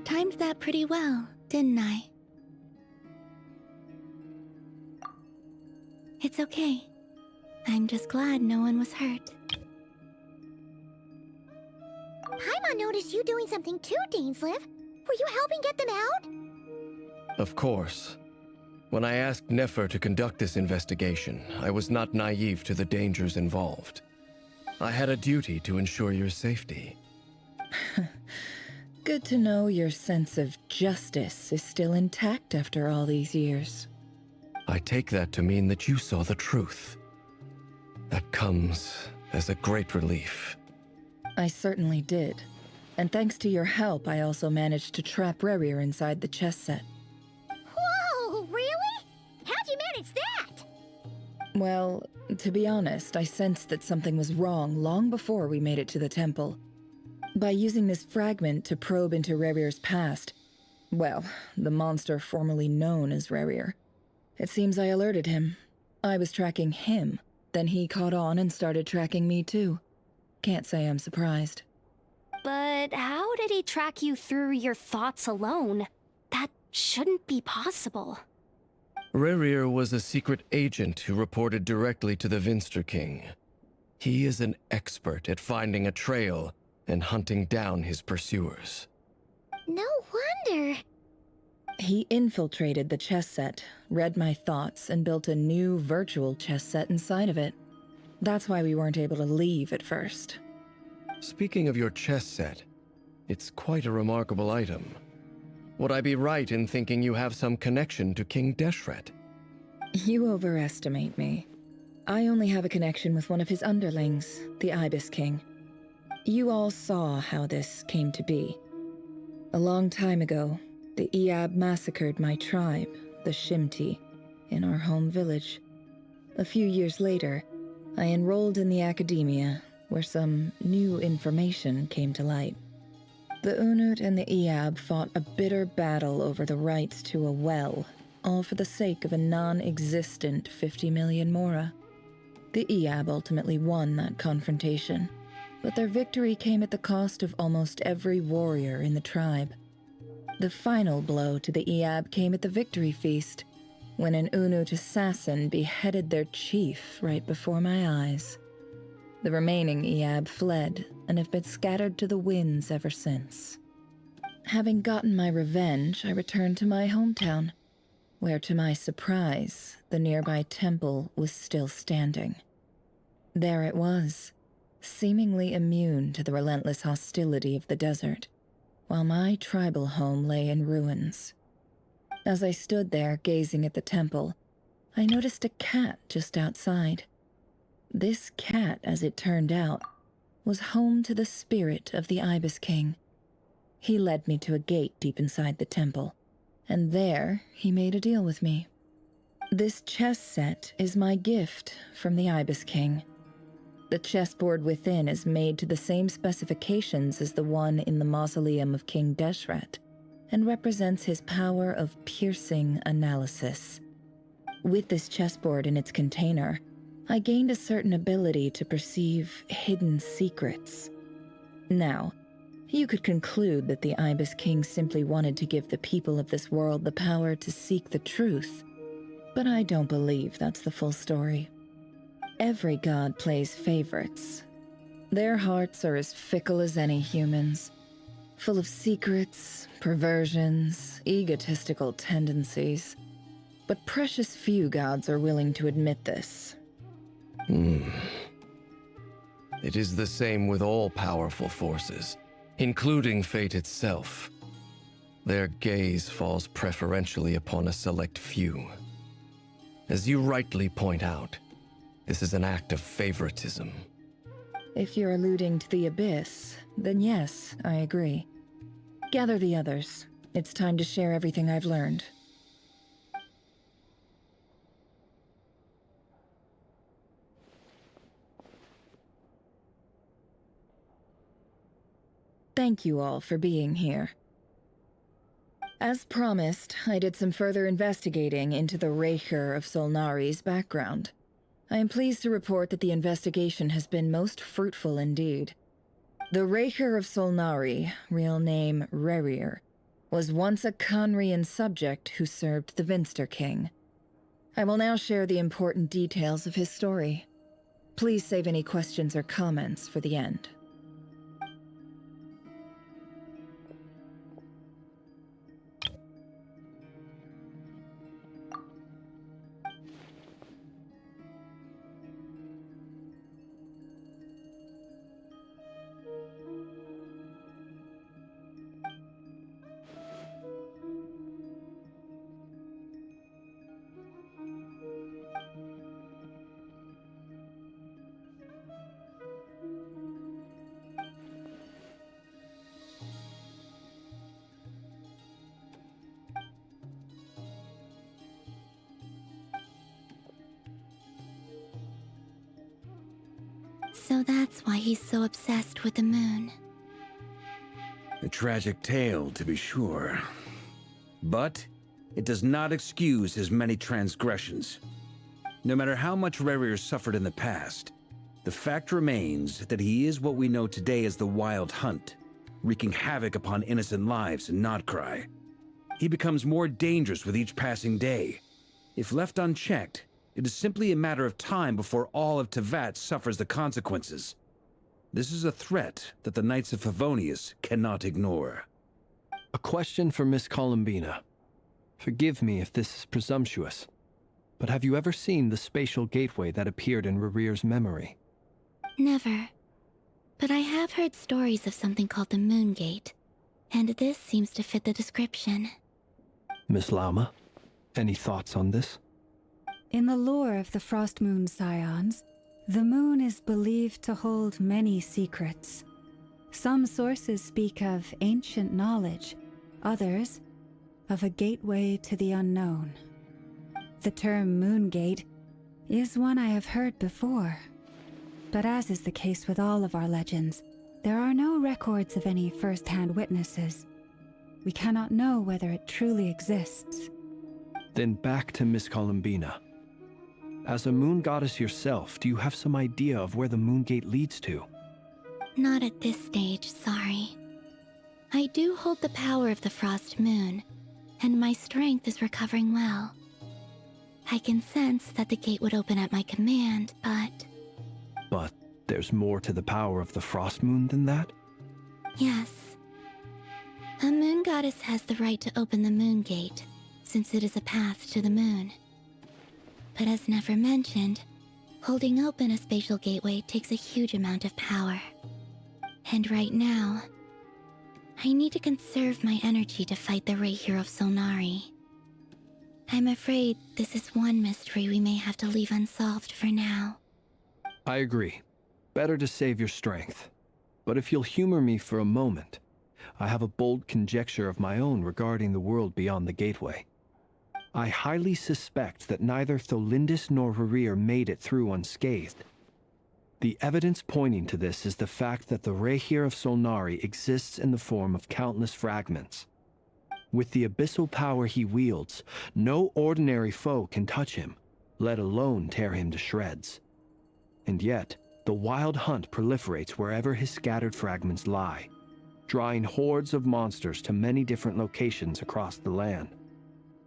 Timed that pretty well, didn't I? It's okay. I'm just glad no one was hurt. Paimon noticed you doing something too, Dainsleif. Were you helping get them out? Of course. When I asked Nefer to conduct this investigation, I was not naive to the dangers involved. I had a duty to ensure your safety. Good to know your sense of justice is still intact after all these years. I take that to mean that you saw the truth. That comes as a great relief. I certainly did. And thanks to your help, I also managed to trap Rerir inside the chess set. Whoa, really? How'd you manage that? Well, to be honest, I sensed that something was wrong long before we made it to the temple. By using this fragment to probe into Rerir's past, well, the monster formerly known as Rerir, it seems I alerted him. I was tracking him, then he caught on and started tracking me too. Can't say I'm surprised. But how did he track you through your thoughts alone? That shouldn't be possible. Rerir was a secret agent who reported directly to the Vinster King. He is an expert at finding a trail and hunting down his pursuers. No wonder. He infiltrated the chess set, read my thoughts, and built a new virtual chess set inside of it. That's why we weren't able to leave at first. Speaking of your chess set, it's quite a remarkable item. Would I be right in thinking you have some connection to King Deshret? You overestimate me. I only have a connection with one of his underlings, the Ibis King. You all saw how this came to be. A long time ago, the Iab massacred my tribe, the Shimti, in our home village. A few years later, I enrolled in the academia, where some new information came to light. The Unut and the Iab fought a bitter battle over the rights to a well, all for the sake of a non-existent 50 million Mora. The Iab ultimately won that confrontation, but their victory came at the cost of almost every warrior in the tribe. The final blow to the Iab came at the victory feast, when an Unut assassin beheaded their chief right before my eyes. The remaining Iab fled and have been scattered to the winds ever since. Having gotten my revenge, I returned to my hometown, where to my surprise, the nearby temple was still standing. There it was, seemingly immune to the relentless hostility of the desert, while my tribal home lay in ruins. As I stood there gazing at the temple, I noticed a cat just outside. This cat, as it turned out, was home to the spirit of the Ibis King. He led me to a gate deep inside the temple, and there he made a deal with me. This chess set is my gift from the Ibis King. The chessboard within is made to the same specifications as the one in the mausoleum of King Deshret, and represents his power of piercing analysis. With this chessboard in its container, I gained a certain ability to perceive hidden secrets. Now, you could conclude that the Ibis King simply wanted to give the people of this world the power to seek the truth, but I don't believe that's the full story. Every god plays favorites. Their hearts are as fickle as any human's, full of secrets, perversions, egotistical tendencies. But precious few gods are willing to admit this. It is the same with all powerful forces, including fate itself. Their gaze falls preferentially upon a select few. As you rightly point out, this is an act of favoritism. If you're alluding to the Abyss, then yes, I agree. Gather the others. It's time to share everything I've learned. Thank you all for being here. As promised, I did some further investigating into the Raker of Solnari's background. I am pleased to report that the investigation has been most fruitful indeed. The Raker of Solnari, real name Rerir, was once a Conrian subject who served the Vinster King. I will now share the important details of his story. Please save any questions or comments for the end. So that's why he's so obsessed with the moon. A tragic tale, to be sure. But it does not excuse his many transgressions. No matter how much Rerir suffered in the past, the fact remains that he is what we know today as the Wild Hunt, wreaking havoc upon innocent lives in Nodcry. He becomes more dangerous with each passing day. If left unchecked, it is simply a matter of time before all of Teyvat suffers the consequences. This is a threat that the Knights of Favonius cannot ignore. A question for Miss Columbina. Forgive me if this is presumptuous, but have you ever seen the spatial gateway that appeared in Rerir's memory? Never. But I have heard stories of something called the Moon Gate, and this seems to fit the description. Miss Lauma, any thoughts on this? In the lore of the Frost Moon Scions, the moon is believed to hold many secrets. Some sources speak of ancient knowledge, others of a gateway to the unknown. The term Moongate is one I have heard before, but as is the case with all of our legends, there are no records of any first-hand witnesses. We cannot know whether it truly exists. Then back to Miss Columbina. As a moon goddess yourself, do you have some idea of where the Moongate leads to? Not at this stage, sorry. I do hold the power of the Frost Moon, and my strength is recovering well. I can sense that the gate would open at my command, but... But there's more to the power of the Frost Moon than that? Yes. A moon goddess has the right to open the Moon Gate, since it is a path to the moon. But as never mentioned, holding open a spatial gateway takes a huge amount of power. And right now, I need to conserve my energy to fight the Rahier of Solnari. I'm afraid this is one mystery we may have to leave unsolved for now. I agree. Better to save your strength. But if you'll humor me for a moment, I have a bold conjecture of my own regarding the world beyond the gateway. I highly suspect that neither Tholindis nor Rerir made it through unscathed. The evidence pointing to this is the fact that the Rahier of Solnari exists in the form of countless fragments. With the abyssal power he wields, no ordinary foe can touch him, let alone tear him to shreds. And yet, the Wild Hunt proliferates wherever his scattered fragments lie, drawing hordes of monsters to many different locations across the land.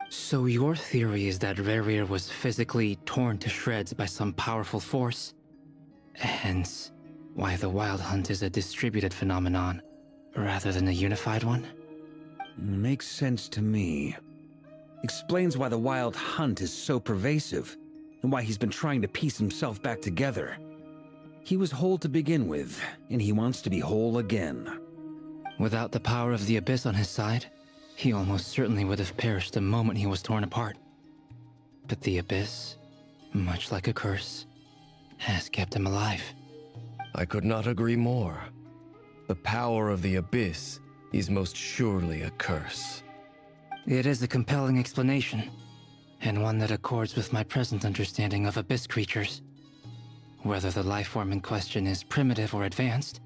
So your theory is that Rerir was physically torn to shreds by some powerful force? Hence, why the Wild Hunt is a distributed phenomenon, rather than a unified one? Makes sense to me. Explains why the Wild Hunt is so pervasive, and why he's been trying to piece himself back together. He was whole to begin with, and he wants to be whole again. Without the power of the Abyss on his side, he almost certainly would have perished the moment he was torn apart. But the Abyss, much like a curse, has kept him alive. I could not agree more. The power of the Abyss is most surely a curse. It is a compelling explanation, and one that accords with my present understanding of Abyss creatures. Whether the life form in question is primitive or advanced,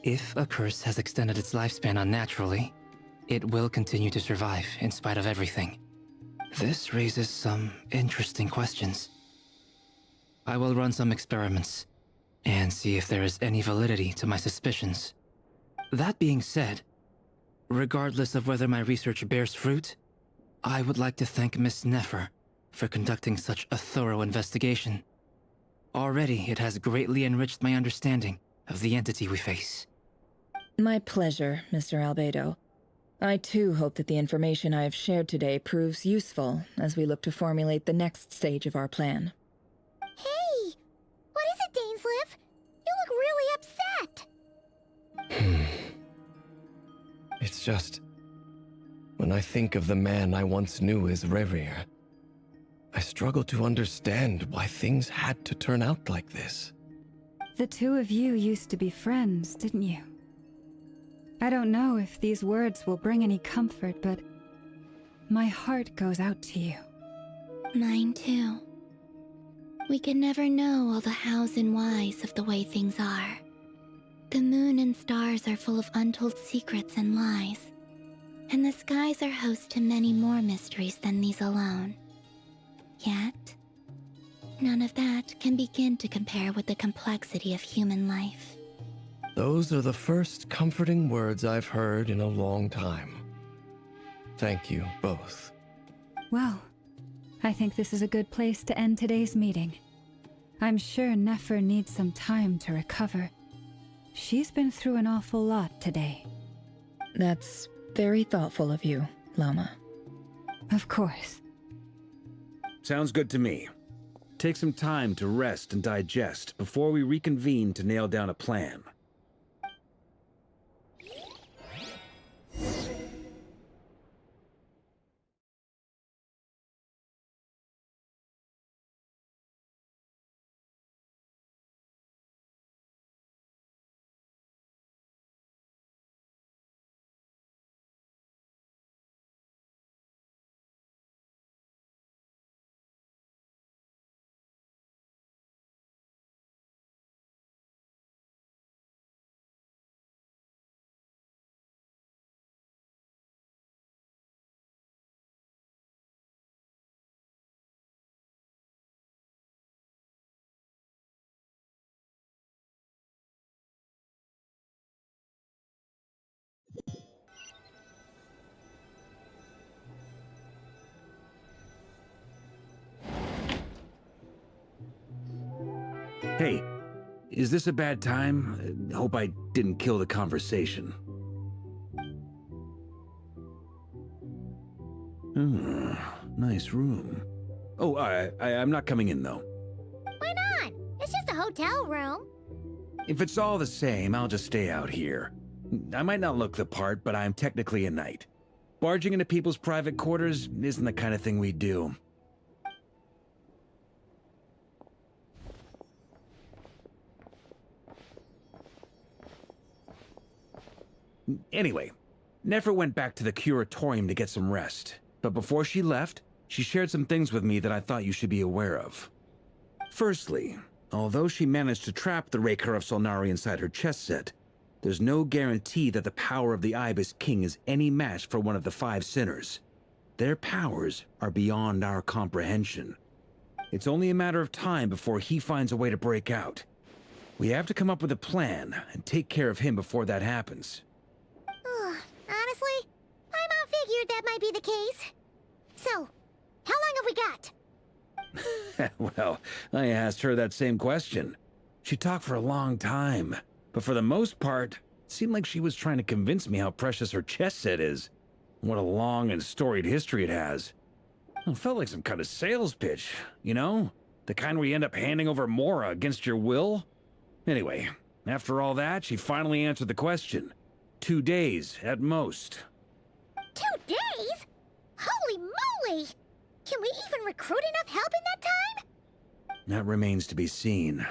if a curse has extended its lifespan unnaturally, it will continue to survive in spite of everything. This raises some interesting questions. I will run some experiments and see if there is any validity to my suspicions. That being said, regardless of whether my research bears fruit, I would like to thank Miss Nefer for conducting such a thorough investigation. Already, it has greatly enriched my understanding of the entity we face. My pleasure, Mr. Albedo. I too hope that the information I have shared today proves useful as we look to formulate the next stage of our plan. Hey! What is it, Dainsleif? You look really upset! It's just... when I think of the man I once knew as Rerir, I struggle to understand why things had to turn out like this. The two of you used to be friends, didn't you? I don't know if these words will bring any comfort, but my heart goes out to you. Mine too. We can never know all the hows and whys of the way things are. The moon and stars are full of untold secrets and lies, and the skies are host to many more mysteries than these alone. Yet, none of that can begin to compare with the complexity of human life. Those are the first comforting words I've heard in a long time. Thank you both. Well, I think this is a good place to end today's meeting. I'm sure Nefer needs some time to recover. She's been through an awful lot today. That's very thoughtful of you, Llama. Of course. Sounds good to me. Take some time to rest and digest before we reconvene to nail down a plan. Hey, is this a bad time? Hope I didn't kill the conversation. Nice room. Oh, I'm not coming in, though. Why not? It's just a hotel room. If it's all the same, I'll just stay out here. I might not look the part, but I'm technically a knight. Barging into people's private quarters isn't the kind of thing we do. Anyway, Nefer went back to the curatorium to get some rest. But before she left, she shared some things with me that I thought you should be aware of. Firstly, although she managed to trap the Raker of Solnari inside her chest set, there's no guarantee that the power of the Ibis King is any match for one of the 5 sinners. Their powers are beyond our comprehension. It's only a matter of time before he finds a way to break out. We have to come up with a plan and take care of him before that happens. Honestly, my mom figured that might be the case. So, how long have we got? Well, I asked her that same question. She talked for a long time, but for the most part, it seemed like she was trying to convince me how precious her chess set is. What a long and storied history it has. It felt like some kind of sales pitch, you know? The kind where you end up handing over Mora against your will? Anyway, after all that, she finally answered the question. 2 days, at most. 2 days? Holy moly! Can we even recruit enough help in that time? That remains to be seen.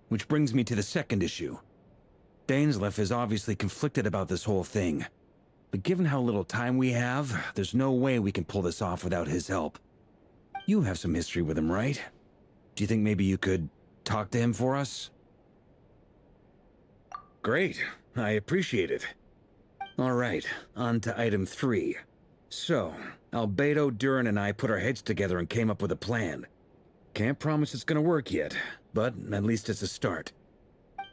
Which brings me to the second issue. Dainsleif is obviously conflicted about this whole thing. But given how little time we have, there's no way we can pull this off without his help. You have some history with him, right? Do you think maybe you could talk to him for us? Great. I appreciate it. All right, on to item 3. So, Albedo, Durin, and I put our heads together and came up with a plan. Can't promise it's gonna work yet, but at least it's a start.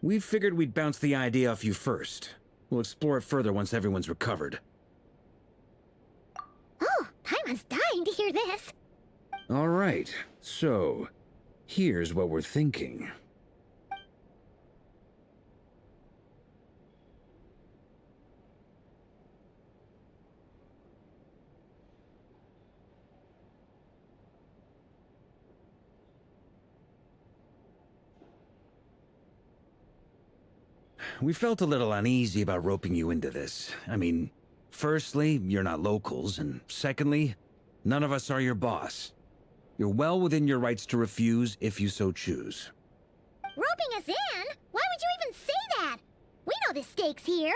We figured we'd bounce the idea off you first. We'll explore it further once everyone's recovered. Oh, Paimon's dying to hear this. All right, so here's what we're thinking. We felt a little uneasy about roping you into this. I mean, firstly, you're not locals, and secondly, none of us are your boss. You're well within your rights to refuse if you so choose. Roping us in? Why would you even say that? We know the stakes here.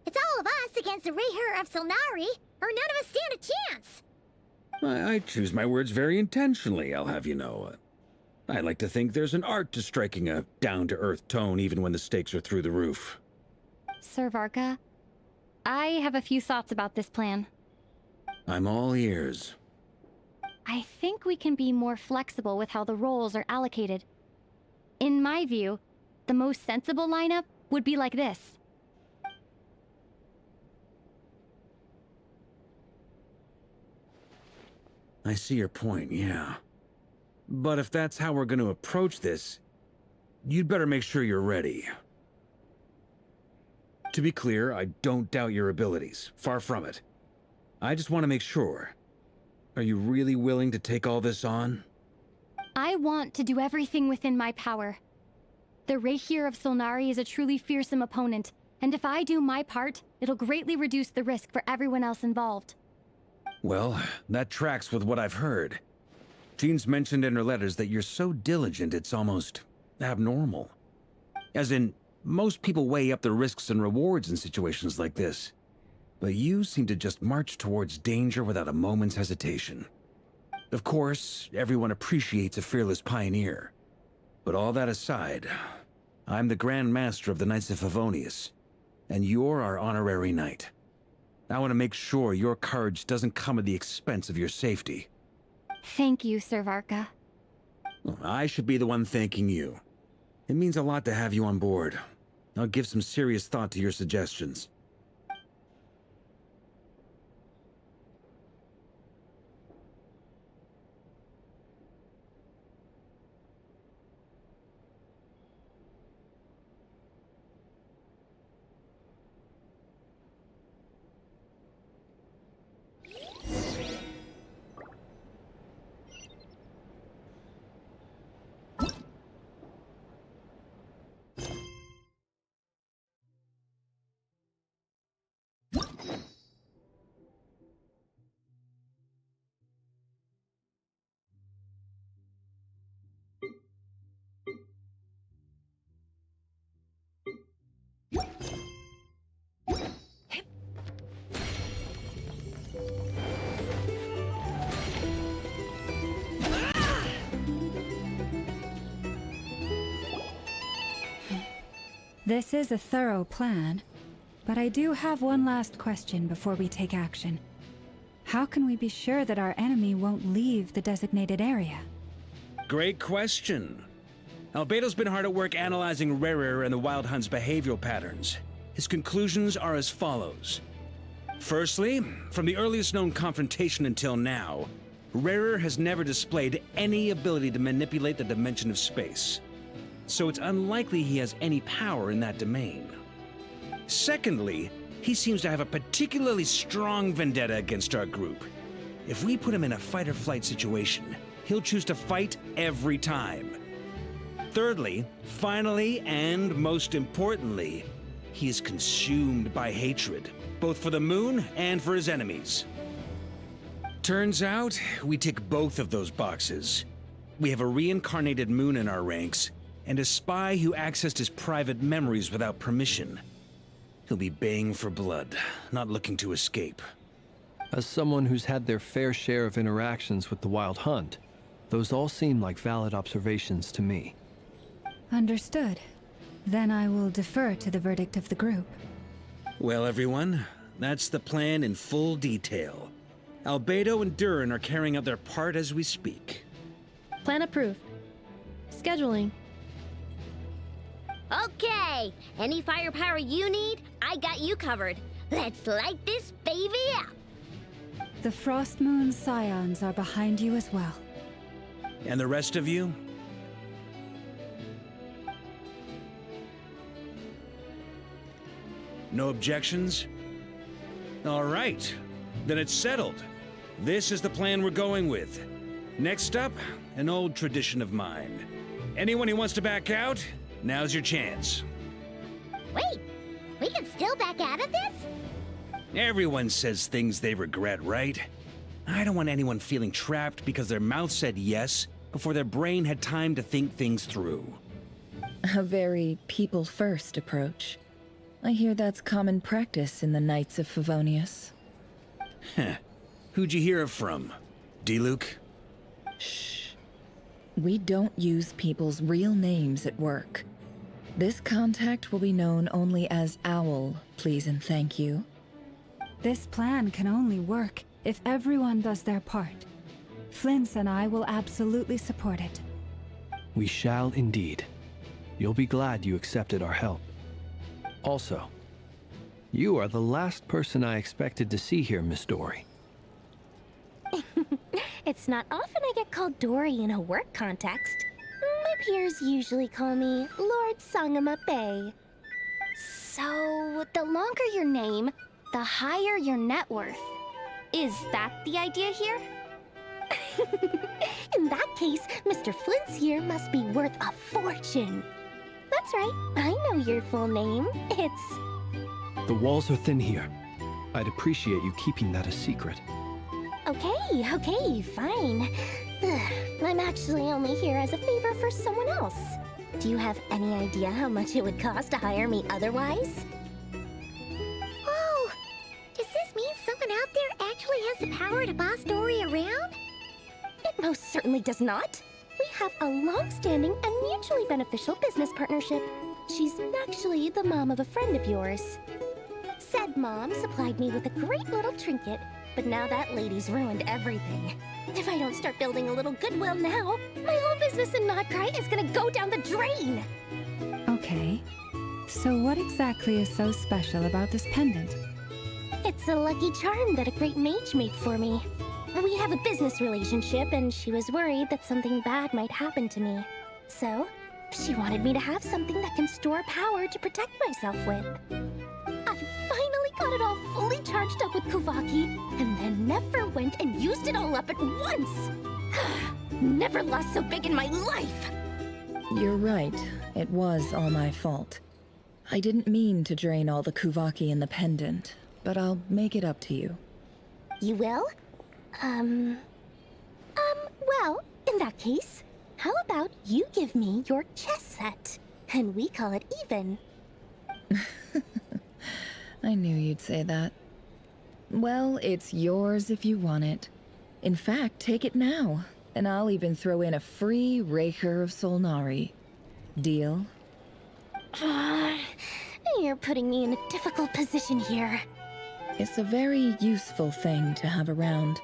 It's all of us against the Rayher of Solnari, or none of us stand a chance. I choose my words very intentionally, I'll have you know. I like to think there's an art to striking a down-to-earth tone even when the stakes are through the roof. Sir Varka, I have a few thoughts about this plan. I'm all ears. I think we can be more flexible with how the roles are allocated. In my view, the most sensible lineup would be like this. I see your point, yeah. But if that's how we're going to approach this, you'd better make sure you're ready. To be clear, I don't doubt your abilities. Far from it. I just want to make sure. Are you really willing to take all this on? I want to do everything within my power. The Rayher of Solnari is a truly fearsome opponent, and if I do my part, it'll greatly reduce the risk for everyone else involved. Well, that tracks with what I've heard. Jean's mentioned in her letters that you're so diligent it's almost abnormal. As in, most people weigh up the risks and rewards in situations like this. But you seem to just march towards danger without a moment's hesitation. Of course, everyone appreciates a fearless pioneer. But all that aside, I'm the Grand Master of the Knights of Favonius, and you're our honorary knight. I want to make sure your courage doesn't come at the expense of your safety. Thank you, Sir Varka. I should be the one thanking you. It means a lot to have you on board. I'll give some serious thought to your suggestions. This is a thorough plan, but I do have one last question before we take action. How can we be sure that our enemy won't leave the designated area? Great question. Albedo's been hard at work analyzing Rayher and the Wild Hunt's behavioral patterns. His conclusions are as follows. Firstly, from the earliest known confrontation until now, Rayher has never displayed any ability to manipulate the dimension of space. So it's unlikely he has any power in that domain. Secondly, he seems to have a particularly strong vendetta against our group. If we put him in a fight-or-flight situation, he'll choose to fight every time. Thirdly, finally, and most importantly, he is consumed by hatred, both for the moon and for his enemies. Turns out, we tick both of those boxes. We have a reincarnated moon in our ranks, and a spy who accessed his private memories without permission. He'll be baying for blood, not looking to escape. As someone who's had their fair share of interactions with the Wild Hunt, those all seem like valid observations to me. Understood. Then I will defer to the verdict of the group. Well, everyone, that's the plan in full detail. Albedo and Durin are carrying out their part as we speak. Plan approved. Scheduling. Okay, any firepower you need, I got you covered. Let's light this baby up. The Frost Moon Scions are behind you as well. And the rest of you? No objections? All right, then it's settled. This is the plan we're going with. Next up, an old tradition of mine. Anyone who wants to back out, now's your chance. Wait, we can still back out of this? Everyone says things they regret, right? I don't want anyone feeling trapped because their mouth said yes before their brain had time to think things through. A very people-first approach. I hear that's common practice in the Knights of Favonius. Heh. Who'd you hear it from? D-Luke? Shh. We don't use people's real names at work. This contact will be known only as Owl, please and thank you. This plan can only work if everyone does their part. Flint's and I will absolutely support it. We shall indeed. You'll be glad you accepted our help. Also, you are the last person I expected to see here, Miss Dory. It's not often I get called Dory in a work context. My peers usually call me Lord Sangamape. So, the longer your name, the higher your net worth. Is that the idea here? In that case, Mr. Flint's here must be worth a fortune. That's right, I know your full name. It's... The walls are thin here. I'd appreciate you keeping that a secret. Okay, fine. I'm actually only here as a favor for someone else. Do you have any idea how much it would cost to hire me otherwise? Oh, does this mean someone out there actually has the power to boss Dory around? It most certainly does not. We have a long-standing and mutually beneficial business partnership. She's actually the mom of a friend of yours. Said mom supplied me with a great little trinket, but now that lady's ruined everything. If I don't start building a little goodwill now, my whole business in Notcry is gonna go down the drain! Okay. So what exactly is so special about this pendant? It's a lucky charm that a great mage made for me. We have a business relationship, and she was worried that something bad might happen to me. So, she wanted me to have something that can store power to protect myself with. I finally got it all fully charged up with Kuvaki, and then never went and used it all up at once! Never lost so big in my life! You're right. It was all my fault. I didn't mean to drain all the Kuvaki in the pendant, but I'll make it up to you. You will? Well, in that case, how about you give me your chess set, and we call it even? I knew you'd say that. Well, it's yours if you want it. In fact, take it now, and I'll even throw in a free Raker of Solnari. Deal? You're putting me in a difficult position here. It's a very useful thing to have around,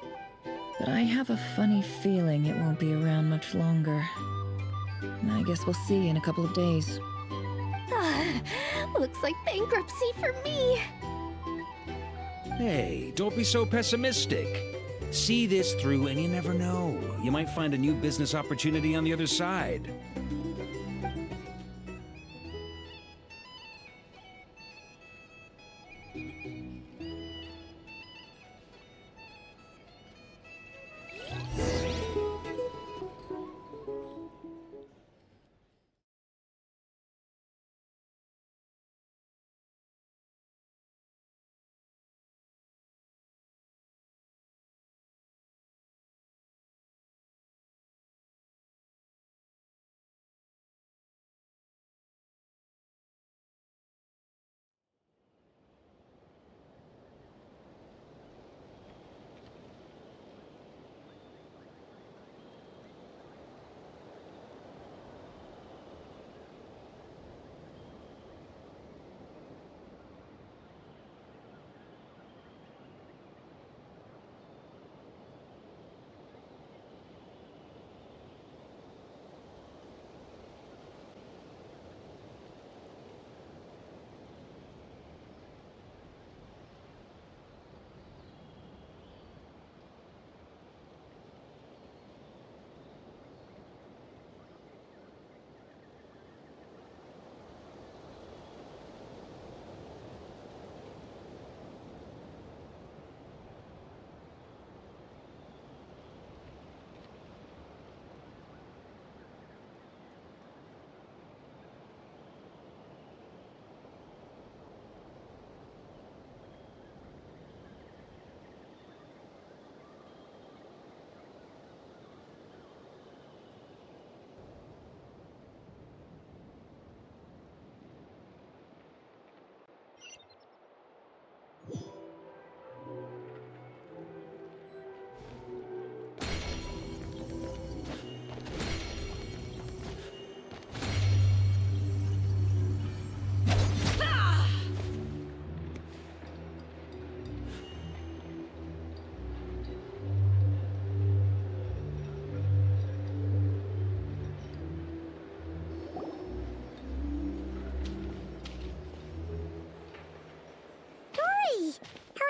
but I have a funny feeling it won't be around much longer. I guess we'll see in a couple of days. Looks like bankruptcy for me. Hey, don't be so pessimistic. See this through and you never know. You might find a new business opportunity on the other side.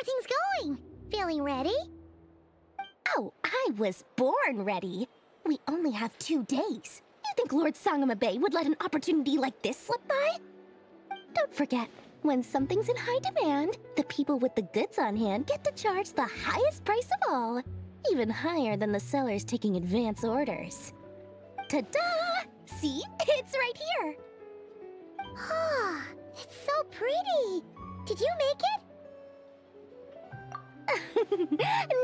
things going? Feeling ready? Oh, I was born ready. We only have 2 days. You think Lord Sangamabe would let an opportunity like this slip by? Don't forget, when something's in high demand, the people with the goods on hand get to charge the highest price of all, even higher than the sellers taking advance orders. Ta-da! See? It's right here! Ah, it's so pretty! Did you make it?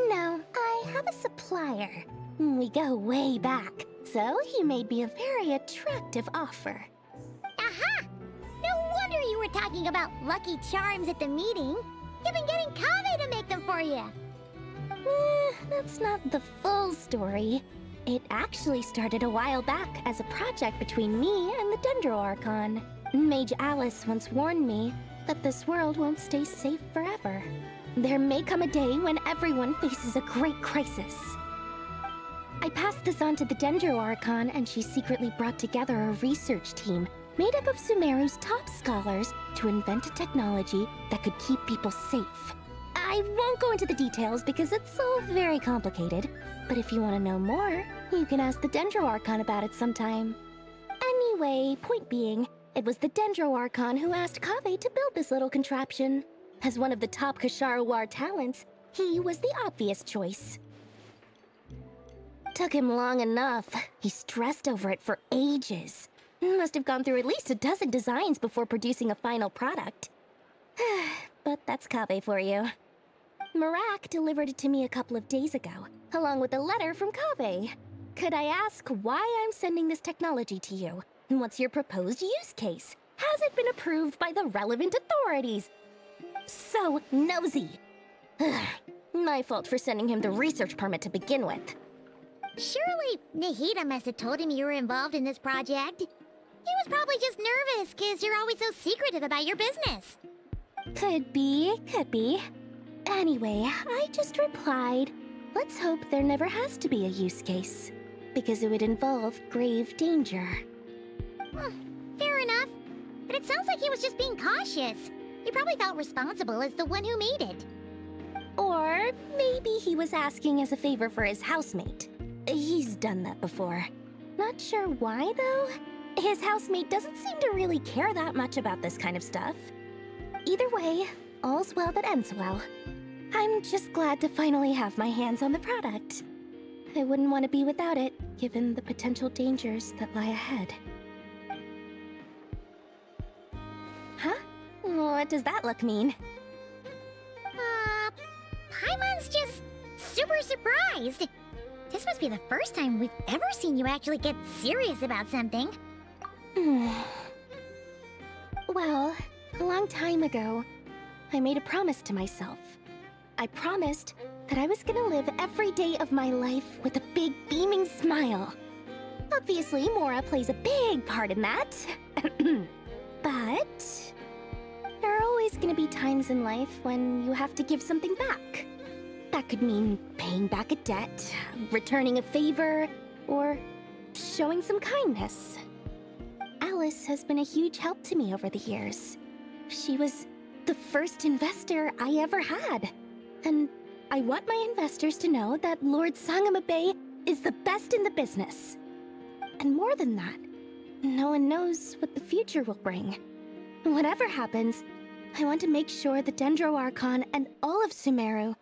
No, I have a supplier. We go way back, so he made me a very attractive offer. Aha! No wonder you were talking about Lucky Charms at the meeting. You've been getting Kaveh to make them for you. That's not the full story. It actually started a while back as a project between me and the Dendro Archon. Mage Alice once warned me that this world won't stay safe forever. There may come a day when everyone faces a great crisis. I passed this on to the Dendro Archon, and she secretly brought together a research team made up of Sumeru's top scholars to invent a technology that could keep people safe. I won't go into the details because it's all very complicated, but if you want to know more, you can ask the Dendro Archon about it sometime. Anyway, point being, it was the Dendro Archon who asked Kaveh to build this little contraption. As one of the top Kasharawar talents, he was the obvious choice. Took him long enough. He stressed over it for ages. Must have gone through at least a dozen designs before producing a final product. But that's Kaveh for you. Marak delivered it to me a couple of days ago, along with a letter from Kaveh. Could I ask why I'm sending this technology to you? And what's your proposed use case? Has it been approved by the relevant authorities? So nosy. My fault for sending him the research permit to begin with. Surely Nahida must have told him you were involved in this project. He was probably just nervous because you're always so secretive about your business. Could be, could be. Anyway, I just replied, let's hope there never has to be a use case, because it would involve grave danger. Fair enough. But it sounds like he was just being cautious. He probably felt responsible as the one who made it. Or maybe he was asking as a favor for his housemate. He's done that before. Not sure why, though. His housemate doesn't seem to really care that much about this kind of stuff. Either way, all's well that ends well. I'm just glad to finally have my hands on the product. I wouldn't want to be without it, given the potential dangers that lie ahead. Huh? What does that look mean? Paimon's just super surprised. This must be the first time we've ever seen you actually get serious about something. Well, a long time ago, I made a promise to myself. I promised that I was gonna live every day of my life with a big beaming smile. Obviously, Mora plays a big part in that. But there are always gonna be times in life when you have to give something back. That could mean paying back a debt, returning a favor, or showing some kindness. Alice has been a huge help to me over the years. She was the first investor I ever had. And I want my investors to know that Lord Sangamabe is the best in the business. And more than that, no one knows what the future will bring. Whatever happens, I want to make sure the Dendro Archon and all of Sumeru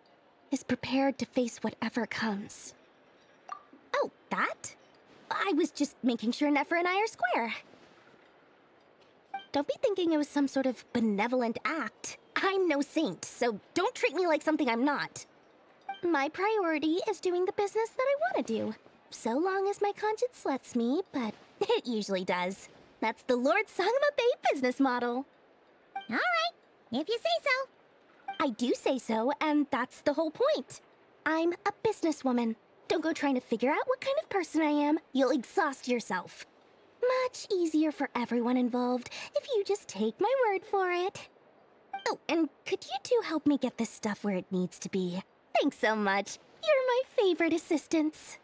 is prepared to face whatever comes. Oh, that? I was just making sure Nefer and I are square. Don't be thinking it was some sort of benevolent act. I'm no saint, so don't treat me like something I'm not. My priority is doing the business that I want to do, so long as my conscience lets me, but it usually does. That's the Lord Sangamabe business model. All right, if you say so. I do say so, and that's the whole point. I'm a businesswoman. Don't go trying to figure out what kind of person I am. You'll exhaust yourself. Much easier for everyone involved if you just take my word for it. Oh, and could you two help me get this stuff where it needs to be? Thanks so much. You're my favorite assistants.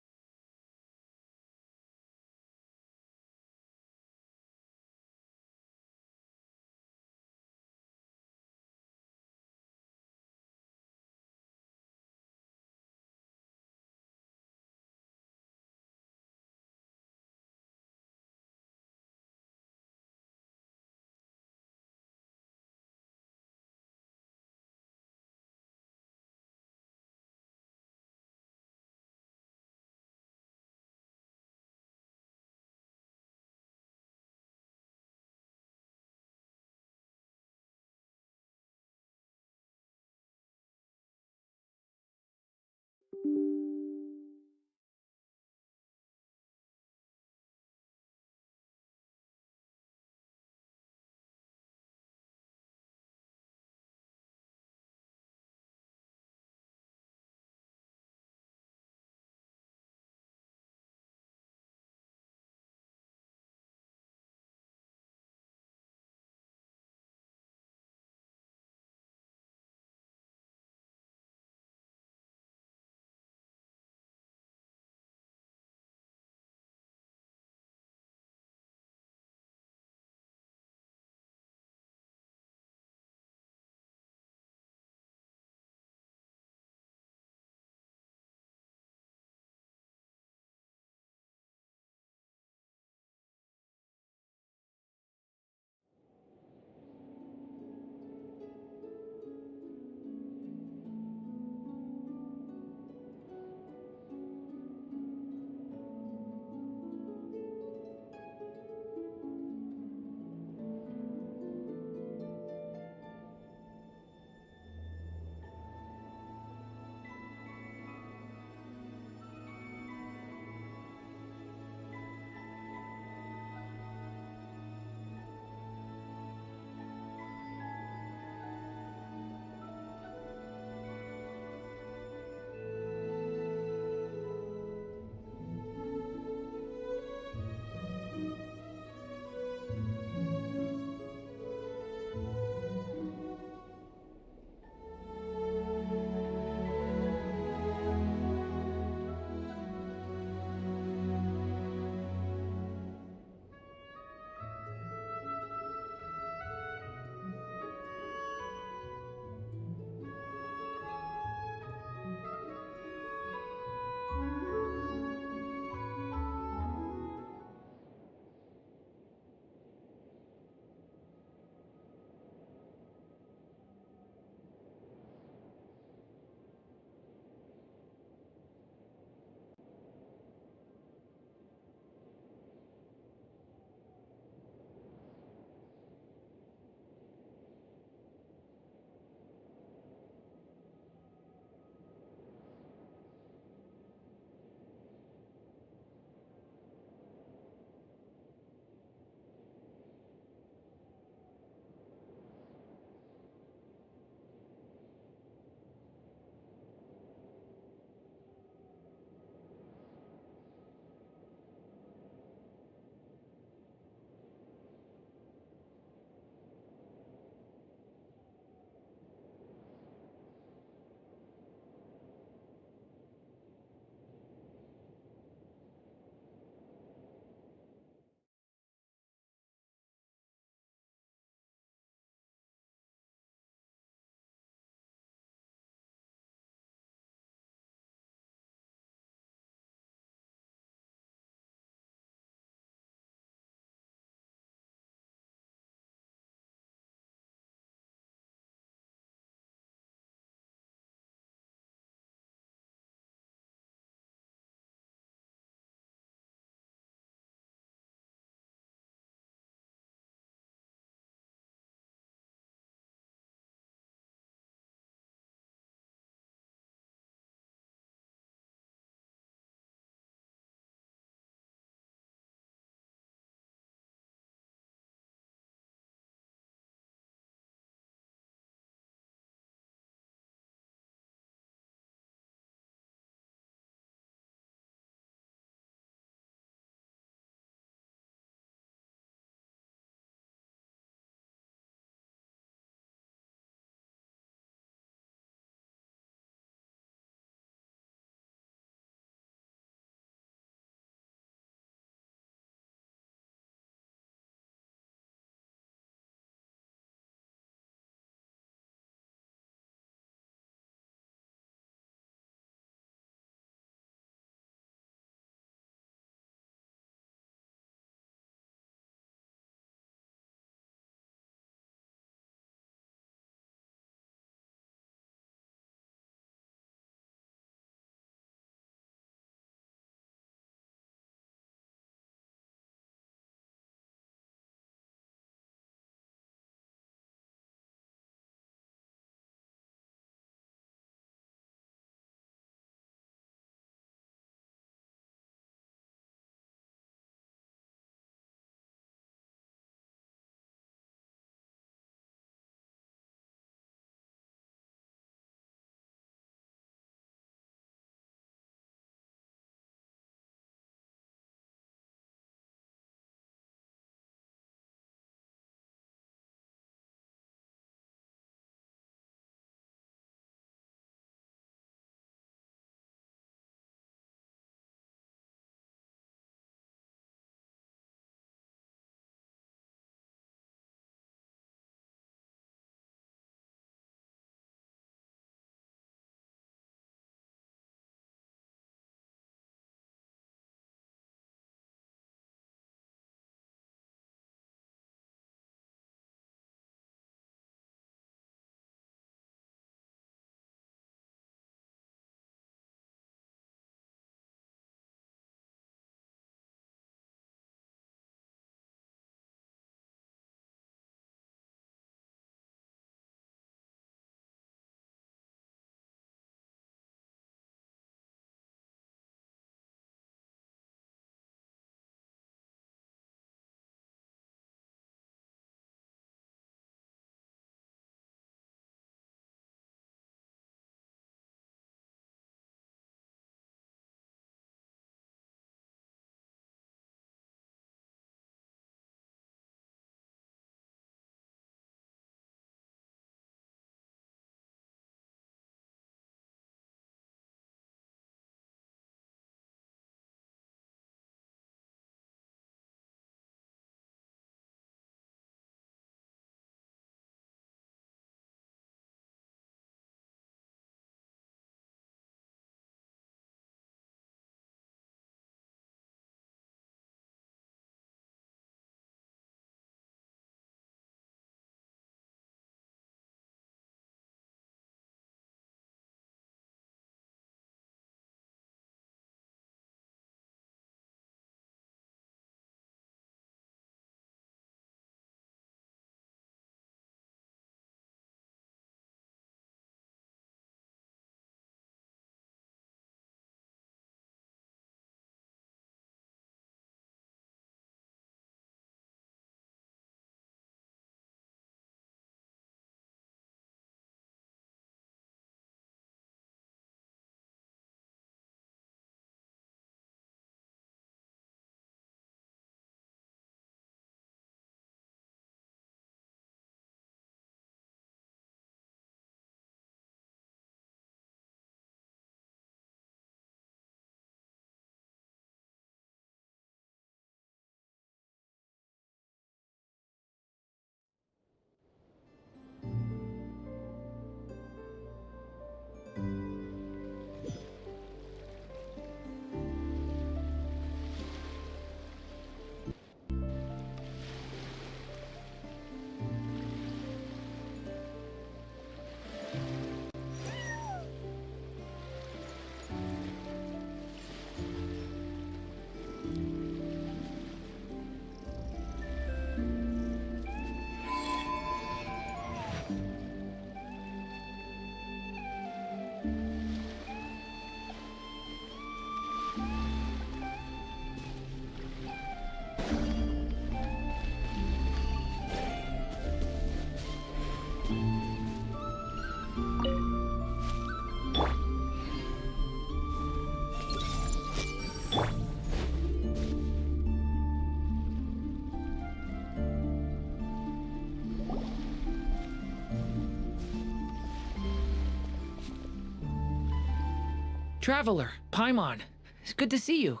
Traveler, Paimon, it's good to see you.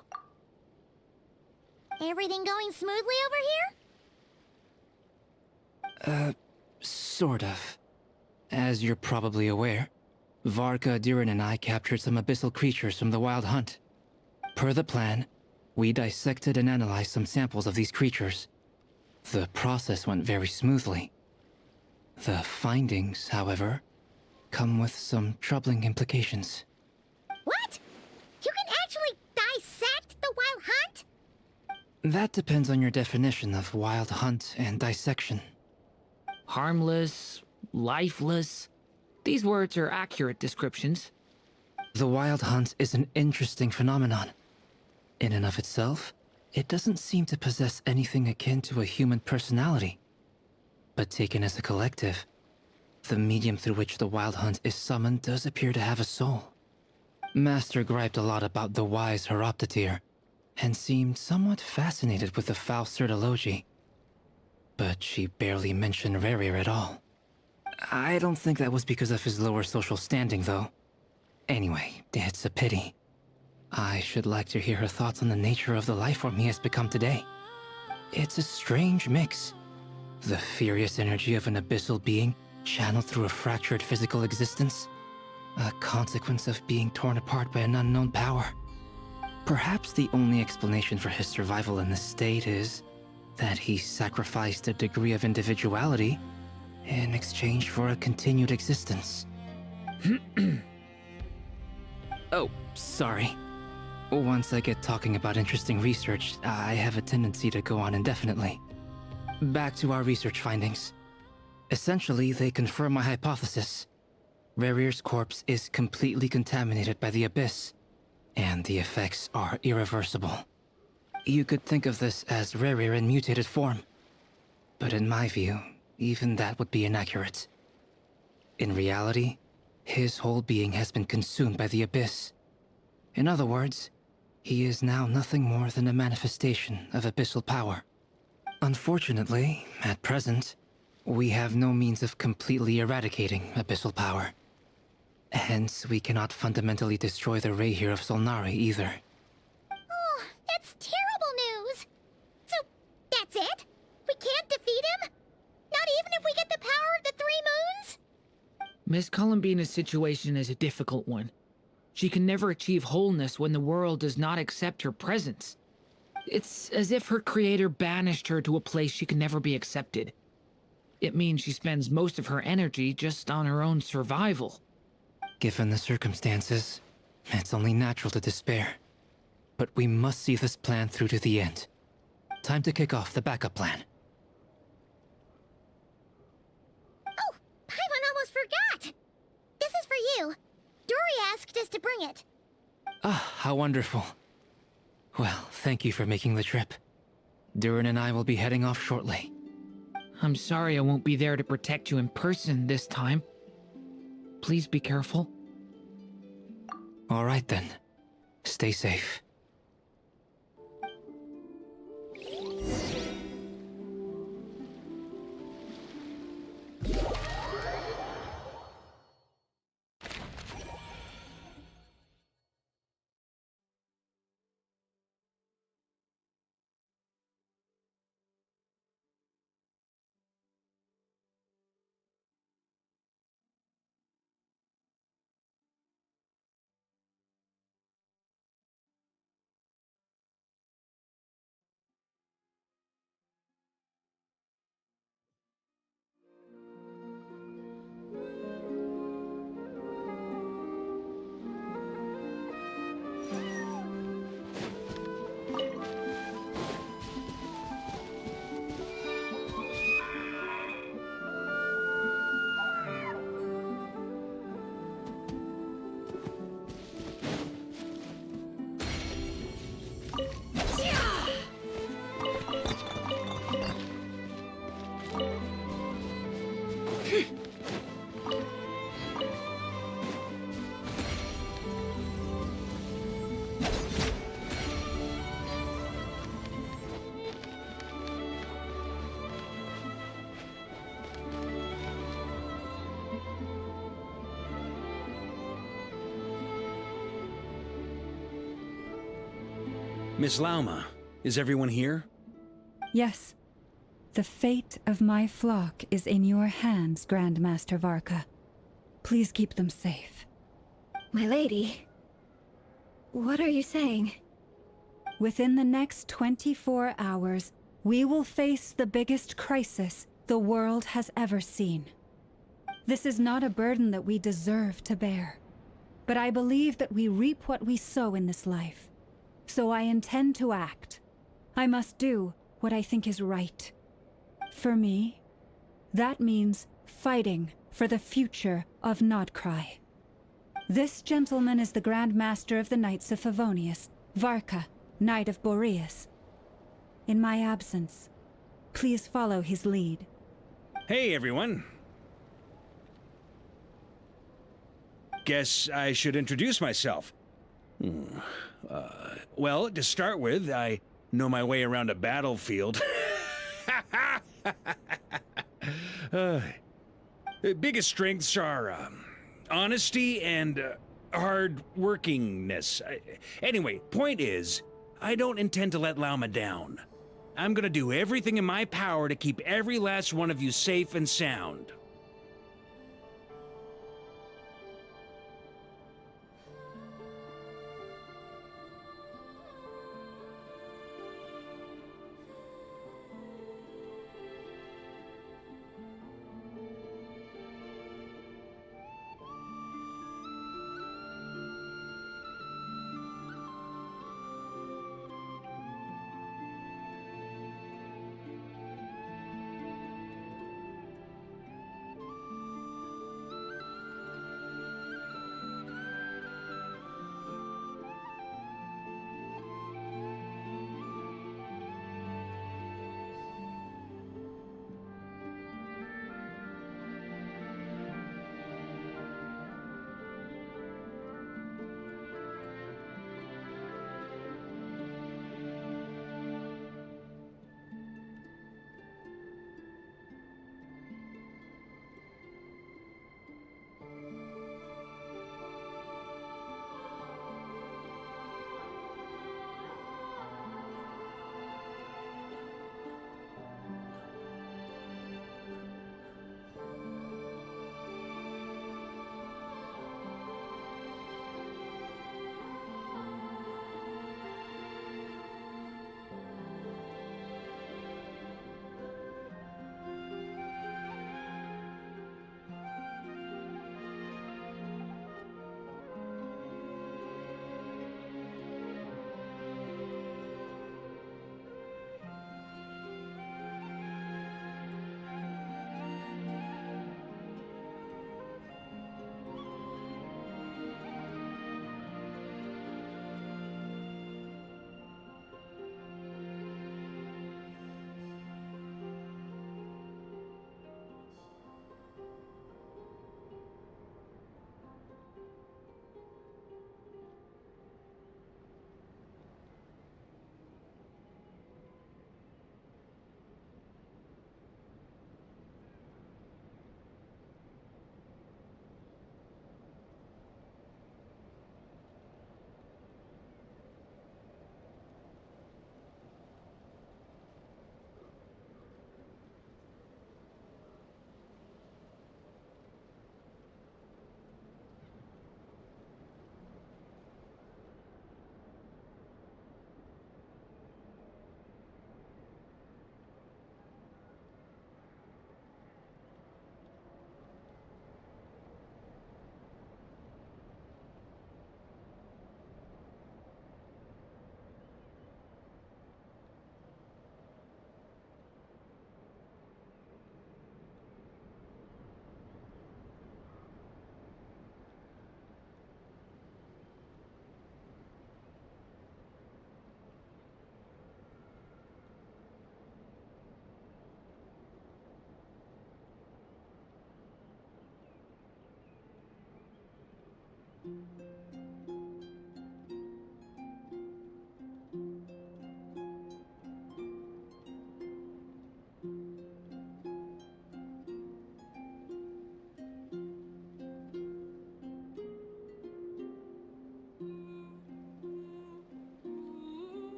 Everything going smoothly over here? Sort of. As you're probably aware, Varka, Durin, and I captured some abyssal creatures from the Wild Hunt. Per the plan, we dissected and analyzed some samples of these creatures. The process went very smoothly. The findings, however, come with some troubling implications. What? You can actually dissect the Wild Hunt? That depends on your definition of Wild Hunt and dissection. Harmless, lifeless. These words are accurate descriptions. The Wild Hunt is an interesting phenomenon. In and of itself, it doesn't seem to possess anything akin to a human personality. But taken as a collective, the medium through which the Wild Hunt is summoned does appear to have a soul. Master griped a lot about the wise Horoptetyr, and seemed somewhat fascinated with the foul Certology. But she barely mentioned Rerir at all. I don't think that was because of his lower social standing, though. Anyway, it's a pity. I should like to hear her thoughts on the nature of the lifeform he has become today. It's a strange mix. The furious energy of an abyssal being channeled through a fractured physical existence. A consequence of being torn apart by an unknown power. Perhaps the only explanation for his survival in this state is that he sacrificed a degree of individuality in exchange for a continued existence. Oh, sorry. Once I get talking about interesting research, I have a tendency to go on indefinitely. Back to our research findings. Essentially, they confirm my hypothesis. Rerir's corpse is completely contaminated by the Abyss, and the effects are irreversible. You could think of this as Rerir in mutated form. But in my view, even that would be inaccurate. In reality, his whole being has been consumed by the Abyss. In other words, he is now nothing more than a manifestation of abyssal power. Unfortunately, at present, we have no means of completely eradicating abyssal power. Hence, we cannot fundamentally destroy the Rayhir of Solnari either. Oh, that's terrible news! So, that's it? We can't defeat him? Not even if we get the power of the Three Moons? Miss Columbina's situation is a difficult one. She can never achieve wholeness when the world does not accept her presence. It's as if her creator banished her to a place she can never be accepted. It means she spends most of her energy just on her own survival. Given the circumstances, it's only natural to despair. But we must see this plan through to the end. Time to kick off the backup plan. Oh, Paimon almost forgot! This is for you. Dory asked us to bring it. Ah, how wonderful. Well, thank you for making the trip. Durin and I will be heading off shortly. I'm sorry I won't be there to protect you in person this time. Please be careful. All right then. Stay safe. Miss Lauma, is everyone here? Yes. The fate of my flock is in your hands, Grandmaster Varka. Please keep them safe. My lady, what are you saying? Within the next 24 hours, we will face the biggest crisis the world has ever seen. This is not a burden that we deserve to bear, but I believe that we reap what we sow in this life. So I intend to act. I must do what I think is right. For me, that means fighting for the future of Nodcry. This gentleman is the Grand Master of the Knights of Favonius, Varka, Knight of Boreas. In my absence, please follow his lead. Hey, everyone. Guess I should introduce myself. Well, to start with, I know my way around a battlefield. Biggest strengths are honesty and hard workingness. Anyway, point is, I don't intend to let Lauma down. I'm gonna do everything in my power to keep every last one of you safe and sound.